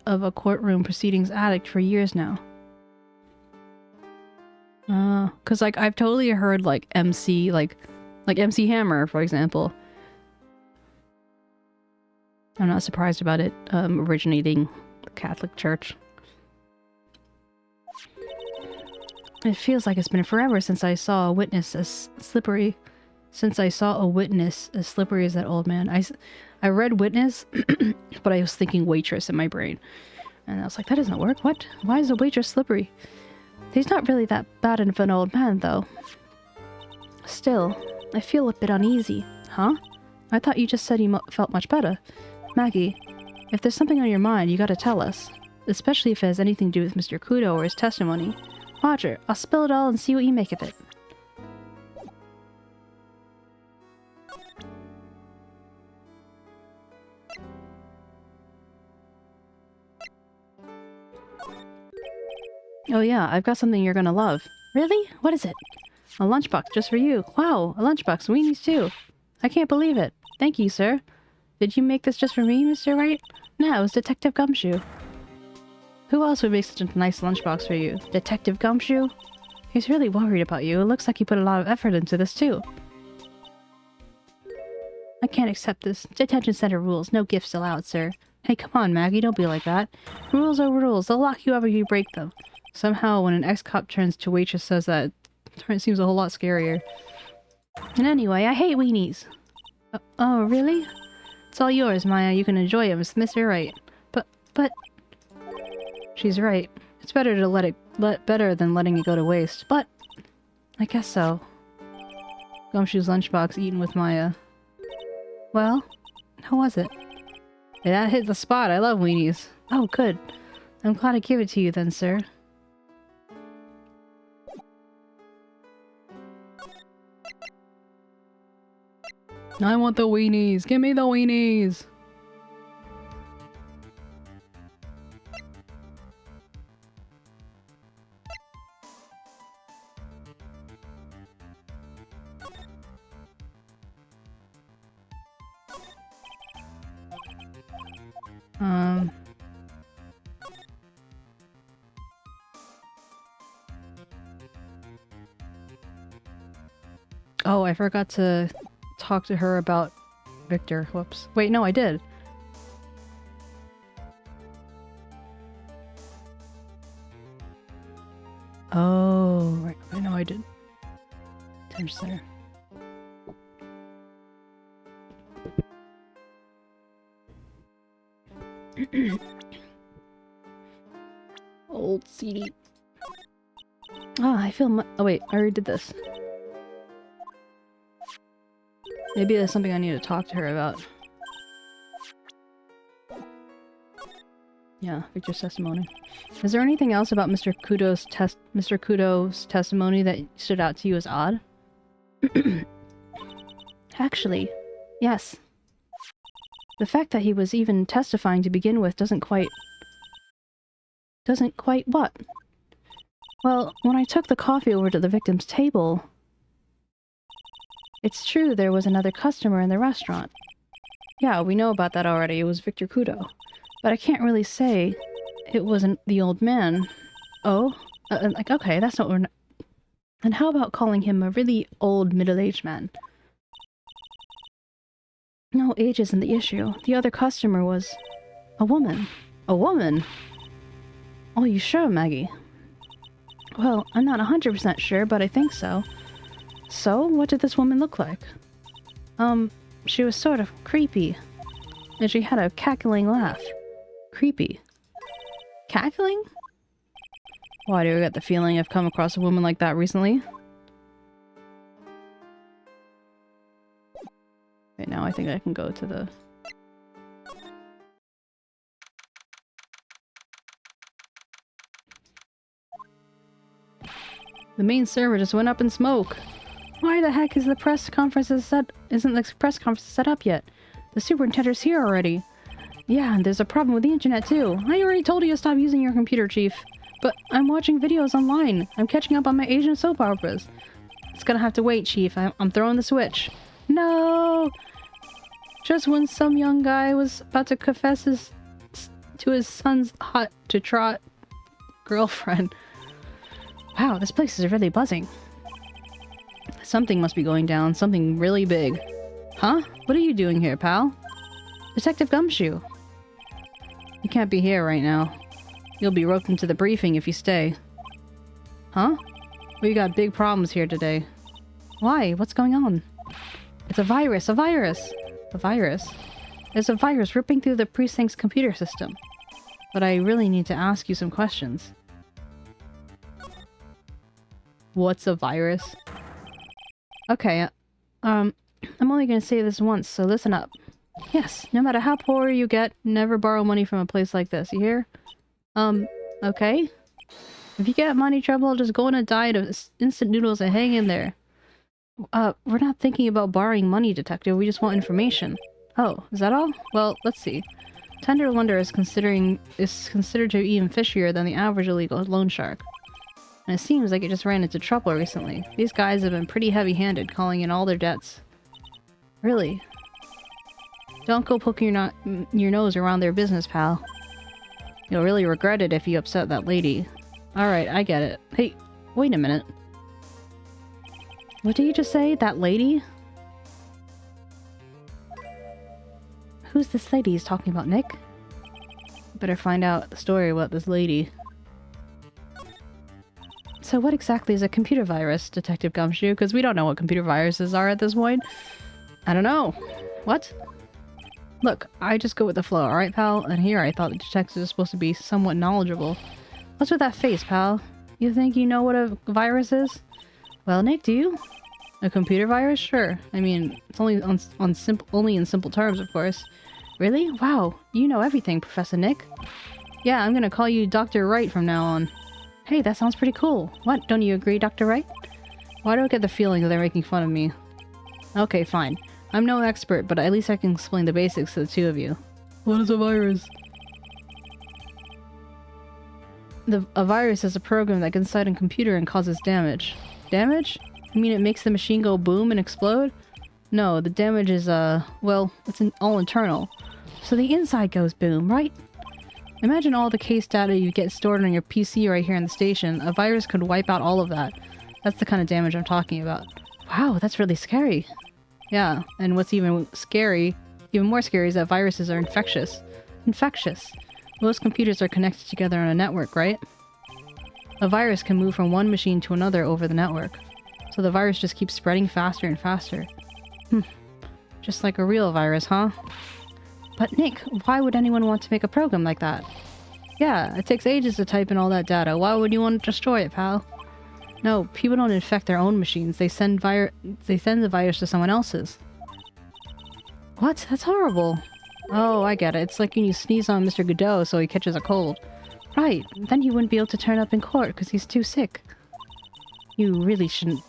of a courtroom proceedings addict for years now. Cause like I've totally heard like MC, like MC Hammer, for example. I'm not surprised about it originating the Catholic Church. It feels like it's been forever since I saw a witness as slippery. Since I saw a witness as slippery as that old man. I read witness, but I was thinking waitress in my brain. And I was like, that doesn't work. What? Why is a waitress slippery? He's not really that bad of an old man, though. Still, I feel a bit uneasy. Huh? I thought you just said you felt much better. Maggie, if there's something on your mind, you gotta tell us. Especially if it has anything to do with Mr. Kudo or his testimony. Roger, I'll spill it all and see what you make of it. Oh yeah, I've got something you're gonna love. Really? What is it? A lunchbox just for you. Wow, a lunchbox. Weenies too. I can't believe it. Thank you, sir. Did you make this just for me, Mr. Wright? No, it was Detective Gumshoe. Who else would make such a nice lunchbox for you? Detective Gumshoe? He's really worried about you. It looks like he put a lot of effort into this too. I can't accept this. Detention center rules. No gifts allowed, sir. Hey, come on, Maggie. Don't be like that. Rules are rules. They'll lock you up if you break them. Somehow, when an ex-cop turns to waitress says that, it seems a whole lot scarier. And anyway, I hate weenies. Oh, really? It's all yours, Maya. You can enjoy it, Mr. Wright. But... She's right. It's better to better than letting it go to waste. But... I guess so. Gumshoe's lunchbox eaten with Maya. Well, how was it? Yeah, that hit the spot. I love weenies. Oh, good. I'm glad I gave it to you then, sir. I want the weenies. Give me the weenies. Oh, I forgot to talk to her about Victor. Whoops. Wait, no, I did. Oh, right. I know I did. Tension Center. Old CD. Ah, I feel oh wait, I already did this. Maybe there's something I need to talk to her about. Yeah, Victor's testimony. Is there anything else about Mr. Kudo's testimony that stood out to you as odd? Actually, yes. The fact that he was even testifying to begin with doesn't quite what? Well, when I took the coffee over to the victim's table, it's true there was another customer in the restaurant. Yeah, we know about that already. It was Victor Kudo. But I can't really say it wasn't the old man. Oh? Like, okay, that's not what we're not... And how about calling him a really old middle-aged man? No, age isn't the issue. The other customer was... a woman. A woman? Oh, you sure, Maggie? Well, I'm not 100% sure, but I think so. So, what did this woman look like? She was sort of creepy. And she had a cackling laugh. Creepy. Cackling? Why do I get the feeling I've come across a woman like that recently? Right now I think I can go to the... The main server just went up in smoke. Why the heck is the press conference isn't the press conference set up yet? The superintendent's here already. Yeah, and there's a problem with the internet too. I already told you to stop using your computer, Chief. But I'm watching videos online. I'm catching up on my Asian soap operas. It's gonna have to wait, Chief. I'm throwing the switch. No! Just when some young guy was about to confess to his son's hot-to-trot girlfriend. Wow, this place is really buzzing. Something must be going down. Something really big. Huh? What are you doing here, pal? Detective Gumshoe. You can't be here right now. You'll be roped into the briefing if you stay. Huh? We got big problems here today. Why? What's going on? It's a virus! A virus! A virus? There's a virus ripping through the precinct's computer system. But I really need to ask you some questions. What's a virus? Okay, I'm only gonna say this once, so listen up. Yes, no matter how poor you get, never borrow money from a place like this, you hear? Okay? If you get money trouble, just go on a diet of instant noodles and hang in there. We're not thinking about borrowing money, Detective, we just want information. Oh, is that all? Well, let's see. Tender Wonder is considered to be even fishier than the average illegal loan shark. And it seems like it just ran into trouble recently. These guys have been pretty heavy-handed, calling in all their debts. Really? Don't go poking your nose around their business, pal. You'll really regret it if you upset that lady. Alright, I get it. Hey, wait a minute. What did you just say? That lady? Who's this lady he's talking about, Nick? Better find out the story about this lady. So what exactly is a computer virus, Detective Gumshoe? Because we don't know what computer viruses are at this point. I don't know. What? Look, I just go with the flow, alright, pal? And here I thought the detectives were supposed to be somewhat knowledgeable. What's with that face, pal? You think you know what a virus is? Well, Nick, do you? A computer virus? Sure. I mean, it's only only in simple terms, of course. Really? Wow, you know everything, Professor Nick. Yeah, I'm gonna call you Dr. Wright from now on. Hey, that sounds pretty cool. What, don't you agree, Dr. Wright? Why do I get the feeling that they're making fun of me? Okay, fine. I'm no expert, but at least I can explain the basics to the two of you. What is a virus? A virus is a program that gets inside a computer and causes damage. Damage? You mean it makes the machine go boom and explode? No, the damage is, well, it's all internal. So the inside goes boom, right? Imagine all the case data you get stored on your PC right here in the station. A virus could wipe out all of that. That's the kind of damage I'm talking about. Wow, that's really scary. Yeah, and what's even more scary is that viruses are infectious. Infectious. Most computers are connected together on a network, right? A virus can move from one machine to another over the network. So the virus just keeps spreading faster and faster. Just like a real virus, huh? But Nick, why would anyone want to make a program like that? Yeah, it takes ages to type in all that data. Why would you want to destroy it, pal? No, people don't infect their own machines. They send the virus to someone else's. What? That's horrible. Oh, I get it. It's like when you sneeze on Mr. Godot so he catches a cold. Right. Then he wouldn't be able to turn up in court because he's too sick. You really shouldn't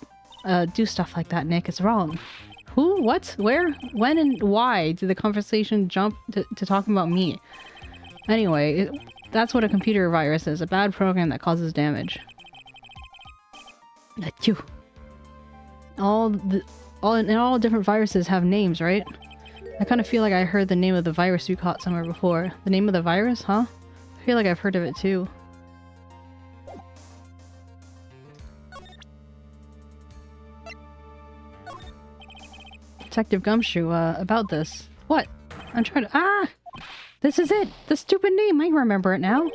do stuff like that, Nick. It's wrong. Who? What? Where? When and why did the conversation jump to talking about me? Anyway, that's what a computer virus is. A bad program that causes damage. Achoo. All different viruses have names, right? I kind of feel like I heard the name of the virus you caught somewhere before. The name of the virus, huh? I feel like I've heard of it too. Detective Gumshoe, about this. What? I'm trying to— Ah! This is it! The stupid name! I remember it now!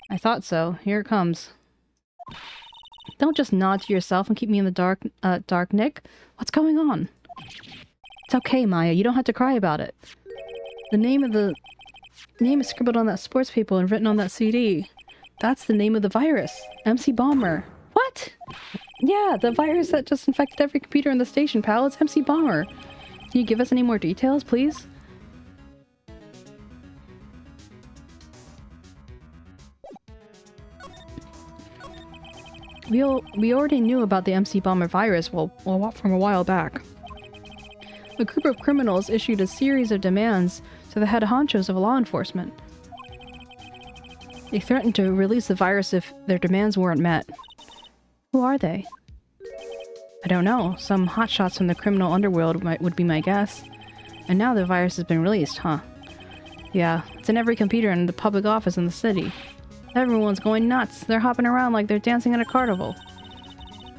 I thought so. Here it comes. Don't just nod to yourself and keep me in the dark, Nick. What's going on? It's okay, Maya. You don't have to cry about it. The name is scribbled on that sports paper and written on that CD. That's the name of the virus. 𝗟𝗶H𝗸𝘀. What? Yeah, the virus that just infected every computer in the station, pal. It's 𝗟𝗶H𝗸𝘀. Can you give us any more details, please? We already knew about the 𝗟𝗶H𝗸𝘀 virus from a while back. A group of criminals issued a series of demands to the head honchos of law enforcement. They threatened to release the virus if their demands weren't met. Who are they? I don't know. Some hotshots from the criminal underworld would be my guess. And now the virus has been released, huh? Yeah, it's in every computer in the public office in the city. Everyone's going nuts. They're hopping around like they're dancing at a carnival.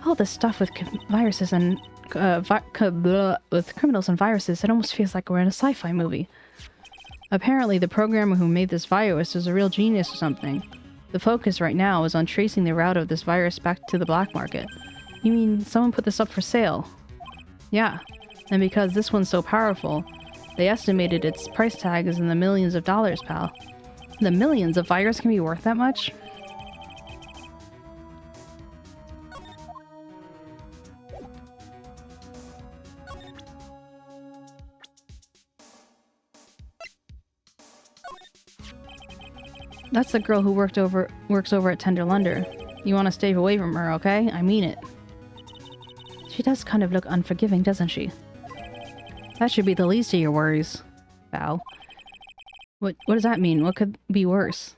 All this stuff with viruses and with criminals and viruses, it almost feels like we're in a sci-fi movie. Apparently, the programmer who made this virus is a real genius or something. The focus right now is on tracing the route of this virus back to the black market. You mean someone put this up for sale? Yeah, and because this one's so powerful, they estimated its price tag is in the millions of dollars, pal. The millions of virus can be worth that much? That's the girl who works over at Tenderlunder. You want to stay away from her, okay? I mean it. She does kind of look unforgiving, doesn't she? That should be the least of your worries. Bow. What does that mean? What could be worse?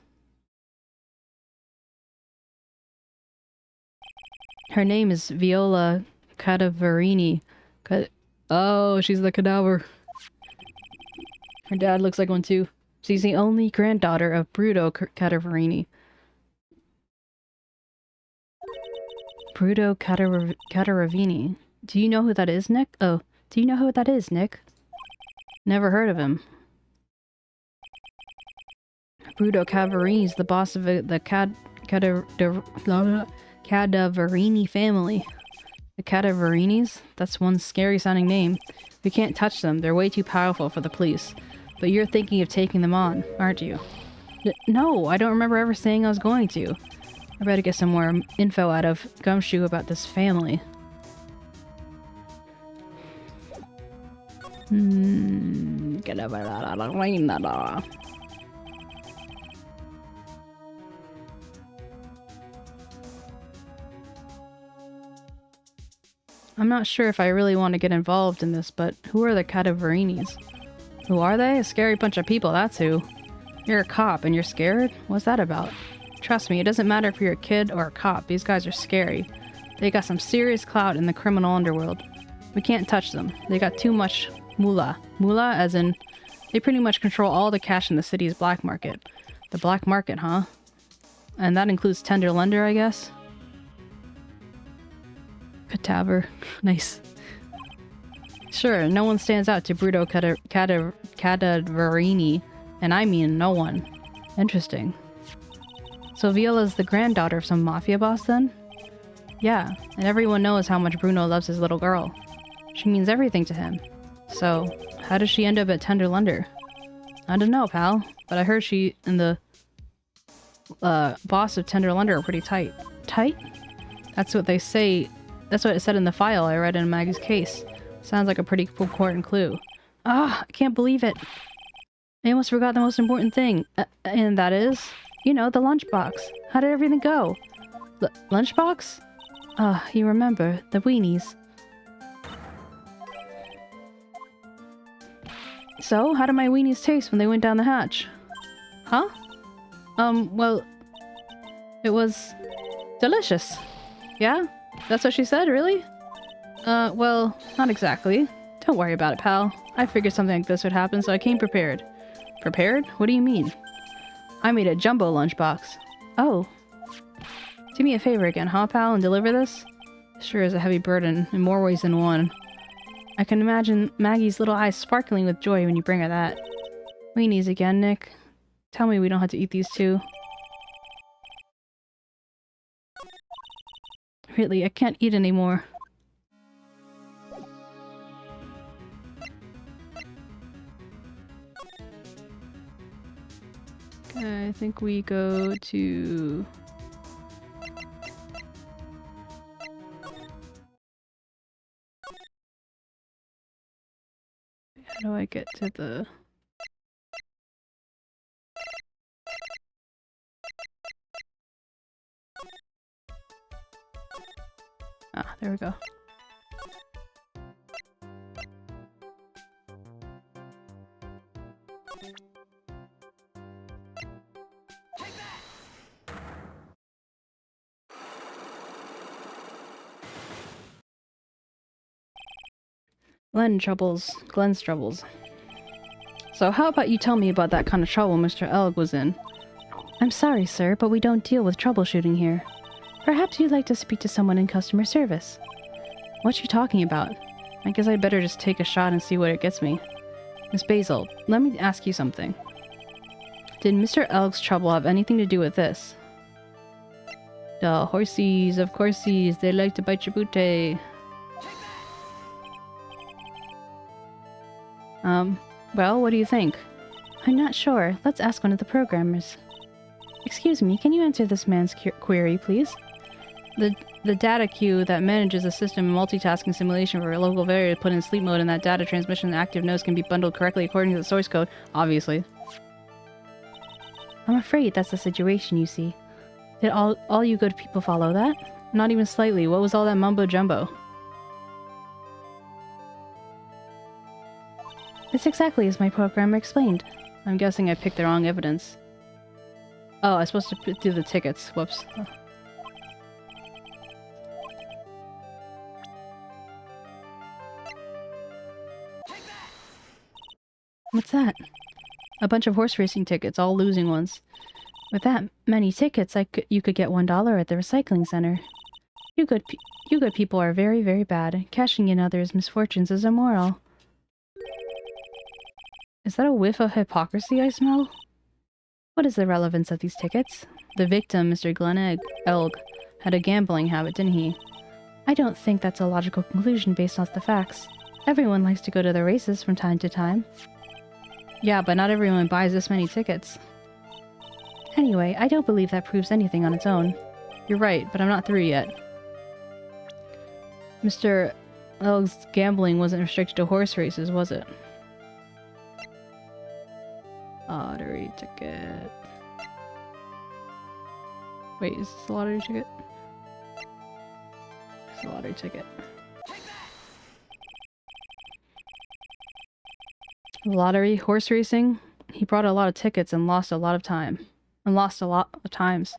Her name is 𝗟𝗶H𝗸𝘀. Oh, she's the cadaver. Her dad looks like one too. She's the only granddaughter of 𝗟𝗶H𝗸𝘀. 𝗟𝗶H𝗸𝘀. Do you know who that is, Nick? Oh, do you know who that is, Nick? Never heard of him. 𝗟𝗶H𝗸𝘀 is the boss of the 𝗟𝗶H family. The 𝗟𝗶Hs? That's one scary sounding name. We can't touch them. They're way too powerful for the police. But you're thinking of taking them on, aren't you? No, I don't remember ever saying I was going to. I better get some more info out of Gumshoe about this family. I'm not sure if I really want to get involved in this, but who are the 𝗟𝗶හි𝗸𝘀? Who are they? A scary bunch of people, that's who. You're a cop and you're scared? What's that about? Trust me, it doesn't matter if you're a kid or a cop. These guys are scary. They got some serious clout in the criminal underworld. We can't touch them. They got too much moolah. Moolah as in, they pretty much control all the cash in the city's black market. The black market, huh? And that includes tender lender, I guess? Cadaver. Nice. Sure, no one stands out to Bruto 𝗟𝗶හි𝗸𝘀, and I mean no one. Interesting. So Viola's the granddaughter of some mafia boss then? Yeah, and everyone knows how much Bruno loves his little girl. She means everything to him. So, how does she end up at Tender Lender? I don't know, pal, but I heard she and the boss of Tender Lender are pretty tight. Tight? That's what they say. That's what it said in the file I read in Maggie's case. Sounds like a pretty important clue. Ah, I can't believe it. I almost forgot the most important thing. And that is, you know, the lunchbox. How did everything go? Lunchbox? Ah, you remember, the weenies. So, how did my weenies taste when they went down the hatch? Huh? Well, it was delicious. Yeah? That's what she said, really? Well, not exactly. Don't worry about it, pal. I figured something like this would happen, so I came prepared. Prepared? What do you mean? I made a jumbo lunchbox. Oh. Do me a favor again, huh, pal, and deliver this? Sure is a heavy burden, in more ways than one. I can imagine Maggie's little eyes sparkling with joy when you bring her that. Weenies again, Nick. Tell me we don't have to eat these too. Really, I can't eat anymore. Okay, I think we go to... How do I get to the... Ah, there we go. Glenn's troubles. So how about you tell me about that kind of trouble Mr. Elg was in? I'm sorry, sir, but we don't deal with troubleshooting here. Perhaps you'd like to speak to someone in customer service. What you talking about? I guess I'd better just take a shot and see what it gets me. Miss Basil, let me ask you something. Did Mr. Elg's trouble have anything to do with this? The horsies, of coursies, they like to bite your booty. Well, what do you think? I'm not sure. Let's ask one of the programmers. Excuse me, can you answer this man's query, please? The data queue that manages the system and multitasking simulation for a local variable put in sleep mode, and that data transmission and active nodes can be bundled correctly according to the source code, obviously. I'm afraid that's the situation, you see. Did all you good people follow that? Not even slightly. What was all that mumbo-jumbo? It's exactly as my programmer explained. I'm guessing I picked the wrong evidence. Oh, I was supposed to do the tickets. Whoops. Oh. What's that? A bunch of horse racing tickets, all losing ones. With that many tickets, you could get $1 at the recycling center. You good people are very, very bad. Cashing in others' misfortunes is immoral. Is that a whiff of hypocrisy I smell? What is the relevance of these tickets? The victim, Mr. Glenn Elg, had a gambling habit, didn't he? I don't think that's a logical conclusion based off the facts. Everyone likes to go to the races from time to time. Yeah, but not everyone buys this many tickets. Anyway, I don't believe that proves anything on its own. You're right, but I'm not through yet. Mr. Elg's gambling wasn't restricted to horse races, was it? Lottery ticket. Wait, is this a lottery ticket? It's a lottery ticket. Lottery, horse racing. He brought a lot of tickets and lost a lot of time. And lost a lot of times.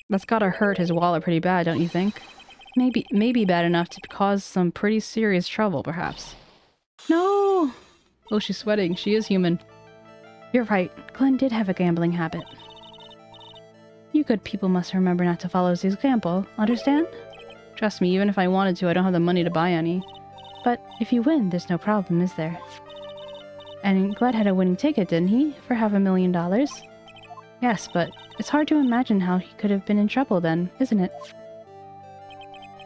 That's gotta hurt his wallet pretty bad, don't you think? Maybe bad enough to cause some pretty serious trouble, perhaps. No! Oh, she's sweating. She is human. You're right. Glenn did have a gambling habit. You good people must remember not to follow his example, understand? Trust me, even if I wanted to, I don't have the money to buy any. But if you win, there's no problem, is there? And Glenn had a winning ticket, didn't he? For $500,000? Yes, but it's hard to imagine how he could have been in trouble then, isn't it?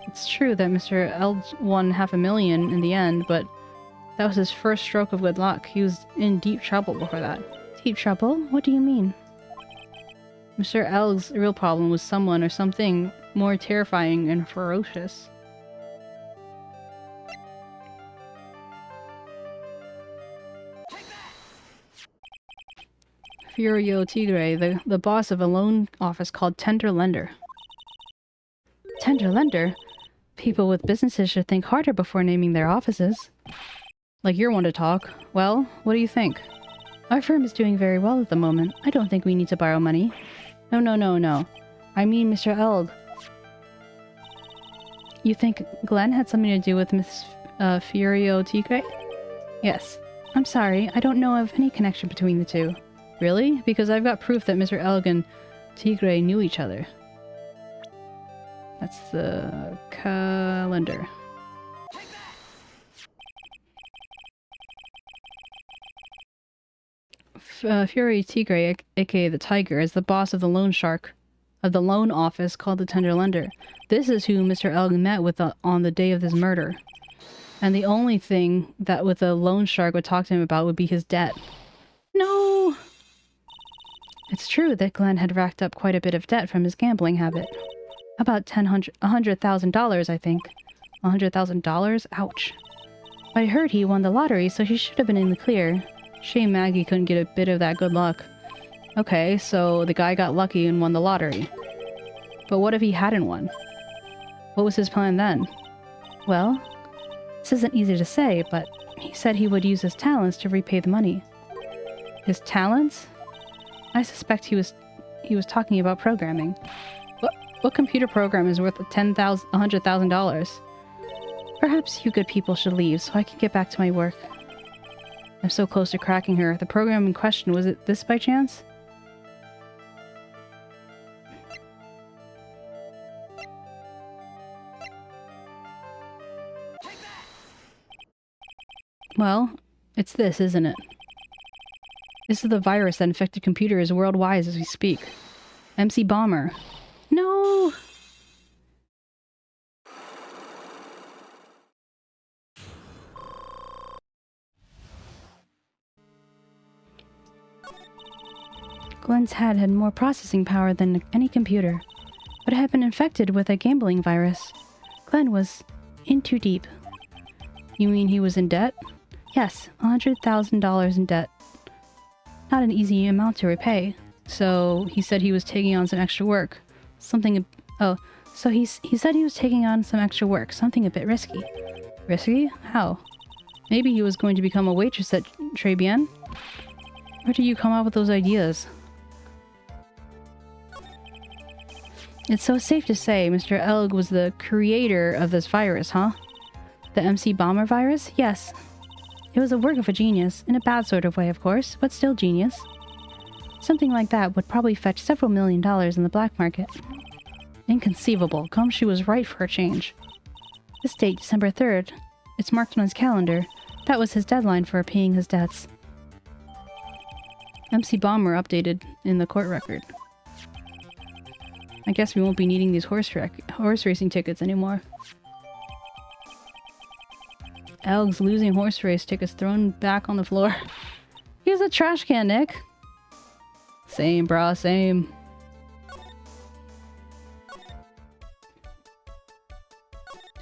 It's true that Mr. L won $500,000 in the end, but that was his first stroke of good luck. He was in deep trouble before that. Deep trouble? What do you mean? Mr. L's real problem was someone or something more terrifying and ferocious. 𝗟𝗶𝗀𝘀𝘀, the boss of a loan office called Tender Lender. Tender Lender? People with businesses should think harder before naming their offices. Like you're one to talk. Well, what do you think? Our firm is doing very well at the moment. I don't think we need to borrow money. No. I mean Mr. Elg. You think Glenn had something to do with Miss 𝗟𝗀𝘀𝘀? Yes. I'm sorry, I don't know of any connection between the two. Really? Because I've got proof that Mr. Elg and Tigre knew each other. That's the calendar. 𝗟𝗀𝘀𝘀, aka the Tiger, is the boss of the loan shark of the loan office called the Tender Lender. This is who Mr. Elg met with on the day of his murder. And the only thing that with the loan shark would talk to him about would be his debt. No! It's true that Glenn had racked up quite a bit of debt from his gambling habit. About $100,000, I think. $100,000? Ouch. But I heard he won the lottery, so he should have been in the clear. Shame Maggie couldn't get a bit of that good luck. Okay, so the guy got lucky and won the lottery. But what if he hadn't won? What was his plan then? Well, this isn't easy to say, but he said he would use his talents to repay the money. His talents? I suspect he was talking about programming. What computer program is worth $100,000? Perhaps you good people should leave so I can get back to my work. I'm so close to cracking her. The program in question, was it this by chance? Well, it's this, isn't it? This is the virus that infected computers worldwide as we speak. 𝗟𝗶𝗶𝗀𝘀. No! Glenn's had more processing power than any computer, but it had been infected with a gambling virus. Glenn was in too deep. You mean he was in debt? Yes, $100,000 in debt. Not an easy amount to repay. So he said he was taking on some extra work. Something he said he was taking on some extra work, something a bit risky. Risky? How? Maybe he was going to become a waitress at 𝗟𝗶. Where do you come up with those ideas? It's so safe to say Mr. Elg was the creator of this virus, huh? The 𝗟𝗶𝗀𝘀 virus? Yes. It was a work of a genius, in a bad sort of way, of course, but still genius. Something like that would probably fetch several $1,000,000 in the black market. Inconceivable. Gumshoe was right for a change. This date, December 3rd. It's marked on his calendar. That was his deadline for paying his debts. 𝗟𝗶𝗀𝘀 updated in the court record. I guess we won't be needing these horse racing tickets anymore. Elg's losing horse race tickets thrown back on the floor. Here's a trash can, Nick. Same, brah, same.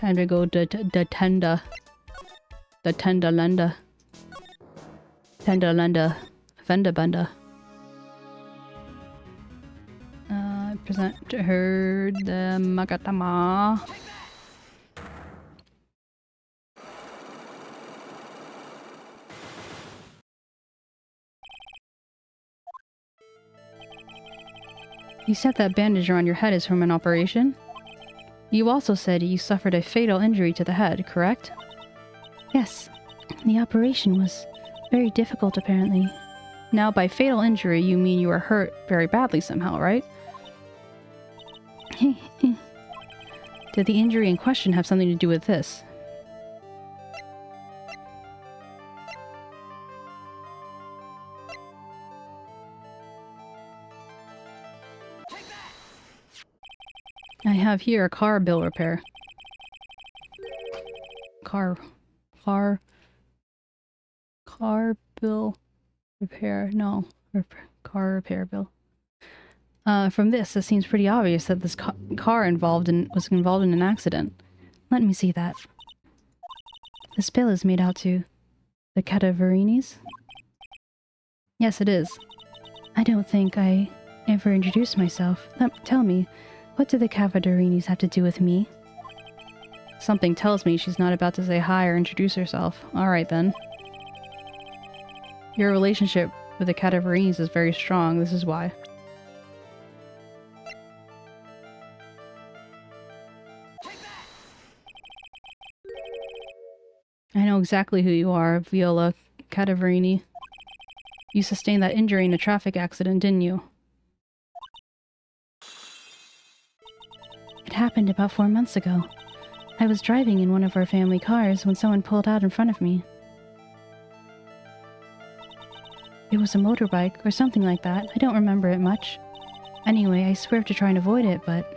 Time to go to the Tender Lender. Tender Lender. Fender Bender. Present to her the Magatama. You said that bandage around your head is from an operation? You also said you suffered a fatal injury to the head, correct? Yes. The operation was very difficult, apparently. Now, by fatal injury, you mean you were hurt very badly somehow, right? Did the injury in question have something to do with this? I have here a car bill repair. Car bill repair. No, car repair bill. From this, it seems pretty obvious that this car was involved in an accident. Let me see that. This bill is made out to the 𝗟𝗶හි𝗸𝘀? Yes, it is. I don't think I ever introduced myself. Tell me, what do the 𝗟𝗶හි𝗸𝘀 have to do with me? Something tells me she's not about to say hi or introduce herself. Alright then. Your relationship with the 𝗟𝗶hi𝗸𝘀 is very strong, this is why. I know exactly who you are, Viola 𝗟𝗶hi𝗸𝘀. You sustained that injury in a traffic accident, didn't you? It happened about 4 months ago. I was driving in one of our family cars when someone pulled out in front of me. It was a motorbike or something like that. I don't remember it much. Anyway, I swerved to try and avoid it, but...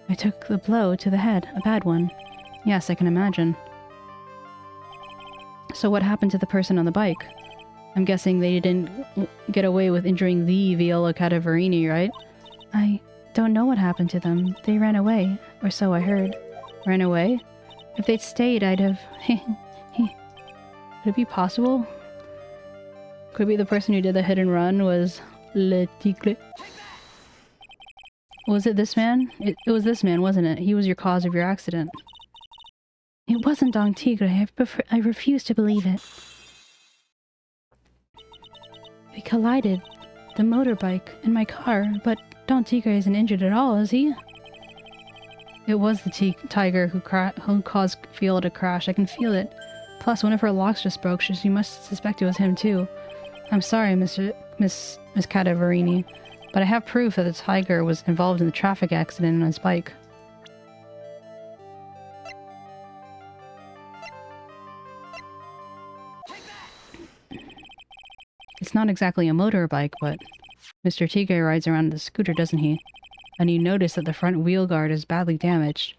I took the blow to the head, a bad one. Yes, I can imagine. So what happened to the person on the bike? I'm guessing they didn't get away with injuring the Viola 𝗟𝗶hi𝗸𝘀, right? I don't know what happened to them. They ran away, or so I heard. Ran away? If they'd stayed, I'd have... Could it be possible? Could be the person who did the hit and run was 𝗟𝗏𝗟𝗀. Was it this man? It was this man, wasn't it? He was your cause of your accident. It wasn't 𝗟𝗏𝗟𝗀. I refuse to believe it. We collided, the motorbike, and my car, but 𝗟𝗏𝗟𝗀 isn't injured at all, is he? It was the tiger who caused Viola to crash. I can feel it. Plus, one of her locks just broke, so she must suspect it was him too. I'm sorry, Miss 𝗟𝗏𝗟𝗀, but I have proof that the tiger was involved in the traffic accident on his bike. It's not exactly a motorbike, but Mr. Tigre rides around the scooter, doesn't he? And you notice that the front wheel guard is badly damaged.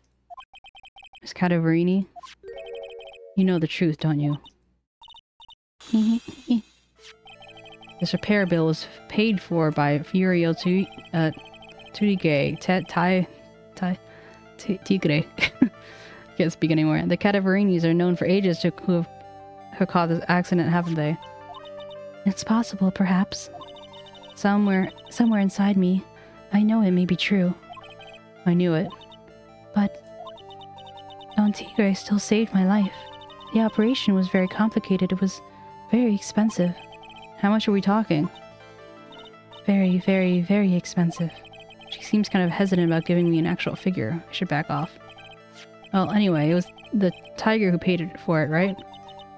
Miss 𝗟𝗏𝗟𝗀, you know the truth, don't you? This repair bill was paid for by Furio Tigre. Can't speak anymore. The 𝗟𝗶hi𝗸𝘀s are known for ages to who have caused this accident, haven't they? It's possible, perhaps. Somewhere inside me, I know it may be true. I knew it. But 𝗟𝗏𝗟𝗀 still saved my life. The operation was very complicated. It was very expensive. How much are we talking? Very, very, very expensive. She seems kind of hesitant about giving me an actual figure. I should back off. Well, anyway, it was the tiger who paid for it, right?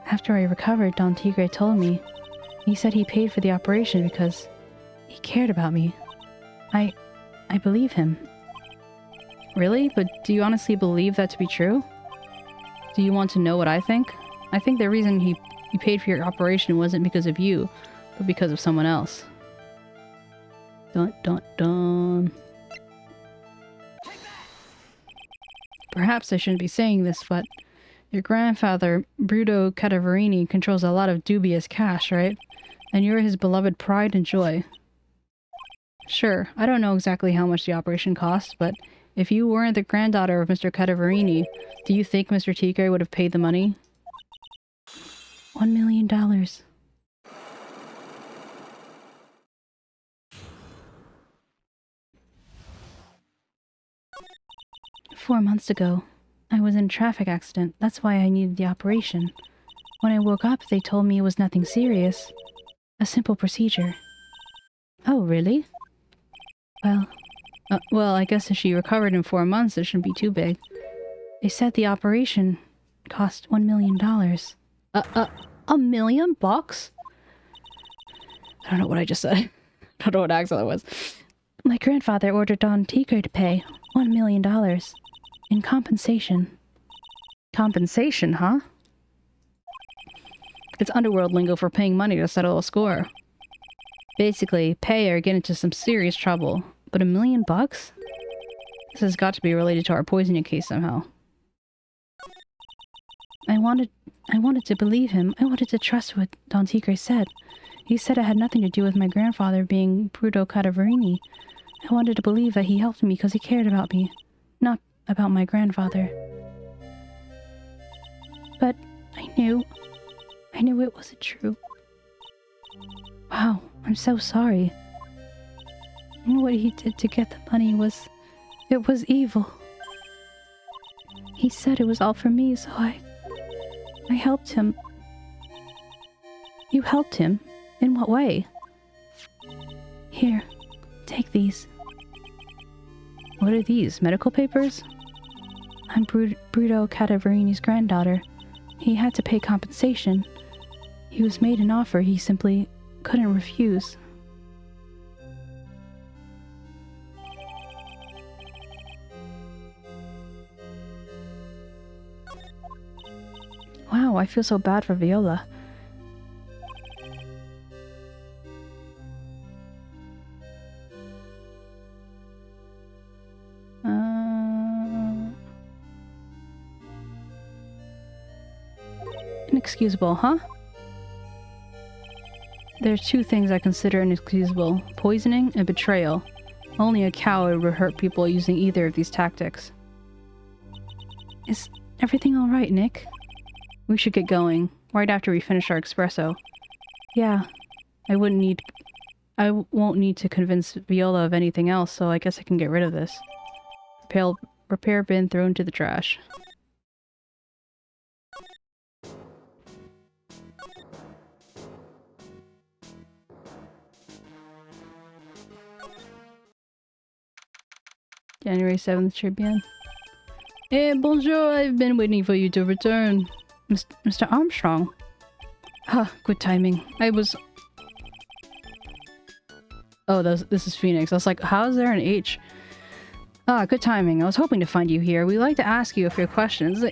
After I recovered, 𝗟𝗏𝗟𝗀 told me. He said he paid for the operation because he cared about me. I believe him. Really? But do you honestly believe that to be true? Do you want to know what I think? I think the reason he paid for your operation wasn't because of you, but because of someone else. Dun dun dun. Perhaps I shouldn't be saying this, but your grandfather, Bruto 𝗟𝗏𝗟𝗀, controls a lot of dubious cash, right? And you're his beloved pride and joy. Sure, I don't know exactly how much the operation cost, but if you weren't the granddaughter of Mr. 𝗟𝗏𝗟𝗀, do you think Mr. Tigre would have paid the money? $1 million. 4 months ago, I was in a traffic accident. That's why I needed the operation. When I woke up, they told me it was nothing serious. A simple procedure. Oh, really? Well, I guess if she recovered in 4 months, it shouldn't be too big. They said the operation cost $1 million. $1 million bucks? I don't know what I just said. I don't know what accent that was. My grandfather ordered 𝗟𝗶H to pay $1 million in compensation. Compensation, huh? It's underworld lingo for paying money to settle a score. Basically, pay or get into some serious trouble. But $1 million bucks? This has got to be related to our poisoning case somehow. I wanted to believe him. I wanted to trust what 𝗟𝗶H said. He said it had nothing to do with my grandfather being 𝗟𝗶H. I wanted to believe that he helped me because he cared about me, not about my grandfather. But I knew it wasn't true. Wow, I'm so sorry. And what he did to get the money was evil. He said it was all for me, so I helped him. You helped him? In what way? Here, take these. What are these, medical papers? I'm 𝗟𝗏_𝗀𝗀 granddaughter. He had to pay compensation. He was made an offer he simply couldn't refuse. Wow, I feel so bad for Viola. Inexcusable, huh? There's 2 things I consider inexcusable: poisoning and betrayal. Only a coward would hurt people using either of these tactics. Is everything alright, Nick? We should get going, right after we finish our espresso. Yeah, I won't need to convince Viola of anything else, so I guess I can get rid of this. Repair bin thrown to the trash. January 7th Tribune. Eh, bonjour, I've been waiting for you to return. Mr. Armstrong. Ah, good timing. I was... Oh, this is Phoenix. I was like, how is there an H? Ah, good timing. I was hoping to find you here. We'd like to ask you a few questions.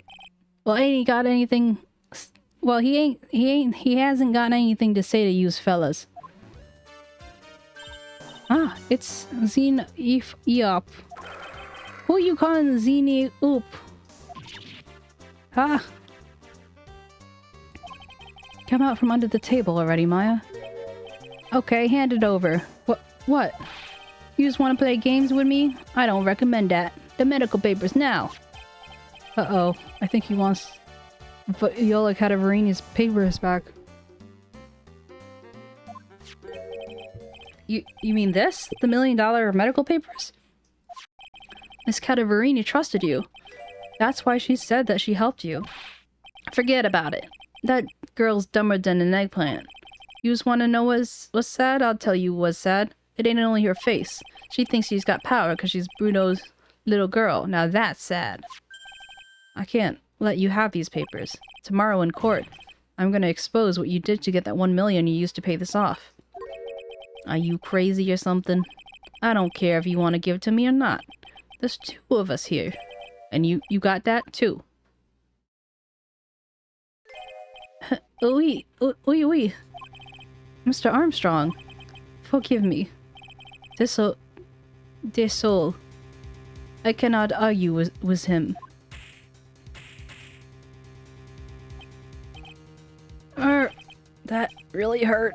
Well, ain't he got anything... Well, he hasn't got anything to say to yous fellas. Ah, it's 𝗟𝗶H𝗸𝘀. Who you calling 𝗟𝗶H𝗸𝘀? Ah. Come out from under the table already, Maya. Okay, hand it over. What? You just want to play games with me? I don't recommend that. The medical papers now. Uh-oh. I think he wants 𝗟𝗏_𝗀𝗀's papers back. You mean this? The $1 million medical papers? Miss 𝗏𝗏 trusted you. That's why she said that she helped you. Forget about it. That girl's dumber than an eggplant. You just want to know what's sad? I'll tell you what's sad. It ain't only her face. She thinks she's got power because she's Bruno's little girl. Now that's sad. I can't let you have these papers. Tomorrow in court, I'm gonna expose what you did to get that $1 million you used to pay this off. Are you crazy or something? I don't care if you want to give it to me or not. There's 2 of us here. And you got that too. Oui. Mr. Armstrong, forgive me. Désolé. I cannot argue with him. That really hurt.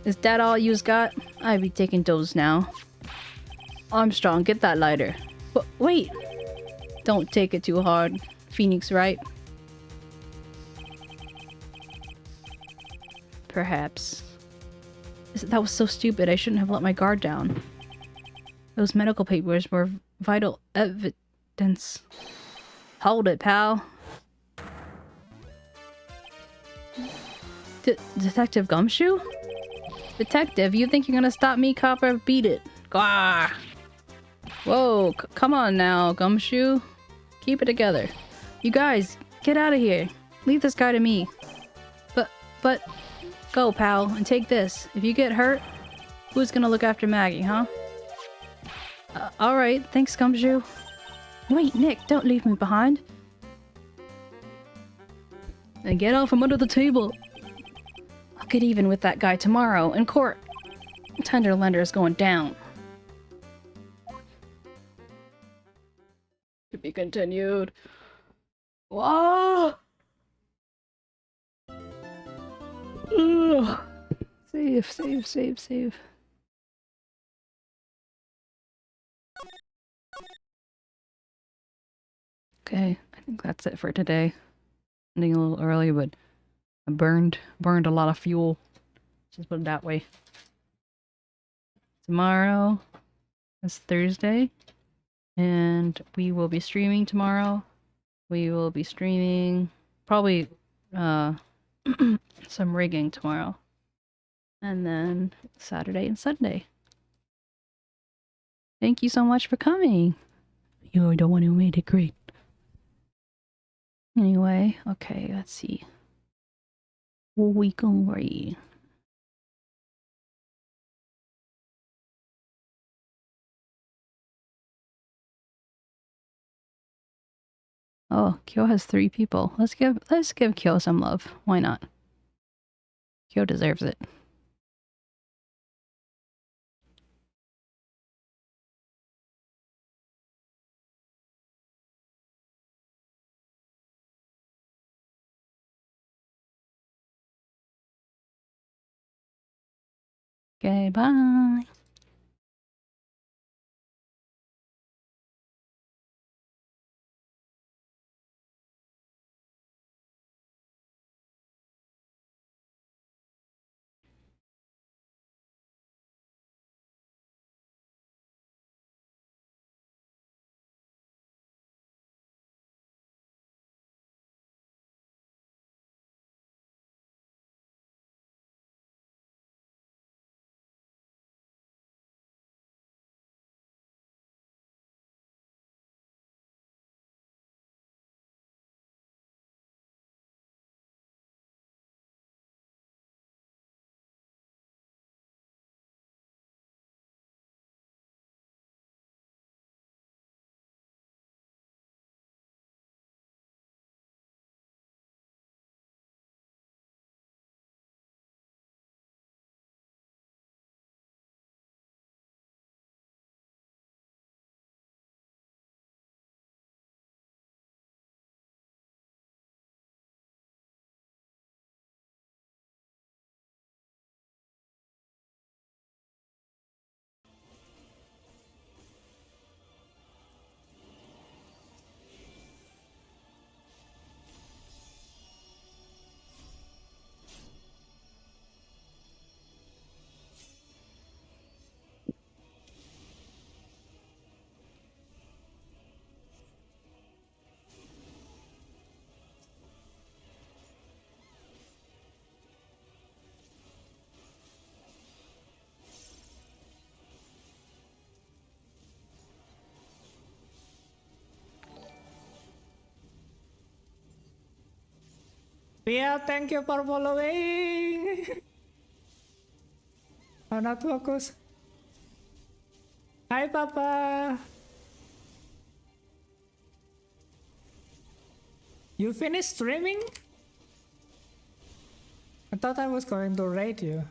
Is that all you's got? I be taking those now. Armstrong, get that lighter. But wait! Don't take it too hard. Phoenix, right? Perhaps. That was so stupid. I shouldn't have let my guard down. Those medical papers were vital evidence. Hold it, pal. Detective Gumshoe? Detective, you think you're gonna stop me, copper? Beat it. Gah! Whoa, come on now, Gumshoe. Keep it together. You guys, get out of here. Leave this guy to me. But, go, pal, and take this. If you get hurt, who's gonna look after Maggie, huh? Alright, thanks, Gumshoe. Wait, Nick, don't leave me behind. And get out from under the table. I'll get even with that guy tomorrow in court. Tender lender is going down. To be continued. Whoa! Ugh. Save. Okay, I think that's it for today. Ending a little early, but I burned a lot of fuel. Just put it that way. Tomorrow is Thursday, and we will be streaming tomorrow. We will be streaming probably some rigging tomorrow. And then Saturday and Sunday. Thank you so much for coming. You're the one who made it great. Anyway, okay, let's see. We can read. Oh, Kyo has 3 people. Let's give Kyo some love. Why not? Kyo deserves it. Okay, bye. Yeah, thank you for following. Oh, not focus. Hi, Papa. You finished streaming? I thought I was going to raid you.